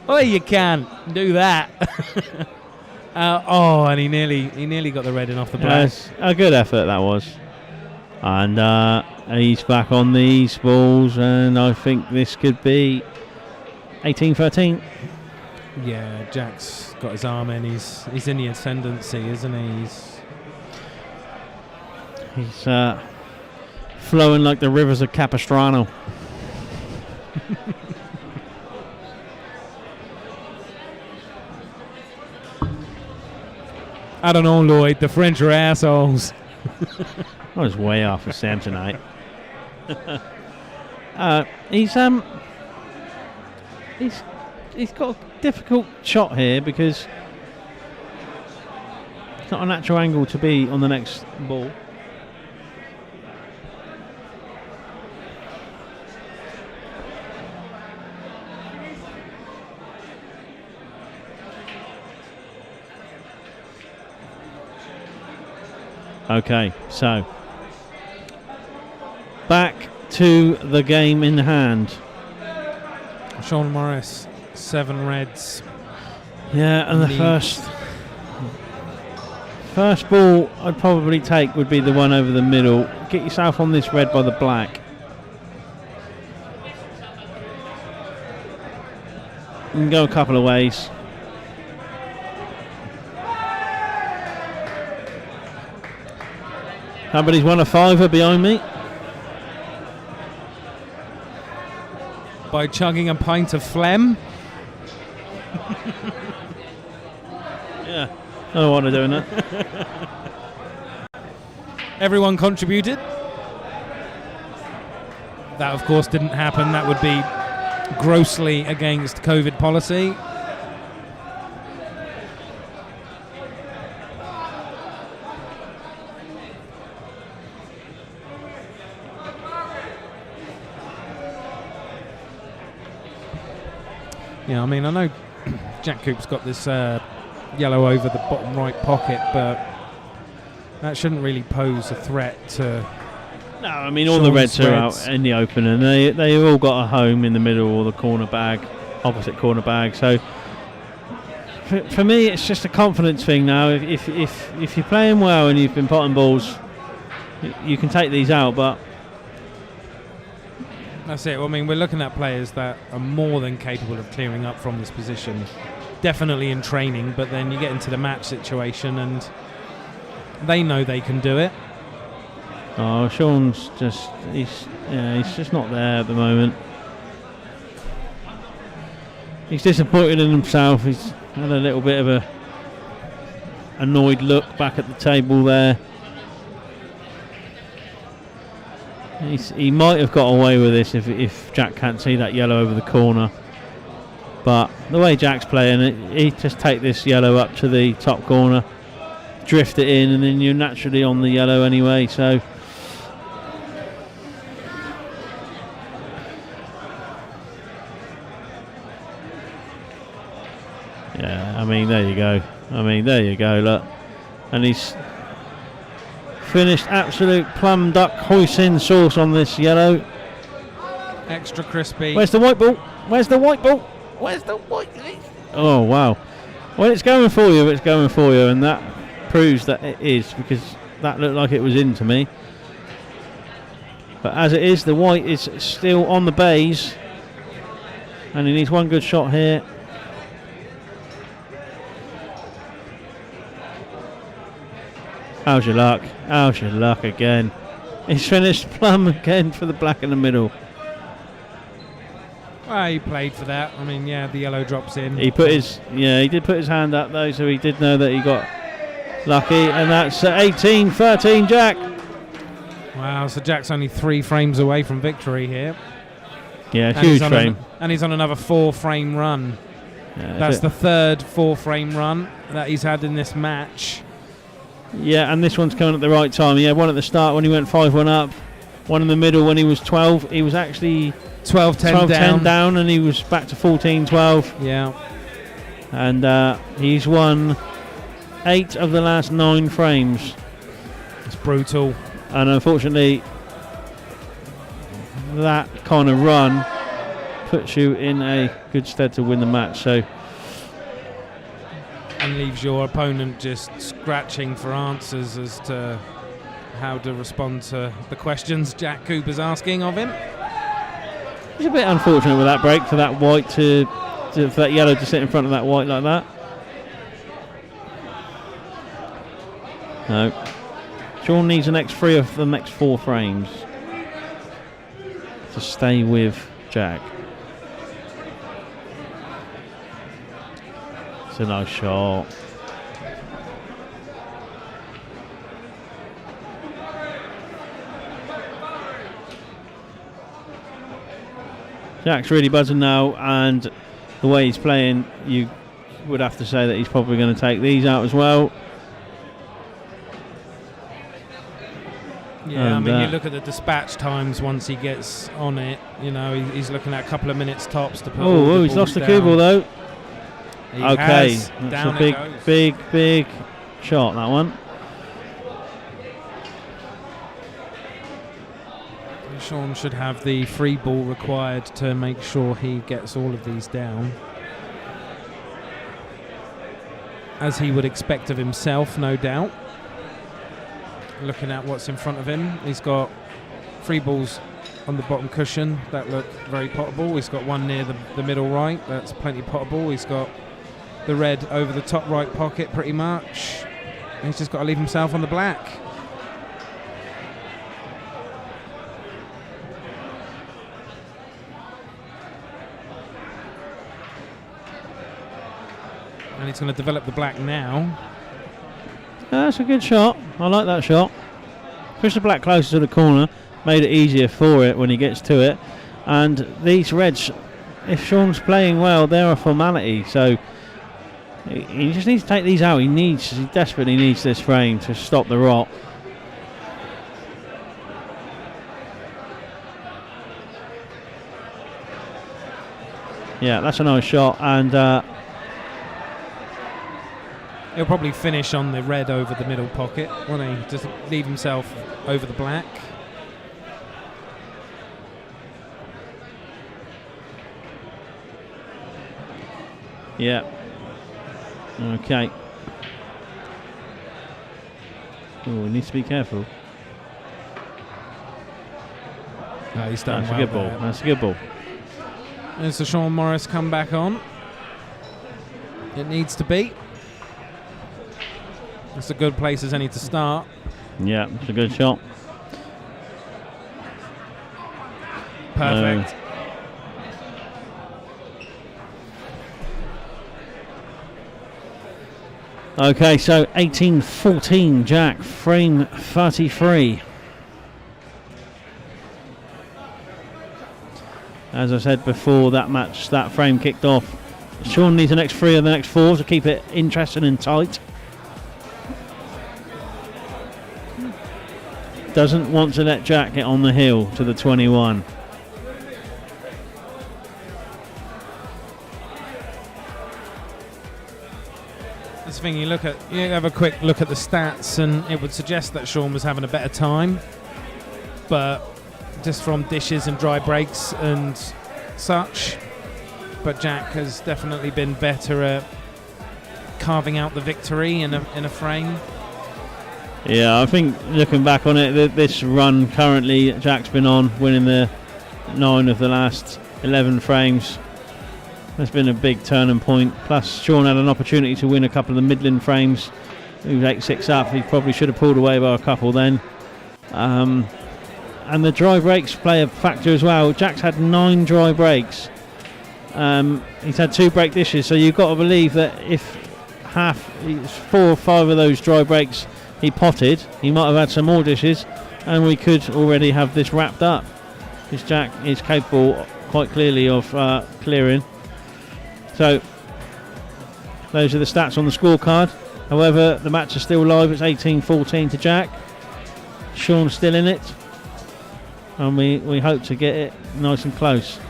Oh, you can do that. And he nearly got the red in off the black. Yes, a good effort that was. And he's back on these balls, and I think this could be 18-13. Yeah, Jack's got his arm in. He's in the ascendancy, isn't he? He's flowing like the rivers of Capistrano. I don't know, Lloyd. The French are assholes. I was way off with Sam tonight. He's got a difficult shot here because it's not a natural angle to be on the next ball. Okay, so back to the game in hand. Shaun Morris, 7 reds. Yeah, and the First ball I'd probably take would be the one over the middle. Get yourself on this red by the black. You can go a couple of ways. Somebody's won a fiver behind me. By chugging a pint of phlegm. Yeah, I don't want to do that. Everyone contributed. That, of course, didn't happen. That would be grossly against COVID policy. Yeah, I mean, I know Jack Coupe's got this yellow over the bottom right pocket, but that shouldn't really pose a threat to... No, I mean, all the reds are out in the open, and they've all got a home in the middle or the corner bag, opposite corner bag. So for me, it's just a confidence thing now. If you're playing well and you've been potting balls, you can take these out, but... That's it. Well, I mean, we're looking at players that are more than capable of clearing up from this position. Definitely in training, but then you get into the match situation and they know they can do it. Oh, Shaun's just he's just not there at the moment. He's disappointed in himself. He's had a little bit of a annoyed look back at the table there. He might have got away with this if Jack can't see that yellow over the corner. But the way Jack's playing, he just take this yellow up to the top corner, drift it in, and then you're naturally on the yellow anyway. So yeah, I mean, there you go. Look, and he's finished absolute plum duck hoisin sauce on this yellow. Extra crispy. Where's the white ball? Oh, wow. Well, it's going for you, and that proves that it is, because that looked like it was in to me. But as it is, the white is still on the bays, and he needs one good shot here. How's your luck? Again? He's finished plum again for the black in the middle. Well, he played for that. I mean, yeah, the yellow drops in. He did put his hand up though, so he did know that he got lucky, and that's 18-13 Jack. Wow, so Jack's only 3 frames away from victory here. Yeah, huge frame. And he's on another 4-frame run. Yeah, that's the third 4-frame run that he's had in this match. Yeah, and this one's coming at the right time. He had one at the start when he went 5-1 up, one in the middle when he was 12. He was actually 12-10 down, and he was back to 14-12. Yeah. And he's won 8 of the last 9 frames. It's brutal. And unfortunately, that kind of run puts you in a good stead to win the match. So. And leaves your opponent just scratching for answers as to how to respond to the questions Jack Coupe is asking of him. It's a bit unfortunate with that break for that white for that yellow to sit in front of that white like that. No. Shaun needs the next 3 of the next 4 frames to stay with Jack. It's a nice shot. Jack's really buzzing now, and the way he's playing, you would have to say that he's probably going to take these out as well. Yeah, and I mean, you look at the dispatch times once he gets on it, you know, he's looking at a couple of minutes tops to put Oh, he's lost the cue ball though. Okay, that's a big shot, that one. Shaun should have the free ball required to make sure he gets all of these down, as he would expect of himself, no doubt. looking at what's in front of him. He's got 3 balls on the bottom cushion that look very potable. He's got one near the middle right, that's plenty potable. He's got the red over the top right pocket pretty much. He's just got to leave himself on the black. And he's going to develop the black now. That's a good shot. I like that shot. Push the black closer to the corner. Made it easier for it when he gets to it. And these reds, if Shaun's playing well, they're a formality. So he just needs to take these out. He desperately needs this frame to stop the rot. Yeah, that's a nice shot. And he'll probably finish on the red over the middle pocket, won't he? Just leave himself over the black. yeah. Okay. Oh, he needs to be careful. No, he's done That's well a good ball. there. That's a good ball. There's the Shaun Morris come back on. It needs to be. It's a good place as any to start. Yeah, it's a good shot. Perfect. Okay, so 18-14, Jack, frame 33. As I said before that match, that frame kicked off. Shaun needs the next 3 of the next 4 to keep it interesting and tight. Doesn't want to let Jack get on the hill to the 21. This thing you have a quick look at the stats, and it would suggest that Shaun was having a better time, but just from dishes and dry breaks and such. But Jack has definitely been better at carving out the victory in a frame. Yeah, I think looking back on it, this run currently Jack's been on, winning the 9 of the last 11 frames. That's been a big turning point. Plus, Shaun had an opportunity to win a couple of the middling frames. He was 8-6 up. He probably should have pulled away by a couple then. And the dry breaks play a factor as well. Jack's had 9 dry breaks. He's had 2 break dishes, so you've got to believe that if 4 or 5 of those dry breaks he potted, he might have had some more dishes, and we could already have this wrapped up. Because Jack is capable quite clearly of clearing. So those are the stats on the scorecard. However, the match is still live. It's 18-14 to Jack. Shaun's still in it, and we hope to get it nice and close.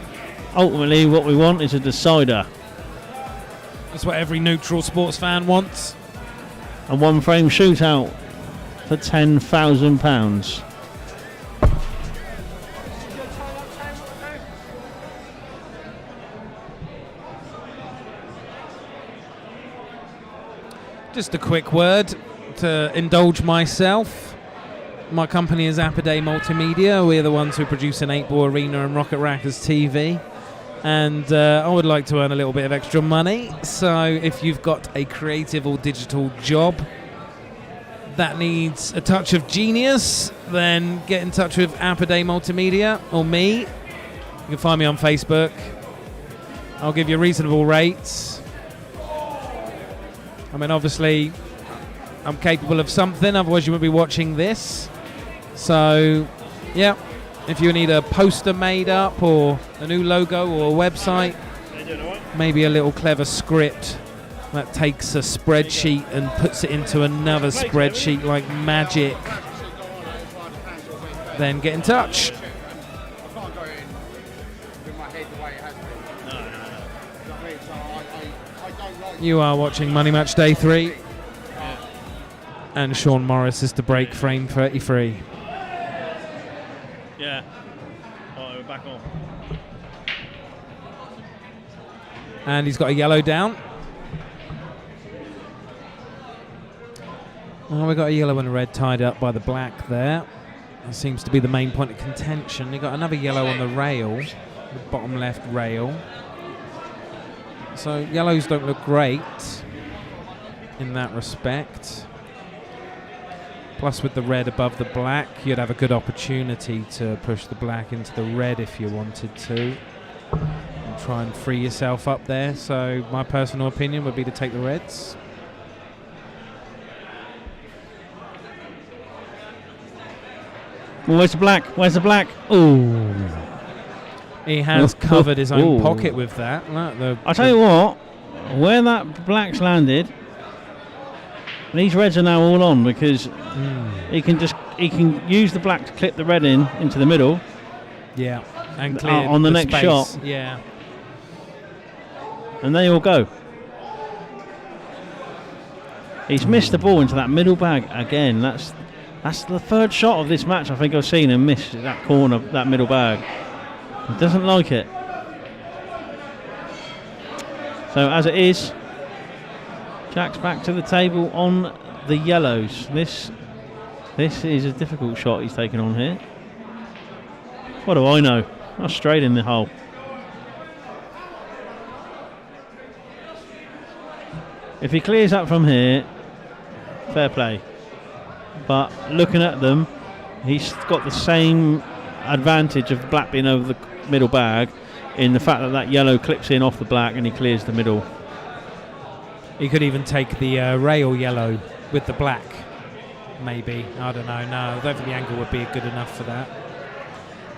Ultimately, what we want is a decider. That's what every neutral sports fan wants. A 1-frame shootout for £10,000. Just a quick word to indulge myself. My company is Appiday Multimedia. We're the ones who produce an 8-ball arena and Rocket Rackers TV. And I would like to earn a little bit of extra money. So if you've got a creative or digital job that needs a touch of genius, then get in touch with Appiday Multimedia or me. You can find me on Facebook. I'll give you reasonable rates. I mean, obviously, I'm capable of something, otherwise you wouldn't be watching this. So, yeah, if you need a poster made up or a new logo or a website, maybe a little clever script that takes a spreadsheet and puts it into another spreadsheet like magic, then get in touch. You are watching Money Match Day 3, and Shaun Morris is to break frame 33. Yeah. Oh, we're back on. And he's got a yellow down. Oh, we've got a yellow and a red tied up by the black there. That seems to be the main point of contention. You've got another yellow on the rail, the bottom left rail. So yellows don't look great in that respect. Plus with the red above the black, you'd have a good opportunity to push the black into the red if you wanted to. And try and free yourself up there. So my personal opinion would be to take the reds. Well, where's the black? Where's the black? Ooh. He has covered his own pocket with that. Look, I tell you what, where that black's landed, these reds are now all on because he can use the black to clip the red into the middle. Yeah, and clear on the next space. shot. Yeah, and they all go. He's missed the ball into that middle bag again. That's the third shot of this match I think I've seen him miss that corner, that middle bag. He doesn't like it. So as it is, Jack's back to the table on the yellows. This is a difficult shot he's taken on here. What do I know? I'm straight in the hole. If he clears up from here, fair play. But looking at them, he's got the same advantage of black being over the middle bag in the fact that yellow clips in off the black and he clears the middle. he could even take the rail yellow with the black. Maybe, I don't know. No, I don't think the angle would be good enough for that.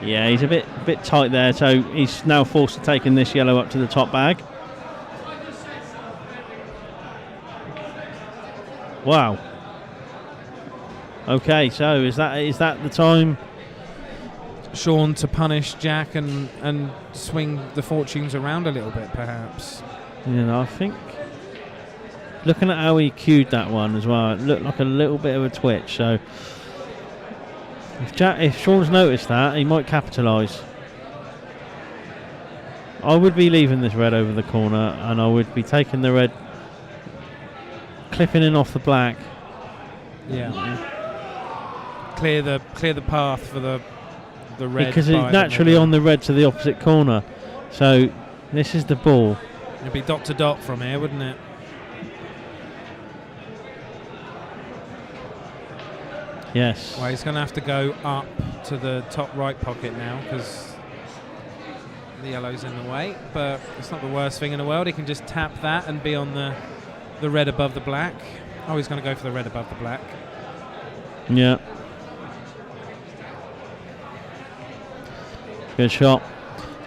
Yeah, he's a bit tight there, so he's now forced to take in this yellow up to the top bag. Wow. Okay, so is that the time, Shaun, to punish Jack and swing the fortunes around a little bit, perhaps? You know, I think looking at how he cued that one as well, it looked like a little bit of a twitch. So if Shaun's noticed that, he might capitalise. I would be leaving this red over the corner, and I would be taking the red, clipping in off the black. Yeah. Clear the path for the red, because it's naturally on the red to the opposite corner. So this is the ball. It'd be dot to dot from here, wouldn't it? Yes. Well, he's going to have to go up to the top right pocket now because the yellow's in the way. But it's not the worst thing in the world. He can just tap that and be on the red above the black. Oh, he's going to go for the red above the black. Yeah. Good shot.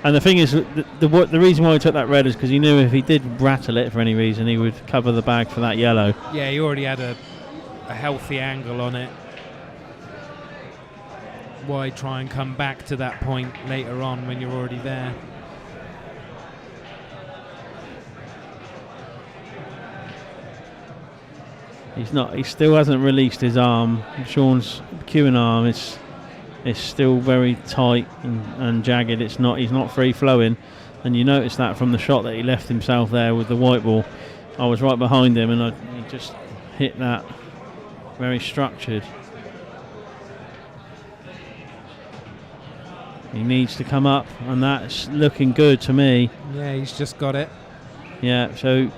And the thing is, the reason why he took that red is because he knew if he did rattle it for any reason, he would cover the bag for that yellow. Yeah, he already had a healthy angle on it. Why try and come back to that point later on when you're already there? He still hasn't released his arm. Shaun's cueing arm is still very tight and jagged. He's not free flowing, and you notice that from the shot that he left himself there with the white ball. I was right behind him and he just hit that very structured. He needs to come up, and that's looking good to me. Yeah, he's just got it. Yeah, so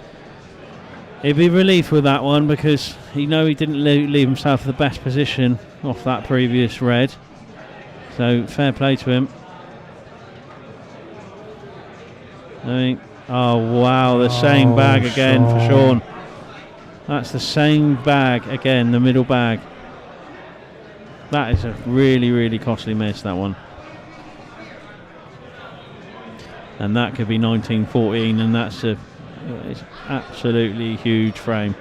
he'd be relieved with that one because he didn't leave himself the best position off that previous red. So fair play to him. Oh wow, the same bag again for Shaun. That's the same bag again, the middle bag. That is a really, really costly miss, that one. And that could be 1914, and it's absolutely huge frame.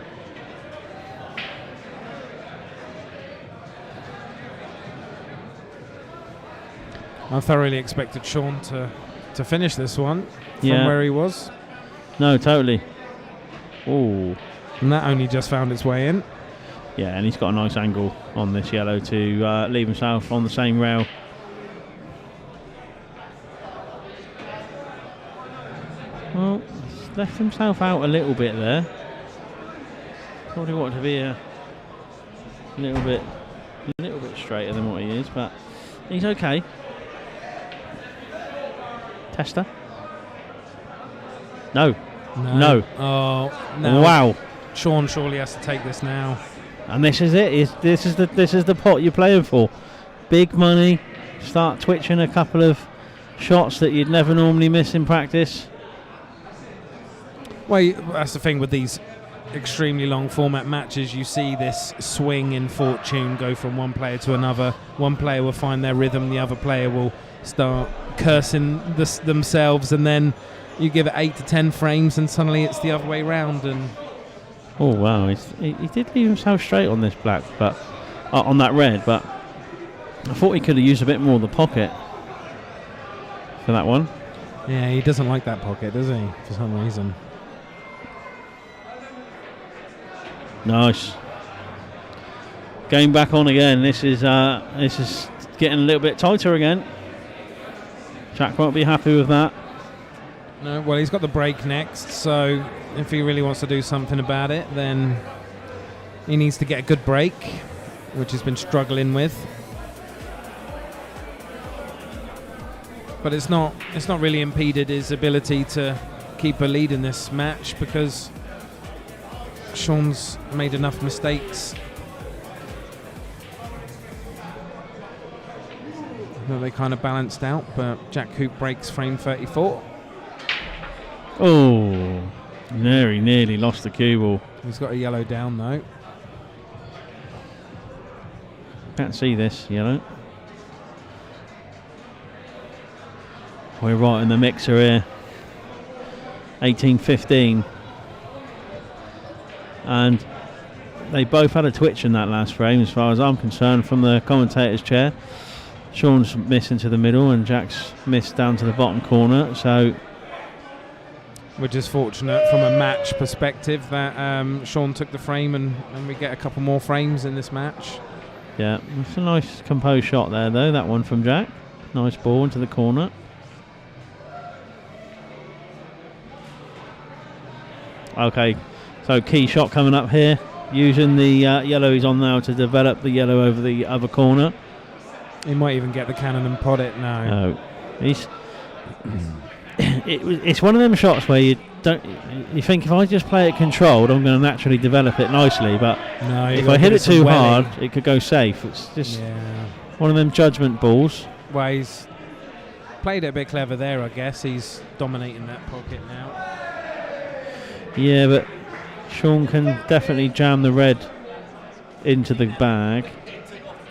I thoroughly expected Shaun to finish this one from Yeah. where he was. No, totally. Oh, And that only just found its way in. yeah, and he's got a nice angle on this yellow to leave himself on the same rail. Well, he's left himself out a little bit there. Probably wanted to be a a little bit straighter than what he is, but he's okay. Tester? No. Oh, no. Wow. Shaun surely has to take this now. And this is it. This is the pot you're playing for. Big money. Start twitching a couple of shots that you'd never normally miss in practice. Well, that's the thing with these extremely long format matches. You see this swing in fortune go from one player to another. One player will find their rhythm, the other player will start cursing themselves, and then you give it 8 to 10 frames and suddenly it's the other way round. And oh wow, he did leave himself straight on this black, but on that red, but I thought he could have used a bit more of the pocket for that one. Yeah, he doesn't like that pocket, does he, for some reason. Nice. Game back on again. This is getting a little bit tighter again. Jack won't be happy with that. No, well, he's got the break next, so if he really wants to do something about it, then he needs to get a good break, which he's been struggling with. But it's not really impeded his ability to keep a lead in this match, because Shaun's made enough mistakes that they kind of balanced out. But Jack Coupe breaks frame 34. Oh, nearly lost the cue ball. He's got a yellow down though. Can't see this yellow. We're right in the mixer here. 18-15. And they both had a twitch in that last frame as far as I'm concerned from the commentator's chair. Shaun's missed into the middle and Jack's missed down to the bottom corner, so we're just fortunate from a match perspective that Shaun took the frame and we get a couple more frames in this match. Yeah, it's a nice composed shot there though, that one from Jack. Nice ball into the corner. Okay, so key shot coming up here, using the yellow he's on now to develop the yellow over the other corner. He might even get the cannon and pot it now. No, it's one of them shots where you think if I just play it controlled, I'm going to naturally develop it nicely. But no, if I hit it too hard, it could go safe. It's just one of them judgment balls. Well, he's played it a bit clever there, I guess. He's dominating that pocket now. Yeah, but Shaun can definitely jam the red into the bag.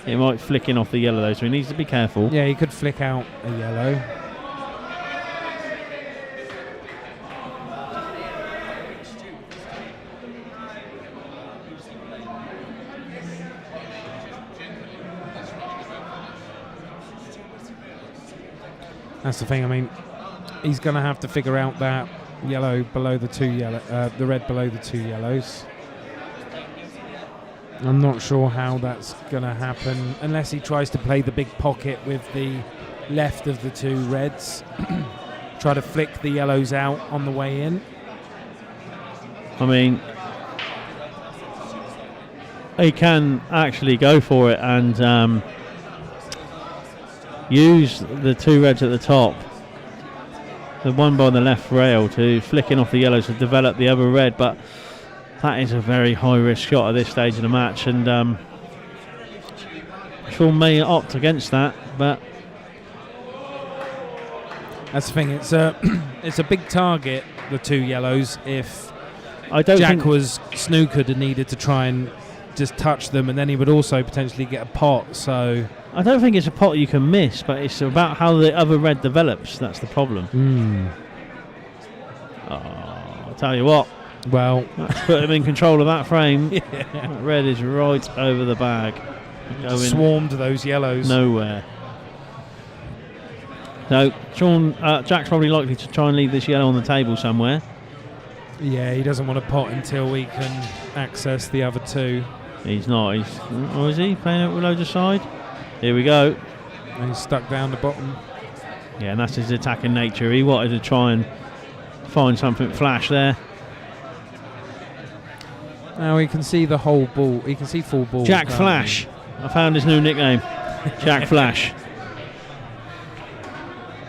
It might flick in off the yellow though, so he needs to be careful. Yeah, he could flick out a yellow. That's the thing. I mean, he's going to have to figure out that yellow below the two yellow, the red below the two yellows. I'm not sure how that's going to happen unless he tries to play the big pocket with the left of the two reds. Try to flick the yellows out on the way in. I mean, he can actually go for it and use the two reds at the top, the one by the left rail, to flicking off the yellows to develop the other red, but that is a very high risk shot at this stage of the match, and Shaun may opt against that, but that's the thing. It's a big target, the two yellows. If Jack was snookered and needed to try and just touch them, and then he would also potentially get a pot. So I don't think it's a pot you can miss, but it's about how the other red develops. That's the problem. I'll tell you what. Well, let's put him in control of that frame. Yeah. That red is right over the bag. Swarmed those yellows. Nowhere. So Jack's probably likely to try and leave this yellow on the table somewhere. Yeah, he doesn't want to pot until we can access the other two. He's not. Or is he playing it with loads of side? Here we go. And he's stuck down the bottom. Yeah, and that's his attacking nature. He wanted to try and find something flash there. Now he can see the whole ball. He can see full ball. Jack can't Flash. I found his new nickname. Jack Flash.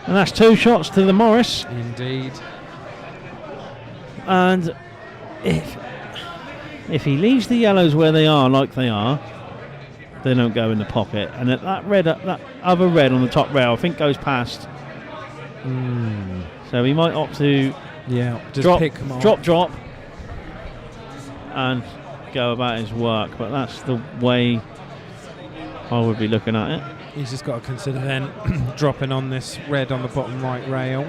And that's 2 shots to the Morris. he? Indeed. And if he leaves the yellows where they are, like they are, they don't go in the pocket. And that other red on the top rail, I think, goes past. So he might opt to just pick them off. drop, and go about his work. But that's the way I would be looking at it. He's just got to consider then dropping on this red on the bottom right rail.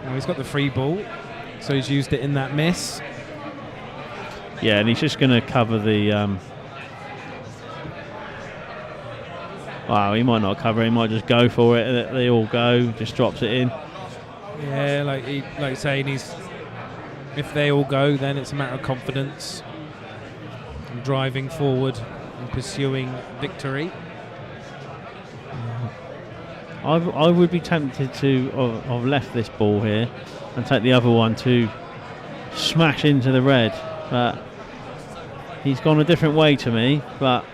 Now he's got the free ball, so he's used it in that miss. Yeah, and he's just going to cover the. Wow, he might not cover. He might just go for it. They all go. Just drops it in. Yeah, like saying if they all go, then it's a matter of confidence and driving forward and pursuing victory. I would be tempted to have left this ball here and take the other one to smash into the red, but he's gone a different way to me. But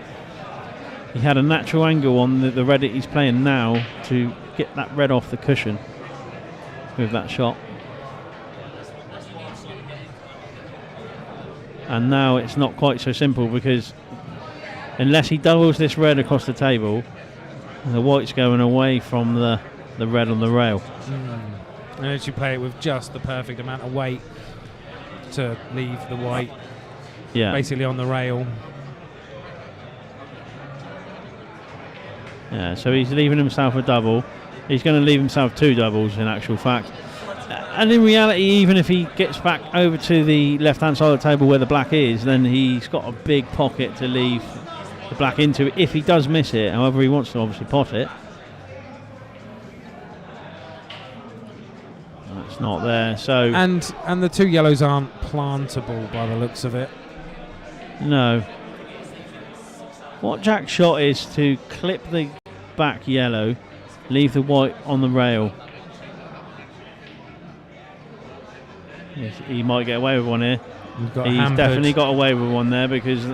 he had a natural angle on the red that he's playing now to get that red off the cushion with that shot. And now it's not quite so simple, because unless he doubles this red across the table, the white's going away from the red on the rail. And as you play it with just the perfect amount of weight to leave the white basically on the rail. Yeah, so he's leaving himself a double. He's going to leave himself 2 doubles in actual fact. And in reality, even if he gets back over to the left-hand side of the table where the black is, then he's got a big pocket to leave the black into if he does miss it. However, he wants to obviously pot it. That's not there. So and the 2 yellows aren't plantable by the looks of it. No. What Jack's shot is to clip the back yellow, leave the white on the rail. Yes, he might get away with one here. He's definitely got away with one there, because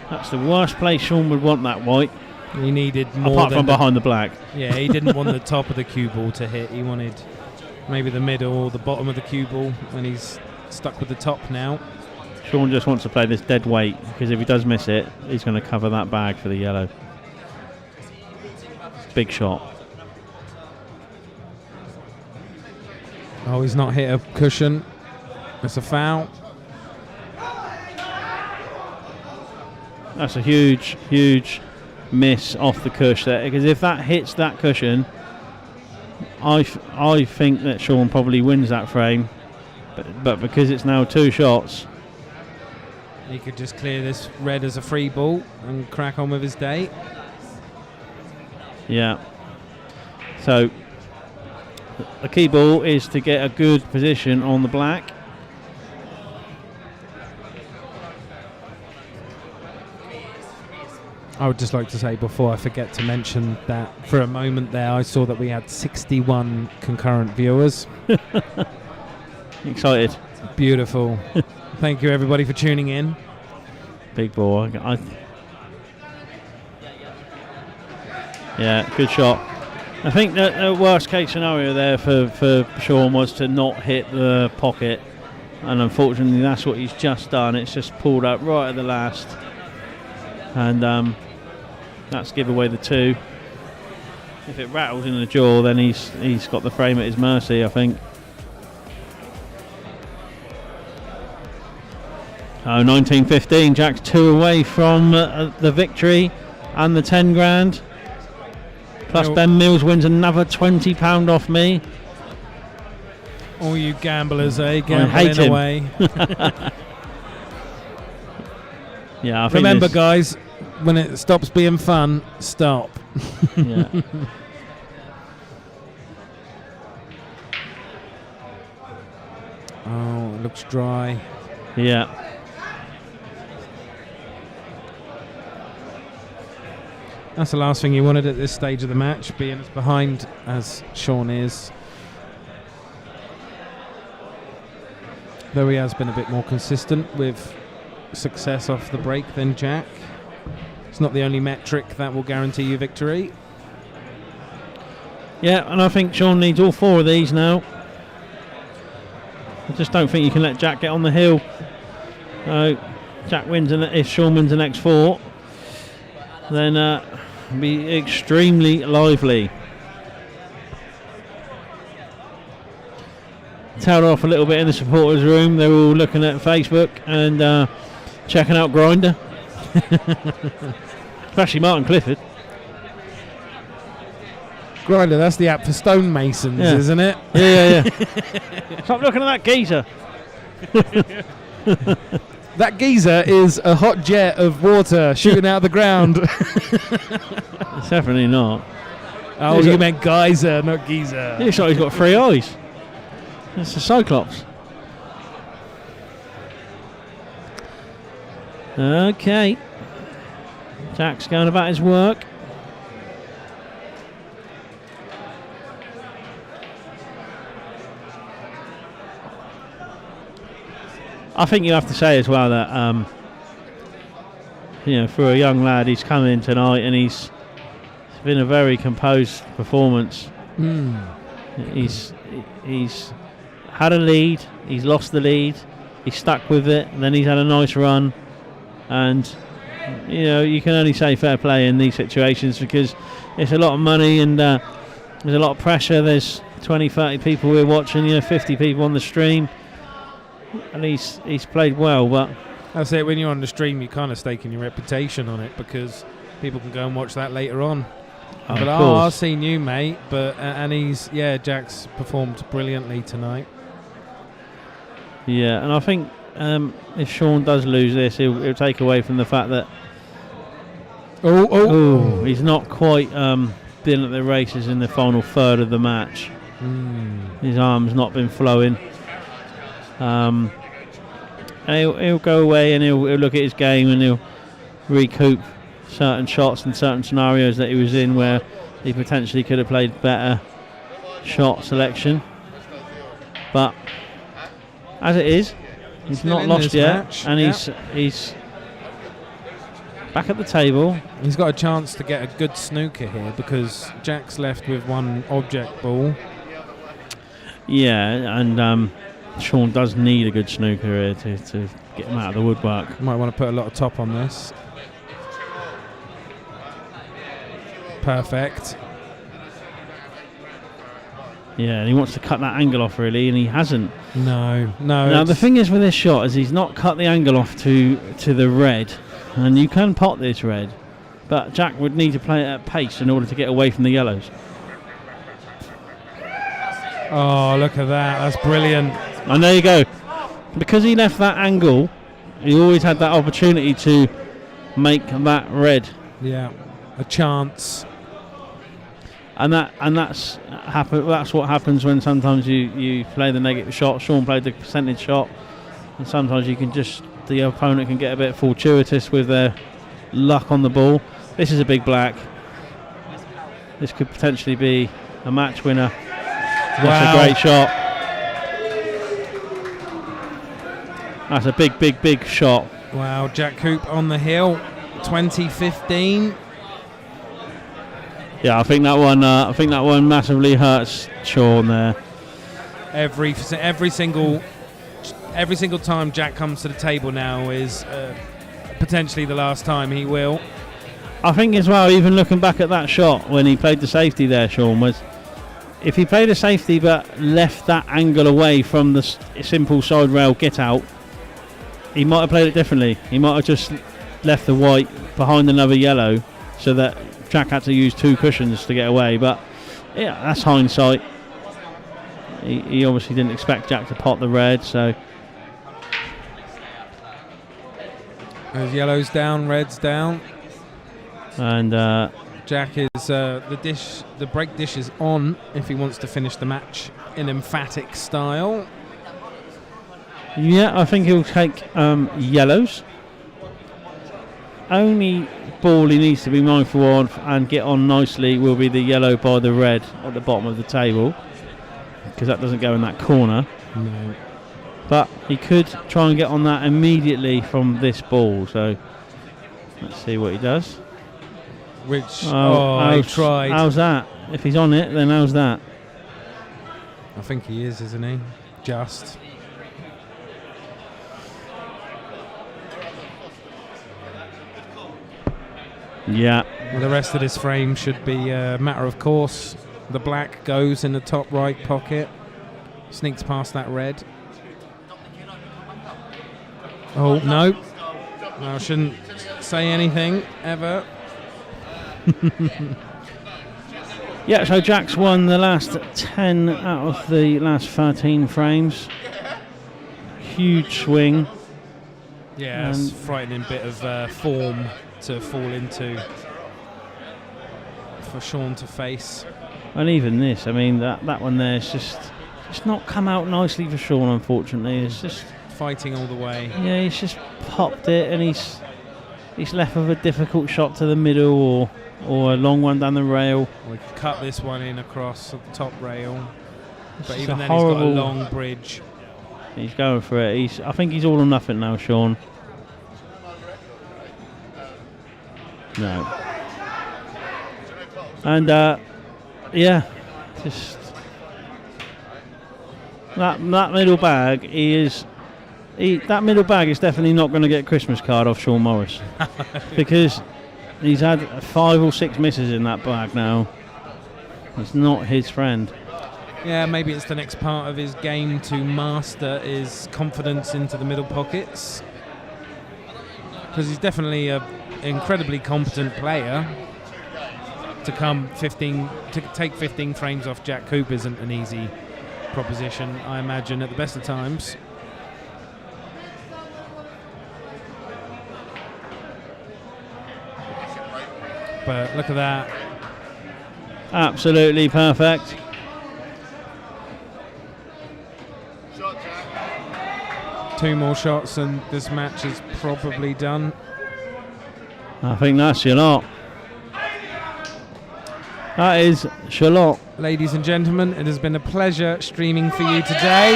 that's the worst place Shaun would want that white. He needed more apart from behind the black. Yeah, he didn't want the top of the cue ball to hit. He wanted maybe the middle or the bottom of the cue ball, and he's stuck with the top now. Shaun just wants to play this dead weight, because if he does miss it, he's going to cover that bag for the yellow. Big shot. Oh, he's not hit a cushion. It's a foul. That's a huge, huge miss off the cush there, because if that hits that cushion, I think that Shaun probably wins that frame. But because it's now 2 shots, he could just clear this red as a free ball and crack on with his day. Yeah. So the key ball is to get a good position on the black. I would just like to say, before I forget to mention, that for a moment there I saw that we had 61 concurrent viewers. Excited. Beautiful. Thank you everybody for tuning in. Big ball. Yeah, good shot. I think that the worst case scenario there for Shaun was to not hit the pocket, and unfortunately that's what he's just done. It's just pulled up right at the last, and that's give away the 2. If it rattles in the jaw, then he's got the frame at his mercy, I think. Oh, 19-15. Jack's 2 away from the victory and the 10 grand. Plus Ben Mills wins another £20 off me. All you gamblers, gambling away. Yeah, I think remember, guys, when it stops being fun, stop. Yeah. Oh, it looks dry. Yeah. That's the last thing you wanted at this stage of the match, being as behind as Shaun is. though he has been a bit more consistent with success off the break than Jack. It's not the only metric that will guarantee you victory. Yeah, and I think Shaun needs all 4 of these now. I just don't think you can let Jack get on the hill. Jack wins, and if Shaun wins the next 4, then it'll be extremely lively. Tailed off a little bit in the supporters' room. They're all looking at Facebook and checking out Grindr. Especially Martin Clifford. Grindr, that's the app for stonemasons, isn't it? Yeah. Stop looking at that geezer. That geezer is a hot jet of water shooting out of the ground. It's definitely not. Oh, you meant geyser, not geezer. Looks like he's got 3 eyes. It's a Cyclops. Okay. Jack's going about his work. I think you have to say as well that, for a young lad, he's come in tonight and it's been a very composed performance. He's had a lead, he's lost the lead, he's stuck with it, and then he's had a nice run. And, you can only say fair play in these situations because it's a lot of money and there's a lot of pressure. There's 20, 30 people we're watching, 50 people on the stream. And he's played well, but that's it. When you're on the stream, you're kind of staking your reputation on it because people can go and watch that later on. But I've seen you, mate. But Jack's performed brilliantly tonight. Yeah, and I think if Shaun does lose this, he'll take away from the fact that he's not quite been at the races in the final third of the match. His arm's not been flowing. And he'll go away and he'll look at his game and he'll recoup certain shots and certain scenarios that he was in where he potentially could have played better shot selection. But as it is, he's not lost yet, match. And he's back at the table. He's got a chance to get a good snooker here because Jack's left with 1 object ball. Yeah, and Shaun does need a good snooker here to get him out of the woodwork. Might want to put a lot of top on this. Perfect. Yeah, and he wants to cut that angle off really, and he hasn't. No. Now the thing is with this shot is he's not cut the angle off to the red, and you can pot this red, but Jack would need to play it at pace in order to get away from the yellows. Oh, look at that! That's brilliant. And there you go. Because he left that angle, he always had that opportunity to make that red. Yeah, a chance. And that's what happens when sometimes you play the negative shot. Shaun played the percentage shot, and sometimes the opponent can get a bit fortuitous with their luck on the ball. This is a big black. This could potentially be a match winner. Wow. That's a great shot. That's a big shot. Wow, Jack Coupe on the hill, 2015. Yeah, I think that one massively hurts Shaun there. Every single time Jack comes to the table now is potentially the last time he will. I think as well, even looking back at that shot when he played the safety there, Shaun, was if he played a safety but left that angle away from the simple side rail get out, he might have played it differently. He might have just left the white behind another yellow so that Jack had to use 2 cushions to get away. But yeah, that's hindsight. He obviously didn't expect Jack to pot the red, so there's yellows down, reds down, and Jack is the break dish is on if he wants to finish the match in emphatic style. Yeah, I think he'll take yellows. Only ball he needs to be mindful of and get on nicely will be the yellow by the red at the bottom of the table, because that doesn't go in that corner. No. but he could try and get on that immediately from this ball. So let's see what he does. Which he tried. How's that? If he's on it, then how's that? I think he is, isn't he? Just. Yeah. Well, the rest of this frame should be a matter of course. The black goes in the top right pocket, sneaks past that red. Oh, no. I shouldn't say anything ever. Yeah, so Jack's won the last 10 out of the last 13 frames. Huge swing. Yeah, it's a frightening bit of form to fall into for Shaun to face. And even this, I mean, that one there is just not come out nicely for Shaun, unfortunately. It's just fighting all the way. Yeah, he's just popped it, and he's left with a difficult shot to the middle or a long one down the rail. We cut this one in across the top rail, but It's even a then he's got a horrible- long bridge. He's going for it. I think he's all or nothing now, Shaun. No. And yeah, just that middle bag. That middle bag is definitely not going to get a Christmas card off Shaun Morris because he's had 5 or 6 misses in that bag now. It's not his friend. Yeah, maybe it's the next part of his game to master his confidence into the middle pockets, because he's definitely an incredibly competent player. To take 15 frames off Jack Coupe isn't an easy proposition, I imagine, at the best of times. But look at that. Absolutely perfect. Two more shots and this match is probably done. I think that's your lot. That is Charlotte. Ladies and gentlemen, it has been a pleasure streaming for you today.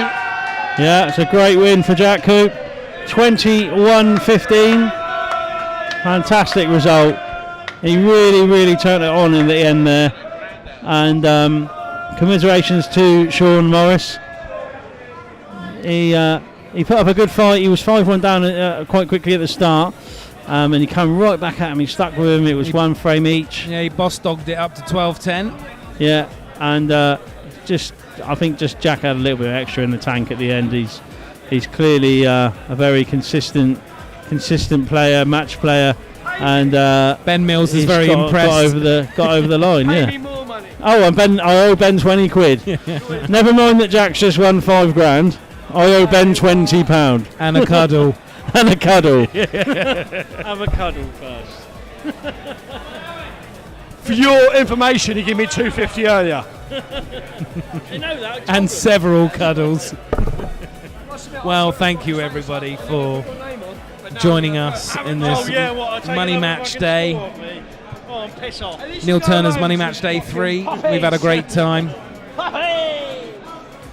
Yeah, it's a great win for Jack Coupe. 21-15. Fantastic result. He really turned it on in the end there. And commiserations to Shaun Morris. He put up a good fight. He was 5-1 down quite quickly at the start. And he came right back at him. He stuck with him. It was one frame each. Yeah, he boss dogged it up to 12-10. Yeah, and I think Jack had a little bit extra in the tank at the end. He's clearly a very consistent player, match player, and Ben Mills is very impressed. Got over the line. Pay Yeah. me more money. Oh, and I owe Ben 20 quid. Never mind that Jack's just won 5 grand. I owe Ben £20 and a cuddle. and a cuddle. Have a cuddle first. For your information, he gave me $2.50 earlier. You know that. And several cuddles. Well, thank you everybody for joining us in this Money Match Day. Oh, piss off. Neil Turner's Money Match Day 3. We've had a great time.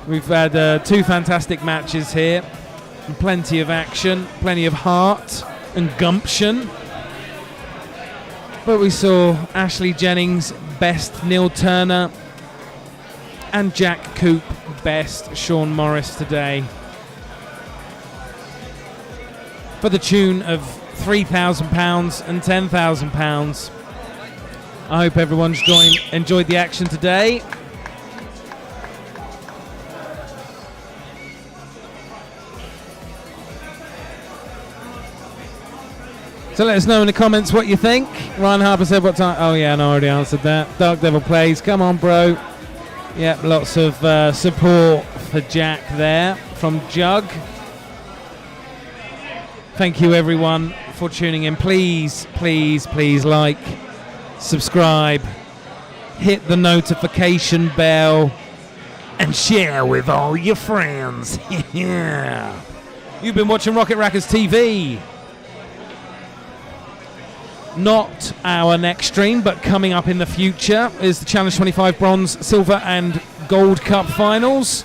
We've had 2 fantastic matches here. Plenty of action, plenty of heart and gumption. But we saw Ashley Jennings best Neil Turner and Jack Coupe best Shaun Morris today, for the tune of £3,000 and £10,000. I hope everyone's enjoyed the action today. So let us know in the comments what you think. Ryan Harper said what time. Oh yeah, I already answered that. Dark Devil Plays. Come on, bro. Yep, lots of support for Jack there from Jug. Thank you everyone for tuning in. Please like, subscribe, hit the notification bell, and share with all your friends. Yeah. You've been watching Rocket Rackers TV. Not our next stream, but coming up in the future is the Challenge 25 Bronze, Silver and Gold Cup Finals.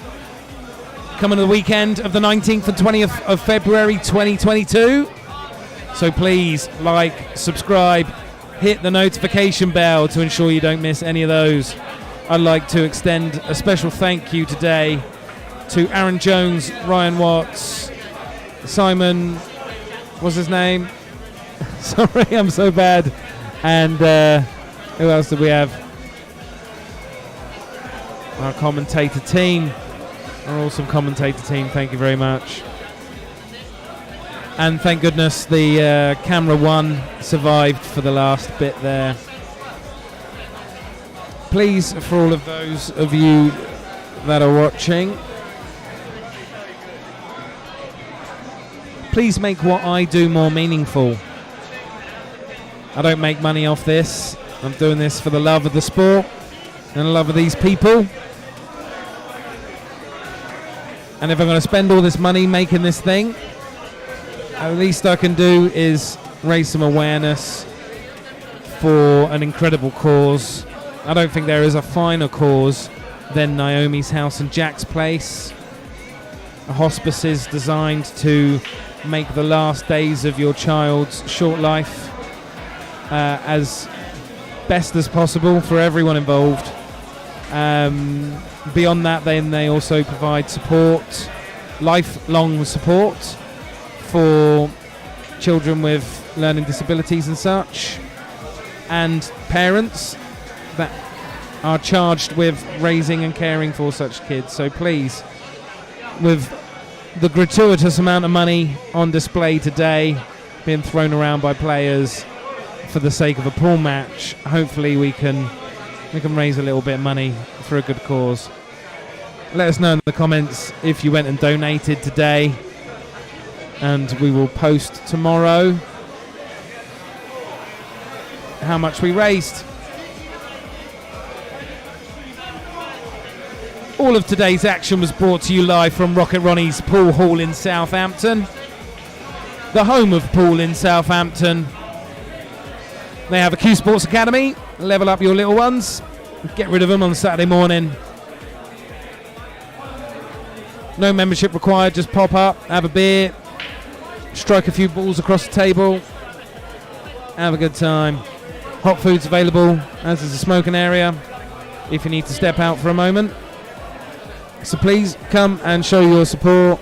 coming to the weekend of the 19th and 20th of February 2022. So please like, subscribe, hit the notification bell to ensure you don't miss any of those. I'd like to extend a special thank you today to Aaron Jones, Ryan Watts, Simon, what's his name? Sorry, I'm so bad. And who else did we have? Our commentator team. Our awesome commentator team, thank you very much. And thank goodness the camera one survived for the last bit there. Please, for all of those of you that are watching, please make what I do more meaningful. I don't make money off this. I'm doing this for the love of the sport and the love of these people. And if I'm going to spend all this money making this thing, at least I can do is raise some awareness for an incredible cause. I don't think there is a finer cause than Naomi's House and Jack's Place. A hospice is designed to make the last days of your child's short life as best as possible for everyone involved. Beyond that, then they also provide support, lifelong support for children with learning disabilities and such, and parents that are charged with raising and caring for such kids. So please, with the gratuitous amount of money on display today being thrown around by players for the sake of a pool match, hopefully we can raise a little bit of money for a good cause. Let us know in the comments if you went and donated today, and we will post tomorrow how much we raised. All of today's action was brought to you live from Rocket Ronnie's Pool Hall in Southampton, the home of pool in Southampton. They have a Q Sports Academy. Level up your little ones. Get rid of them on Saturday morning. No membership required, just pop up, have a beer, strike a few balls across the table, have a good time. Hot food's available, as is a smoking area, if you need to step out for a moment. So please come and show your support.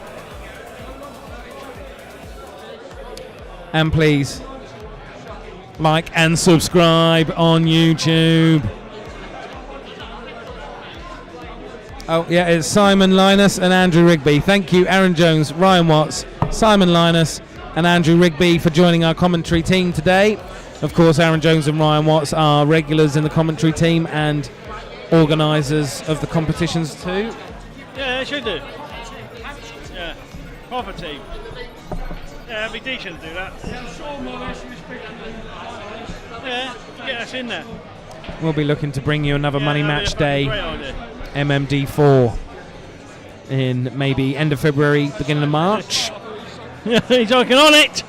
And please like and subscribe on YouTube. Oh yeah, it's Simon Linus and Andrew Rigby. Thank you, Aaron Jones, Ryan Watts, Simon Linus and Andrew Rigby for joining our commentary team today. Of course, Aaron Jones and Ryan Watts are regulars in the commentary team and organisers of the competitions too. Yeah, they should do. Yeah, proper team. Yeah, it'd be decent to do that. Yeah, get us in there. We'll be looking to bring you another Money Match Day great idea. MMD4 in maybe end of February, beginning of March. He's working on it.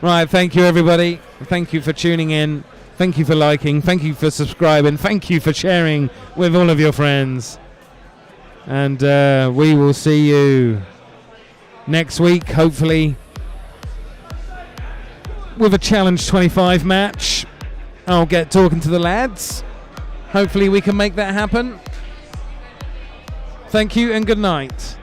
Right, thank you everybody. Thank you for tuning in. Thank you for liking. Thank you for subscribing. Thank you for sharing with all of your friends. And we will see you next week, hopefully, with a Challenge 25 match. I'll get talking to the lads. Hopefully we can make that happen. Thank you and good night.